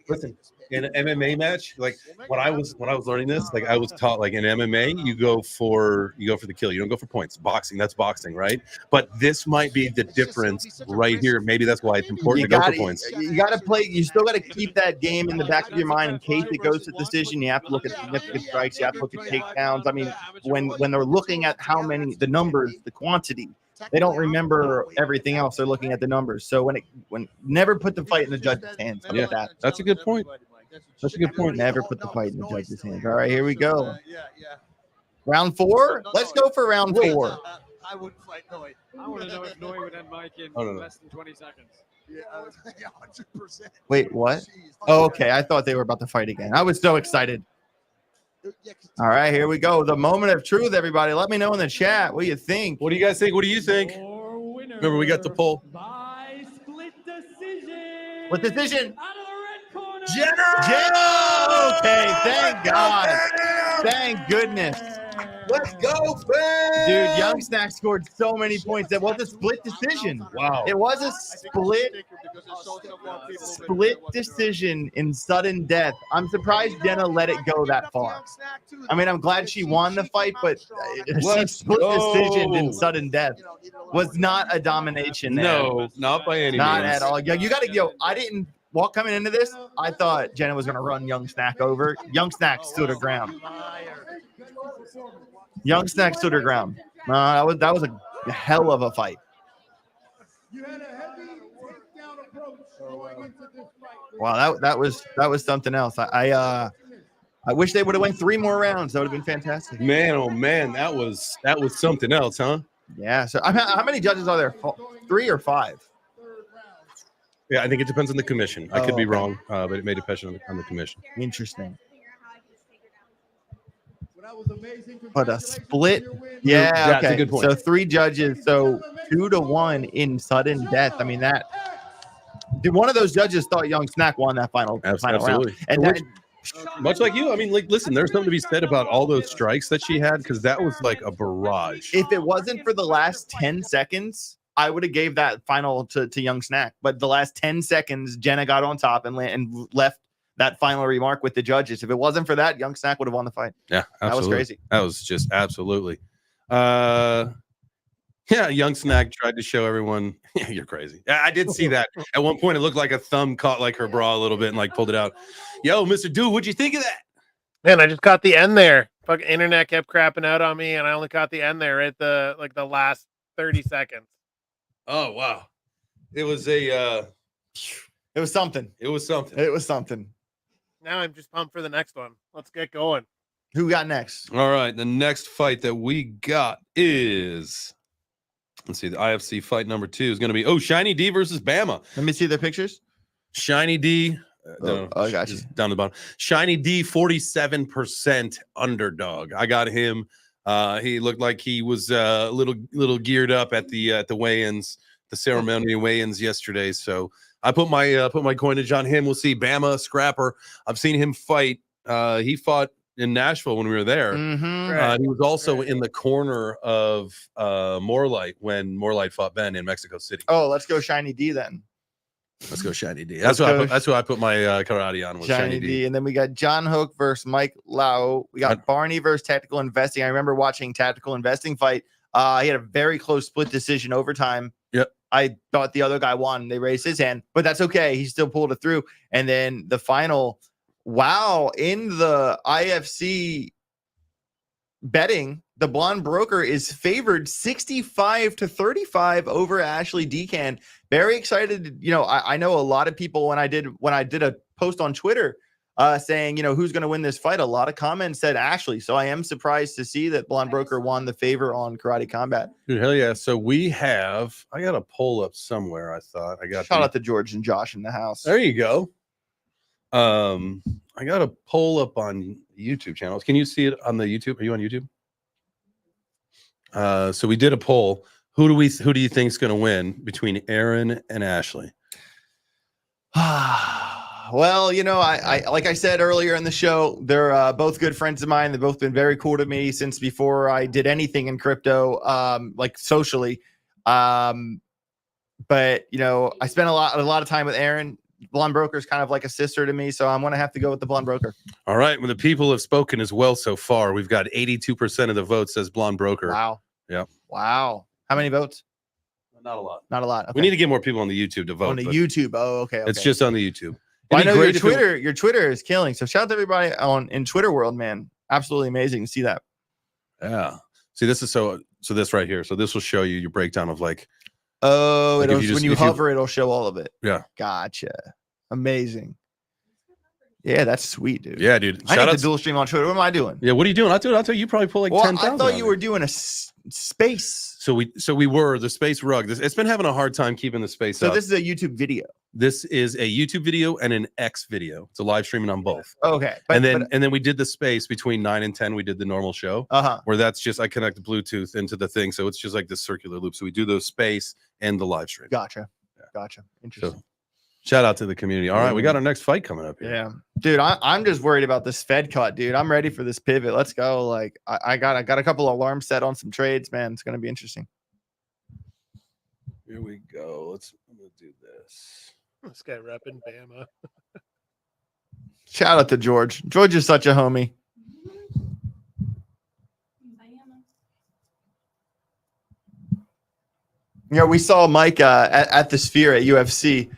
listen, in an MMA match, like when I was learning this, like I was taught like in MMA, you go for the kill. You don't go for points. Boxing, that's boxing, right? But this might be the difference right here. Maybe that's why it's important to go for points. You gotta play, you still gotta keep that game in the back of your mind in case it goes to decision. You have to look at significant strikes, you have to look at takedowns. I mean, when they're looking at how many, the numbers, the quantity, they don't remember everything else. They're looking at the numbers. So when never put the fight in the judge's hands. Yeah, that's a good point. That's a good point. Never put the fight in the judge's hands. All right, here we go. Round 4. Let's go for round 4. I wouldn't fight Noi. I want to know if Noi would end Mike in less than 20 seconds. Yeah, 100%. Wait, what? Oh, okay. I thought they were about to fight again. I was so excited. All right, here we go. The moment of truth, everybody. Let me know in the chat. What do you think? What do you guys think? What do you think? Remember, we got the poll. What decision? Jenna! Okay, thank God. Thank goodness. Let's go, fam! Dude, Young Snack scored so many points. It was a split decision. Wow. It was a split decision in sudden death. I'm surprised Jenna let it go that far. I mean, I'm glad she won the fight, but a split decision in sudden death was not a domination. No, not by any means. Not at all. You got to, I didn't. Coming into this, I thought Jenna was going to run Young Snack over. Young Snack stood her ground. Young Snack stood her ground. That was a hell of a fight. You had a heavy takedown approach going into this fight. Wow, that was something else. I wish they would have went 3 more rounds. That would have been fantastic. Man, oh man, that was something else, huh? Yeah. So how many judges are there? 3 or 5? Yeah, I think it depends on the commission. I could be okay. wrong, but it may depend on the commission. Interesting. But a split. Yeah. That's okay. a good point. So 3 judges. So 2-1 in sudden death. I mean that. One of those judges thought Young Snack won that final round. Absolutely. And Which, much like you, I mean, like, listen, there's something to be said about all those strikes that she had because that was like a barrage. If it wasn't for the last 10 seconds, I would have gave that final to Young Snack. But the last 10 seconds, Jenna got on top and left that final remark with the judges. If it wasn't for that, Young Snack would have won the fight. Yeah, absolutely. That was crazy. That was just absolutely. Yeah, Young Snack tried to show everyone. Yeah, you're crazy. I did see that. At one point, it looked like a thumb caught like her bra a little bit and like pulled it out. Yo, Mr. Dude, what'd you think of that? Man, I just caught the end there. Fucking internet kept crapping out on me, and I only caught the end there at the last 30 seconds. Oh wow, it was something. It was something. It was something. Now I'm just pumped for the next one. Let's get going. Who got next? All right, the next fight that we got is, let's see, the IFC fight number 2 is going to be Shiny D versus Bama. Let me see the pictures. Shiny D. I got you. Down the bottom. Shiny D, 47% underdog. I got him. He looked like he was a little geared up at the weigh-ins, the ceremony weigh-ins yesterday. So I put my coinage on him. We'll see. Bama, scrapper. I've seen him fight. He fought in Nashville when we were there. He was also in the corner of Morelight when Morelight fought Ben in Mexico City. Oh, let's go Shiny D then. Let's go Shiny D. That's what I put my karate on. Was Shiny D. And then we got John Hook versus Mike Lau. We got Barney versus Tactical Investing. I remember watching Tactical Investing fight. He had a very close split decision overtime. Yep. I thought the other guy won. They raised his hand, but that's okay. He still pulled it through. And then the final, wow, in the IFC betting, the blonde broker is favored 65-35 over Ashley Decan. Very excited. You know, I know a lot of people when I did a post on Twitter saying, you know, who's going to win this fight, a lot of comments said Ashley. So I am surprised to see that blonde broker won the favor on Karate Combat. Dude, hell yeah. So I got a poll up somewhere. I thought I got shout out to George and Josh in the house. There you go. I got a poll up on YouTube channels. Can you see it on the YouTube? Are you on YouTube? So we did a poll. Who do you think is going to win between Aaron and Ashley? Well, you know, I like I said earlier in the show, they're both good friends of mine. They've both been very cool to me since before I did anything in crypto, like socially. But you know, I spent a lot of time with Aaron. Blonde broker is kind of like a sister to me, so I'm gonna have to go with the blonde broker. All right. Well, the people have spoken as well so far. We've got 82% of the votes says blonde broker. Wow. Yeah. Wow. How many votes? Not a lot. Not a lot. Okay. We need to get more people on the YouTube to vote. On the YouTube. Oh, okay. It's just on the YouTube. Well, I know your Twitter is killing. So shout out to everybody in Twitter world, man. Absolutely amazing to see that. Yeah. See, this is so this right here. So this will show you your breakdown of like. Oh, like when you hover, it'll show all of it. Yeah. Gotcha. Amazing. Yeah, that's sweet, dude. Yeah, dude. I got the dual stream on Twitter. What am I doing? Yeah, what are you doing? I'll tell you. You probably pull like 10,000. I thought you were doing a space. So we were the space rug. It's been having a hard time keeping the space up. So this is a YouTube video. This is a YouTube video and an X video. It's a live streaming on both. Okay. And then we did the space between 9 and 10. We did the normal show. Where that's just I connect the Bluetooth into the thing, so it's just like this circular loop. So we do those space and the live stream. Gotcha. Gotcha. Interesting. So, shout out to the community. All right, we got our next fight coming up here. Yeah, dude, I'm just worried about this Fed cut, dude. I'm ready for this pivot. Let's go. Like I got a couple of alarms set on some trades, man. It's gonna be interesting. Here we go. I'm gonna do this. This guy repping Bama. Shout out to George. George is such a homie. You know, we saw Mike at the Sphere at UFC,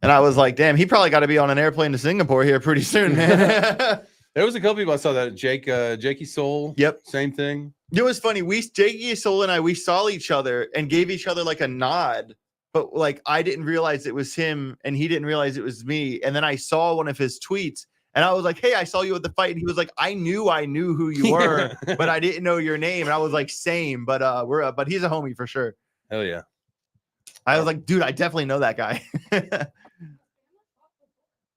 and I was like, damn, he probably got to be on an airplane to Singapore here pretty soon, man. There was a couple people I saw that Jakey Soul. Yep. Same thing. You know what's funny? Jakey Soul and I saw each other and gave each other like a nod but like I didn't realize it was him and he didn't realize it was me. And then I saw one of his tweets and I was like, hey, I saw you at the fight. And he was like, I knew who you were, but I didn't know your name. And I was like, same, but but he's a homie for sure. Hell yeah. I was like, dude, I definitely know that guy.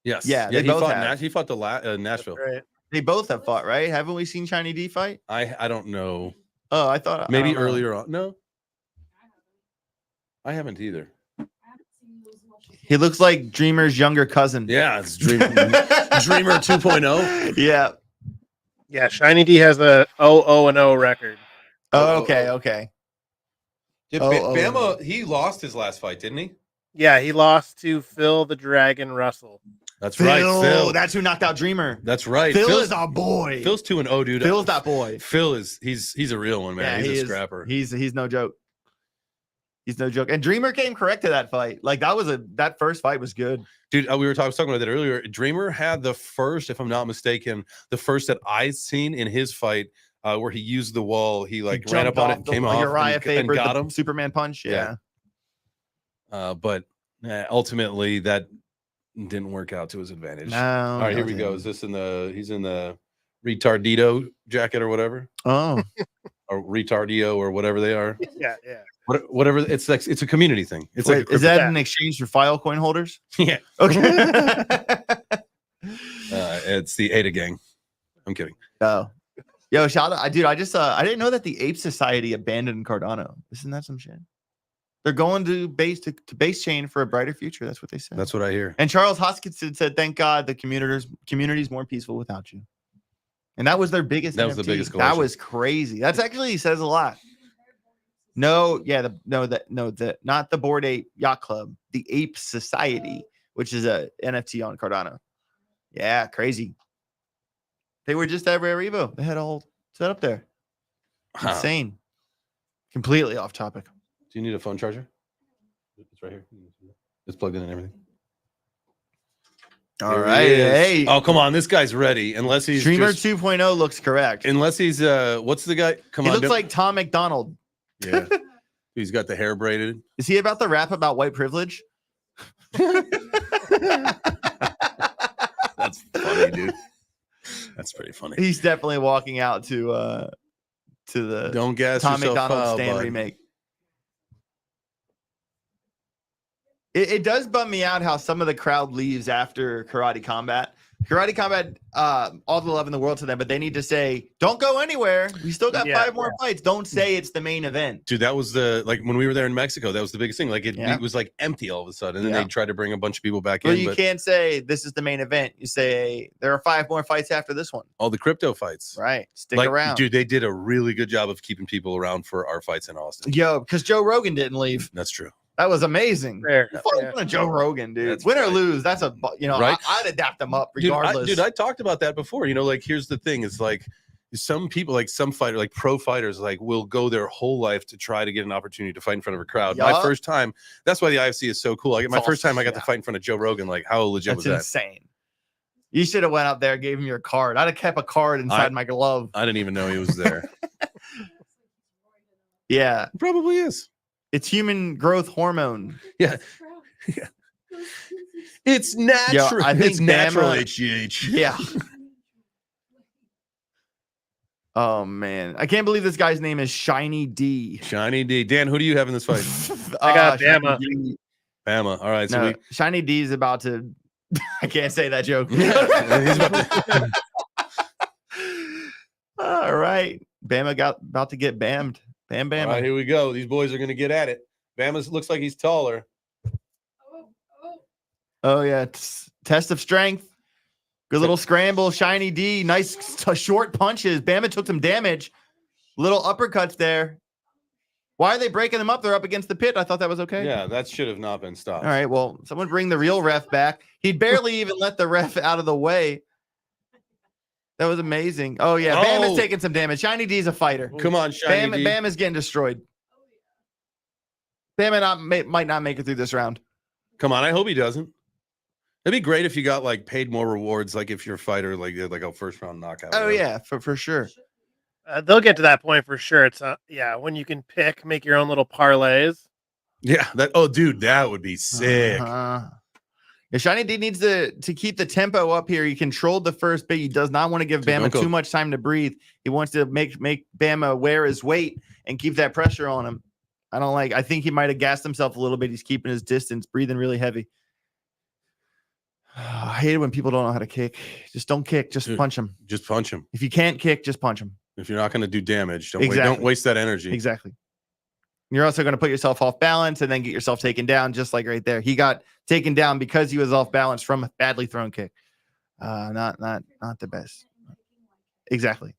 Yes. Yeah, Yeah. they both have. He fought the Nashville. Right. They both have fought, right? Haven't we seen Shiny D fight? I don't know. Oh, I thought Maybe I don't know. earlier on. No, I haven't either. He looks like Dreamer's younger cousin. Yeah, it's Dreamer 2.0. Yeah. Yeah, Shiny D has a 0-0 record. Oh, okay. Did Oh, Bama, he lost his last fight, didn't he? Yeah, he lost to Phil the Dragon Russell. That's right, Phil. That's who knocked out Dreamer. That's right. Phil is our boy. Phil's 2-0, dude. Phil's that boy. Phil is he's a real one, man. Yeah, He's he a is. scrapper. He's no joke. He's no joke. And Dreamer came correct to that fight. Like that first fight was good. Dude, we were talking about that earlier. Dreamer had the first, if I'm not mistaken, the first that I'd seen in his fight where he used the wall. He like ran up on it and came off Uriah and Faber, got the him. Superman punch. Yeah. But ultimately that didn't work out to his advantage. No. All right, here we go. Is this he's in the retardito jacket or whatever? Oh. Or retardio or whatever they are. Yeah. Whatever. It's like it's a community thing. It's Wait, like is that in exchange for file coin holders? Yeah. Okay. It's the Ada gang. I'm kidding. Oh. Yo, shout out. Dude, I didn't know that the Ape Society abandoned Cardano. Isn't that some shit? They're going to base chain for a brighter future. That's what they said. That's what I hear. And Charles Hoskinson said, "Thank God the community's more peaceful without you." And that was their biggest. That was the NFT. biggest That collection. was crazy. That's actually says a lot. No, yeah, not the Bored Ape Yacht Club, the Ape Society, which is a NFT on Cardano. Yeah, crazy. They were just at Rare Evo. They had a whole setup there. Insane. Completely off topic. Do you need a phone charger? It's right here. It's plugged in and everything. All There right. he is. Hey. Oh, come on. This guy's ready. Unless he's Streamer just, 2.0 looks correct. unless he's what's the guy? Come He on. looks like Tom McDonald. Yeah. He's got the hair braided. Is he about to rap about white privilege? That's funny, dude. That's pretty funny. He's definitely walking out to the Don't gas Tom yourself McDonald out, stand bud. remake. It does bum me out how some of the crowd leaves after Karate Combat. Karate Combat, all the love in the world to them, but they need to say, don't go anywhere. We still got 5 more fights. Don't say it's the main event. Dude, that was when we were there in Mexico, that was the biggest thing. Like it was like empty all of a sudden. And then they tried to bring a bunch of people back Well, in. you But can't say this is the main event. You say there are 5 more fights after this one. all the crypto fights. Right. Stick around. Dude, they did a really good job of keeping people around for our fights in Austin. Yo, because Joe Rogan didn't leave. That's true. That was amazing. Rare. Joe Rogan, dude. That's Win or right. lose, that's Right? I'd adapt them up regardless. Dude, I talked about that before. Like, here's the thing: it's like some people, like some fighter, like pro fighters, like will go their whole life to try to get an opportunity to fight in front of a crowd. My Yup. first time, that's why the IFC is so cool. My first time I got to fight in front of Joe Rogan. Like, how legit That's was that? insane. You should have went up there, gave him your card. I'd have kept a card inside my glove. I didn't even know he was there. Yeah, It probably is. it's human growth hormone. Yeah. It's natural. I think it's natural Bama- HGH. Yeah. Oh man, I can't believe this guy's name is Shiny D. Shiny D. Dan, who do you have in this fight? I got Shiny Bama. D. Bama. All right. So No, Shiny D is about to. I can't say that joke. he's about to, All right, Bama got about to get bammed. Bam, all Bama. right, here we go. These boys are going to get at it. Bama looks like he's taller. Oh yeah, test of strength. Good little scramble. Shiny D, nice short punches. Bama took some damage. Little uppercuts there. Why are they breaking them up? They're up against the pit. I thought that was okay. Yeah, that should have not been stopped. All right. Well, someone bring the real ref back. He barely even let the ref out of the way. That was amazing. Oh yeah, Bama's Oh. taking some damage. Shiny D's a fighder. Come on, Shiny D. Bama's getting destroyed. Bama might not make it through this round. Come on, I hope he doesn't. It'd be great if you got like paid more rewards, like if you're a fighter, like a first round knockout. Oh yeah, for sure. They'll get to that point for sure. It's when you can make your own little parlays. Yeah. That. Oh, dude, that would be sick. Yeah, Shiny D needs to keep the tempo up here. He controlled the first bit. He does not want to give Dude, Bama don't go- too much time to breathe. He wants to make Bama wear his weight and keep that pressure on him. I think he might have gassed himself a little bit. He's keeping his distance, breathing really heavy. I hate it when people don't know how to kick. Just don't kick. Just Dude, punch him. Just punch him. If you can't kick, just punch him. If you're not going to do damage, don't Exactly. waste that energy. Exactly. You're also going to put yourself off balance and then get yourself taken down, just like right there. He got taken down because he was off balance from a badly thrown kick. Not the best. Exactly.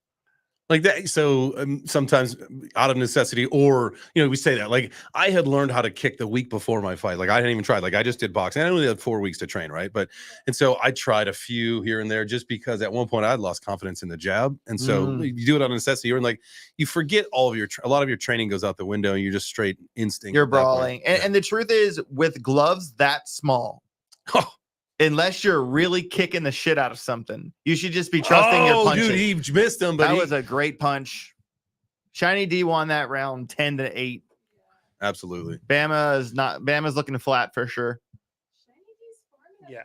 Like that. So sometimes out of necessity, or we say that. Like I had learned how to kick the week before my fight. Like I hadn't even tried. Like I just did boxing. I only had 4 weeks to train, right? And so I tried a few here and there, just because at one point I had lost confidence in the jab, and so you do it out of necessity. You're like you forget a lot of your training goes out the window, and you're just straight instinct. You're brawling, and the truth is, with gloves that small. Unless you're really kicking the shit out of something, you should just be trusting your punches. Dude, he missed him, but that was a great punch. Shiny D won that round 10-8. Absolutely. Bama's looking flat for sure. Yeah.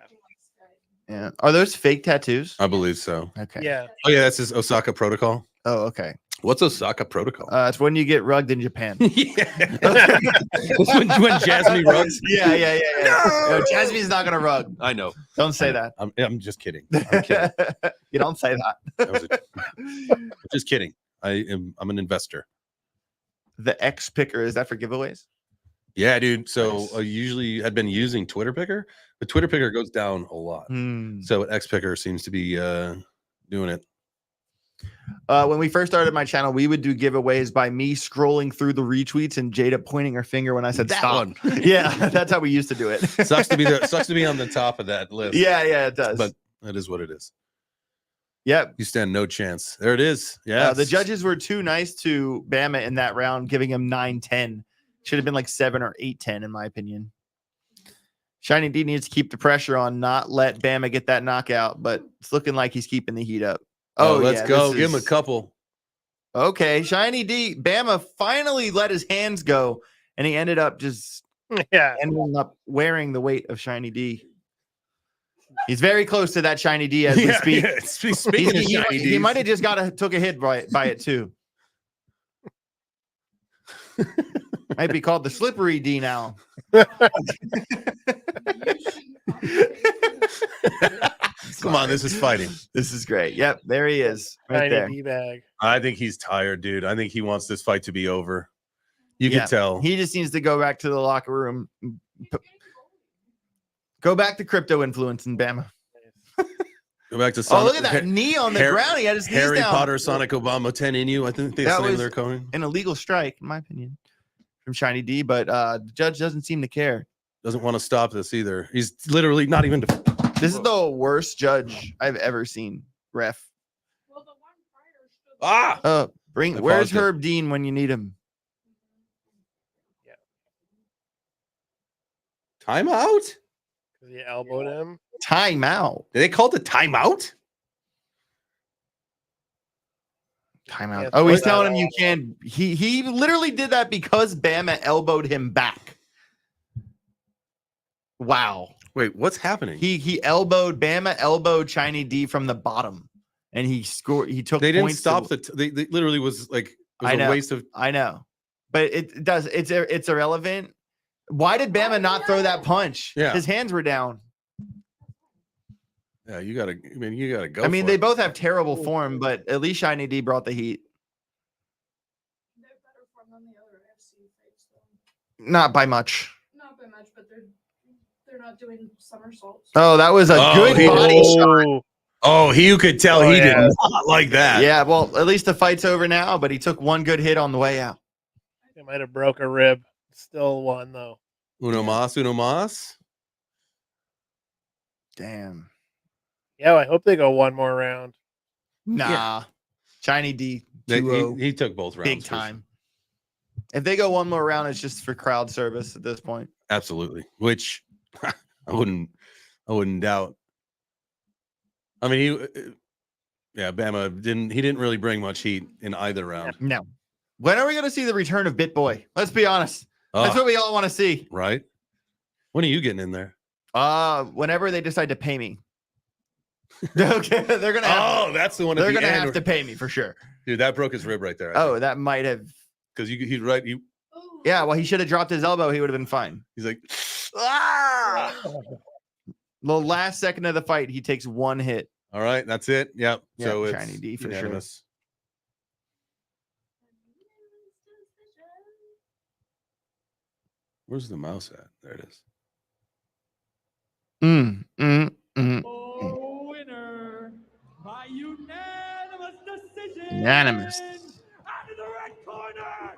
Yeah. Are those fake tattoos? I believe so. Okay. Yeah. Oh yeah, that's his Osaka protocol. Oh, okay. What's Osaka protocol? It's when you get rugged in Japan. It's when Jasmine rugs. Yeah. No, Jasmine's not gonna rug. I know. Don't say that. I'm just kidding. I'm kidding. You don't say that. I'm just kidding. I'm an investor. The X picker, is that for giveaways? Yeah, dude. So usually I'd been using Twitter Picker, but Twitter Picker goes down a lot. So X Picker seems to be doing it. When we first started my channel, we would do giveaways by me scrolling through the retweets and Jada pointing her finger when I said That stop. one. Yeah, that's how we used to do it. Sucks to be on the top of that list. Yeah, it does. But that is what it is. Yep. You stand no chance. There it is. Yeah. The judges were too nice to Bama in that round, giving him 9-10. Should have been like 7 or 8-10, in my opinion. Shiny D needs to keep the pressure on, not let Bama get that knockout, but it's looking like he's keeping the heat up. Oh, let's go. Give him a couple. Okay, Shiny D. Bama finally let his hands go, and he ended up just ending up wearing the weight of Shiny D. He's very close to that Shiny D as we speak. Yeah. Speaking of Shiny He might have just took a hit by it too. Might be called the slippery D now. Come on, this is fighting. This is great. Yep, there he is. Right Tiny there. D-bag. I think he's tired, dude. I think he wants this fight to be over. You can tell. He just needs to go back to the locker room. Go back to crypto influence in Bama. Go back to Sonic. Oh, look at that knee on the ground. He had his knees Harry down. Potter, Sonic Obama, 10 in you. I think that's the name they're calling. An illegal strike, in my opinion, from Shiny D, but the judge doesn't seem to care. Doesn't want to stop this either. He's literally not even. This is the worst judge I've ever seen. Ref. Where's Herb Dean when you need him? Timeout? He elbowed him. Timeout. Did they call it a timeout? Timeout. Yeah, Oh, he's put telling that him you can't. He literally did that because Bama elbowed him back. Wow. Wait, what's happening? He elbowed Bama Shiny D from the bottom, and he scored. He took. They didn't points stop they literally was like. It was I know. A waste of. I know, but it does. It's irrelevant. Why did Bama not throw that punch? Yeah. His hands were down. Yeah, you gotta go. I mean, they both have terrible form, but at least Shiny D brought the heat. Not by much. Not by much, but they're not doing somersaults. Oh, that was a good body shot. Oh, you could tell he did not like that. Yeah, well, at least the fight's over now, but he took one good hit on the way out. He might have broke a rib. Still won though. Uno mas. Damn. Yeah, I hope they go one more round. Nah. Shiny D. He took both rounds. Big time. If they go one more round, it's just for crowd service at this point. Absolutely. Which I wouldn't doubt. I mean, Bama didn't really bring much heat in either round. No. When are we going to see the return of BitBoy? Let's be honest. That's what we all want to see. Right? When are you getting in there? Whenever they decide to pay me. Okay, they're gonna. Oh, that's the one. They're gonna have to pay me for sure. Dude, that broke his rib right there. Oh, that might have. Because he's right. Yeah, well, he should have dropped his elbow. He would have been fine. He's like, ah! The last second of the fight, he takes one hit. All right, that's it. Yep. Yeah, So it's Shiny D for unanimous. Where's the mouse at? There it is. Winner by unanimous decision. Unanimous. Out of the red corner.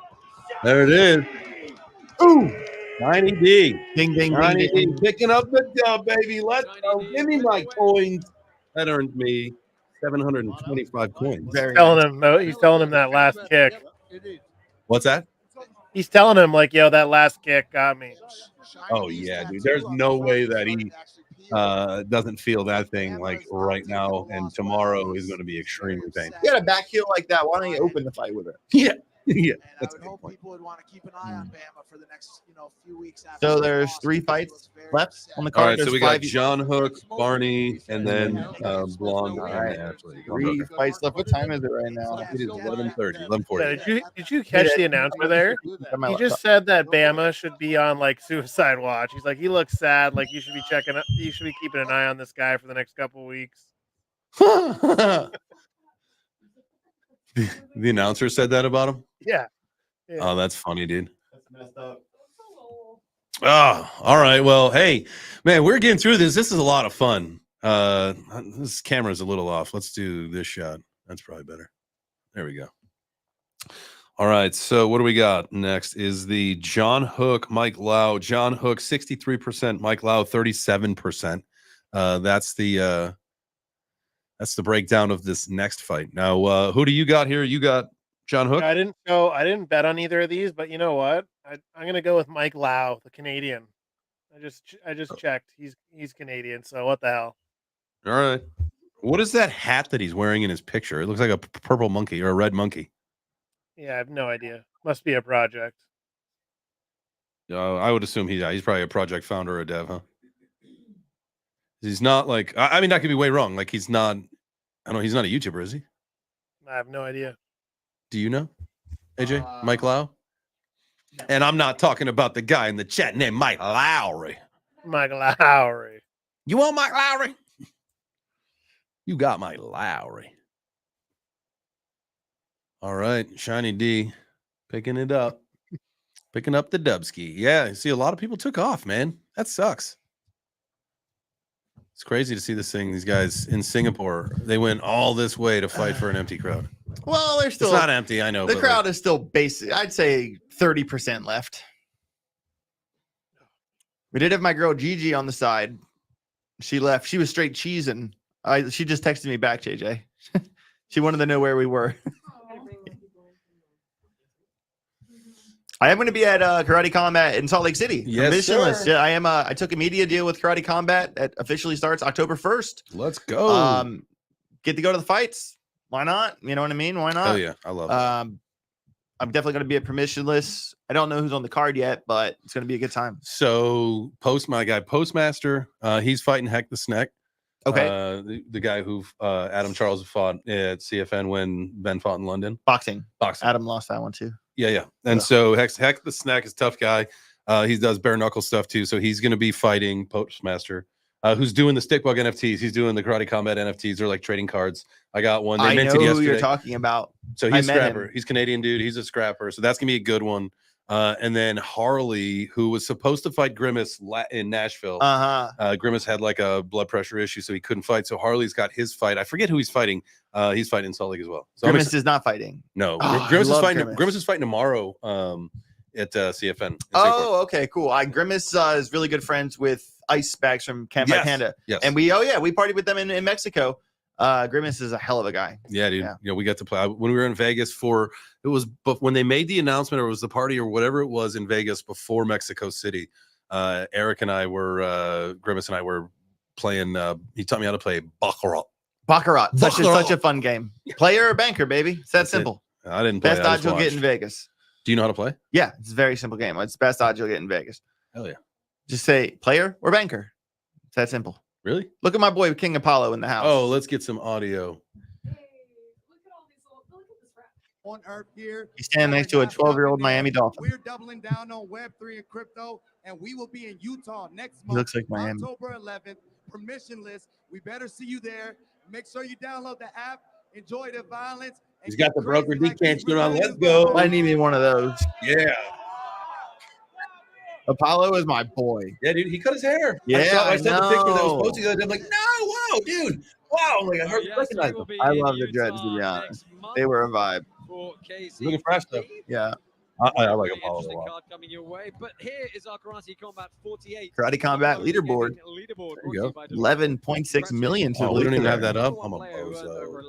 There it is. Ooh, Shiny D. Ding, ding, Shiny ding, D ding. picking up the dub, baby. Let's go. Give me my coins. That earned me 725 coins. Very Telling him, no, he's telling him that last kick. What's that? He's telling him like, yo, that last kick got me. Oh yeah, dude. There's no way that he doesn't feel that thing like right now, and tomorrow is going to be extremely painful. You got a back heel like that. Why don't you open the fight with it? Yeah, yeah. And That's I a would good hope point. people would want to keep an eye on Bama for the next, few weeks after. So the there's loss, 3 because he fights looks very left upset. on the All card. right, so There's we got 5. John Hook, Barney, and then Blonde. All right. and 3 fights left. What time is it right now? It is 11:30, Yeah, 11:40. did you catch the announcement there? He just said that Bama should be on like suicide watch. He's like, he looks sad. Like you should be checking up. You should be keeping an eye on this guy for the next couple weeks. The announcer said that about him. Yeah. Oh, that's funny, dude. That's messed up. Oh, all right. Well, hey, man, we're getting through this. This is a lot of fun. This camera's a little off. Let's do this shot. That's probably better. There we go. All right. So what do we got next? Is the John Hook, Mike Lau. John Hook, 63%. Mike Lau, 37%. That's the breakdown of this next fight. Now, who do you got here? You got John Hook. I didn't bet on either of these, but you know what? I'm gonna go with Mike Lau, the Canadian. I just checked. He's Canadian, so what the hell? All right. What is that hat that he's wearing in his picture? It looks like a purple monkey or a red monkey. Yeah, I have no idea. Must be a project. I would assume he's probably a project founder or a dev, huh? He's not like, I mean, that could be way wrong. Like he's not, I don't know, he's not a YouTuber, is he? I have no idea. Do you know, AJ? Mike Lau? And I'm not talking about the guy in the chat named Mike Lowry. Mike Lowry. You want Mike Lowry? You got Mike Lowry. All right, Shiny D picking it up. Picking up the Dubski. Yeah, you see a lot of people took off, man. That sucks. It's crazy to see this thing. These guys in Singapore, they went all this way to fight for an empty crowd. Well, there's still it's not empty, I know. The but crowd like, is still basic. I'd say 30% left. We did have my girl Gigi on the side. She left. She was straight cheesing. She just texted me back, JJ. She wanted to know where we were. I am going to be at Karate Combat in Salt Lake City. Yes, Permissionless. sir. Yeah, I am. I took a media deal with Karate Combat that officially starts October 1st. Let's go. Get to go to the fights. Why not? You know what I mean? Why not? Oh yeah, I love it. I'm definitely going to be at permissionless. I don't know who's on the card yet, but it's going to be a good time. So my guy Postmaster, he's fighting Heck the Snack. Okay. The guy who Adam Charles fought at CFN when Ben fought in London. Boxing. Boxing. Adam lost that one too. Yeah. And so Heck the Snack is a tough guy. He does bare knuckle stuff too. So he's going to be fighting Postmaster, who's doing the Stickbug NFTs. He's doing the Karate Combat NFTs. They're like trading cards. I got one. They I know minted who yesterday. you're talking about. So I he's a met scrapper. him. He's Canadian dude. He's a scrapper. So that's gonna be a good one. And then Harley, who was supposed to fight Grimace in Nashville. Grimace had like a blood pressure issue, so he couldn't fight. So Harley's got his fight. I forget who he's fighting. He's fighting in Salt Lake as well. So Grimace is not fighting. No, Oh, Grimace I is love fighting. Grimace. Grimace is fighting tomorrow at CFN. in Singapore. Oh, okay, cool. Grimace is really good friends with Ice Bags from Camp Fight Yes, Panda. yes. And we partied with them in Mexico. Grimace is a hell of a guy. Yeah, dude. You know, we got to play when we were in Vegas when they made the announcement, or it was the party or whatever it was in Vegas before Mexico City. Eric and I were Grimace and I were playing. He taught me how to play baccarat. Baccarat. Such a fun game. Player or banker, baby. It's that simple. I didn't play. Best I odds just you'll get in watched. Vegas. Do you know how to play? Yeah, it's a very simple game. It's the best odds you'll get in Vegas. Hell yeah. It's the best odds you'll get in Vegas. Hell yeah. Just say player or banker. It's that simple. Really? Look at my boy King Apollo in the house. Oh, let's get some audio. On earth here. He's standing next to a 12-year-old Miami Dolphin. We're doubling down on Web3 and crypto, and we will be in Utah next He month. looks like Miami. October 11th, permissionless. We better see you there. Make sure you download the app. Enjoy the violence. He's got the broker decant shit on. Let's go. I need me one of those. Yeah. Apollo is my boy. Yeah, dude. He cut his hair. Yeah, I saw the picture that was know. posted. I'm like, no, wow, dude. Wow. Like, I heard recognize him. I love the dreads, to be honest. They were a vibe. Looking fresh, though. Yeah. I like Apollo a lot. Card coming your way, but here is our Karate Combat 48. Karate Combat leaderboard. There you go. 11.6 million. To Oh, we don't even today. have that up. I'm a bozo.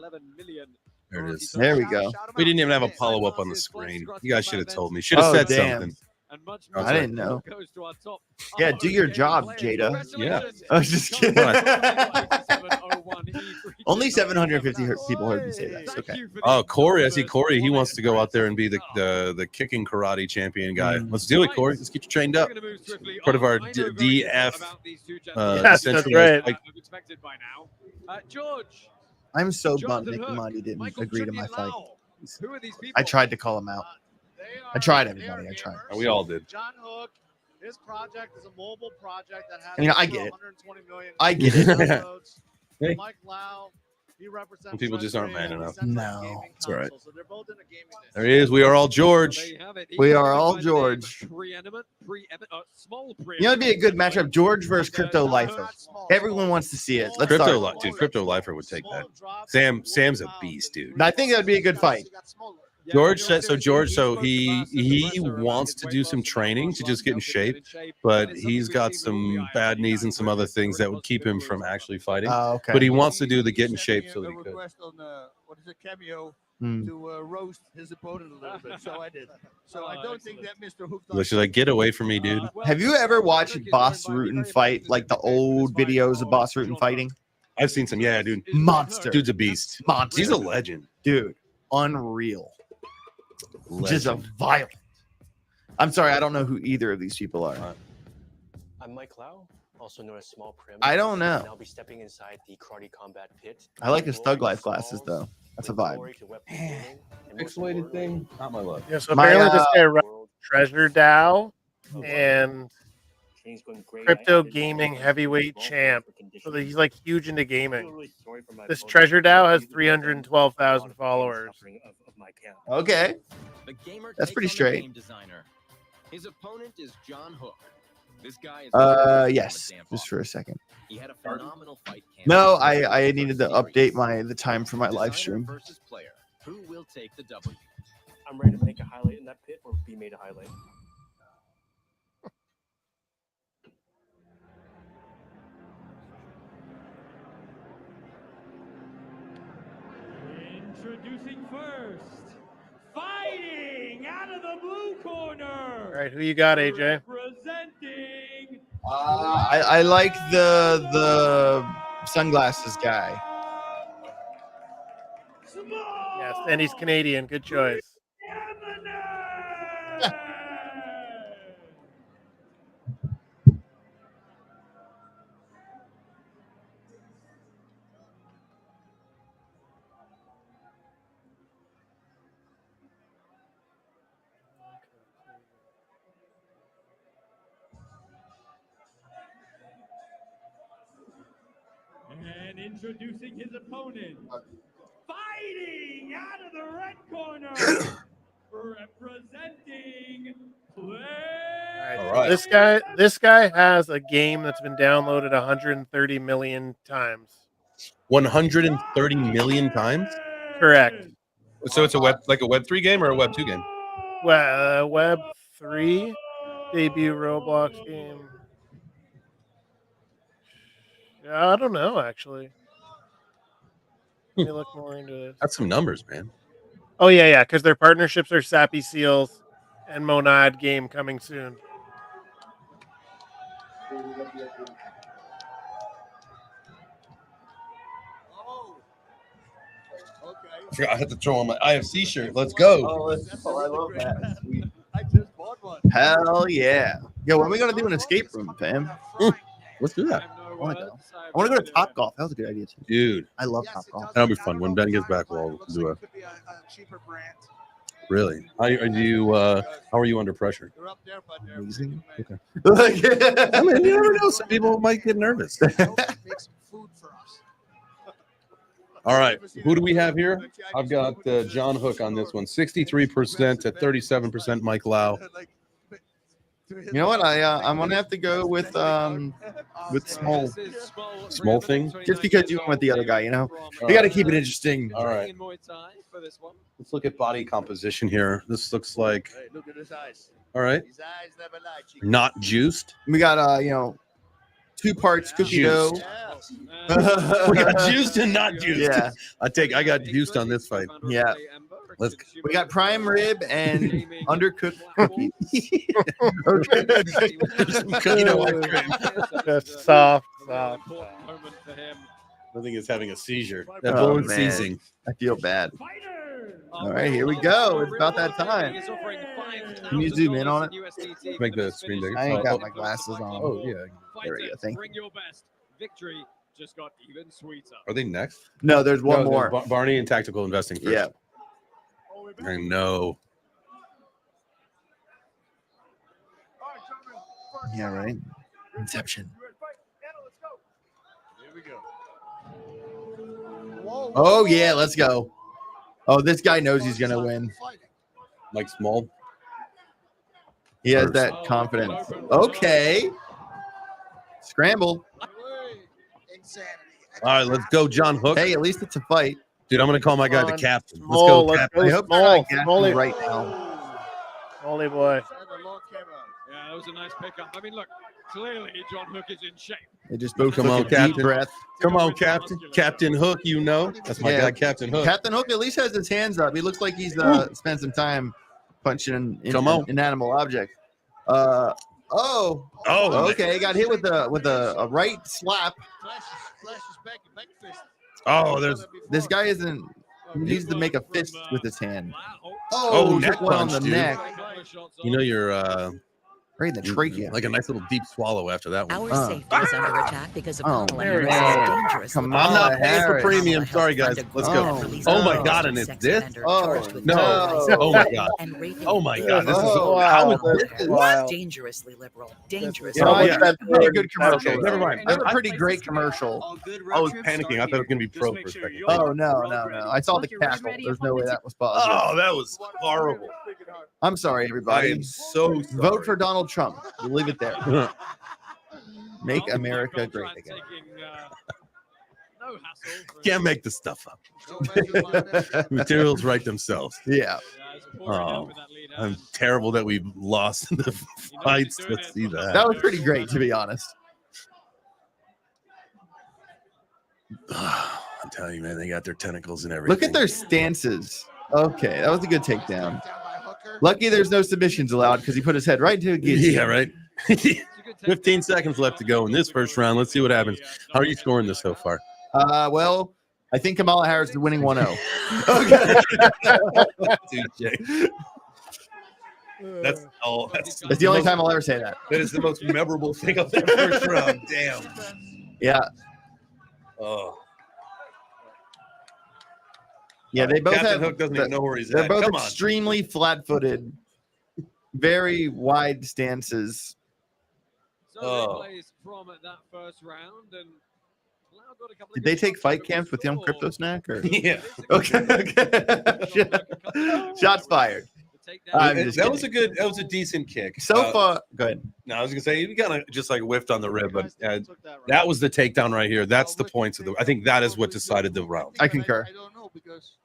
There it is. There we go. We didn't even have Apollo up on the screen. You guys should have told me. Should have said something. I didn't know. Yeah, do your job, Jada. Yeah. I was just kidding. Only 750 people heard me say that. It's okay. Oh, Corey. I see Corey. He wants to go out there and be the kicking karate champion guy. Let's do it, Corey. Let's get you trained up. Part of our DF. Yes, that's right. George. I'm so bummed Nicky Monty didn't agree to my fight. I tried to call him out. I tried, everybody. I tried. We all did. John Hook, his project is a mobile project that has I mean, I get it. 120 million I get it. downloads. Hey. Mike Lau, he represents Some people just aren't man enough. No. It's all right. so they're both in a gaming There he is. We are all George. We are all George. Small You know, it'd be a good matchup. George versus Crypto Lifer. Everyone wants to see it. Let's start. Dude, Crypto Lifer would take that. Sam's a beast, dude. I think that would be a good fight. George said so. He wants to do some training to just get in shape, but he's got some bad knees and some other things that would keep him from actually fighting. Okay. But he wants to do the get in shape so that he could. request on what is it, Cameo Hmm. to roast his opponent a little bit. So I did. So I don't think that Mr. Hook. She's like, get away from me, dude. Have you ever watched Boss Rutan fight, like the old videos of Boss Rutan fighting? I've seen some. Yeah, dude. Monster. Dude's a beast. Monster. He's a legend. Dude, unreal. Just a violent. I'm sorry, I don't know who either of these people are. I'm Mike Lau, also known as Small Prim. I don't know. And I'll be stepping inside the Karate Combat pit. I like his Thug Life glasses, though. That's a vibe. Pixelated thing, not my love. Yeah, so My, apparently this guy runs Treasure DAO and Crypto Gaming Heavyweight Champ. So that he's like huge into gaming. This Treasure DAO has 312,000 followers. Okay. The gamer That's takes pretty on the straight. game designer. His opponent is John Hook. This guy is Yes, just for a second. He had a phenomenal fight camp. No, I needed to update the time for my live Designer stream. versus player. Who will take the W? I'm ready to make a highlight in that pit or be made a highlight. Introducing first, fighting out of the blue corner. All right, who you got, AJ? Representing. I like the sunglasses guy. Yes, and he's Canadian. Good choice. And introducing his opponent, fighting out of the red corner, representing Play. All right. This guy has a game that's been downloaded 130 million times. 130 million times? Correct. So it's a Web3 game or a Web2 game? Well, Web 3 debut Roblox game. I don't know, actually. Let me look more into this. That's some numbers, man. Oh yeah, because their partnerships are Sappy Seals and Monad game coming soon. I forgot I had to throw on my IFC shirt. Let's go. Oh, I love that. Sweet. I just bought one. Hell yeah. Yo, when are we going to do an escape room, fam? Let's do that. I want to go. I want to go to Top Golf. That was a good idea, too. Dude, I love Top Golf. that'll be fun. When Ben gets back, we'll do a. Really? How are you under pressure? Amazing. Okay. I mean, you never know. Some people might get nervous. All right. Who do we have here? I've got John Hook on this one. 63% to 37% Mike Lau. You know what? I'm gonna have to go with small thing. Just because you went with the other guy, you know, you got to keep it interesting. All right. Let's look at body composition here. This looks like. Hey, look at his eyes. All right. His eyes never lie. Not juiced. We got 2 parts cookie dough. We got juiced and not juiced. Yeah. I got juiced on this fight. Yeah. We got prime rib and undercooked cookies. That's soft. I think it's having a seizure. That Oh, bone's man. seizing. I feel bad. All right, here we go. It's about that time. Can you zoom in on it? Make the screen bigger. I ain't got my glasses on. Oh yeah. There we go. Thank you. Bring your best. Victory just got even sweeter. Are they next? No, there's one more. Barney and tactical investing first. Yeah. I know. Yeah, right. Inception. Here we go. Oh yeah, let's go. Oh, this guy knows he's gonna win. Mike Small. He has that confidence. Okay. Scramble. All right, let's go, John Hook. Hey, at least it's a fight. Dude, I'm gonna call my guy the captain. Let's Small, go, let's captain. go, I hope Small. they're not gassing Small. right now. Holy boy. Yeah, that was a nice pickup. I mean, look, clearly John Hook is in shape. They just both Come took on, a deep Captain. breath. Come on, Captain. Captain Hook, you know. That's my guy, Captain Hook. Captain Hook at least has his hands up. He looks like he's spent some time punching Come on. an animal object. Oh, okay. Got hit with a right slap. Oh, there's This guy isn't. He needs to make a fist with his hand. Oh, took neck one on punch, the dude. neck. You know you're right in the trachea. Like a nice little deep swallow after that one. Our safety is under attack because of Oh, Kamala man. Harris's dangerous. Come I'm not on, paying for Harris. premium. Sorry, guys. Let's go. Oh my God, and it's this? Oh, No. Oh my God. Oh my God. This is how is this? What? Dangerously liberal. Dangerous. You know, Oh, yeah. that's a pretty good commercial. Okay, never mind. That's a pretty great commercial. I was panicking. I thought it was gonna be pro for a second. Oh no. I saw the cackle. There's no way that was positive. Oh, that was horrible. I'm sorry, I everybody. am so sorry. Vote for Donald Trump. We'll leave it there. Make America great again. No hassle. Can't make this stuff up. Materials write themselves. Yeah. Oh, I'm terrible that we've lost in the fights. Let's see that. That was pretty great, to be honest. I'm telling you, man, they got their tentacles and everything. Look at their stances. Okay, that was a good takedown. Lucky there's no submissions allowed because he put his head right into a guillotine. Yeah, right. 15 seconds left to go in this first round. Let's see what happens. How are you scoring this so far? Well, I think Kamala Harris is winning 1-0. Okay. That's all. That's the only time I'll ever say that. That is the most memorable thing of that first round. Damn. Yeah. Oh. Yeah, they both Captain have. Hook doesn't even know where he's They're at. both Come on. extremely flat-footed, very wide stances. So Oh. replays from that first round, and Lau got a couple of Did they good take shots fight over camps with Young before. Crypto Snack? Or? Yeah. Okay. Shots fired. I'm just That was a kidding. good. That was a decent kick. So far, go ahead. No, I was gonna say you kind of just like whiffed on the rib, but that was the takedown right here. That's the points of the. I think that is what decided the round. I concur.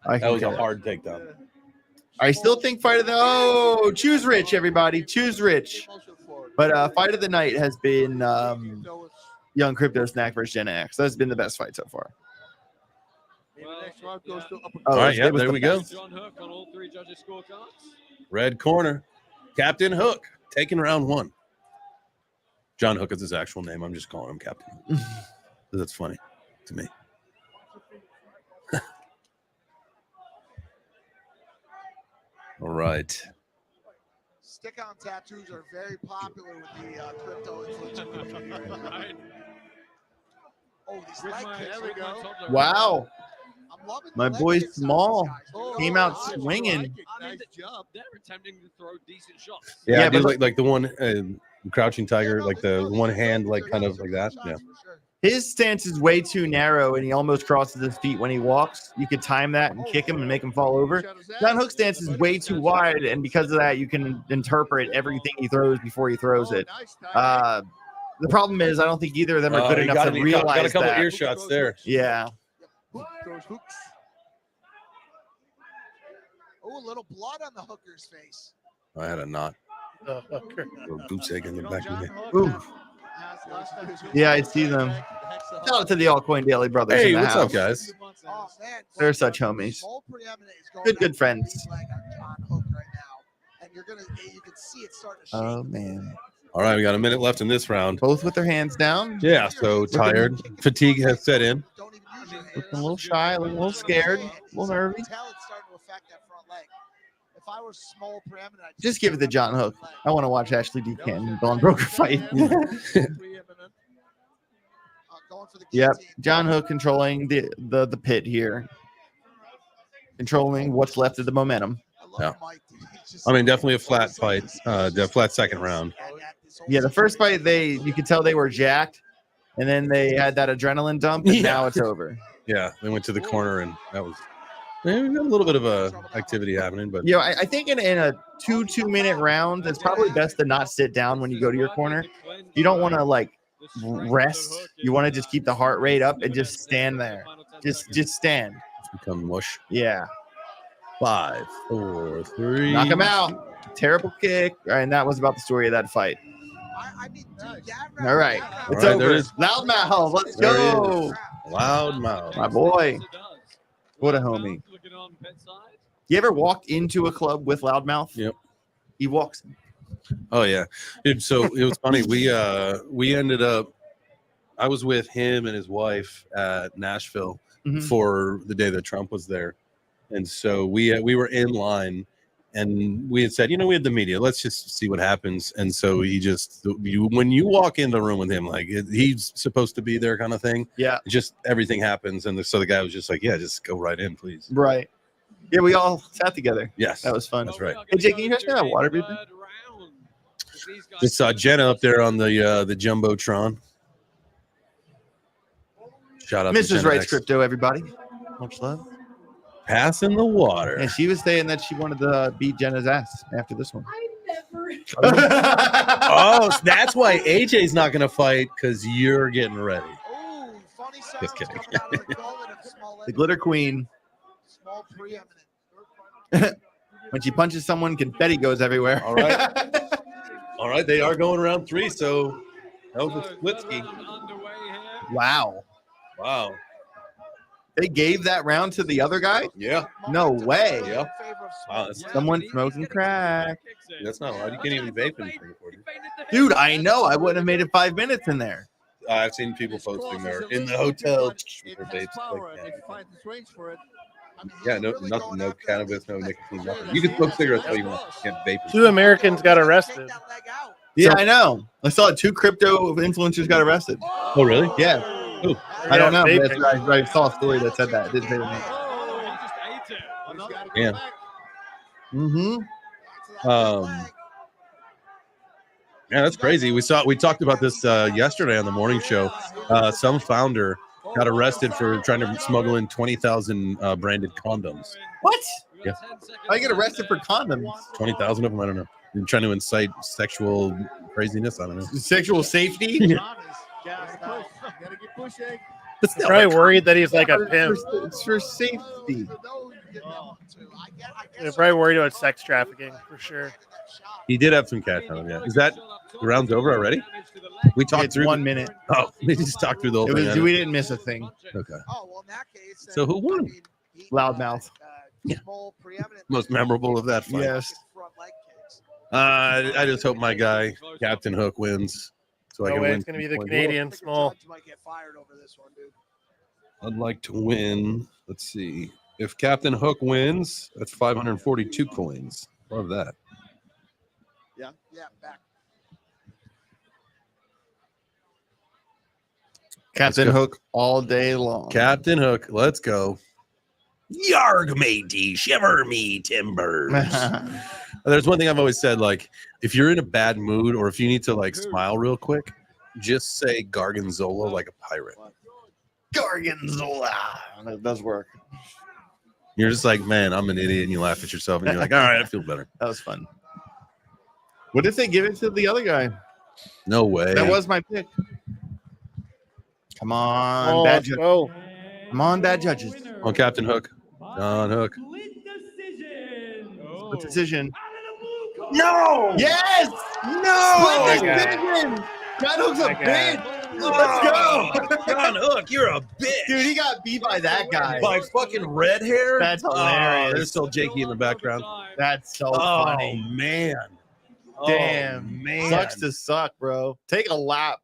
That was a hard takedown. I still think fight of the choose Rich, everybody, choose Rich. But fight of the night has been Young Crypto Snack versus Gen X. That's been the best fight so far. All right, yeah, it was there the we go. best. John Hook on all three judges' scorecards. Red corner, Captain Hook, taking round one. John Hook is his actual name. I'm just calling him Captain. That's funny to me. All right. Stick-on tattoos are very popular with the crypto influencer community right now. Oh, these leg kicks. There we go. Wow. I'm loving the My leg boy kicks out of Small these guys. came out nice. swinging. Nice job. They're attempting to throw decent shots. Yeah, I do but like the one crouching tiger, like the one hand, like kind of like that. Yeah. his stance is way too narrow, and he almost crosses his feet when he walks. You could time that and kick him and make him fall over. John Hook's stance is way too wide, and because of that, you can interpret everything he throws before he throws it. The problem is, I don't think either of them are good enough to realize got a couple that. ear shots there. Yeah. Throws hooks. Oh, a little blood on the hooker's face. I had a knot. The hooker. Little goose egg in the back of me. Ooh. Yeah, I see them. Shout out to the All Coin Daily Brothers. Hey, in the what's house. up, guys? Oh, man. They're such homies. Good friends. And you can see it starting to shake. Oh, man. All right, we got a minute left in this round. Both with their hands down. Yeah, so tired. Fatigue has set in. Looking a little shy, looking a little scared, a little nervy. Tell it's starting to affect that front leg. If I were small preeminent, I'd Just give it to John Hook. I want to watch Ashley D. Canton and Dawn Broker fight. Yep, John Hook controlling the pit here, controlling what's left of the momentum. Yeah, I mean definitely a flat fight, flat second round. Yeah, the first fight you could tell they were jacked, and then they had that adrenaline dump, and now it's over. Yeah, they went to the corner, and that was we got a little bit of activity happening, but Yeah, I think in a 2-minute round, it's probably best to not sit down when you go to your corner. You don't want to like rest. You want to just keep the heart rate up and just stand there. Just stand. It's become mush. Yeah. 5, 4, 3. Knock him out. Terrible kick. All right, and that was about the story of that fight. All right, it's right, over. there it is. Loudmouth, let's There he go. is. Loudmouth. My boy. What a homie. You ever walked into a club with Loudmouth? Yep. He walks. Oh yeah, dude. So it was funny. We ended up. I was with him and his wife at Nashville for the day that Trump was there, and so we were in line, and we had said, we had the media. Let's just see what happens. And so when you walk in the room with him, like he's supposed to be there, kind of thing. Yeah. Just everything happens, and so the guy was just like, "Yeah, just go right in, please." Right. Yeah, we all sat together. Yes, that was fun. That's right. Hey, Jake, can you pass me that water, baby? Just saw Jenna up there on the jumbotron. Shout out to Mrs. Jenna Wrights X. Crypto, everybody. Much love. Passing the water. And she was saying that she wanted to beat Jenna's ass after this one. Oh, so that's why AJ's not going to fight, because you're getting ready. Just kidding. The Glitter Queen. Small preeminent. When she punches someone, confetti goes everywhere. All right. All right, they are going round 3, so that was a split ski. Wow. Wow. They gave that round to the other guy? Yeah. No way. Yeah. Wow, that's, Someone smoking crack. that's not allowed. You can't even vape in 340. Dude, I know. I wouldn't have made it 5 minutes in there. I've seen people posting there in the hotel. It Or has vapes, power, like, and if you find this range for it, yeah, no, nothing, no cannabis, no nicotine, nothing. You can smoke cigarettes, but you can't vape. 2 Americans got arrested. Yeah, I know. I saw 2 crypto influencers got arrested. Oh, really? Yeah. Ooh. I don't know. vaping. I saw a story that said that. It didn't say the name. Yeah. Mm-hmm. Yeah, that's crazy. We talked about this yesterday on the morning show. Some founder got arrested for trying to smuggle in 20,000 branded condoms. What? Yeah, I get arrested for condoms. 20,000 of them. I don't know. They're trying to incite sexual craziness. I don't know. Sexual safety? gotta keep pushing. They're probably worried that he's like a pimp. It's for safety. They're probably worried about sex trafficking for sure. He did have some cash on him. Yeah. Is that the round's over already? We talked It's through 1 minute. Oh, we just talked through the whole thing. We didn't miss a thing. Okay. Oh, well, in that case, So who won? Loudmouth. small preeminent. Most memorable of that fight. Yes. Front leg kicks. I just hope my guy Captain Hook wins, so I No can way, win. it's gonna be the 2 points. Canadian small. You might get fired over this one, dude. I'd like to win. Let's see. If Captain Hook wins, that's 542 coins. Love that. Yeah, back. Captain go. Hook all day long. Captain Hook, let's go. Yarg matey, shiver me timbers. There's one thing I've always said, like, if you're in a bad mood or if you need to like smile real quick, just say Gargonzola like a pirate. Gargonzola. That does work. You're just like, man, I'm an idiot, and you laugh at yourself, and you're like, all right, I feel better. That was fun. What if they give it to the other guy? No way. That was my pick. Come on, Oh, bad let's judges. go. Come on, bad judges. On Captain Hook. John Hook. Split decision. No! Yes! No! Split decision! John Hook's a My God. bitch! Let's go! John Hook, you're a bitch. Dude, he got beat by that guy. By fucking red hair? That's Oh, hilarious. there's still Jakey in the background. That's so Oh, funny. man. Damn. Oh, man. Sucks to suck, bro. Take a lap.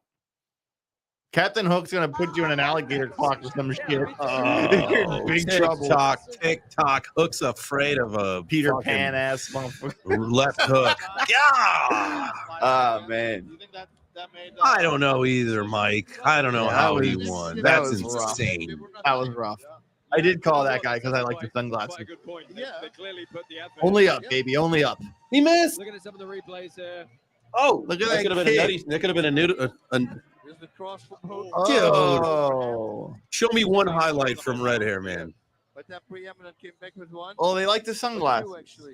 Captain Hook's gonna put you in an alligator clock or some shit. You're in big trouble. TikTok. Hook's afraid of a Peter fucking Pan ass motherfucker. left hook. Yeah. Oh man. I don't know either, Mike. I don't know how he won. that That's was rough. insane. That was rough. I did call that guy because I like the sunglasses. Quite a good point. They clearly put the effort Only in. up, baby. Only up. He missed. Looking at some of the replays here. Oh, Look at that could that have been a kick. nutty. That could have been a new. Here's the cross from Hook. Oh. Show me one highlight from red hair, man. But that preeminent came back with one. Oh, they like the Two, sunglasses. actually.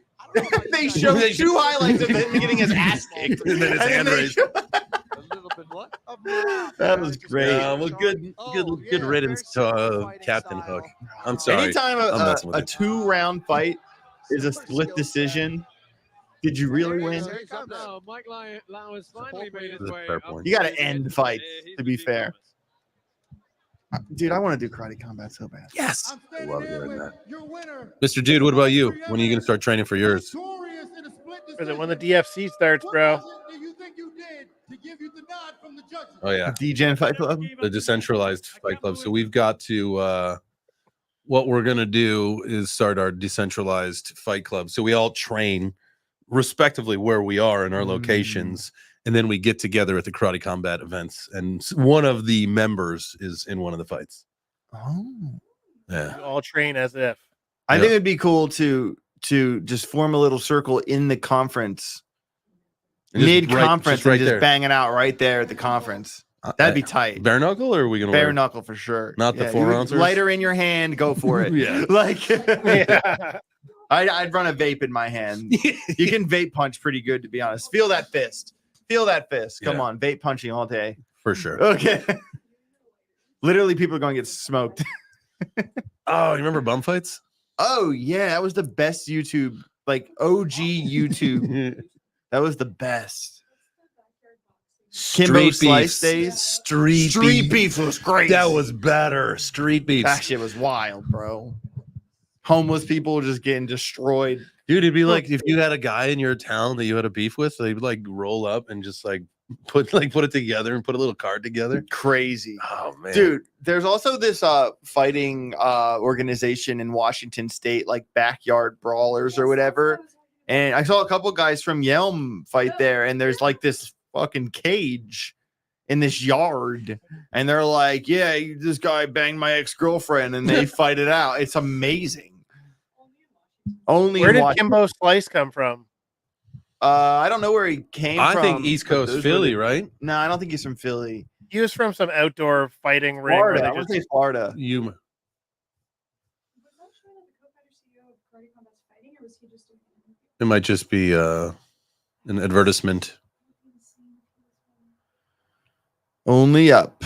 They showed two highlights of him getting his ass kicked. And then his hand they raised. showed- A little bit what? That was great. Well, good riddance to Captain Hook. I'm sorry. Anytime I'm a messing with you. 2-round fight is a split decision, did you really win? No, Mike Lau has finally made his That's a way fair up. point. You got to end fights, to be fair. Dude, I want to do karate combat so bad. Yes. I'm I standing love there doing with that. your winner. Mr. Dude, what about you? When are you going to start training for yours? Victorious in a split Is it when the decision. DFC starts, What bro? was it that you think you did to give you the nod from the judges? Oh, yeah. DGen Fight Club. The decentralized fight club. So we've got to what we're going to do is start our decentralized fight club. So we all train respectively where we are in our locations, and then we get together at the karate combat events, and one of the members is in one of the fights. Oh. Yeah. We all train as if. I Yeah. think it'd be cool to just form a little circle in the conference. And just Mid-conference just right and just there. banging out right there at the conference. That'd be tight. Bare knuckle, or are we going to Bare knuckle for sure. Not the Yeah, 4 you would- ounces? Lighter in your hand, go for it. Yeah. Like Yeah. I'd run a vape in my hand. You can vape punch pretty good, to be honest. Feel that fist. Feel that fist. Come Yeah. on, vape punching all day. For sure. Okay. Literally, people are going to get smoked. Oh, you remember bum fights? Oh yeah, that was the best YouTube, like OG YouTube. That was the best. Kimbo Slice days. Street beef was great. That was better. Street beef. That shit was wild, bro. Homeless people just getting destroyed. Dude, it'd be like if you had a guy in your town that you had a beef with, they would like roll up and just like put it together and put a little card together. Crazy. Oh man. Dude, there's also this fighting organization in Washington State, like Backyard Brawlers or whatever. And I saw a couple guys from Yelm fight there, and there's like this fucking cage in this yard, and they're like, yeah, this guy banged my ex-girlfriend, and they fight it out. It's amazing. Only Where in did Washington. Kimbo Slice come from? I don't know where he came I from. think East but Coast those were Philly, the- right? No, I don't think he's from Philly. He was from some outdoor fighting ring. Florida. Where I they would just, say Florida. You it might just be an advertisement. Only up.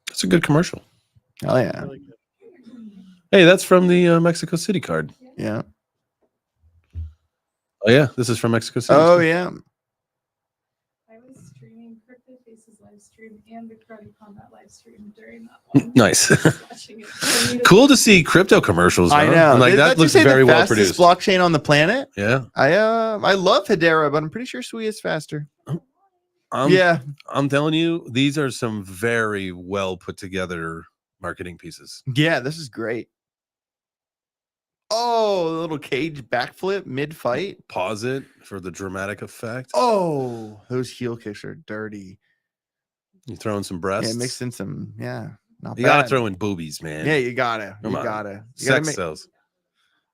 It's a good commercial. Oh yeah. really good. Hey, that's from the Mexico City card. Yeah. Oh yeah, this is from Mexico City. Oh yeah. I was streaming Crypto Faces live stream and the Karate Combat live stream during that one. Nice. Watching it. Cool to see crypto commercials. I huh? know. Like Did that just looks say very the well fastest produced. blockchain on the planet. Yeah. I love Hedera, but I'm pretty sure Sui is faster. Yeah. I'm telling you, these are some very well put together marketing pieces. Yeah, this is great. Oh, a little cage backflip mid-fight. Pause it for the dramatic effect. Oh, those heel kicks are dirty. You throwing some breasts? Yeah, mix in some. Yeah, not You bad. gotta throw in boobies, man. Yeah, you gotta. Come You on. gotta. Sex sells.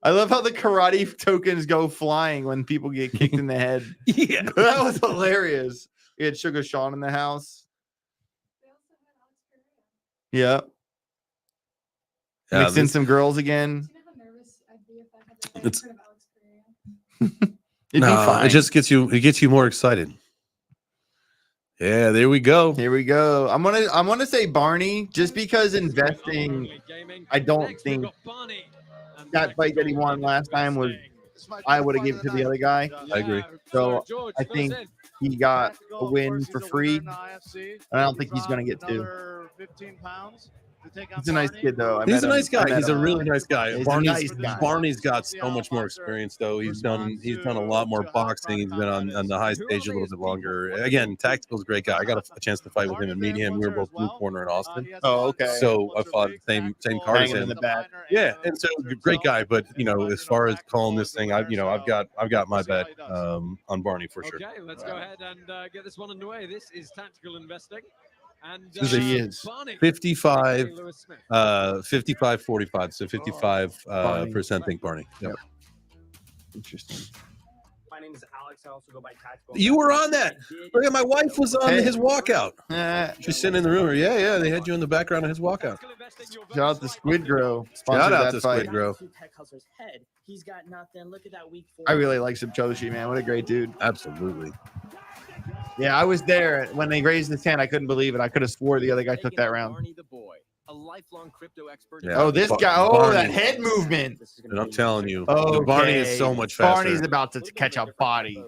I love how the karate tokens go flying when people get kicked in the head. Yeah, that was hilarious. We had Sugar Sean in the house. Yeah. Mixed in some girls again. It's It'd be fine. It just gets you more excited. Yeah, there we go. Here we go. I'm gonna say Barney just because investing. I don't think that fight that he won last time was. I would have given it to the other guy. I agree. So I think he got a win for free. And I don't think he's gonna get two. 15 pounds. He's a nice kid, though. He's a nice guy. He's a really nice guy. He's a nice guy. Barney's got so much more experience, though. He's done a lot more boxing. He's been on the high stage a little bit longer. Again, Tactical's a great guy. I got a chance to fight with him and meet him. We were both blue corner in Austin. Oh, okay. So I fought the same card as Hanging in him. the back. Yeah, and so great guy. But as far as calling this thing, I've got my bet on Barney for sure. Okay, let's go ahead and get this one underway. This is Tactical Investing. And She is 55, 55, 45. So 55% think Barney. Yep. Interesting. My name is Alex. I also go by Tactical. You were on that. Look at my wife was on his walkout. She's sitting in the room. Yeah. They had you in the background of his walkout. Shout out to Squid Grow. Shout out to fight. Squid Grow. Tech Hustler's head. He's got nothing. Look at that week 4. I really like Subtoshi, man. What a great dude. Absolutely. Yeah, I was there when they raised his hand. I couldn't believe it. I could have swore the other guy took that round. Barney the boy, a lifelong crypto expert. Yeah. Oh, this guy. Oh, Barney. that head movement. And I'm telling you, Okay. Barney is so much faster. Barney's about to catch a body.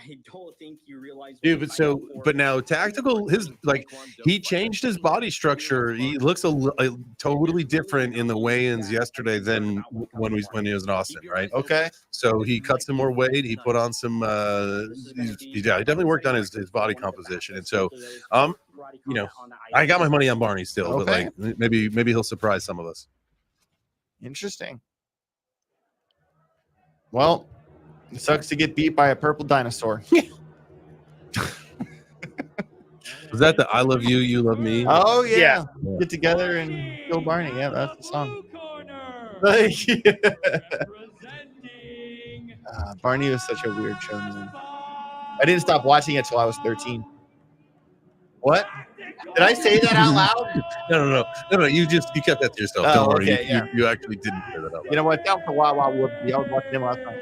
I don't think you realize. Dude, but now Tactical, he changed his body structure. He looks totally different in the weigh-ins yesterday than when he was in Austin, right? Okay. So he cut some more weight. He put on some. He definitely worked on his body composition, and so, I got my money on Barney still, Okay. but maybe he'll surprise some of us. Interesting. Well, it sucks to get beat by a purple dinosaur. Was that the "I love you, you love me"? Oh yeah. Get together and kill Barney. Yeah, that's the song. Barney was such a weird show, man. I didn't stop watching it till I was 13. What? Did I say that out loud? No. You kept that to yourself. Oh, Don't worry. okay, yeah. You actually didn't say that out loud. You know what? That was a Wow Wow Whoopsie. I was watching him last night.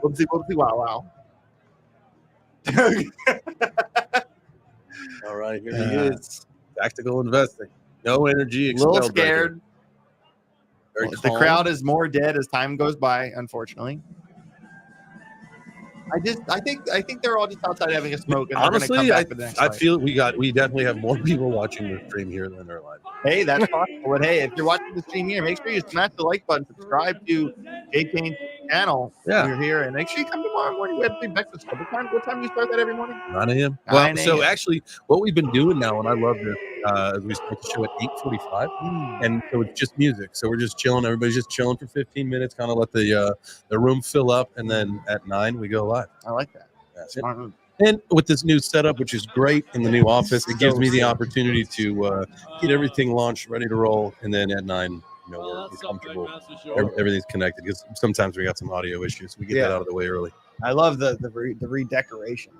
Whoopsie wow wow. All right, here he is. Tactical investing. No energy. A little expelled back scared. Very The calm. crowd is more dead as time goes by, unfortunately. I think they're all just outside having a smoke. And Honestly, they're gonna come back for the next I fight. feel we definitely have more people watching the stream here than are live. Hey, that's possible. But hey, if you're watching the stream here, make sure you smash the like button, subscribe to JK's channel. Yeah. If you're here, and make sure you come tomorrow morning. We have to do breakfast club. What time do you start that every morning? 9 a.m. 9 Well, so a.m. actually, what we've been doing now, and I love this, we start the show at 8:45, and so it's just music. So we're just chilling. Everybody's just chilling for 15 minutes, kind of let the room fill up, and then at 9 we go live. I like that. Smart move. And with this new setup, which is great in the new office, it gives me the opportunity to get everything launched, ready to roll, and then at 9, we're comfortable. Everything's connected because sometimes we got some audio issues. We get that out of the way early. I love the redecoration.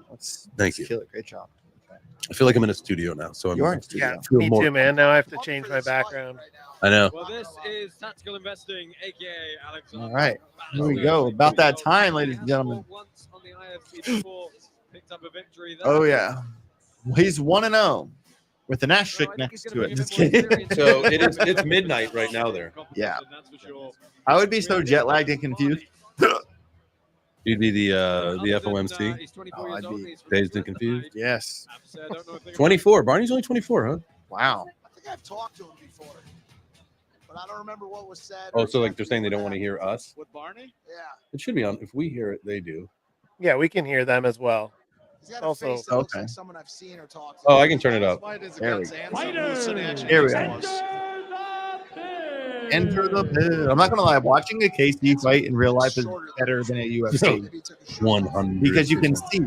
Thank you. Kill it. Great job. I feel like I'm in a studio now, so I'm. You are in a studio. Yeah, feel me more- too, man. Now I have to change my background. I know. Well, this is Tactical Investing, aka Alex. All right. Here we go. About that time, ladies and gentlemen. Once on the IFC before, picked up a victory there. Oh yeah. Well, he's 1-0 with an asterisk next to it. Just kidding. So it's midnight right now there. Yeah. I would be so jet lagged and confused. You'd be the FOMC. Oh, I'd be Dazed and confused. Yes. 24. Barney's only 24, huh? Wow. I think I've talked to him before, but I don't remember what was said. Oh, so like they're saying they don't want to hear us? With Barney? Yeah. It should be on. If we hear it, they do. Yeah, we can hear them as well. He's got a Also, face that looks like someone I've seen or talked to. Oh, I can turn it up. Fight is There we against go. Anselm, who's sitting actually Here we next go. to us. Enter the pit. I'm not gonna lie, watching a KC fight in real life is better than a UFC 100 because you can see.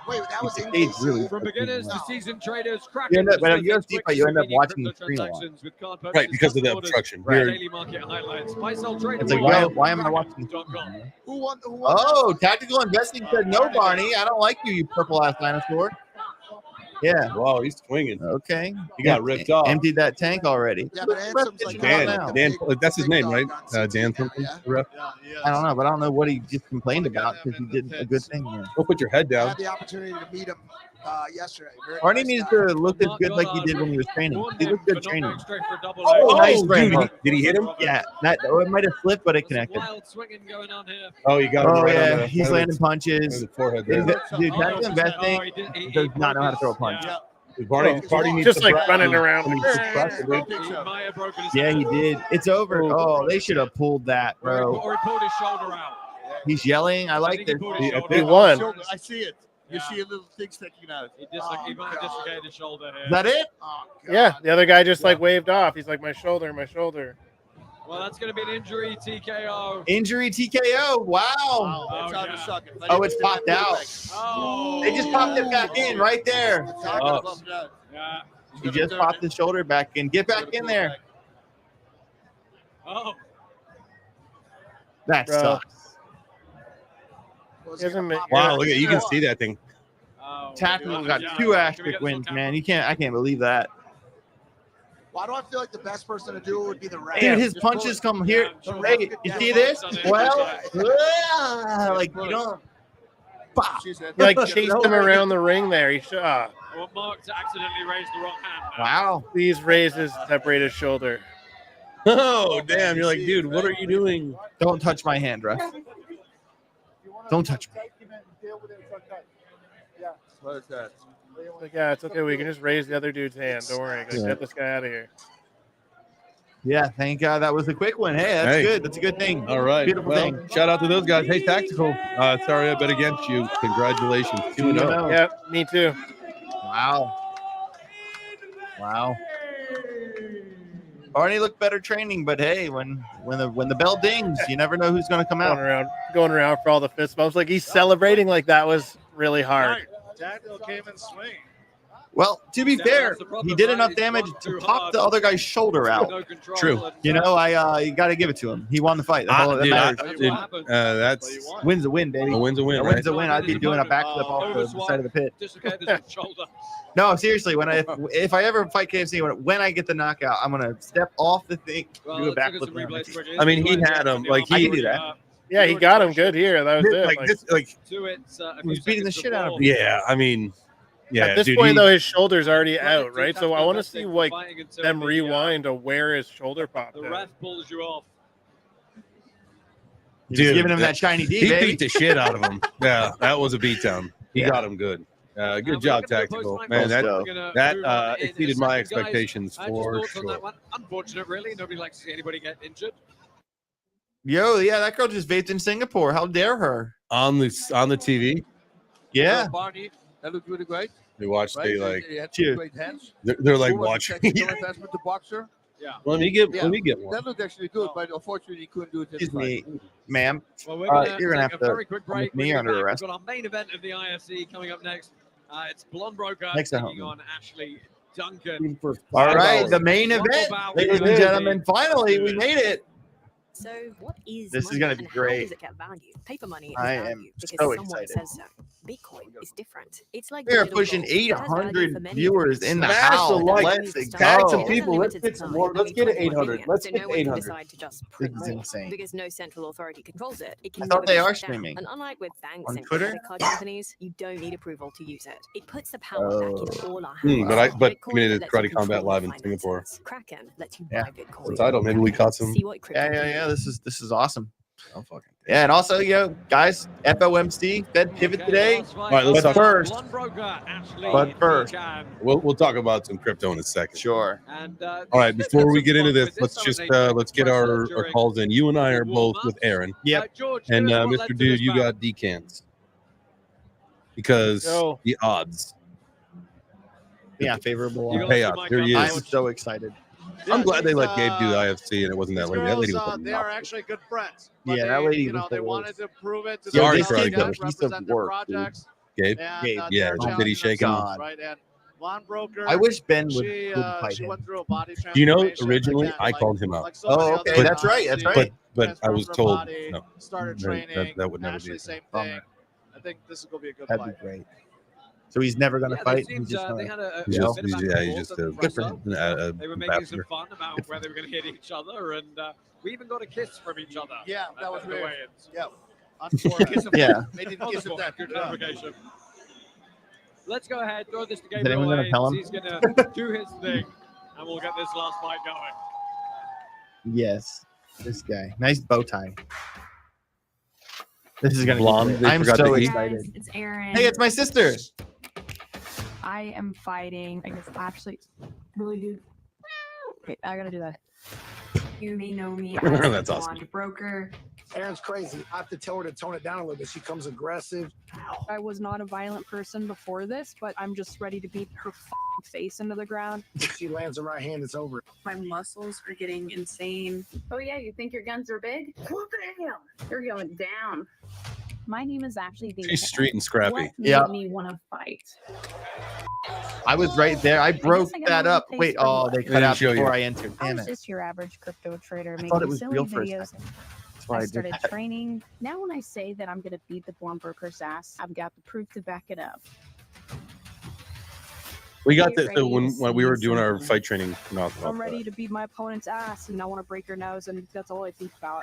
Wait, that was in Stage really From beginners to seasoned traders, You Kraken end up, but a facilitates UFC quick fight, you end up convenient watching the crypto screen a lot. transactions with card Right, purchases, because of the custom orders, obstruction. Right. daily market highlights. Buy, sell, trade, It's and like, more. why am I watching? Kraken.com. Who won? Who won? Oh, tactical investing said no, Barney. I don't like you, you purple ass dinosaur. Yeah. Wow, he's swinging. Okay. He got ripped off. Emptied that tank already. Yeah, but Ansem's like Dan, now. Dan, that's his name, right? Dan something. The ref. I don't know, but I don't know what he just complained about because he did a good thing there. Don't put your head I down. had the opportunity to meet him yesterday. Very Barney nice needs guy. to look as good like he did when he was training. He looked good training. Oh, nice dude, right hook. did he hit him? Yeah, that it might have slipped, but it connected. Wild swinging going on here. Oh, you got him Oh right yeah, on the, he's right on landing the punches. forehead there. Dude, tactical investing does not know how to throw a punch. Barney needs Just to like press running him. around. He needs to press it, dude. He might have broken his Yeah, hand. he did. It's over. Oh, they should have pulled that, bro. Or he pulled his shoulder out. He's yelling. I like think this. he pulled his shoulder He out. won. I see it. You see a little thing sticking out. He might have dislocated his shoulder here. Is that it? Oh, Yeah, the other guy just like waved off. He's like, my shoulder, my shoulder. Well, that's going to be an injury TKO. Injury TKO. Wow. That's how to suck it. Oh, it's popped out. Oh. They just popped it back in right there. Yeah. He just popped his shoulder back in. Get back in there. Oh. That Bro. sucks. Wow, look at you can see that thing. Oh, Tactical maybe- got yeah, two can we asterisk get this wins, on man. I can't believe that. Why do I feel like the best person to do it would be the ref? Dude, his punches come here. Hey, you see this? Well, like you don't. Bah. He like chased him around the ring there. He should. I want Mark to accidentally raise the wrong hand. Wow. Please raise his separated shoulder. Oh, damn. You're like, dude, what are you doing? Don't touch my hand, ref. Don't touch me. What is that? Like, yeah, it's okay. We can just raise the other dude's hand. Don't worry. Go get this guy out of here. Yeah, thank God that was a quick one. Hey, that's good. That's a good thing. All right. Beautiful Well, thing. shout out to those guys. Hey, Tactical. Sorry I bet against you. Congratulations. 2-0. Yeah, me too. Wow. Wow. Barney looked better training, but hey, when the bell dings, you never know who's going to come out. Going around for all the fist bumps. Like he's celebrating like that was really hard. Daniel came in swing. Well, to be fair, he did enough damage to pop the other guy's shoulder out. True. You know, you got to give it to him. He won the fight. That's all that matters. That's Win's a win, baby. a win's a win. A Right? win's a win. I'd be doing a backflip off the side of the pit. Dislocated his shoulder. No, seriously. If I ever fight KFC, when I get the knockout, I'm gonna step off the thing, do a backflip. I mean, he had him. Like, I he can do that. Yeah, he got him good here. That was it. Like, this, like, He was beating the shit out of him. yeah, I mean, yeah. At this dude, point, though, his shoulder's already out, right? So I want to see like Fighting them until rewind to where his shoulder popped. the out. ref pulls you off. He's giving him that shiny D, he baby. beat the shit out of him. Yeah, that was a beatdown. He got him good. Good job, Tactical. Man, that exceeded my expectations for sure. Unfortunate, really. Nobody likes to see anybody get injured. Yo, yeah, that girl just vaped in Singapore. How dare her? On the TV, Yeah. Barney, that looked really great. they watched. Right? They like. He had Cheers. great hands. They're like Who was the watching. technical advancement, the boxer? Yeah. Let me get. Yeah. Let me get one. That looked actually good, but unfortunately he couldn't do it. in Excuse the fight. me, ma'am. Well, we're You're gonna take have a to very quick come break. with me We're under back. arrest. We've got our main event of the IFC coming up next. It's Blonde Broker Next to taking home. on Ashley Duncan. All right, the main One event, about ladies and Wednesday. gentlemen. Finally, we made it. So, what is This is money gonna be and great. How does it get value? Paper money is I value am because so someone excited. says so. Bitcoin is different. It's like We are digital pushing gold. It has value for 800 many viewers in the Smash the house. like. Let's Tag go. some people. Let's get some more. Let's get it 800. Let's so get no one can 800. decide to just print This is more insane. because no central authority controls it. It I can thought never they be are shut down. streaming. And unlike with banks On and Twitter? credit card companies, you don't need approval to use it. It puts the power back in all our hands. But Bitcoin community lets Karate you Combat control live your in Singapore. finances. Kraken lets you Yeah. buy Bitcoin. The title. Maybe we caught some. See what crypto Yeah, can yeah. do. This is awesome. Yeah, and also, guys, FOMC, Fed pivot today. All right, let's But talk. first, We'll talk about some crypto in a second. Sure. All right, before we get into this, let's just let's get our calls in. You and I are both with Aaron. Yep. And Mr. Dude, you got decans because the odds. Yeah, favorable. The payout. Here he I'm is. so excited. I'm Yeah, glad they these, let Gabe do the IFC and it wasn't that these lady. That lady girls, was a they are actually good friends. But Yeah, they, that lady you know, was they the wanted worst. to prove it to Sorry, themselves karate again, coach. Piece of represent their work, dude. projects. Gabe. And Yeah, they're did he challenging shake him? themselves, right? And Von Broker, I wish Ben would she fight him. went through a body Do you know, transformation. originally Again, I called him out. like so many Oh, others okay, in that's right, that's IFC, right. But I was transformed her told body, no. started That- training. that would never Ashley, be. same Bummer. thing. I think this is going to be a good That'd fight. be great. So he's never gonna Yeah, fight. they He's seemed, just they gonna. had a He's yell? just, he's, yeah, he just Good for him. They were making some fun about where they were going to hit each other, and we even got a kiss from each other. Yeah, that was the weird. weigh-ins. Yeah. On the forehead. Kiss him. Yeah. They didn't On kiss the him that good good. clarification. Let's go ahead, throw this to Is anyone Gabriel gonna tell Haynes. him? He's going to do his thing, and we'll get this last fight going. Yes, this guy. Nice bow tie. This is gonna Blonde, be they great. I'm forgot so to eat. excited. Guys, it's Aaron. Hey, it's my sister. I am fighting. I guess actually, really good. Okay, I gotta do that. You may know me as That's the awesome. Blonde Broker. Aaron's crazy. I have to tell her to tone it down a little bit. She comes aggressive. I was not a violent person before this, but I'm just ready to beat her face into the ground. If she lands a right hand, it's over. My muscles are getting insane. Oh yeah, you think your guns are big? What the hell? You're going down. My name is actually the. She's street and scrappy. What Yeah. made me want to fight? I was right there. I broke I got that a up. little Wait, taste for oh, blood. they They cut didn't out show you. before I entered. I Damn was it. just your average crypto trader I making thought it was silly real for a videos. second. That's why I I did started that. training. Now, when I say that I'm going to beat the Blonde Broker's ass, I've got the proof to back it up. We got Get this so ready to when we were see doing our something. fight training. No, I'm ready to beat my opponent's ass, and I want to break her nose, and that's all I think about.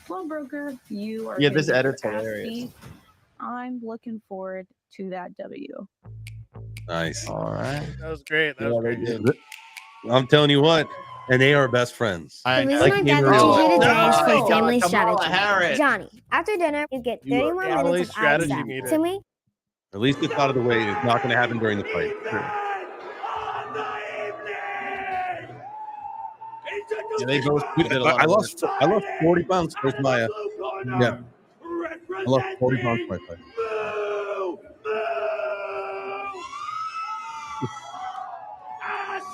Blonde Broker, you are. Yeah, gonna this get your edit's ass hilarious. beat. I'm looking forward to that W. Nice. All right. That was great. That Yeah, was they great. did. I'm telling you what, and they are best friends. I The reason like I in gathered real you life. here today is No! for family Kamala strategy. Harris. Johnny, after dinner, you get You are 31 family minutes of strategy ISAP. meeting. To me, At least it's out of the way. It's not going to happen during the fight. Yeah, they both did a lot I of lost. work. I lost 40 pounds with Maya. Yeah, I lost 40 pounds for my fight.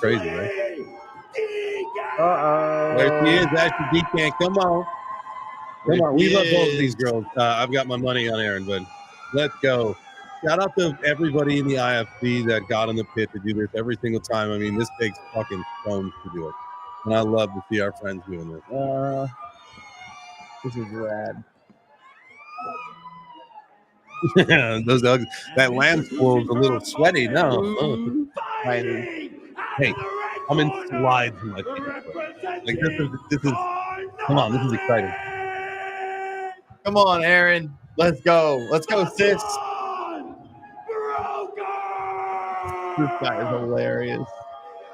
Crazy, right? Uh-oh. There she is, Ashley Deacon. Come on. Come on. We love both of these girls. I've got my money on Aaron, but let's go. Shout out to everybody in the IFB that got in the pit to do this every single time. I mean, this takes fucking stones to do it. And I love to see our friends doing this. This is rad. Those dogs, that lamb spool's a little sweaty now. Oh. Hey, I'm in slides in my feet. Like this is come on, this is exciting. Come on, Aaron. Let's go. Let's go, sis. This guy is hilarious.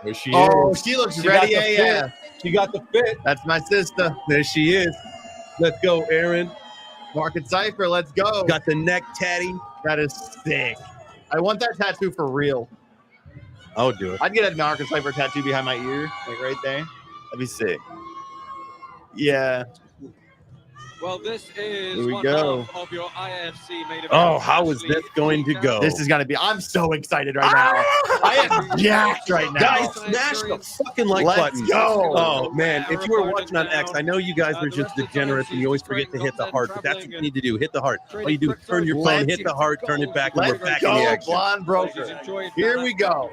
There she Oh, is. she looks She ready got the fit. AF. She got the fit. That's my sister. There she is. Let's go, Aaron. Market Cypher, let's go. Got the neck tatty. That is sick. I want that tattoo for real. I would do it. I'd get a Market Cypher tattoo behind my ear, like right there. That'd be sick. Yeah. Well, this is Here we one go. half of your IFC main event. Oh, how is Ashley this going to go? This is gonna be. I'm so excited right now. I am jacked right now. Guys, smash the fucking like Let's button. go. Oh man, if you were watching on X, I know you guys are just degenerates and you always forget to hit the heart, but that's what you need to do. Hit the heart. All you do is turn your phone, hit the heart, turn it back, and we're Let's back in the go, action. Blonde Broker. Here we go.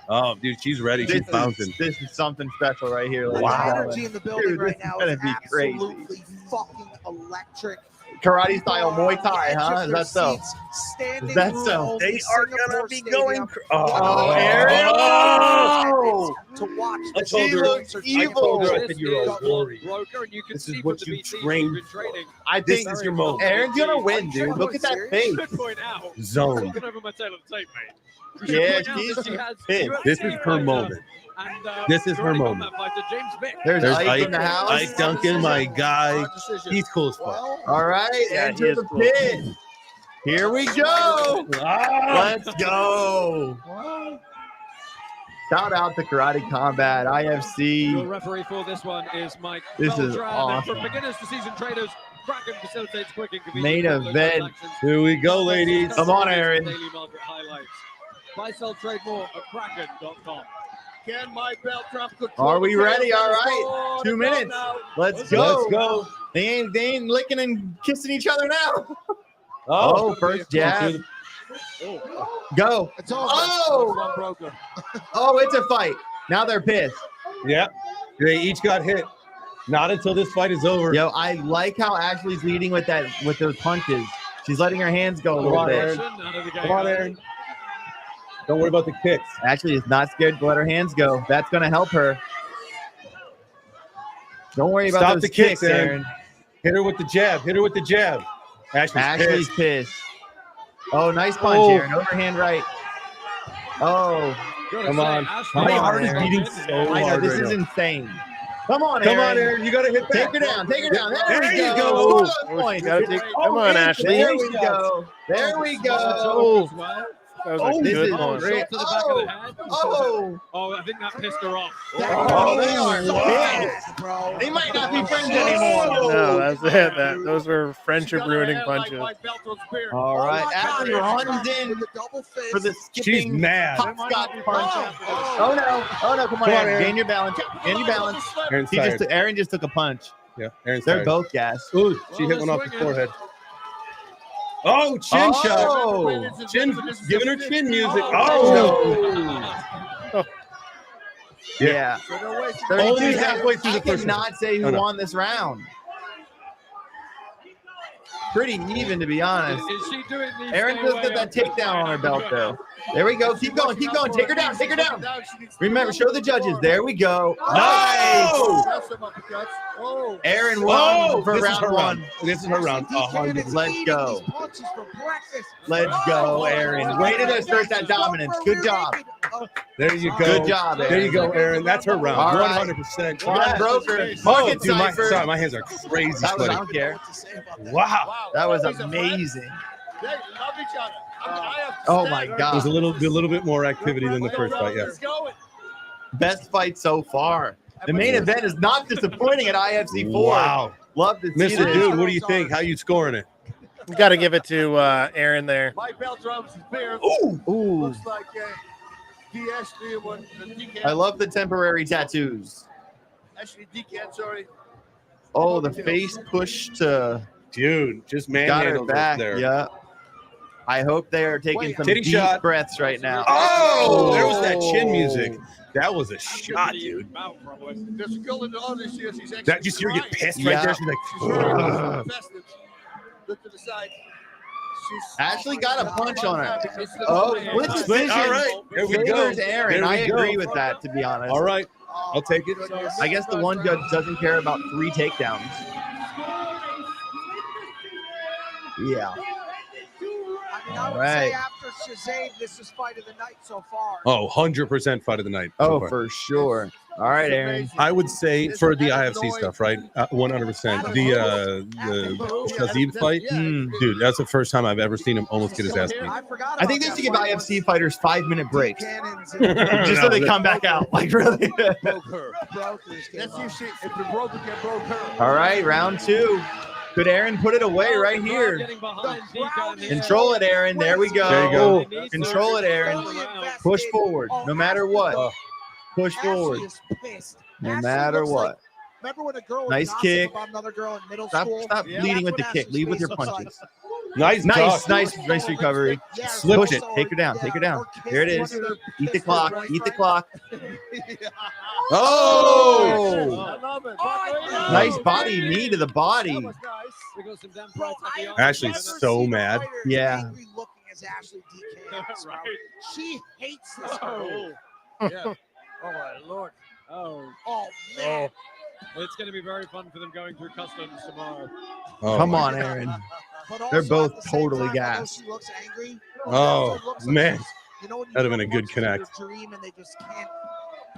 Oh, dude, she's ready. She's bouncing. This is something special right here. ladies Wow. and Energy gentlemen. in the building Dude, right this now is is gonna be crazy. absolutely fucking electric. Karate style Muay Thai, Edge huh? of Is their that so? seats, standing Is that room so? only They are gonna Singapore be Stadium. going. Oh, Aaron! Oh! To watch I this told her. concert. I told her I This said you're a is warrior. Broker, and you can This see is from what the you BT trained you've been training. I This think is your moment. Aaron's gonna win, dude. Look at that face. Should point out. Zone. Looking over my tail of the tape, mate. We should Yeah, point out she's that she has pissed. UFC This is her fighter moment. and, This is her karate moment. combat fighter James Vick. There's There's Ike in the house. Ike Duncan, my guy. He's cool as fuck. All right, Yeah, he enter is the cool. pit. Here we go. Let's go. Shout out to Karate Combat, Your IFC. referee for this one is Mike This is Beltran. awesome. From beginners to seasoned traders, Kraken facilitates quick and convenient Main crypto event. transactions. Here we go, ladies. Come on, Aaron. Daily market highlights. Buy, sell, trade more at kraken.com. Can my belt drum Are we ready? All right. Oh, 2 minutes. now. Let's go. Let's go. They ain't licking and kissing each other now. Oh, first jab. Go. It's over. Oh. One broker. Oh, it's a fight. Now they're pissed. Yeah. They each got hit. Not until this fight is over. Yo, I like how Ashley's leading with those punches. She's letting her hands go a little bit. Come on, Aaron. Don't worry about the kicks. Ashley is not scared to let her hands go. That's going to help her. Don't worry about Stop those the kicks, Aaron. Aaron. Hit her with the jab. Hit her with the jab. Ashley's pissed. Oh, nice punch, Oh. Aaron. Overhand right. Oh. Come on. My heart is beating so I know, hard this right is now. insane. Come on, Come Aaron. on, Aaron. You got to hit back. Take her down. Take her down. There, There we you go. go. Bonus points. Come on, Ashley. There we go. There we go. Oh, that was a This good is one. great. To the back of the head. Oh. Oh, I think that pissed her off. Oh, they are Wow. pissed. Bro. They might not be friends anymore. No, that's it. Those were friendship ruining punches. All right, Ashley runs in With the double fist. for the skipping She's mad. hopscotch punch. Oh no! Oh no! Come on, Aaron. Gain your balance. Gain your balance. Aaron's tired. Aaron just took a punch. Yeah, Aaron's They're tired. both gassed. Ooh, she hit one off the forehead. Oh, chin Oh. shot. Chin, giving her chin music. Oh. Yeah. Only halfway through the I first cannot say who Oh, no. won this round. Pretty even, to be honest. Is she doing these Aaron stay does away get that on- takedown on her belt, though. There we go. Keep going. Keep going. Take her down. Take her down. Remember, show the judges. There we go. Nice. Oh. Aaron won for this is round her one. round. This is her round. Let's go. Punches for breakfast. Let's go, Aaron. Way to assert that dominance. Good job. There you go. Good job, There Aaron. you go, Aaron. That's her round. All right. 100%. One broker. Oh, Market dude, cipher. sorry, my hands are crazy That was, I sweaty. don't care. Wow. That was amazing. They love each other. I have to Oh stand my right God. There's a little bit more activity than the first fight. Yeah. Let's go. Best fight so far. The main event is not disappointing at IFC 4. Wow. Love to see Mr. this. Dude, what do you think? How you scoring it? You got to give it to Aaron there. My belt drums is bare. Ooh. Looks like D. Ashley one. I love the temporary tattoos. Ashley Decan, sorry. Oh, the face push to Dude, just got her manhandled her back. there. Yeah. I hope they are taking some Titty deep shot. breaths right now. Oh, there was that chin music. That was a shot, dude. There's a girl in the audience here. She's actually That you see her get pissed right Yeah. there. She's like, She's very "Ugh." invested. Look to the side. She's Ashley got a punch on her. Oh, split Split. decision. All right, there we go. Favors Aaron. There we I go. agree with that, to be honest. All right, I'll take it. I guess the one judge doesn't care about 3 takedowns. Yeah. I mean, I would Right. say after Shazam, this is fight of the night so far. Oh, 100% fight of the night. so Oh, far. for sure. All right, Aaron. I would say for the IFC stuff, right? 100%. The Shazib fight, dude, that's the first time I've ever seen him almost get his ass beat. I think they should give IFC fighters 5-minute breaks. Cannons Just so they come back out. Like, really? brokers. Let's see if the broker can broke her. All right, round 2. Could Aaron put it away right here? Control it, Aaron. There we go. There you go. Control it, Aaron. Push forward, no matter what. Push forward, Ashley is pissed. no Ashley matter looks what. like- remember when a girl was Nice gossiping kick. about another girl in middle Stop, school? stop Yeah. leading with the That's kick. what Lead with your Ashley's face looks punches. Nice, Nice, duck. nice recovery. Yeah, Slipped Push it. Take her down. Take her down. There it is. Eat the clock. Eat the clock. Oh! I love it. Nice body knee to the body. That was nice. Bro, I have Ashley's never so seen a mad. fighter as Yeah. angry looking as Ashley DK. Right. She hates this girl. Yeah. Oh my lord. Oh, Oh man. it's going to be very fun for them going through customs tomorrow. Oh, Come my on, God. Aaron. But They're also both at the same totally time, although gassed. She looks angry. Oh, she looks like man. she's- you know when you That'd have feel been a good punches in your connect. Dream and they just can't.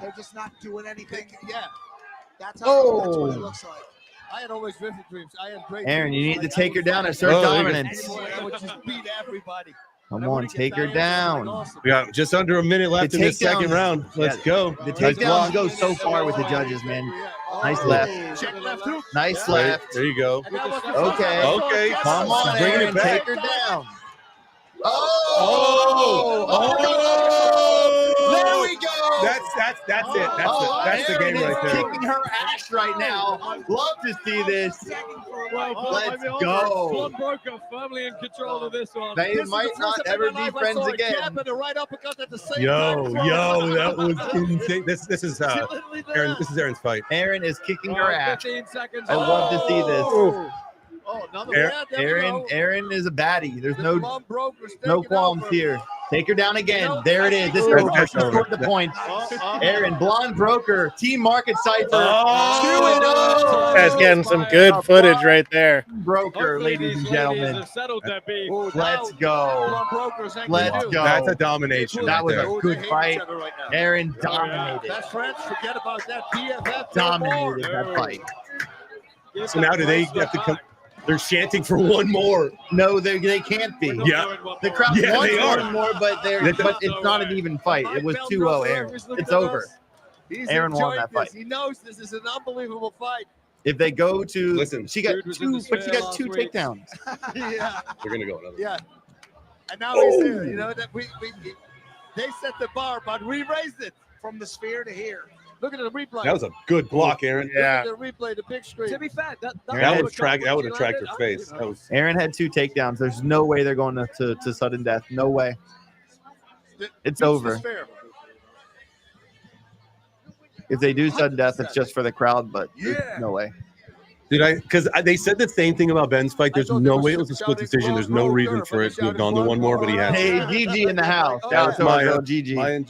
They're just not doing anything. Yeah. That's what Oh. it looks like. I had always vivid dreams. I had great Aaron, you dreams. need to Like, take her down. Assert Oh, there you go. dominance. I would just beat everybody. Come on, take her down. We got just under a minute left The in the second takedowns- round. Let's yeah, go. The Nice takedowns block. go so far with the judges, man. Nice left. Check left hook. Nice There, left. there you go. And that was the Okay. first one. Okay. Come on, Bringing it Aaron. back. Take her down. Oh! Oh! There we go. That's it. That's the game right there. Kicking her ass right now. Love to see this. Let's go. Blonde Broker firmly in control of this one. They might not ever be friends again. Right uppercut at the same Yo, time. that was insane. This is Aaron. This is Aaron's fight. Aaron is kicking her ass. 15 seconds. I love to see this. Oh, another Aaron is a baddie. There's no no qualms here. Take her down again. There it is. This is over. She scored the points. Aaron, Blonde Broker, Team Market Cipher, 2-0. Guys getting some good footage right there. Broker, ladies and gentlemen. Let's go. Let's go. That's a domination. That was right a there. good fight. Aaron dominated. Best friends, forget about that. BFF. Dominated that fight. So now do they have to come? They're chanting for one more. No, they can't be. Yeah. The crowd Yeah, wants they are. one more, but it's not an even fight. It was 2-0, Aaron. It's over. He's Aaron won enjoying that fight. this. He knows this is an unbelievable fight. If they go to Listen, she got Dude was in two, the but she spare got two last week. takedowns. Yeah, They're gonna go another. yeah. And now he's here. You know that they set the bar, but we raised it From the sphere to here. Look at the replay. That was a good block, Aaron. Yeah. Look at the replay, the big screen. To be fair, That would have tracked her face. That was Aaron had two takedowns. There's no way they're going to sudden death. No way. It's over. If they do sudden death, it's just for the crowd, but there's no way. Dude, because they said the same thing about Ben's fight. There's no way it was a split decision. There's no reason for it to have gone to one more, but he had. Hey, Gigi in the house. That was my Gigi. Clearly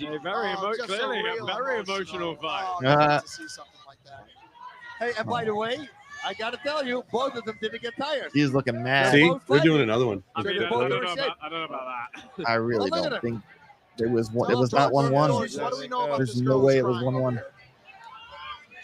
a very emotional fight. To see something like that. Hey, and by the way, I got to tell you, both of them didn't get tired. He's looking mad. See, we're doing another one. I mean, I don't know about that. I really Well, look don't at her. think it was one. It was not 1-1. What do we know about There's this no girl way who's it was crying 1-1. over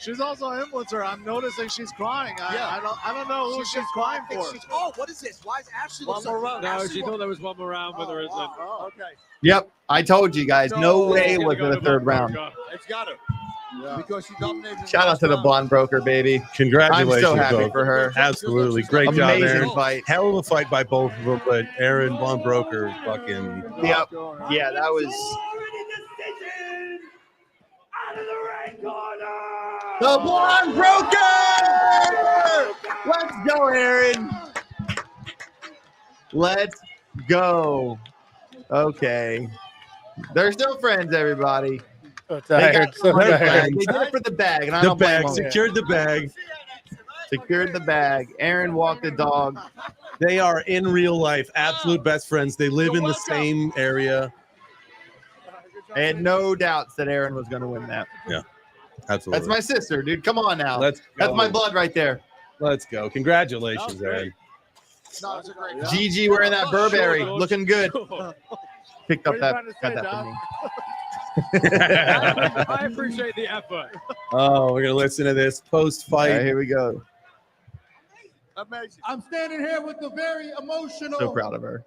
She's also an influencer. I'm noticing she's crying. Yeah. I don't know who she's crying for. Oh, what is this? Why is Ashley One more round. No, she thought there was one more round, but there isn't. Oh, okay. Yep, I told you guys. No way was it a third round. It's got her. Because she dominated. Shout out to the Blonde Broker, baby. Congratulations, I'm so happy folks. for her. Absolutely, great job, Amazing Aaron. fight. Hell of a fight by both of them, but Aaron Blonde Broker, fucking. Yep. Yeah, that was. The Blonde Broker! Let's go, Aaron. Let's go. Okay. They're still friends, everybody. So They tired. So their tired. bag. They did it for the bag, and I The don't blame bag, them. secured the bag. Secured the bag. Aaron walked the dog. They are in real life absolute best friends. They live in the same area. I had no doubts that Aaron was going to win that. Yeah, absolutely. That's my sister, dude. Come on now. Let's go. That's my blood right there. Let's go. Congratulations, Aaron. No, it's a great. Gigi wearing that Burberry, looking good. Picked up that. Got that from me. I appreciate the effort. Oh, we're gonna listen to this post-fight. All right, here we go. Amazing. I'm standing here with the very emotional So proud of her.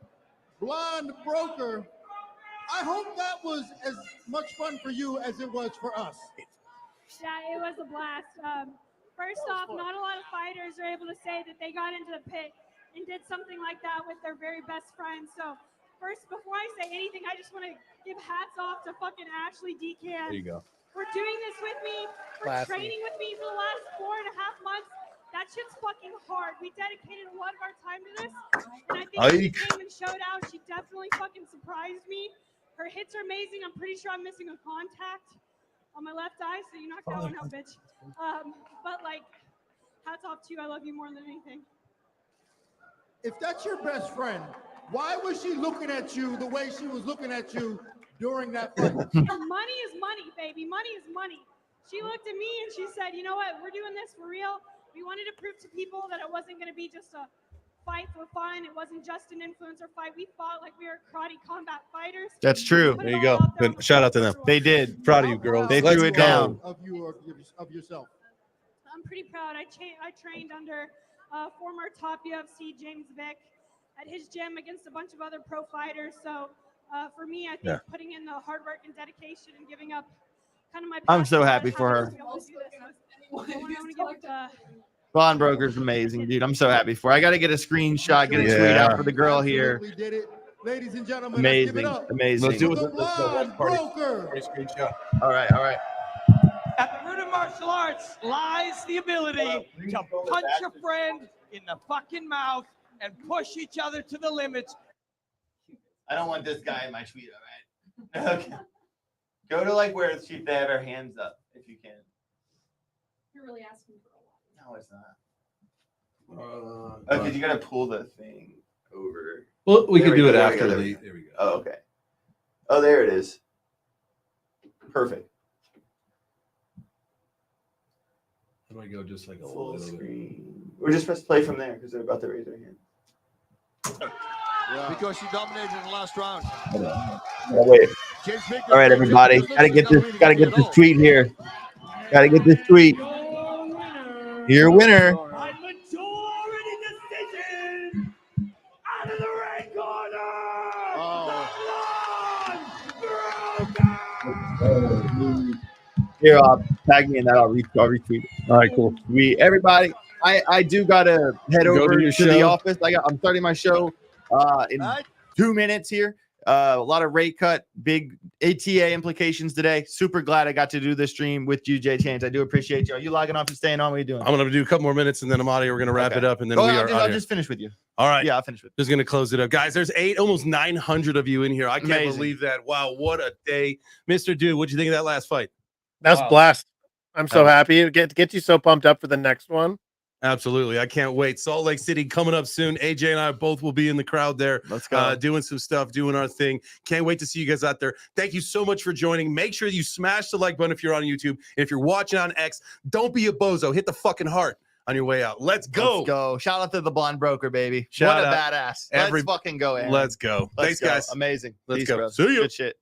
Blonde Broker. I hope that was as much fun for you as it was for us. Yeah, it was a blast. First off, not a lot of fighters are able to say that they got into the pit and did something like that with their very best friend. So first, before I say anything, I just want to give hats off to fucking Ashley Decan. There you go. For doing this with me, for Classy. training with me for the last 4.5 months. That shit's fucking hard. We dedicated a lot of our time to this. And I think when she came and showed out, she definitely fucking surprised me. Her hits are amazing. I'm pretty sure I'm missing a contact on my left eye, so you knocked that one out, bitch. But like, hats off to you. I love you more than anything. If that's your best friend, why was she looking at you the way she was looking at you during that fight? Money is money, baby. Money is money. She looked at me and she said, you know what? We're doing this for real. We wanted to prove to people that it wasn't going to be just a fight for fun. It wasn't just an influencer fight. We fought like we were karate combat fighters. That's true. There you go. Good. Shout out to them. They did. Proud of you, girls. They Let's threw it go. down. Of yourself. I'm pretty proud. I trained under former top UFC James Vick at his gym against a bunch of other pro fighters. So for me, I think putting in the hard work and dedication and giving up kind of my I'm so passion, happy for her. I want to give it to Blonde Broker's amazing, dude. I'm so happy for her. I got to get a screenshot, get a tweet out for the girl here. Absolutely did it. Ladies and gentlemen, let's give it Amazing, up. amazing. Let's do it. The Blonde Broker. All right, all right. At the root of martial arts lies the ability to punch a friend in the fucking mouth and push each other to the limits. I don't want this guy in my tweet, all right? Okay. Go to like where they have their hands up, if you can. You're really asking for a lot. No, it's not. Okay, you gotta pull the thing over. Well, we There could do go, it there we after go, the. there we go. Oh, okay. Oh, there it is. Perfect. How do I go just like a Full little bit? screen. Or just press play from there because they're about to raise their hand. Because you dominated in the last round. Oh, wait. All right, everybody. Gotta get this tweet here. Gotta get this tweet. Your winner. By majority decision, out of the red corner, Here, tag me in that. I'll retweet it. All right, cool. Everybody, I do gotta head Go over to your to the show. office. I'm starting my show in 2 minutes here. A lot of rate cut, big ATA implications today. Super glad I got to do this stream with you, Jay Chains. I do appreciate you. Are you logging off and staying on? What are you doing? I'm gonna do a couple more minutes and then I'm out of here. We're gonna wrap it up and then Go we ahead, are. I'll just finish with you. All right. Yeah, I'll finish with you. Just gonna close it up, guys. There's almost 900 of you in here. I can't Amazing. believe that. Wow, what a day, Mr. Dude. What'd you think of that last fight? That was Wow. blast. I'm so happy. It get you so pumped up for the next one. Absolutely. I can't wait. Salt Lake City coming up soon. AJ and I both will be in the crowd there. Let's go. Doing some stuff, doing our thing. Can't wait to see you guys out there. Thank you so much for joining. Make sure you smash the like button if you're on YouTube. And if you're watching on X, don't be a bozo. Hit the fucking heart on your way out. Let's go. Let's go. Shout out to the Blonde Broker, baby. Shout what a out. badass. Let's fucking go, Aaron. Let's go. Let's Thanks, go. guys. Amazing. Let's Peace, go. bro. See ya. Good shit.